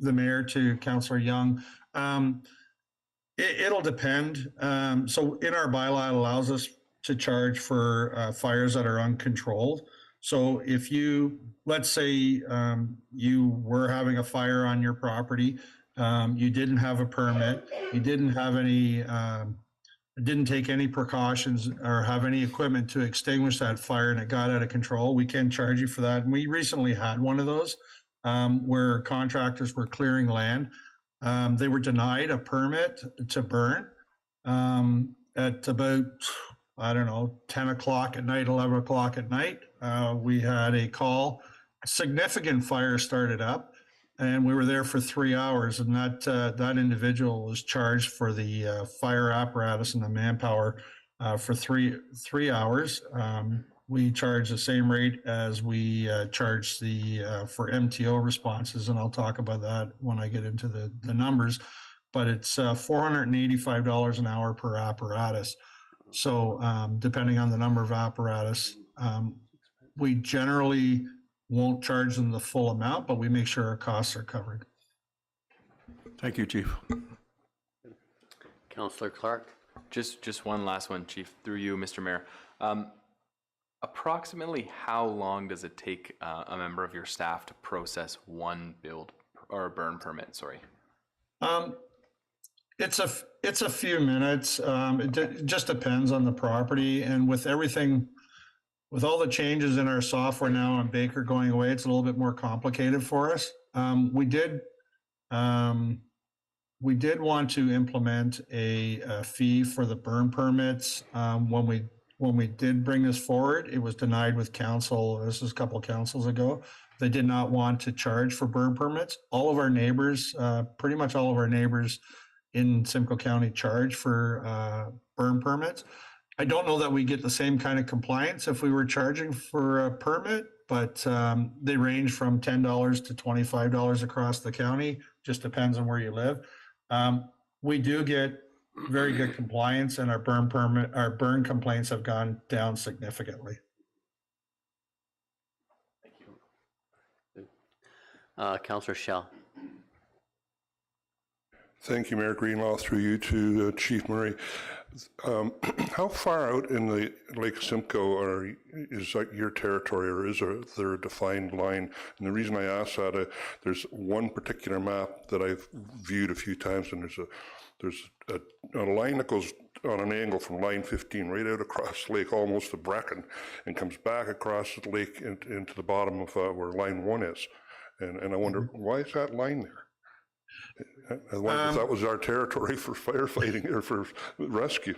the mayor to Councillor Young, it'll depend. So in our bylaw, it allows us to charge for fires that are uncontrolled. So if let's say you were having a fire on your property, you didn't have a permit, you didn't have didn't take any precautions or have any equipment to extinguish that fire and it got out of control, we can charge you for that. And we recently had one of those where contractors were clearing land. They were denied a permit to burn at about, 10 o'clock at night, 11 o'clock at night. We had a call, a significant fire started up, and we were there for 3 hours, and that individual was charged for the fire apparatus and the manpower for three hours. We charge the same rate as we charge for MTO responses, and I'll talk about that when I get into the numbers, but it's $485 an hour per apparatus. So depending on the number of apparatus, we generally won't charge them the full amount, but we make sure our costs are covered. Thank you, Chief. Councillor Clark? Just one last one, Chief, through you, Mr. Mayor. Approximately how long does it take a member of your staff to process one build or burn permit? Sorry. It's a few minutes. It just depends on the property, and with everything, with all the changes in our software now on Baker going away, it's a little bit more complicated for us. We did want to implement a fee for the burn permits when we did bring this forward. It was denied with council. This was a couple of councils ago. They did not want to charge for burn permits. All of our neighbors, pretty much all of our neighbors in Simcoe County charge for burn permits. I don't know that we get the same kind of compliance if we were charging for a permit, but they range from $10 to $25 across the county. Just depends on where you live. We do get very good compliance, and our burn complaints have gone down significantly. Councillor Schell? Thank you, Mayor Greenlaw, through you to Chief Murray. How far out in the Lake Simcoe is that your territory, or is there a defined line? And the reason I ask that, there's one particular map that I've viewed a few times, and there's a line that goes on an angle from line 15 right out across the lake, almost to Bracken, and comes back across the lake into the bottom of where line 1 is. And I wonder, why is that line there? I wonder if that was our territory for firefighting or for rescue.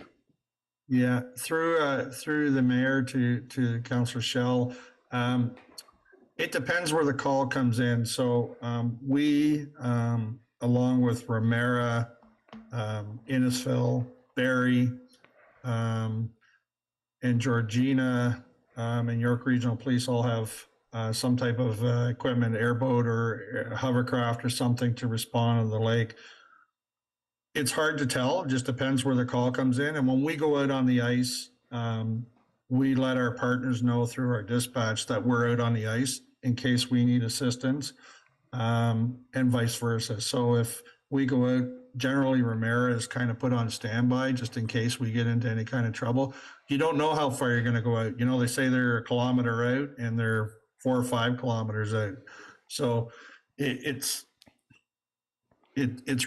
Yeah, through the mayor to Councillor Shell, it depends where the call comes in. So we, along with Ramera, Innisfil, Barrie, and Georgina, and York Regional Police all have some type of equipment, airboat or hovercraft or something to respond to the lake. It's hard to tell. It just depends where the call comes in. And when we go out on the ice, we let our partners know through our dispatch that we're out on the ice in case we need assistance, and vice versa. So if we go out, generally Ramera is kind of put on standby just in case we get into any kind of trouble. You don't know how far you're going to go out. You know, they say they're a kilometer out and they're 4 or 5 kilometers out. So it's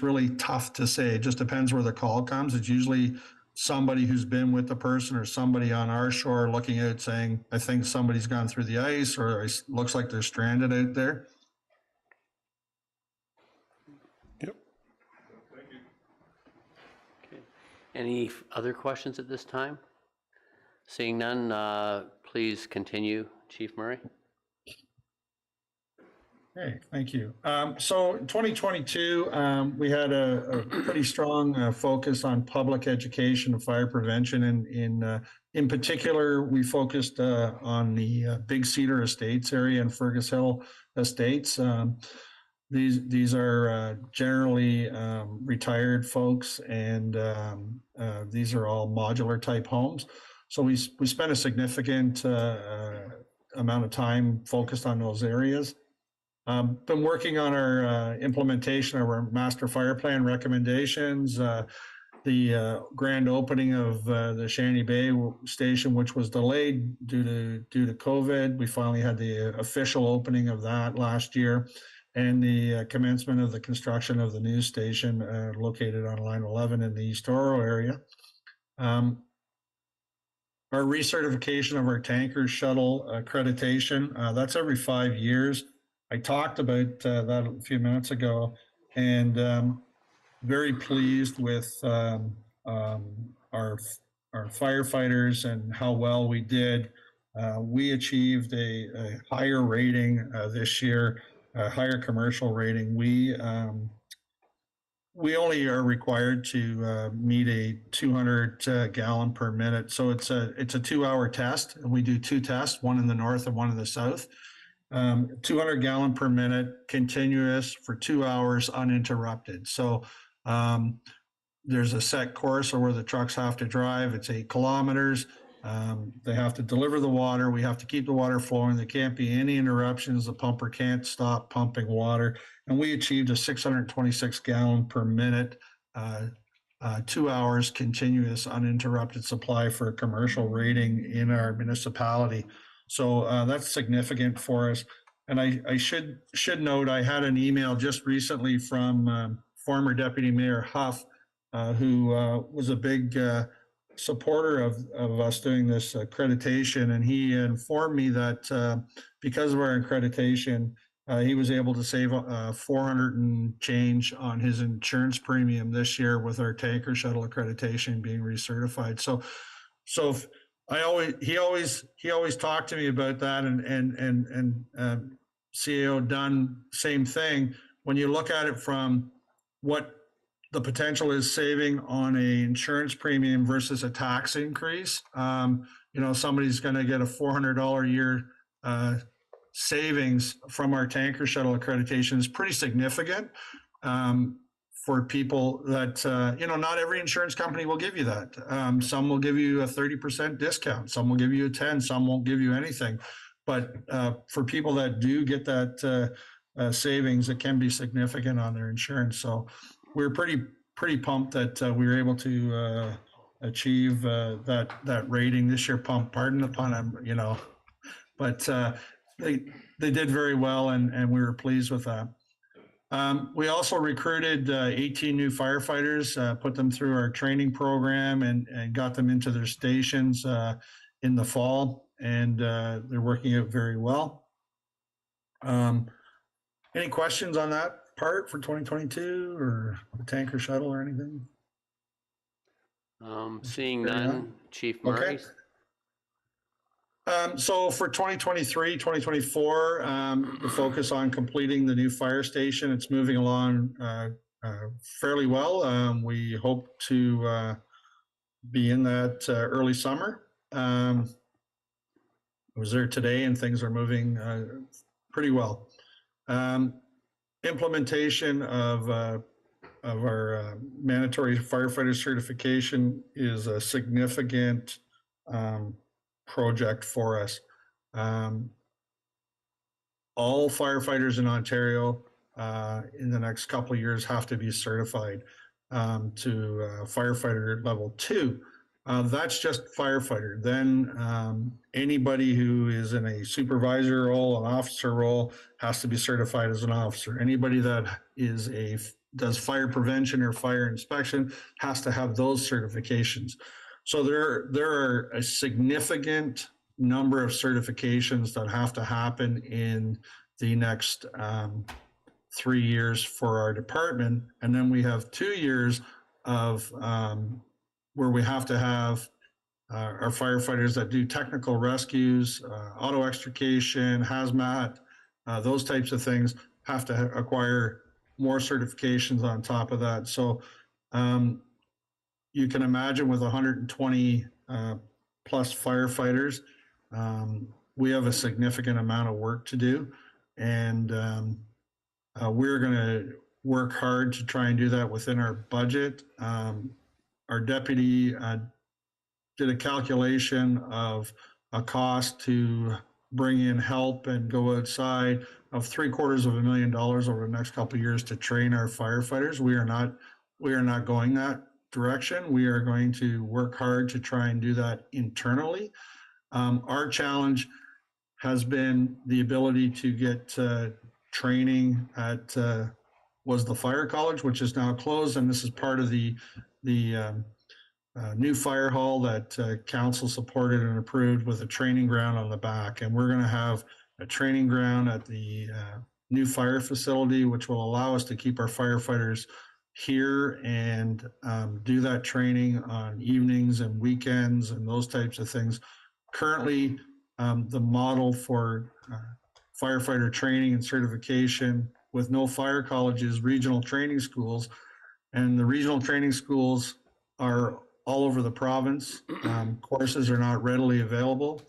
really tough to say. It just depends where the call comes. It's usually somebody who's been with the person or somebody on our shore looking out saying, I think somebody's gone through the ice, or it looks like they're stranded out there. Yep. Thank you. Okay. Any other questions at this time? Seeing none, please continue, Chief Murray. Hey, thank you. So in 2022, we had a pretty strong focus on public education and fire prevention. And in particular, we focused on the Big Cedar Estates area and Fergus Hill Estates. These are generally retired folks, and these are all modular type homes. So we spent a significant amount of time focused on those areas. Been working on our implementation of our master fire plan recommendations, the grand opening of the Shanty Bay station, which was delayed due to COVID. We finally had the official opening of that last year, and the commencement of the construction of the new station located on line 11 in the East Oro area. Our recertification of our tanker shuttle accreditation, that's every 5 years. I talked about that a few minutes ago, and very pleased with our firefighters and how well we did. We achieved a higher rating this year, a higher commercial rating. We only are required to meet a 200 gallon per minute. So it's a 2-hour test, and we do 2 tests, one in the north and one in the south. 200 gallon per minute, continuous for 2 hours uninterrupted. So there's a set course where the trucks have to drive. It's 8 kilometers. They have to deliver the water. We have to keep the water flowing. There can't be any interruptions. The pumper can't stop pumping water. And we achieved a 626 gallon per minute, 2 hours continuous uninterrupted supply for a commercial rating in our municipality. So that's significant for us. And I should note, I had an email just recently from former Deputy Mayor Huff, who was a big supporter of us doing this accreditation. And he informed me that because of our accreditation, he was able to save 400 and change on his insurance premium this year with our tanker shuttle accreditation being recertified. So he always talked to me about that, and CAO Dunn, same thing. When you look at it from what the potential is saving on a insurance premium versus a tax increase, somebody's going to get a $400 a year savings from our tanker shuttle accreditation is pretty significant. For people that, not every insurance company will give you that. Some will give you a 30% discount. Some will give you a 10, some won't give you anything. But for people that do get that savings, it can be significant on their insurance. So we're pretty pumped that we were able to achieve that rating this year. Pardon the pun, but they did very well, and we were pleased with that. We also recruited 18 new firefighters, put them through our training program, and got them into their stations in the fall, and they're working out very well. Any questions on that part for 2022 or the tanker shuttle or anything? Seeing none, Chief Murray. So for 2023, 2024, the focus on completing the new fire station, it's moving along fairly well. We hope to be in that early summer. I was there today and things are moving pretty well. Implementation of our mandatory firefighter certification is a significant project for us. All firefighters in Ontario in the next couple of years have to be certified to firefighter level 2. That's just firefighter. Then anybody who is in a supervisor role, an officer role, has to be certified as an officer. Anybody that does fire prevention or fire inspection has to have those certifications. So there are a significant number of certifications that have to happen in the next 3 years for our department. And then we have 2 years of where we have to have our firefighters that do technical rescues, auto extrication, hazmat, those types of things have to acquire more certifications on top of that. So you can imagine with 120 plus firefighters, we have a significant amount of work to do. And we're going to work hard to try and do that within our budget. Our deputy did a calculation of a cost to bring in help and go outside of $750,000 over the next couple of years to train our firefighters. We are not going that direction. We are going to work hard to try and do that internally. Our challenge has been the ability to get training at was the fire college, which is now closed, and this is part of the new fire hall that council supported and approved with a training ground on the back. And we're going to have a training ground at the new fire facility, which will allow us to keep our firefighters here and do that training on evenings and weekends and those types of things. Currently, the model for firefighter training and certification with no fire colleges, regional training schools, and the regional training schools are all over the province. Courses are not readily available.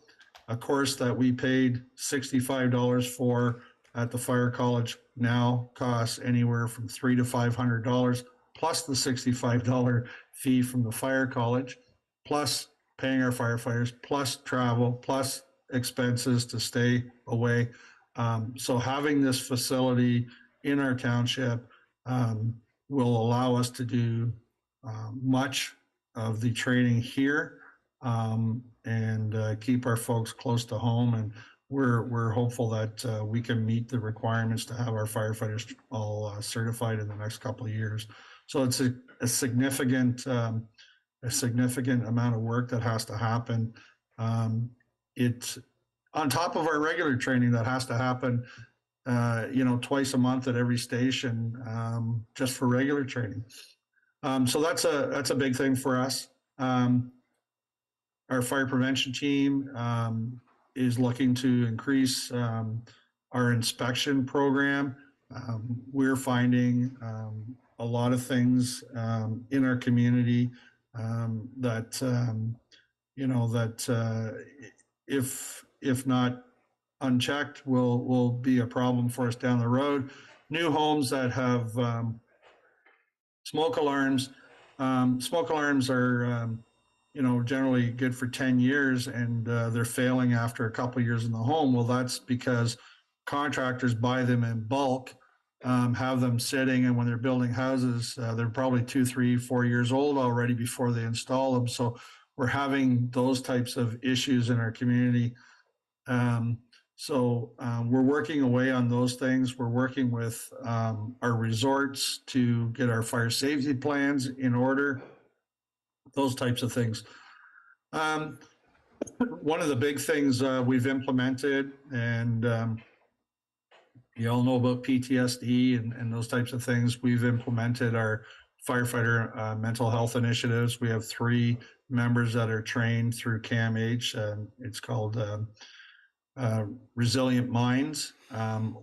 A course that we paid $65 for at the fire college now costs anywhere from $300 to $500, plus the $65 fee from the fire college, plus paying our firefighters, plus travel, plus expenses to stay away. So having this facility in our township will allow us to do much of the training here and keep our folks close to home. And we're hopeful that we can meet the requirements to have our firefighters all certified in the next couple of years. So it's a significant amount of work that has to happen. It's on top of our regular training that has to happen, twice a month at every station, just for regular training. So that's a big thing for us. Our fire prevention team is looking to increase our inspection program. We're finding a lot of things in our community that if not unchecked will be a problem for us down the road. New homes that have smoke alarms. Smoke alarms are generally good for 10 years and they're failing after a couple of years in the home. Well, that's because contractors buy them in bulk have them sitting, and when they're building houses, they're probably 2, 3, 4 years old already before they install them. So we're having those types of issues in our community. We're working away on those things. We're working with our resorts to get our fire safety plans in order, those types of things. One of the big things we've implemented, and you all know about PTSD and those types of things. We've implemented our firefighter mental health initiatives. We have 3 members that are trained through CAMH. It's called Resilient Minds.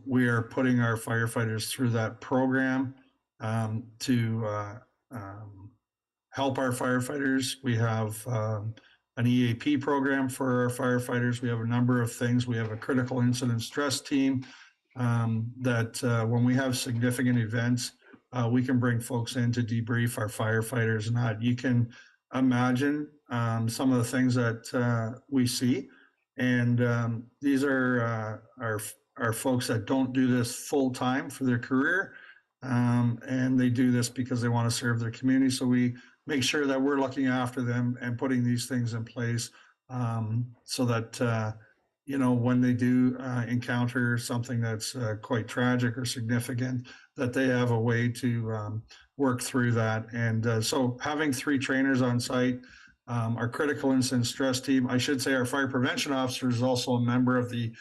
We are putting our firefighters through that program to help our firefighters. We have an EAP program for our firefighters. We have a number of things. We have a critical incident stress team that when we have significant events, we can bring folks in to debrief our firefighters. And you can imagine some of the things that we see. And these are our folks that don't do this full time for their career. And they do this because they want to serve their community. So we make sure that we're looking after them and putting these things in place so that, when they do encounter something that's quite tragic or significant, that they have a way to work through that. And so having 3 trainers on site, our critical incident stress team, I should say our fire prevention officer is also a member of the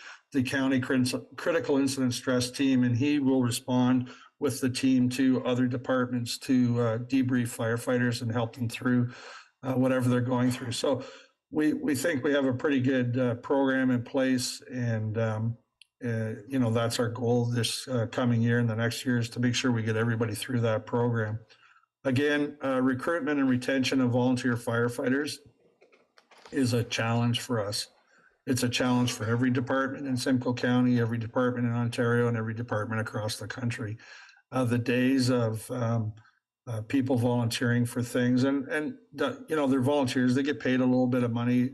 county critical incident stress team, and he will respond with the team to other departments to debrief firefighters and help them through whatever they're going through. So we think we have a pretty good program in place, and that's our goal this coming year and the next year, is to make sure we get everybody through that program. Again, recruitment and retention of volunteer firefighters is a challenge for us. It's a challenge for every department in Simcoe County, every department in Ontario, and every department across the country. The days of people volunteering for things, and they're volunteers. They get paid a little bit of money.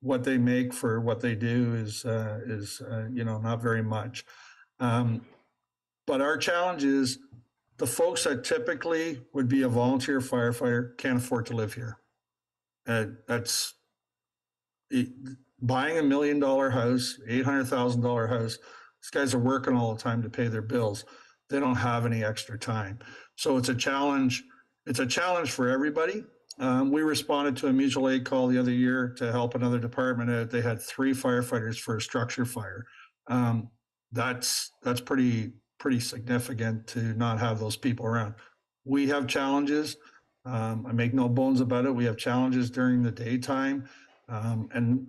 What they make for what they do is not very much. But our challenge is the folks that typically would be a volunteer firefighter can't afford to live here. That's buying $1 million house, $800,000 house. These guys are working all the time to pay their bills. They don't have any extra time. So it's a challenge. It's a challenge for everybody. We responded to a mutual aid call the other year to help another department out. They had 3 firefighters for a structure fire. That's pretty significant to not have those people around. We have challenges. I make no bones about it. We have challenges during the daytime. And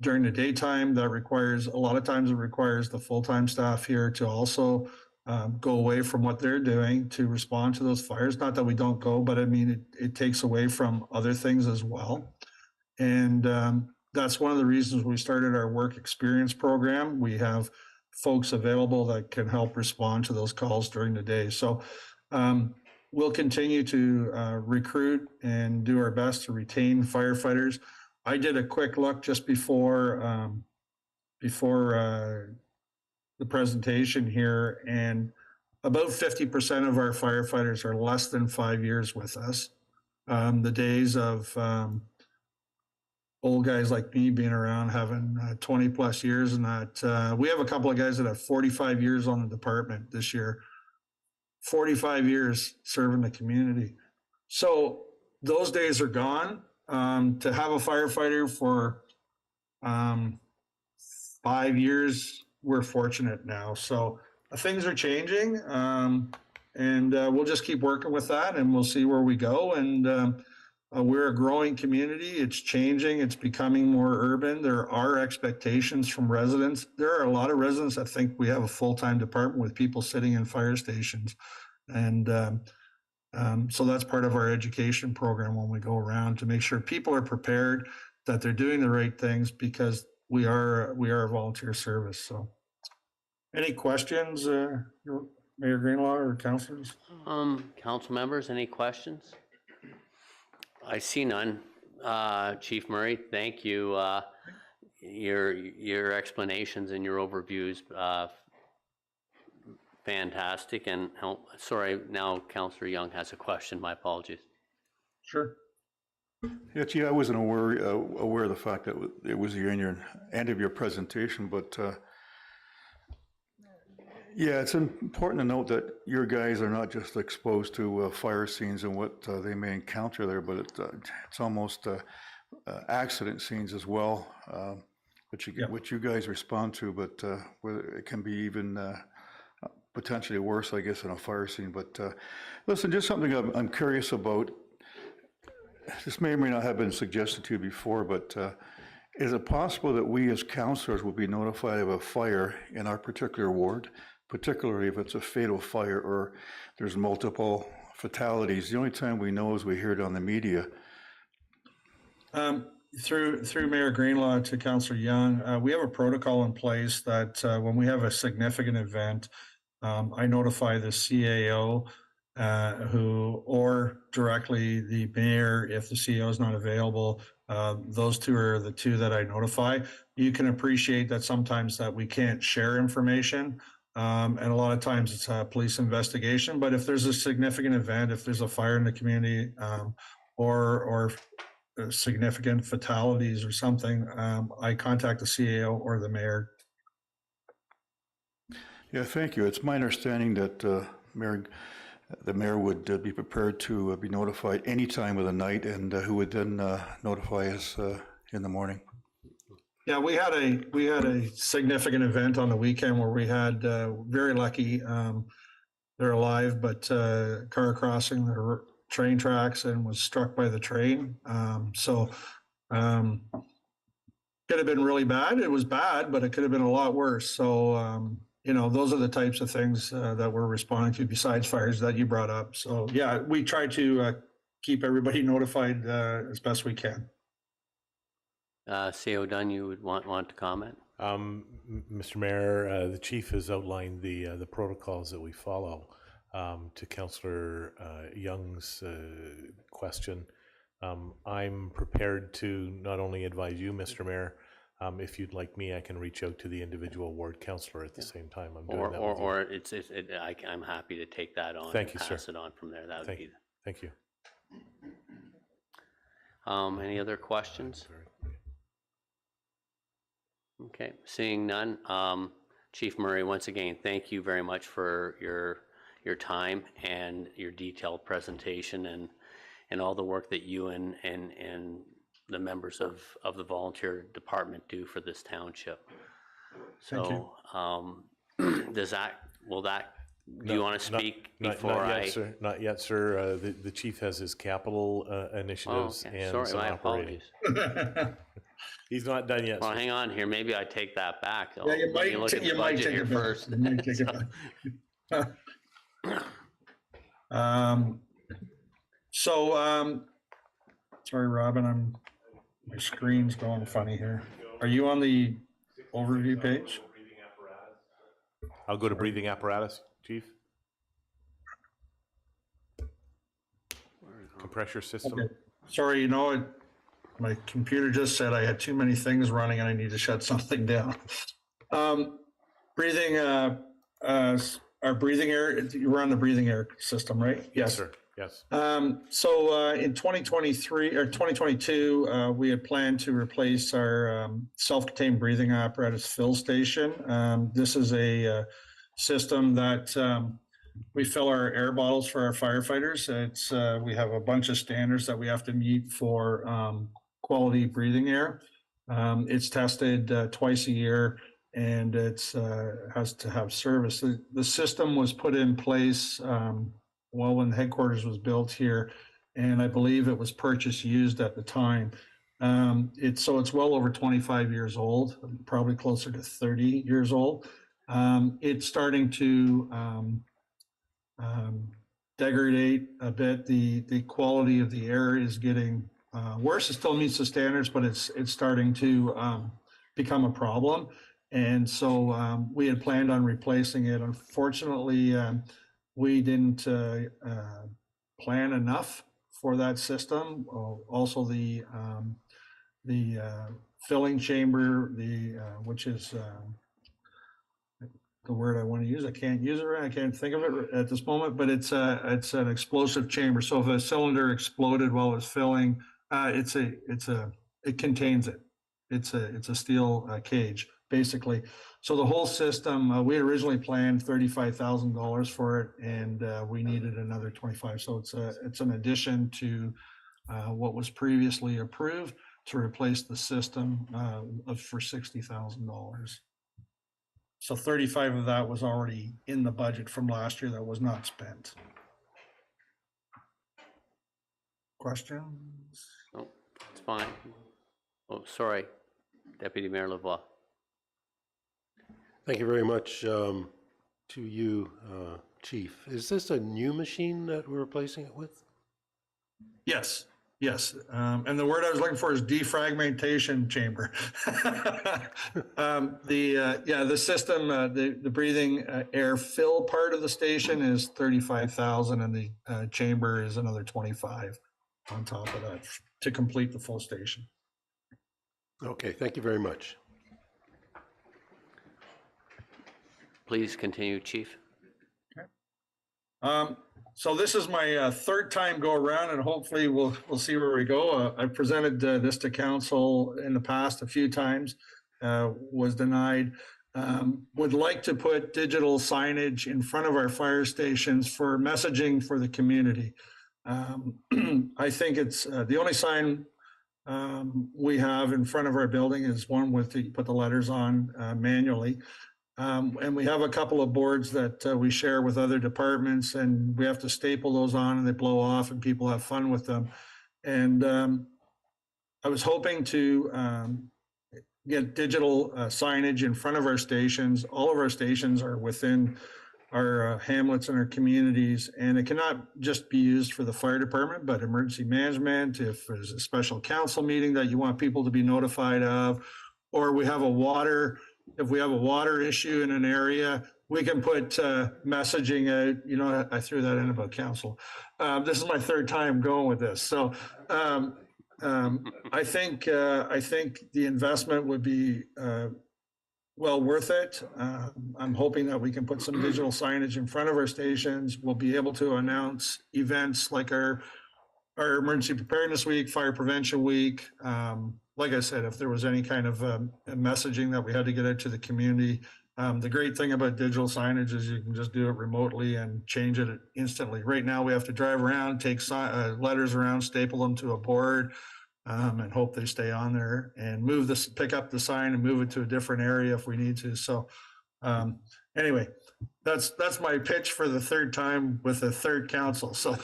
during the daytime, that requires, a lot of times it requires the full-time staff here to also go away from what they're doing to respond to those fires. Not that we don't go, but I mean, it takes away from other things as well. And that's one of the reasons we started our work experience program. We have folks available that can help respond to those calls during the day. So we'll continue to recruit and do our best to retain firefighters. I did a quick look just before the presentation here, and about 50% of our firefighters are less than 5 years with us. The days of old guys like me being around having 20 plus years, and that we have a couple of guys that have 45 years on the department this year, 45 years serving the community. So those days are gone. To have a firefighter for 5 years, we're fortunate now. So things are changing, and we'll just keep working with that, and we'll see where we go. And we're a growing community. It's changing. It's becoming more urban. There are expectations from residents. There are a lot of residents that think we have a full-time department with people sitting in fire stations. And so that's part of our education program when we go around, to make sure people are prepared, that they're doing the right things, because we are a volunteer service. So any questions, Mayor Greenlaw or councilors? Council members, any questions? I see none. Chief Murray, thank you. Your explanations and your overviews fantastic. And sorry, now Councillor Young has a question. My apologies. Sure. Yeah, gee, I wasn't aware of the fact that it was the end of your presentation, but yeah, it's important to note that your guys are not just exposed to fire scenes and what they may encounter there, but it's almost accident scenes as well, which you guys respond to, but it can be even potentially worse, I guess, in a fire scene. But listen, just something I'm curious about. This may or may not have been suggested to you before, but is it possible that we as councillors will be notified of a fire in our particular ward, particularly if it's a fatal fire or there's multiple fatalities? The only time we know is we hear it on the media. Through Mayor Greenlaw to Councillor Young, we have a protocol in place that when we have a significant event, I notify the CAO or directly the mayor if the CEO is not available. Those two are the two that I notify. You can appreciate that sometimes that we can't share information, and a lot of times it's a police investigation. But if there's a significant event, if there's a fire in the community, or significant fatalities or something, I contact the CAO or the mayor. Yeah, thank you. It's my understanding that the mayor would be prepared to be notified any time of the night, and who would then notify us in the morning. Yeah, we had a significant event on the weekend where we had very lucky. They're alive, but car crossing the train tracks and was struck by the train. So could have been really bad. It was bad, but it could have been a lot worse. So those are the types of things that we're responding to besides fires that you brought up. So yeah, we try to keep everybody notified as best we can. CO Dunn, you would want to comment? Mr. Mayor, the chief has outlined the protocols that we follow. To Councillor Young's question, I'm prepared to not only advise you, Mr. Mayor. If you'd like me, I can reach out to the individual ward councillor at the same time. I'm doing that with you. I'm happy to take that on. Thank you, pass sir. it on from there. That would Thank be. you. Thank you. Any other questions? Okay, seeing none. Chief Murray, once again, thank you very much for your time and your detailed presentation and all the work that you and the members of the volunteer department do for this township. So, do you want to speak before not yet, sir. Not yet, sir. The chief has his capital initiatives and sorry, some my operating. apologies. He's not done yet. Well, sir. hang on here. Maybe I take that back. Yeah, you might look at the you might budget take here it back. first. You might take it back. Sorry, Robin, my screen's going funny here. Are you on the overview page? I'll go to breathing apparatus, chief. Compressor system. Okay. Sorry, my computer just said I had too many things running and I need to shut something down. Breathing, our breathing air, you were on the breathing air system, right? Yes, sir. Yes. So in 2023 or 2022, we had planned to replace our self-contained breathing apparatus fill station. This is a system that we fill our air bottles for our firefighters. We have a bunch of standards that we have to meet for quality breathing air. It's tested twice a year, and it's has to have service. The system was put in place when the headquarters was built here, and I believe it was purchased used at the time. It's well over 25 years old, probably closer to 30 years old. It's starting to degrade a bit. The quality of the air is getting worse. It still meets the standards, but it's starting to become a problem. And so we had planned on replacing it. Unfortunately, we didn't plan enough for that system. Also, the filling chamber, which is the word I want to use. I can't use it right. I can't think of it at this moment, but it's an explosive chamber. So if a cylinder exploded while it's filling, it contains it. It's a steel cage, basically. So the whole system, we had originally planned $35,000 for it, and we needed another 25. So it's an addition to what was previously approved to replace the system for $60,000. So 35 of that was already in the budget from last year that was not spent. Questions? Oh, it's fine. Oh, sorry, Deputy Mayor Lavoie. Thank you very much to you, Chief. Is this a new machine that we're replacing it with? Yes, yes. And the word I was looking for is defragmentation chamber. The system, the breathing air fill part of the station is 35,000, and the chamber is another 25 on top of that to complete the full station. Okay, thank you very much. Please continue, Chief. So this is my third time go around, and hopefully we'll see where we go. I presented this to council in the past a few times, was denied. Would like to put digital signage in front of our fire stations for messaging for the community. I think it's the only sign we have in front of our building is one with put the letters on manually. And we have a couple of boards that we share with other departments, and we have to staple those on, and they blow off, and people have fun with them. And I was hoping to get digital signage in front of our stations. All of our stations are within our hamlets and our communities, and it cannot just be used for the fire department, but emergency management, if there's a special council meeting that you want people to be notified of, or we have if we have a water issue in an area, we can put messaging out. You know, I threw that in about council. This is my third time going with this. So I think the investment would be well worth it. I'm hoping that we can put some digital signage in front of our stations. We'll be able to announce events like our Emergency Preparedness Week, Fire Prevention Week. Like I said, if there was any kind of messaging that we had to get out to the community, the great thing about digital signage is you can just do it remotely and change it instantly. Right now, we have to drive around, take letters around, staple them to a board, and hope they stay on there, and pick up the sign and move it to a different area if we need to. So anyway, that's my pitch for the third time with the third council. So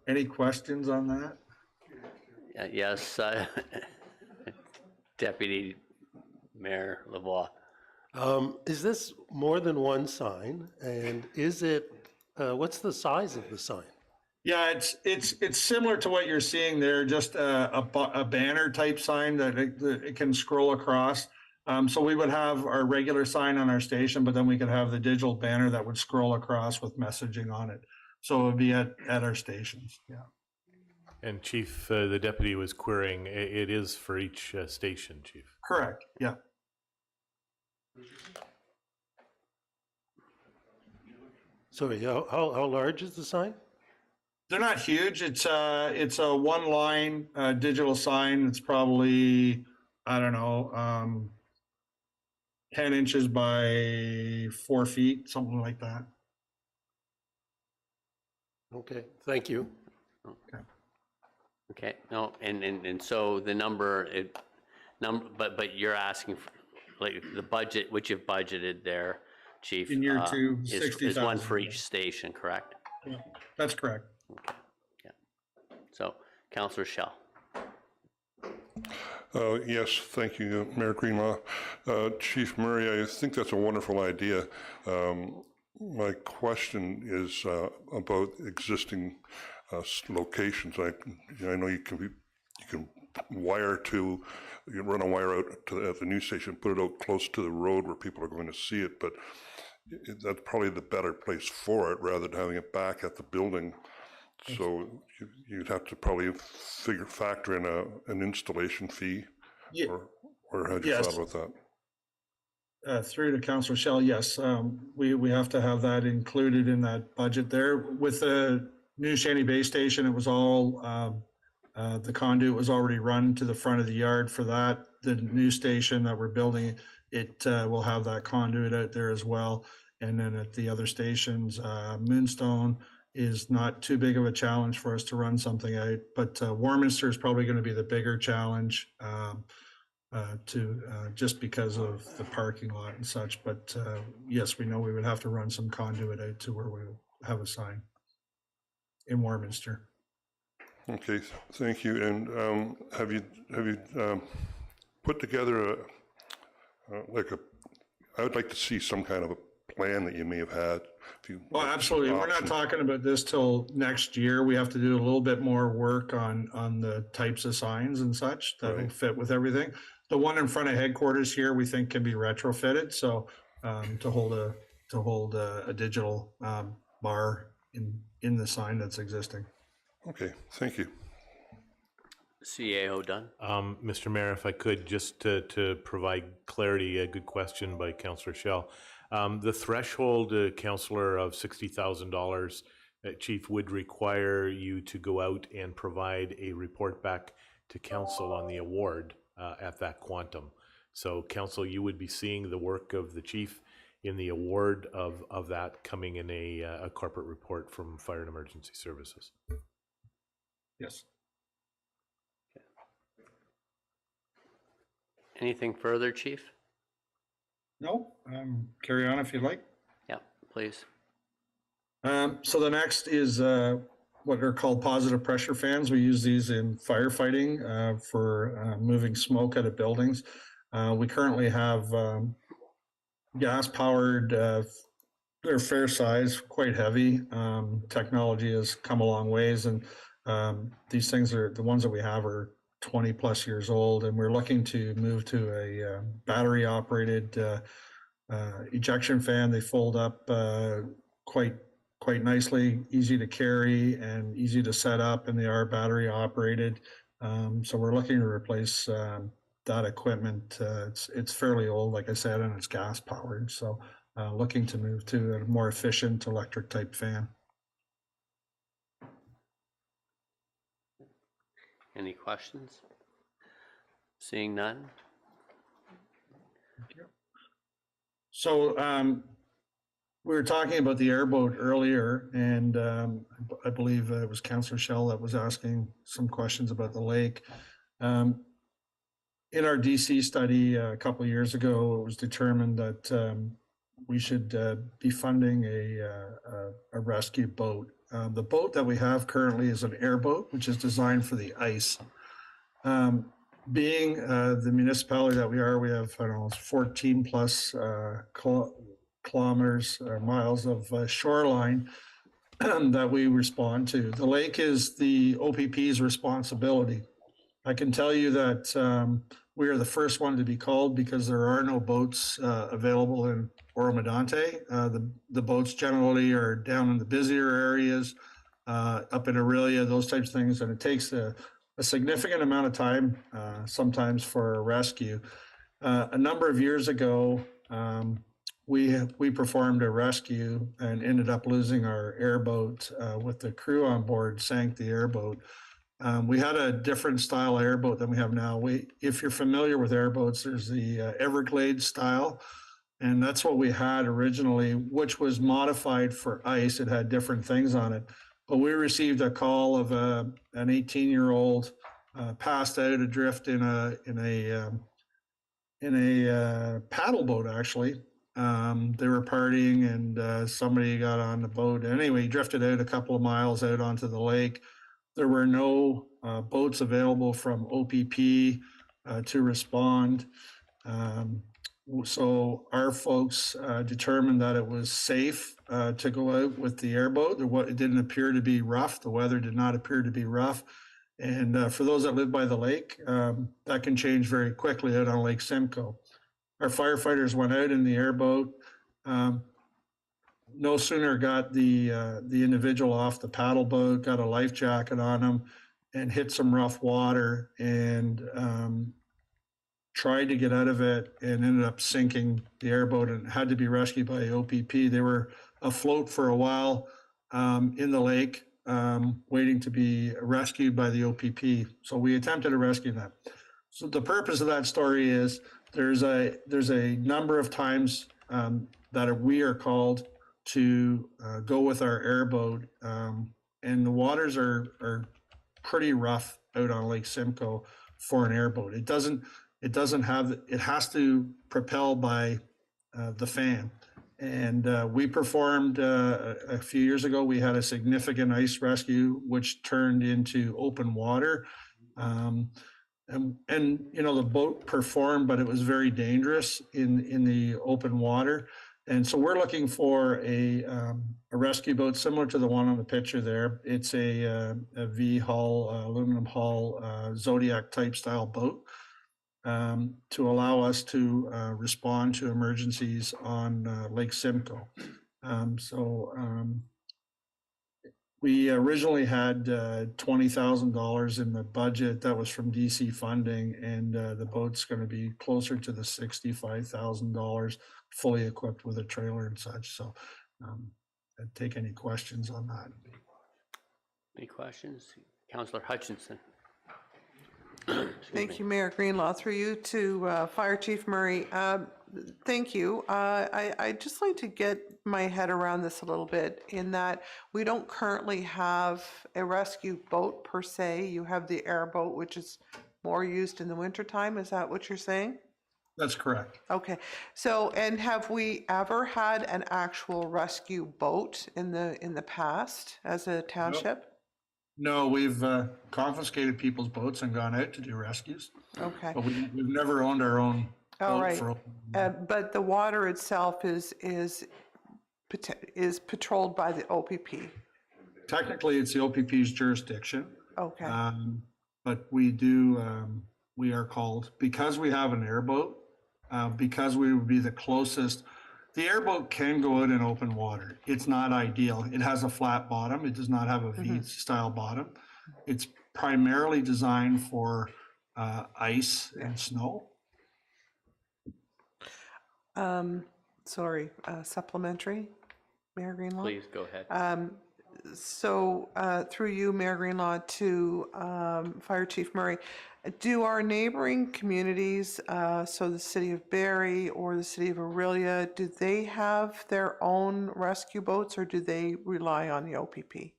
any questions on that? Yes, Deputy Mayor Lavoie. Is this more than one sign? And is it, what's the size of the sign? Yeah, it's similar to what you're seeing there, just a banner type sign that it can scroll across. So we would have our regular sign on our station, but then we could have the digital banner that would scroll across with messaging on it. So it would be at our stations, yeah. And Chief, the deputy was querying, it is for each station, Chief. Correct, yeah. Sorry, how large is the sign? They're not huge. It's a one line digital sign. It's probably, I don't know, 10 inches by 4 feet, something like that. Okay, thank you. Okay, no, and so the number, but you're asking for, like, the budget, which you've budgeted there, Chief. In year two, is one for 60,000. each station, correct? Yeah, that's correct. Okay, yeah. So, Councillor Schell. Yes, thank you, Mayor Greenlaw. Chief Murray, I think that's a wonderful idea. My question is about existing locations. I know you can run a wire out at the news station, put it out close to the road where people are going to see it, but that's probably the better place for it rather than having it back at the building. So you'd have to probably factor in an installation fee, Yeah. or how do you thought about that? Through to Councillor Shell, yes, we have to have that included in that budget there. With the new Shanty Bay Station, it was all, the conduit was already run to the front of the yard for that. The new station that we're building, it will have that conduit out there as well. And then at the other stations, Moonstone is not too big of a challenge for us to run something out, but Warminster is probably going to be the bigger challenge. Just because of the parking lot and such. But yes, we know we would have to run some conduit out to where we have a sign in Warminster. Okay, thank you. And have you put together I would like to see some kind of a plan that you may have had. Well, absolutely. We're not talking about this till next year. We have to do a little bit more work on the types of signs and such that will fit with everything. The one in front of headquarters here, we think can be retrofitted. So to hold a digital bar in the sign that's existing. Okay, thank you. CAO done. Mr. Mayor, if I could, just to provide clarity, a good question by Councillor Shell. The threshold, Councillor, of $60,000, Chief, would require you to go out and provide a report back to Council on the award at that quantum. So, Council, you would be seeing the work of the Chief in the award of that coming in a corporate report from Fire and Emergency Services. Yes. Anything further, Chief? No, carry on if you'd like. Yeah, please. So the next is what are called positive pressure fans. We use these in firefighting for moving smoke out of buildings. We currently have gas-powered, they're fair size, quite heavy. Technology has come a long ways, and these things are, the ones that we have are 20 plus years old, and we're looking to move to a battery operated ejection fan. They fold up quite nicely, easy to carry and easy to set up, and they are battery operated. So we're looking to replace that equipment. It's fairly old, like I said, and it's gas powered. So looking to move to a more efficient electric type fan. Any questions? Seeing none. Thank you. So we were talking about the airboat earlier, and I believe it was Councillor Shell that was asking some questions about the lake. In our DC study a couple of years ago, it was determined that we should be funding a rescue boat. The boat that we have currently is an airboat, which is designed for the ice. Being the municipality that we are, we have, I don't know, 14 plus kilometers or miles of shoreline that we respond to. The lake is the OPP's responsibility. I can tell you that we are the first one to be called because there are no boats available in Oro-Medonte. The boats generally are down in the busier areas, up in Aurelia, those types of things, and it takes a significant amount of time sometimes for a rescue. A number of years ago, we performed a rescue and ended up losing our airboat with the crew on board, sank the airboat. We had a different style airboat than we have now. If you're familiar with airboats, there's the Everglades style, and that's what we had originally, which was modified for ice. It had different things on it. But we received a call of an 18-year-old passed out adrift in a paddle boat, actually. They were partying, and somebody got on the boat. Anyway, he drifted out a couple of miles out onto the lake. There were no boats available from OPP to respond. So our folks determined that it was safe to go out with the airboat. It didn't appear to be rough. The weather did not appear to be rough. And for those that live by the lake, that can change very quickly out on Lake Simcoe. Our firefighters went out in the airboat. No sooner got the individual off the paddle boat, got a life jacket on him, and hit some rough water. And tried to get out of it and ended up sinking the airboat and had to be rescued by OPP. They were afloat for a while in the lake, waiting to be rescued by the OPP. So we attempted to rescue them. So the purpose of that story is there's a number of times that we are called to go with our airboat, and the waters are pretty rough out on Lake Simcoe for an airboat. It has to propel by the fan. And we performed a few years ago, we had a significant ice rescue, which turned into open water. And the boat performed, but it was very dangerous in the open water. And so we're looking for a rescue boat similar to the one on the picture there. It's a V hull, aluminum hull, Zodiac type style boat to allow us to respond to emergencies on Lake Simcoe. We originally had $20,000 in the budget that was from DC funding, and the boat's going to be closer to the $65,000, fully equipped with a trailer and such. So I'd take any questions on that. Any questions? Councillor Hutchinson. Thank you, Mayor Greenlaw. Through you to Fire Chief Murray. Thank you. I'd just like to get my head around this a little bit in that we don't currently have a rescue boat per se. You have the airboat, which is more used in the wintertime. Is that what you're saying? That's correct. Okay. So, and have we ever had an actual rescue boat in the past as a township? No, we've confiscated people's boats and gone out to do rescues. Okay. But we've never owned our own All boat right. But the water itself is patrolled by the OPP. Technically, it's the OPP's jurisdiction. Okay. But we are called, because we have an airboat, because we would be the closest. The airboat can go out in open water. It's not ideal. It has a flat bottom. It does not have a V-style bottom. It's primarily designed for ice and snow. Supplementary, Mayor Greenlaw? Please go ahead. Through you, Mayor Greenlaw, to Fire Chief Murray, do our neighboring communities, so the city of Barrie or the city of Aurelia, do they have their own rescue boats or do they rely on the OPP?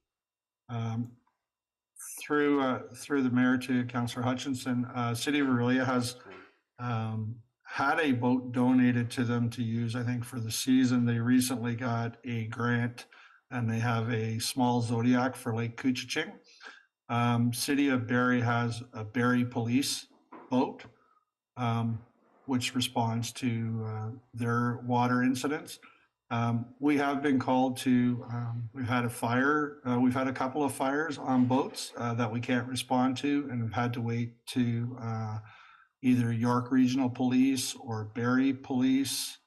Through the mayor to Councillor Hutchinson, City of Aurelia has had a boat donated to them to use, I think, for the season. They recently got a grant and they have a small Zodiac for Lake Couchiching. City of Barrie has a Barrie Police boat, which responds to their water incidents. We have been called to, we've had a fire, we've had a couple of fires on boats that we can't respond to, and we've had to wait to either York Regional Police or Barrie Police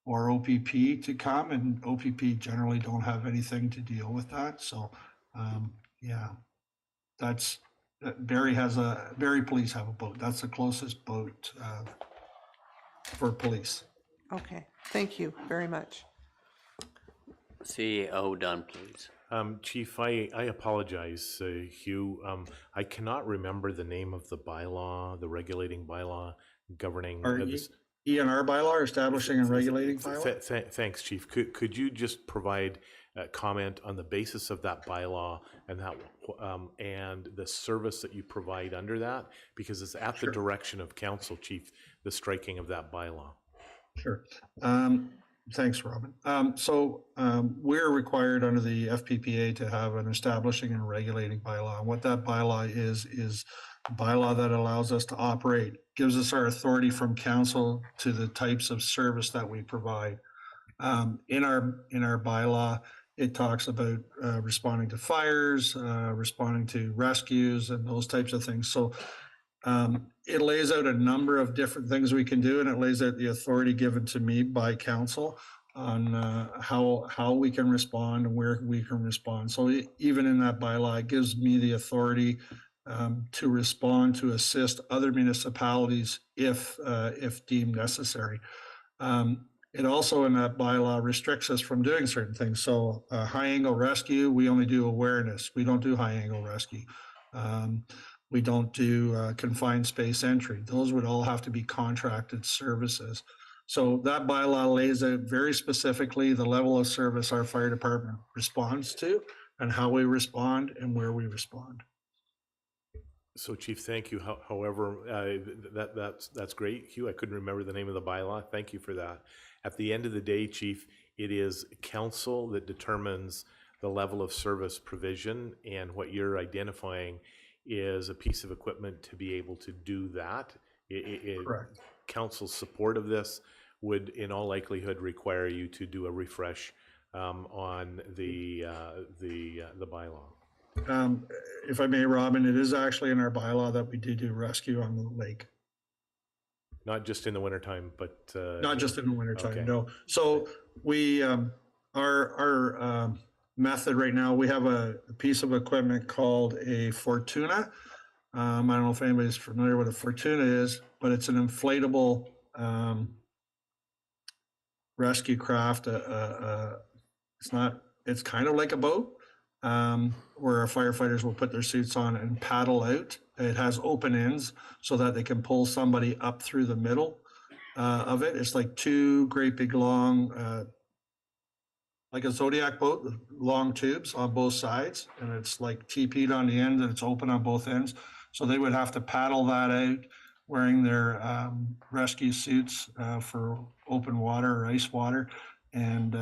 or OPP to come, and OPP generally don't have anything to deal with that. So, yeah, that's, Barrie Police have a boat. That's the closest boat for police. Okay, thank you very much. CEO Dunn, please. Chief, I apologize, Hugh. I cannot remember the name of the bylaw, the regulating bylaw governing this. ENR bylaw, or establishing and regulating bylaw? Thanks, Chief. Could you just provide a comment on the basis of that bylaw and that and the service that you provide under that? Because it's at the direction of council, Chief, the striking of that bylaw. Sure. Thanks, Robin. We're required under the FPPA to have an establishing and regulating bylaw. And what that bylaw is a bylaw that allows us to operate, gives us our authority from council to the types of service that we provide. In our bylaw, it talks about responding to fires, responding to rescues, and those types of things. So it lays out a number of different things we can do, and it lays out the authority given to me by council on how we can respond and where we can respond. So even in that bylaw, it gives me the authority to respond to assist other municipalities if deemed necessary. It also in that bylaw restricts us from doing certain things. So high angle rescue, we only do awareness. We don't do high angle rescue. We don't do confined space entry. Those would all have to be contracted services. So that bylaw lays out very specifically the level of service our fire department responds to and how we respond and where we respond. So Chief, thank you. However, that's great. Hugh, I couldn't remember the name of the bylaw. Thank you for that. At the end of the day, Chief, it is council that determines the level of service provision, and what you're identifying is a piece of equipment to be able to do that. Correct. Council's support of this would in all likelihood require you to do a refresh on the bylaw. If I may, Robin, it is actually in our bylaw that we do rescue on the lake. Not just in the wintertime, but... Not just in the wintertime, okay. no. So we, our method right now, we have a piece of equipment called a Fortuna. I don't know if anybody's familiar with a Fortuna is, but it's an inflatable rescue craft. It's kind of like a boat, where our firefighters will put their suits on and paddle out. It has open ends so that they can pull somebody up through the middle of it. It's like two great big long, like a Zodiac boat, with long tubes on both sides, and it's like TP'd on the end and it's open on both ends. So they would have to paddle that out wearing their rescue suits for open water or ice water, and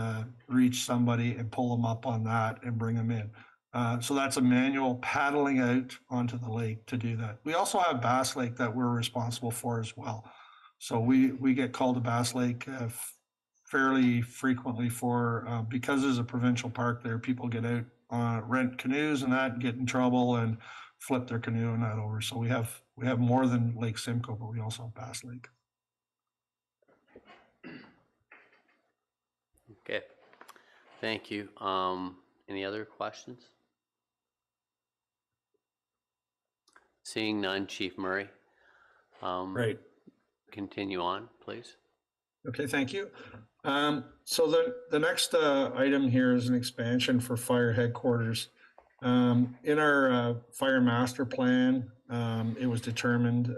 reach somebody and pull them up on that and bring them in. So that's a manual paddling out onto the lake to do that. We also have Bass Lake that we're responsible for as well. So we get called to Bass Lake fairly frequently for, because there's a provincial park there, people get out, rent canoes and that, get in trouble and flip their canoe and that over. So we have more than Lake Simcoe, but we also have Bass Lake. Okay, thank you. Any other questions? Seeing none, Chief Murray. Great. Continue on, please. Okay, thank you. So the next item here is an expansion for fire headquarters. In our fire master plan, it was determined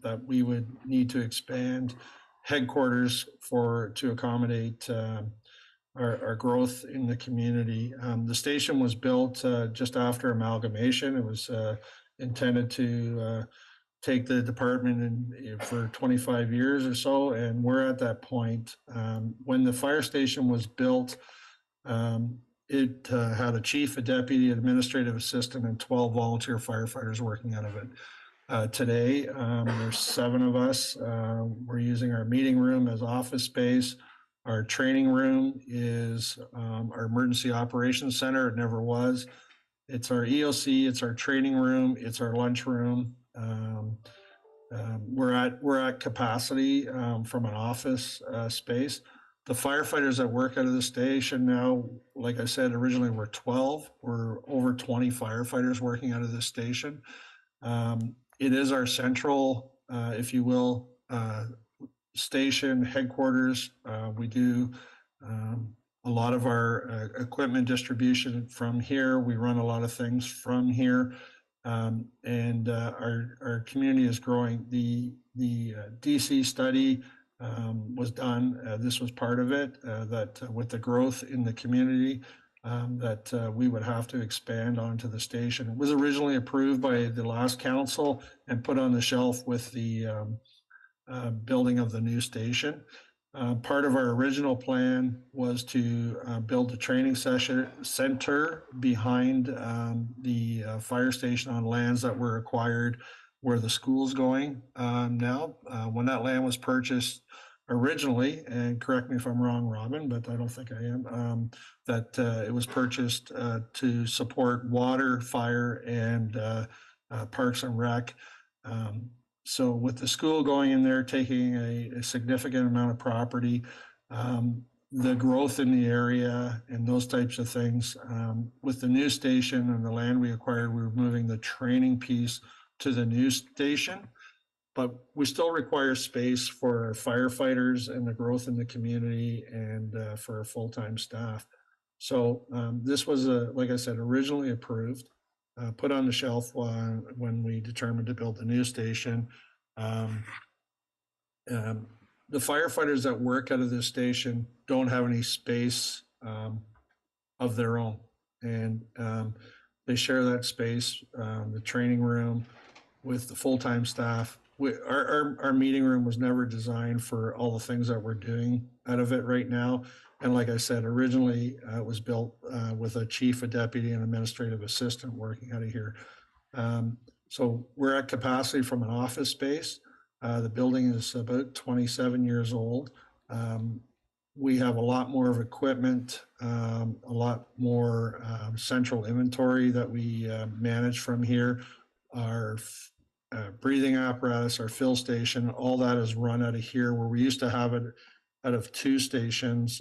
that we would need to expand headquarters to accommodate our growth in the community. The station was built just after amalgamation. It was intended to take the department for 25 years or so, and we're at that point. When the fire station was built, it had a chief, a deputy, administrative assistant, and 12 volunteer firefighters working out of it. Today, there's 7 of us. We're using our meeting room as office space. Our training room is our emergency operations center. It never was. It's our EOC, it's our training room, it's our lunch room. We're at capacity from an office space. The firefighters that work out of the station now, like I said, originally we're 12. We're over 20 firefighters working out of this station. It is our central, if you will, station headquarters. We do a lot of our equipment distribution from here. We run a lot of things from here. And our community is growing. The DC study was done. This was part of it, that with the growth in the community, that we would have to expand onto the station. It was originally approved by the last council and put on the shelf with the building of the new station. Part of our original plan was to build a training center behind the fire station on lands that were acquired where the school's going now. When that land was purchased originally, and correct me if I'm wrong, Robin, but I don't think I am, that it was purchased to support water, fire, and parks and rec. So with the school going in there, taking a significant amount of property, the growth in the area and those types of things. With the new station and the land we acquired, we were moving the training piece to the new station, but we still require space for our firefighters and the growth in the community and for our full-time staff. So this was, like I said, originally approved, put on the shelf when we determined to build the new station. The firefighters that work out of this station don't have any space of their own. And they share that space, the training room with the full-time staff. Our meeting room was never designed for all the things that we're doing out of it right now. And like I said, originally it was built with a chief, a deputy, and administrative assistant working out of here. So we're at capacity from an office space. The building is about 27 years old. We have a lot more of equipment, a lot more central inventory that we manage from here. Our breathing apparatus, our fill station, all that is run out of here, where we used to have it out of 2 stations.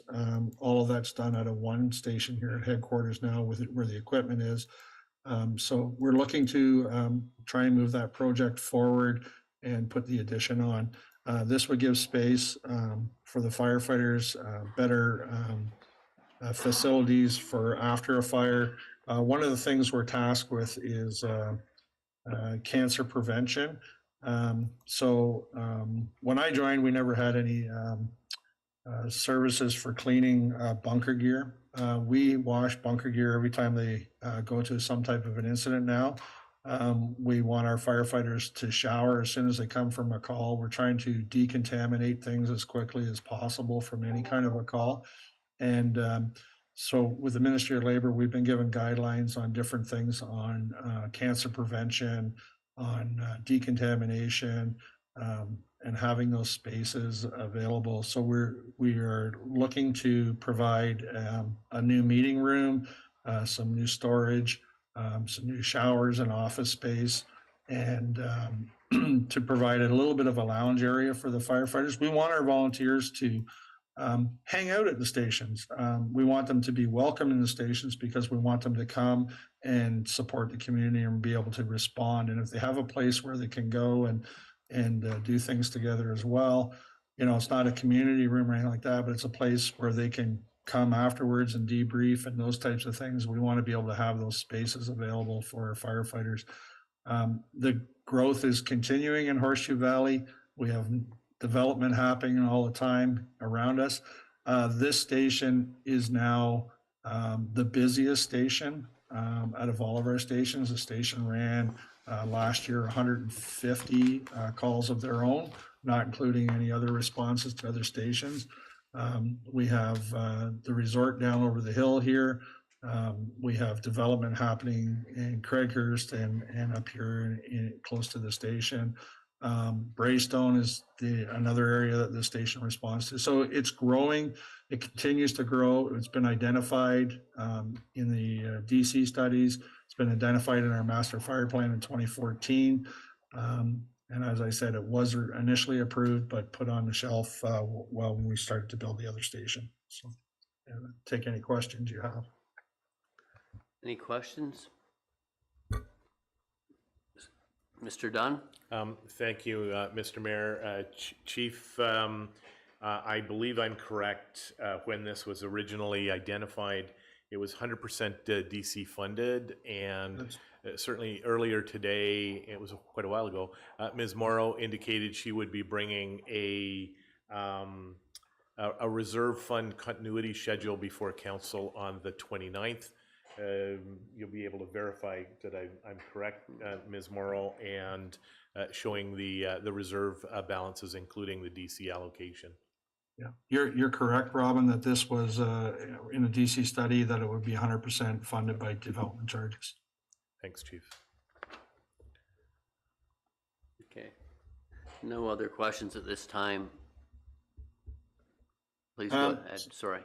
All of that's done out of 1 station here at headquarters now, with where the equipment is. So we're looking to try and move that project forward and put the addition on. This would give space for the firefighters, better facilities for after a fire. One of the things we're tasked with is cancer prevention. When I joined, we never had any services for cleaning bunker gear. We wash bunker gear every time they go to some type of an incident now. We want our firefighters to shower as soon as they come from a call. We're trying to decontaminate things as quickly as possible from any kind of a call. And so with the Ministry of Labor, we've been given guidelines on different things on cancer prevention, on decontamination, and having those spaces available. So we are looking to provide a new meeting room, some new storage, some new showers and office space, and to provide a little bit of a lounge area for the firefighters. We want our volunteers to hang out at the stations. We want them to be welcome in the stations because we want them to come and support the community and be able to respond. And if they have a place where they can go and do things together as well, it's not a community room or anything like that, but it's a place where they can come afterwards and debrief and those types of things. We want to be able to have those spaces available for our firefighters. The growth is continuing in Horseshoe Valley. We have development happening all the time around us. This station is now the busiest station out of all of our stations. The station ran last year 150 calls of their own, not including any other responses to other stations. We have the resort down over the hill here. We have development happening in Craighurst and up here close to the station. Braystone is another area that the station responds to. So it's growing. It continues to grow. It's been identified in the DC studies. It's been identified in our master fire plan in 2014. And as I said, it was initially approved, but put on the shelf when we started to build the other station. So take any questions you have. Any questions? Mr. Dunn? Thank you, Mr. Mayor. Chief, I believe I'm correct. When this was originally identified, it was 100% DC funded, and certainly earlier today, it was quite a while ago, Ms. Morrow indicated she would be bringing a reserve fund continuity schedule before council on the 29th. You'll be able to verify that I'm correct, Ms. Morrow, and showing the reserve balances, including the DC allocation. Yeah, you're correct, Robin, that this was in a DC study that it would be 100% funded by development charges. Thanks, Chief. Okay. No other questions at this time. Please go ahead. Sorry.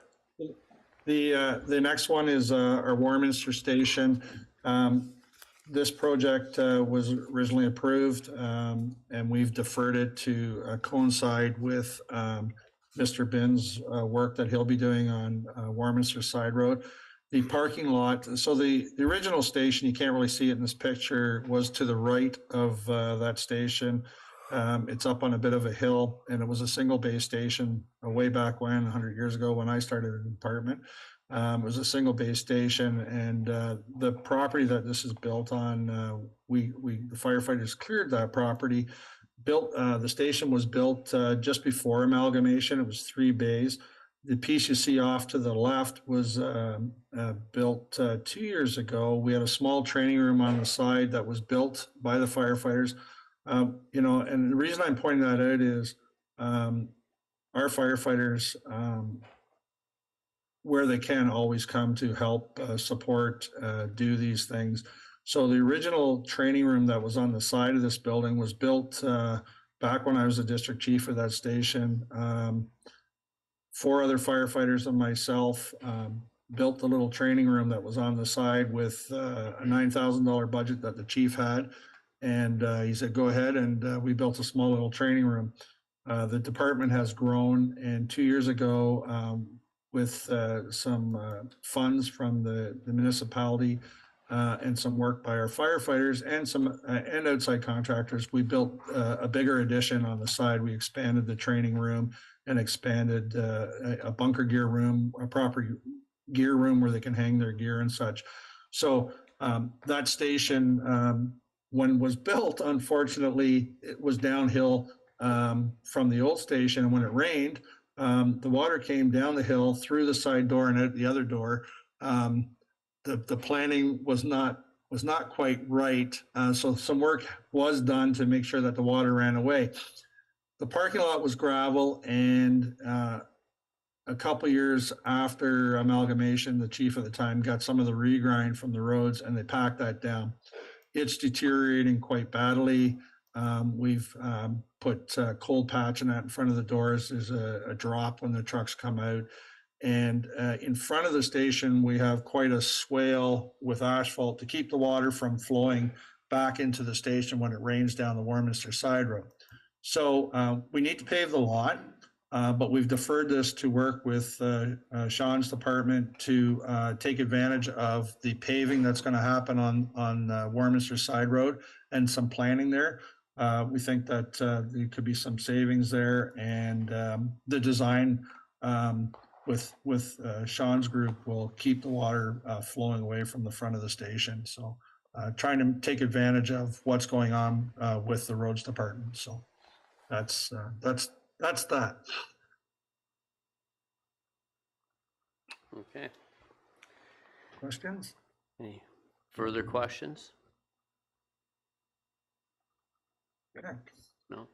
The next one is our Warminster Station. This project was originally approved, and we've deferred it to coincide with Mr. Bin's work that he'll be doing on Warminster Side Road. The parking lot, so the original station, you can't really see it in this picture, was to the right of that station. It's up on a bit of a hill, and it was a single base station way back when, 100 years ago, when I started in the department. It was a single base station, and the property that this is built on, the firefighters cleared that property. The station was built just before amalgamation. It was 3 bays. The piece you see off to the left was built 2 years ago. We had a small training room on the side that was built by the firefighters. And the reason I'm pointing that out is our firefighters, where they can, always come to help support, do these things. So the original training room that was on the side of this building was built back when I was the district chief of that station. 4 other firefighters and myself built the little training room that was on the side with a $9,000 budget that the chief had. And he said, go ahead. And we built a small little training room. The department has grown. And 2 years ago, with some funds from the municipality and some work by our firefighters and outside contractors, we built a bigger addition on the side. We expanded the training room and expanded a bunker gear room, a proper gear room where they can hang their gear and such. So that station, when it was built, unfortunately, it was downhill from the old station. And when it rained, the water came down the hill through the side door and out the other door. The planning was not quite right. So some work was done to make sure that the water ran away. The parking lot was gravel, and a couple years after amalgamation, the chief at the time got some of the regrind from the roads, and they packed that down. It's deteriorating quite badly. We've put cold patch in that in front of the doors. There's a drop when the trucks come out. And in front of the station, we have quite a swale with asphalt to keep the water from flowing back into the station when it rains down the Warminster Side Road. So we need to pave the lot, but we've deferred this to work with Sean's department to take advantage of the paving that's going to happen on Warminster Side Road and some planning there. We think that there could be some savings there, and the design with Sean's group will keep the water flowing away from the front of the station. So trying to take advantage of what's going on with the roads department. So that's that. Okay. Questions? Any further questions? Yeah. No.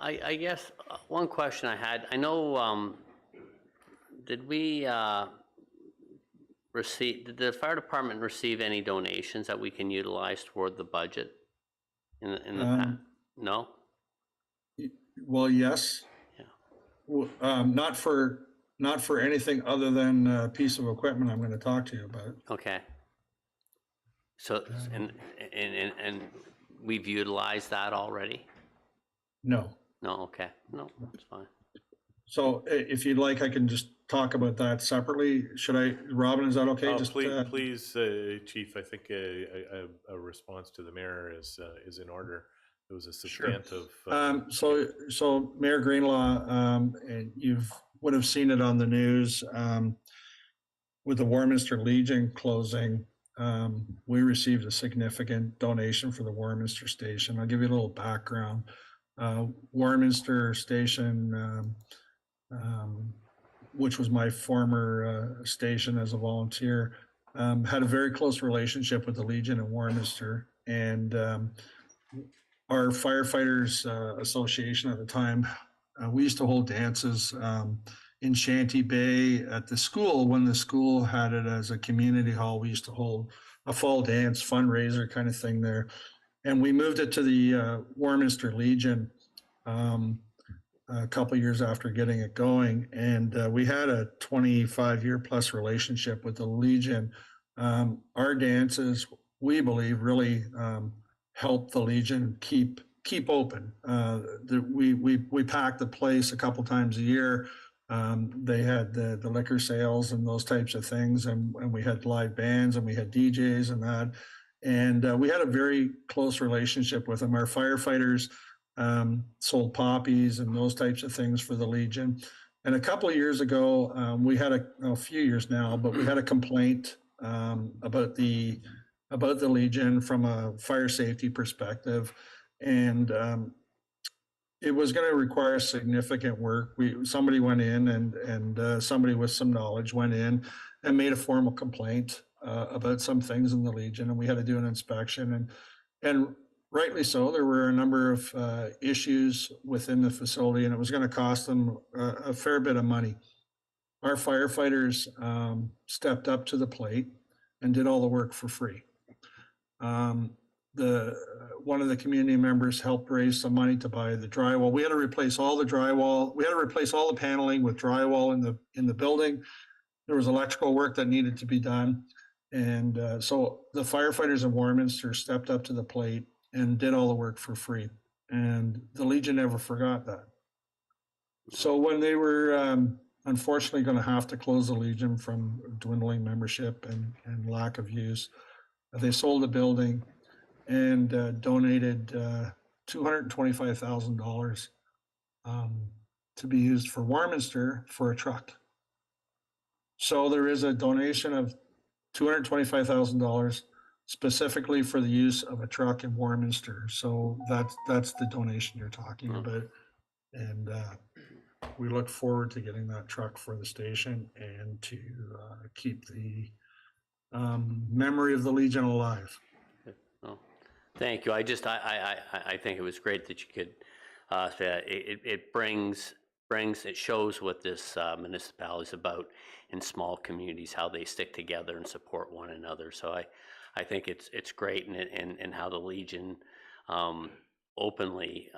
I guess one question I had, I know, did the fire department receive any donations that we can utilize toward the budget in the past? No? Well, yes. Yeah. Not for anything other than a piece of equipment I'm going to talk to you about. Okay. So, and we've utilized that already? No. No, okay. No, that's fine. So if you'd like, I can just talk about that separately. Should I, Robin, is that okay? Please, Chief, I think a response to the mayor is in order. It was a substantive. Sure. So Mayor Greenlaw, and would have seen it on the news with the Warminster Legion closing. We received a significant donation for the Warminster station. I'll give you a little background. Warminster station, which was my former station as a volunteer, had a very close relationship with the Legion in Warminster, and our firefighters association at the time, we used to hold dances in Shanty Bay at the school. When the school had it as a community hall, we used to hold a fall dance fundraiser kind of thing there. And we moved it to the Warminster Legion a couple years after getting it going. And we had a 25-year plus relationship with the Legion. Our dances, we believe, really helped the Legion keep keep open. We packed the place a couple times a year. They had the liquor sales and those types of things, and we had live bands and we had DJs and that. And we had a very close relationship with them. Our firefighters sold poppies and those types of things for the Legion. And a couple of years ago, we had a few years now, but we had a complaint about the Legion from a fire safety perspective, and it was going to require significant work. Somebody went in, and somebody with some knowledge went in and made a formal complaint about some things in the Legion, and we had to do an inspection, and rightly so. There were a number of issues within the facility, and it was going to cost them a fair bit of money. Our firefighters stepped up to the plate and did all the work for free. One of the community members helped raise some money to buy the drywall. We had to replace all the drywall. We had to replace all the paneling with drywall in the building. There was electrical work that needed to be done. And so the firefighters in Warminster stepped up to the plate and did all the work for free. And the Legion never forgot that. So when they were unfortunately going to have to close the Legion from dwindling membership and lack of use, they sold the building and donated $225,000 to be used for Warminster for a truck. So there is a donation of $225,000 specifically for the use of a truck in Warminster. So that's the donation you're talking about. And we look forward to getting that truck for the station and to keep the memory of the Legion alive. Well, thank you. I think it was great that you could say it shows what this municipality is about in small communities, how they stick together and support one another. So I think it's great in how the Legion openly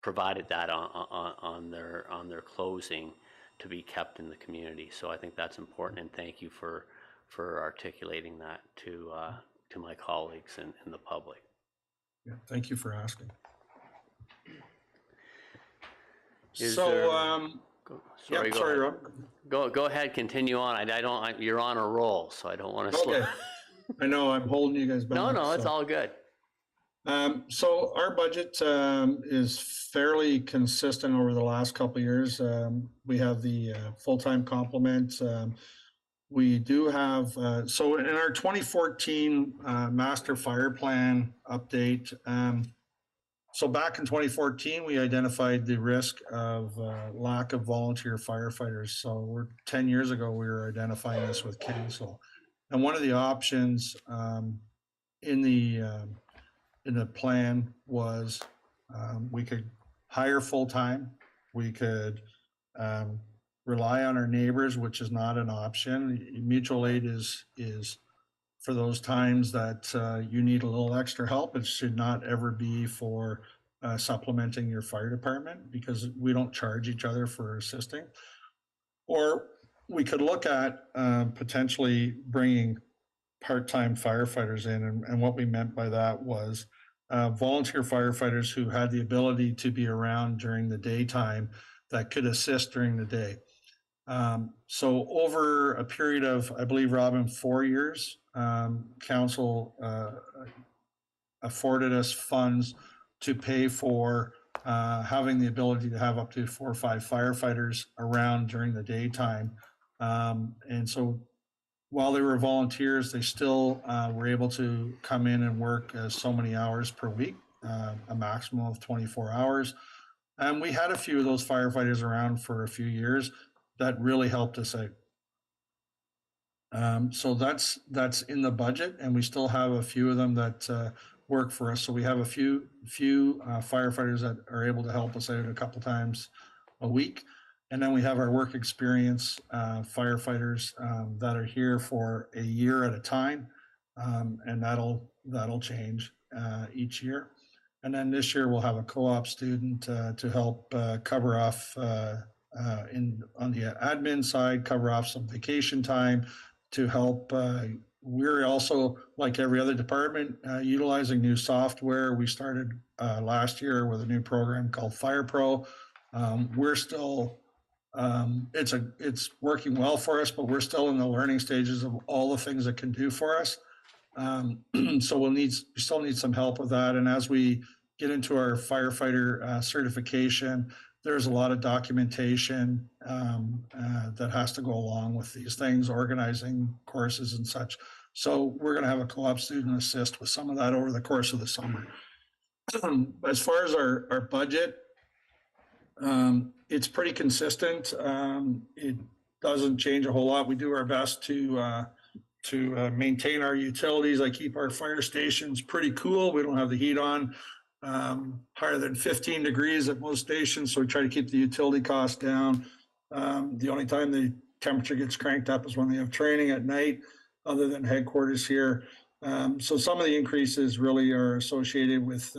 provided that on their closing to be kept in the community. So I think that's important, and thank you for articulating that to my colleagues and the public. Yeah, thank you for asking. Sorry, Rob. Go ahead, continue on. You're on a roll, so I don't want to slow. I know I'm holding you guys back. No, it's all good. So our budget is fairly consistent over the last couple of years. We have the full-time complement. We do have, so in our 2014 master fire plan update, so back in 2014, we identified the risk of lack of volunteer firefighters. So 10 years ago, we were identifying this with council. And one of the options in the plan was we could hire full-time. We could rely on our neighbors, which is not an option. Mutual aid is for those times that you need a little extra help. It should not ever be for supplementing your fire department, because we don't charge each other for assisting. Or we could look at potentially bringing part-time firefighters in. And what we meant by that was volunteer firefighters who had the ability to be around during the daytime that could assist during the day. So over a period of, I believe, Robin, 4 years, council afforded us funds to pay for having the ability to have up to 4 or 5 firefighters around during the daytime. And so while they were volunteers, they still were able to come in and work so many hours per week, a maximum of 24 hours. And we had a few of those firefighters around for a few years that really helped us out. So that's in the budget, and we still have a few of them that work for us. So we have a few firefighters that are able to help us out a couple times a week. And then we have our work experience firefighters that are here for a year at a time, and that'll change each year. And then this year we'll have a co-op student to help cover off on the admin side, cover off some vacation time to help we're also, like every other department, utilizing new software. We started last year with a new program called Fire Pro. We're still, it's working well for us, but we're still in the learning stages of all the things it can do for us. So we still need some help with that. And as we get into our firefighter certification, there's a lot of documentation that has to go along with these things, organizing courses and such. So we're going to have a co-op student assist with some of that over the course of the summer. As far as our budget, it's pretty consistent. It doesn't change a whole lot. We do our best to maintain our utilities. I keep our fire stations pretty cool. We don't have the heat on higher than 15 degrees at most stations, so we try to keep the utility costs down. The only time the temperature gets cranked up is when they have training at night, other than headquarters here. So some of the increases really are associated with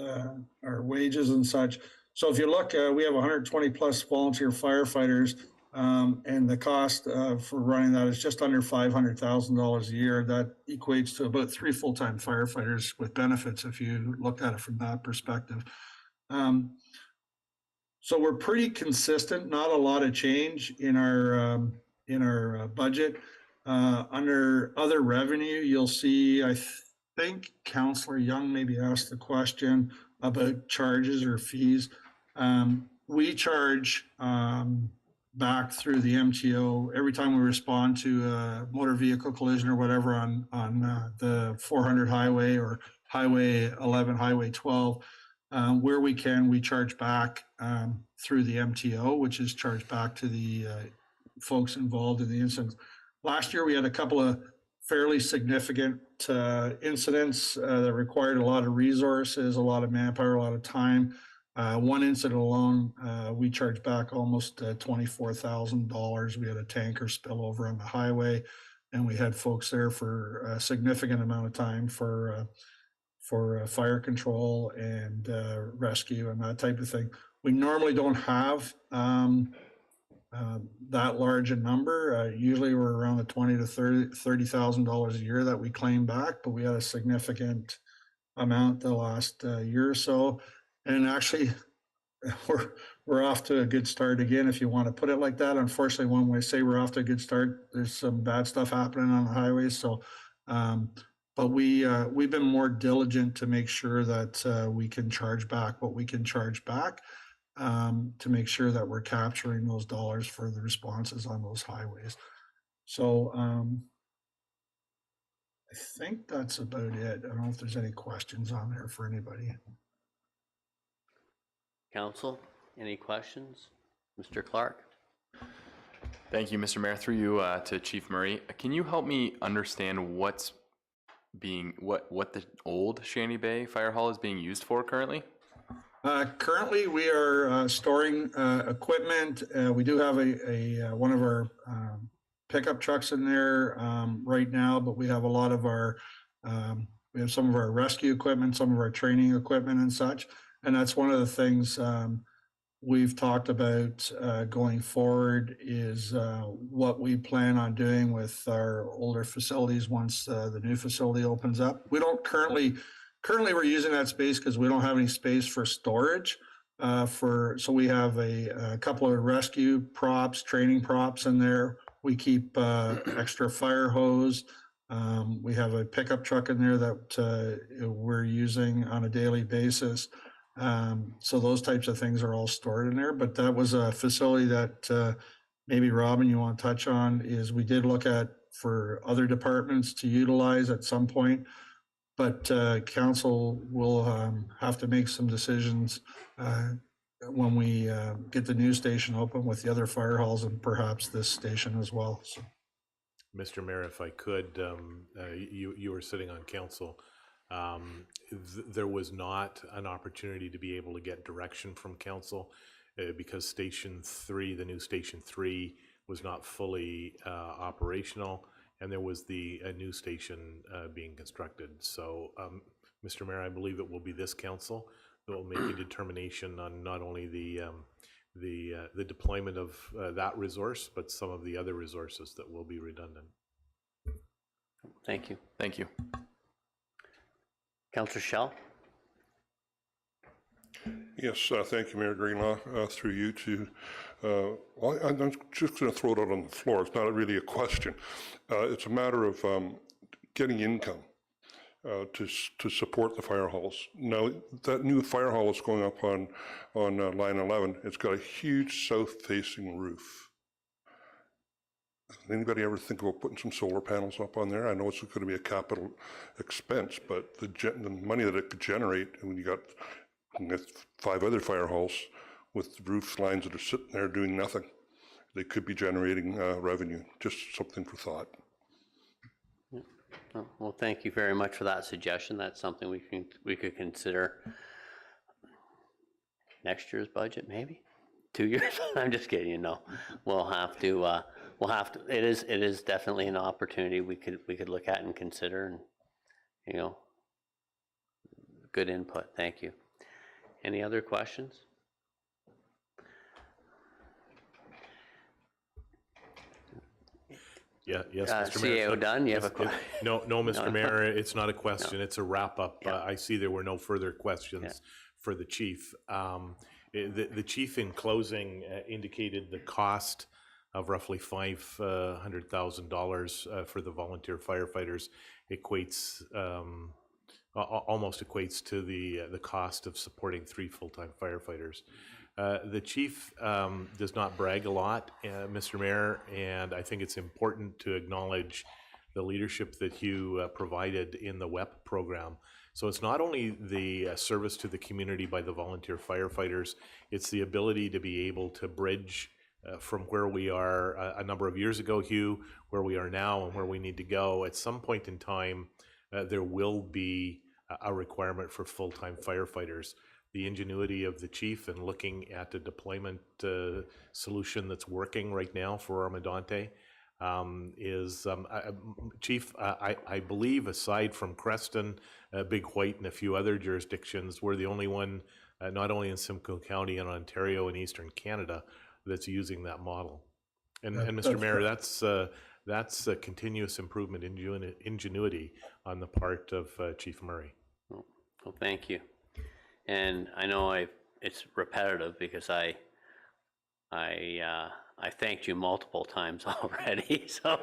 our wages and such. So if you look, we have 120 plus volunteer firefighters, and the cost for running that is just under $500,000 a year. That equates to about 3 full-time firefighters with benefits, if you look at it from that perspective. So we're pretty consistent, not a lot of change in our budget. Under other revenue, you'll see, I think Councillor Young maybe asked the question about charges or fees. We charge back through the MTO every time we respond to a motor vehicle collision or whatever on the 400 highway or Highway 11, Highway 12. Where we can, we charge back through the MTO, which is charged back to the folks involved in the incident. Last year, we had a couple of fairly significant incidents that required a lot of resources, a lot of manpower, a lot of time. One incident alone, we charged back almost $24,000. We had a tanker spill over on the highway, and we had folks there for a significant amount of time for fire control and rescue and that type of thing. We normally don't have that large a number. Usually we're around the $20,000 to $30,000 a year that we claim back, but we had a significant amount the last year or so. And actually, we're off to a good start again, if you want to put it like that. Unfortunately, when we say we're off to a good start, there's some bad stuff happening on the highways. So, but we've been more diligent to make sure that we can charge back what we can charge back, to make sure that we're capturing those dollars for the responses on those highways. So I think that's about it. I don't know if there's any questions on there for anybody. Council, any questions? Mr. Clark? Thank you, Mr. Mayor. Through you to Chief Murray. Can you help me understand what the old Shanty Bay Fire Hall is being used for currently? Currently, we are storing equipment. We do have one of our pickup trucks in there right now, but we have a lot of we have some of our rescue equipment, some of our training equipment and such. And that's one of the things we've talked about going forward is what we plan on doing with our older facilities once the new facility opens up. We don't currently we're using that space because we don't have any space for storage. So we have a couple of rescue props, training props in there. We keep extra fire hose. We have a pickup truck in there that we're using on a daily basis. So those types of things are all stored in there, but that was a facility that maybe Robin, you want to touch on, is we did look at for other departments to utilize at some point, but council will have to make some decisions when we get the new station open with the other fire halls and perhaps this station as well. So. Mr. Mayor, if I could, you were sitting on council. There was not an opportunity to be able to get direction from council because Station 3, the new Station 3, was not fully operational, and there was a new station being constructed. So, Mr. Mayor, I believe it will be this council that will make a determination on not only the deployment of that resource, but some of the other resources that will be redundant. Thank you. Thank you. Councillor Shell? Yes, thank you, Mayor Greenlaw. Through you to, well, I'm just going to throw it out on the floor. It's not really a question. It's a matter of getting income to support the fire halls. Now, that new fire hall is going up on line 11. It's got a huge south-facing roof. Anybody ever think about putting some solar panels up on there? I know it's going to be a capital expense, but the money that it could generate, when you got 5 other fire halls with roof lines that are sitting there doing nothing, they could be generating revenue. Just something for thought. Well, thank you very much for that suggestion. That's something we could consider next year's budget, maybe 2 years. I'm just kidding. You know, we'll have to. It is definitely an opportunity we could look at and consider, and you know, good input. Thank you. Any other questions? Yeah, yes, Mr. Mayor. CAO Dunn, you have a question? No, Mr. Mayor, it's not a question, it's a wrap-up. I see there were no further questions for the chief. The chief in closing indicated the cost of roughly $500,000 for the volunteer firefighters almost equates to the cost of supporting 3 full-time firefighters. The chief does not brag a lot, Mr. Mayor, and I think it's important to acknowledge the leadership that Hugh provided in the WEP program. So it's not only the service to the community by the volunteer firefighters, it's the ability to be able to bridge from where we are a number of years ago, Hugh, where we are now and where we need to go. At some point in time, there will be a requirement for full-time firefighters. The ingenuity of the chief and looking at the deployment solution that's working right now for Oro-Medonte is, Chief, I believe aside from Creston, Big White and a few other jurisdictions, we're the only one, not only in Simcoe County and Ontario and Eastern Canada, that's using that model. And Mr. Mayor, that's a continuous improvement in ingenuity on the part of Chief Murray. Well, thank you. And I know it's repetitive because I thanked you multiple times already. So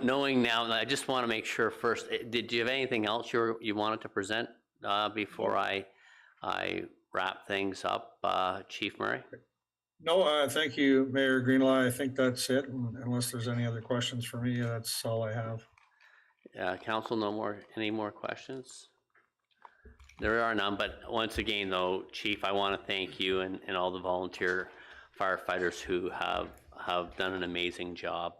knowing now, I just want to make sure first. Did you have anything else you wanted to present before I wrap things up, Chief Murray? No, thank you, Mayor Greenlaw. I think that's it. Unless there's any other questions for me, that's all I have. Council, any more questions? There are none, but once again, though, Chief, I want to thank you and all the volunteer firefighters who have done an amazing job,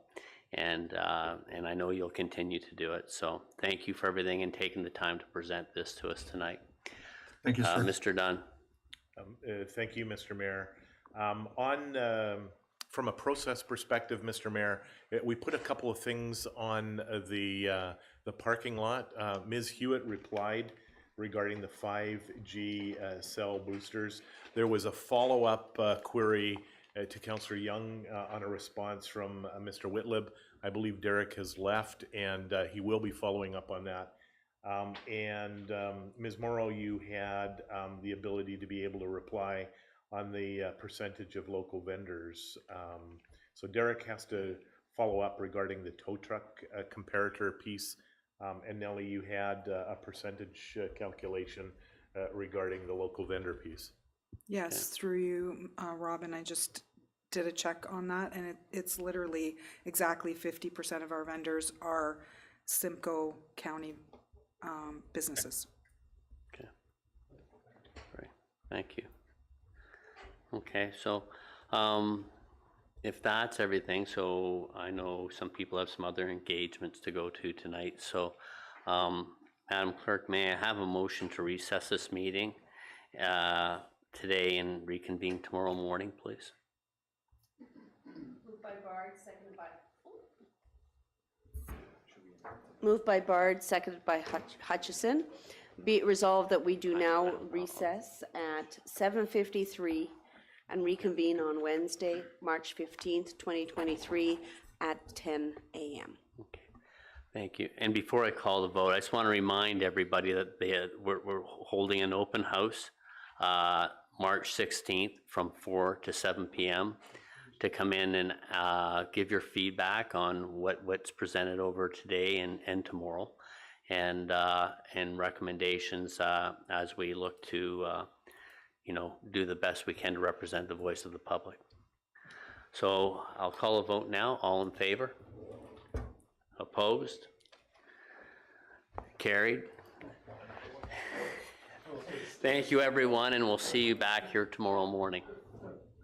and I know you'll continue to do it. So thank you for everything and taking the time to present this to us tonight. Thank you, sir. Mr. Dunn. Thank you, Mr. Mayor. From a process perspective, Mr. Mayor, we put a couple of things on the parking lot. Ms. Hewitt replied regarding the 5G cell boosters. There was a follow-up query to Councillor Young on a response from Mr. Whitlib. I believe Derek has left, and he will be following up on that. Ms. Morrow, you had the ability to be able to reply on the percentage of local vendors. So Derek has to follow up regarding the tow truck comparator piece. And Nellie, you had a percentage calculation regarding the local vendor piece. Yes, through you, Robin, I just did a check on that, and it's literally exactly 50% of our vendors are Simcoe County businesses. Okay, great, thank you. Okay, so if that's everything, so I know some people have some other engagements to go to tonight. So, Madam Clerk, may I have a motion to recess this meeting today and reconvene tomorrow morning, please? Moved by Bard, seconded by Hutchison. Be it resolved that we do now recess at 7:53 and reconvene on Wednesday, March 15th, 2023 at 10 a.m. Okay. Thank you. And before I call the vote, I just want to remind everybody that we're holding an open house March 16th from 4 to 7 p.m. to come in and give your feedback on what's presented over today and tomorrow, and recommendations as we look to do the best we can to represent the voice of the public. So I'll call a vote now. All in favor? Opposed? Carried. Thank you, everyone, and we'll see you back here tomorrow morning.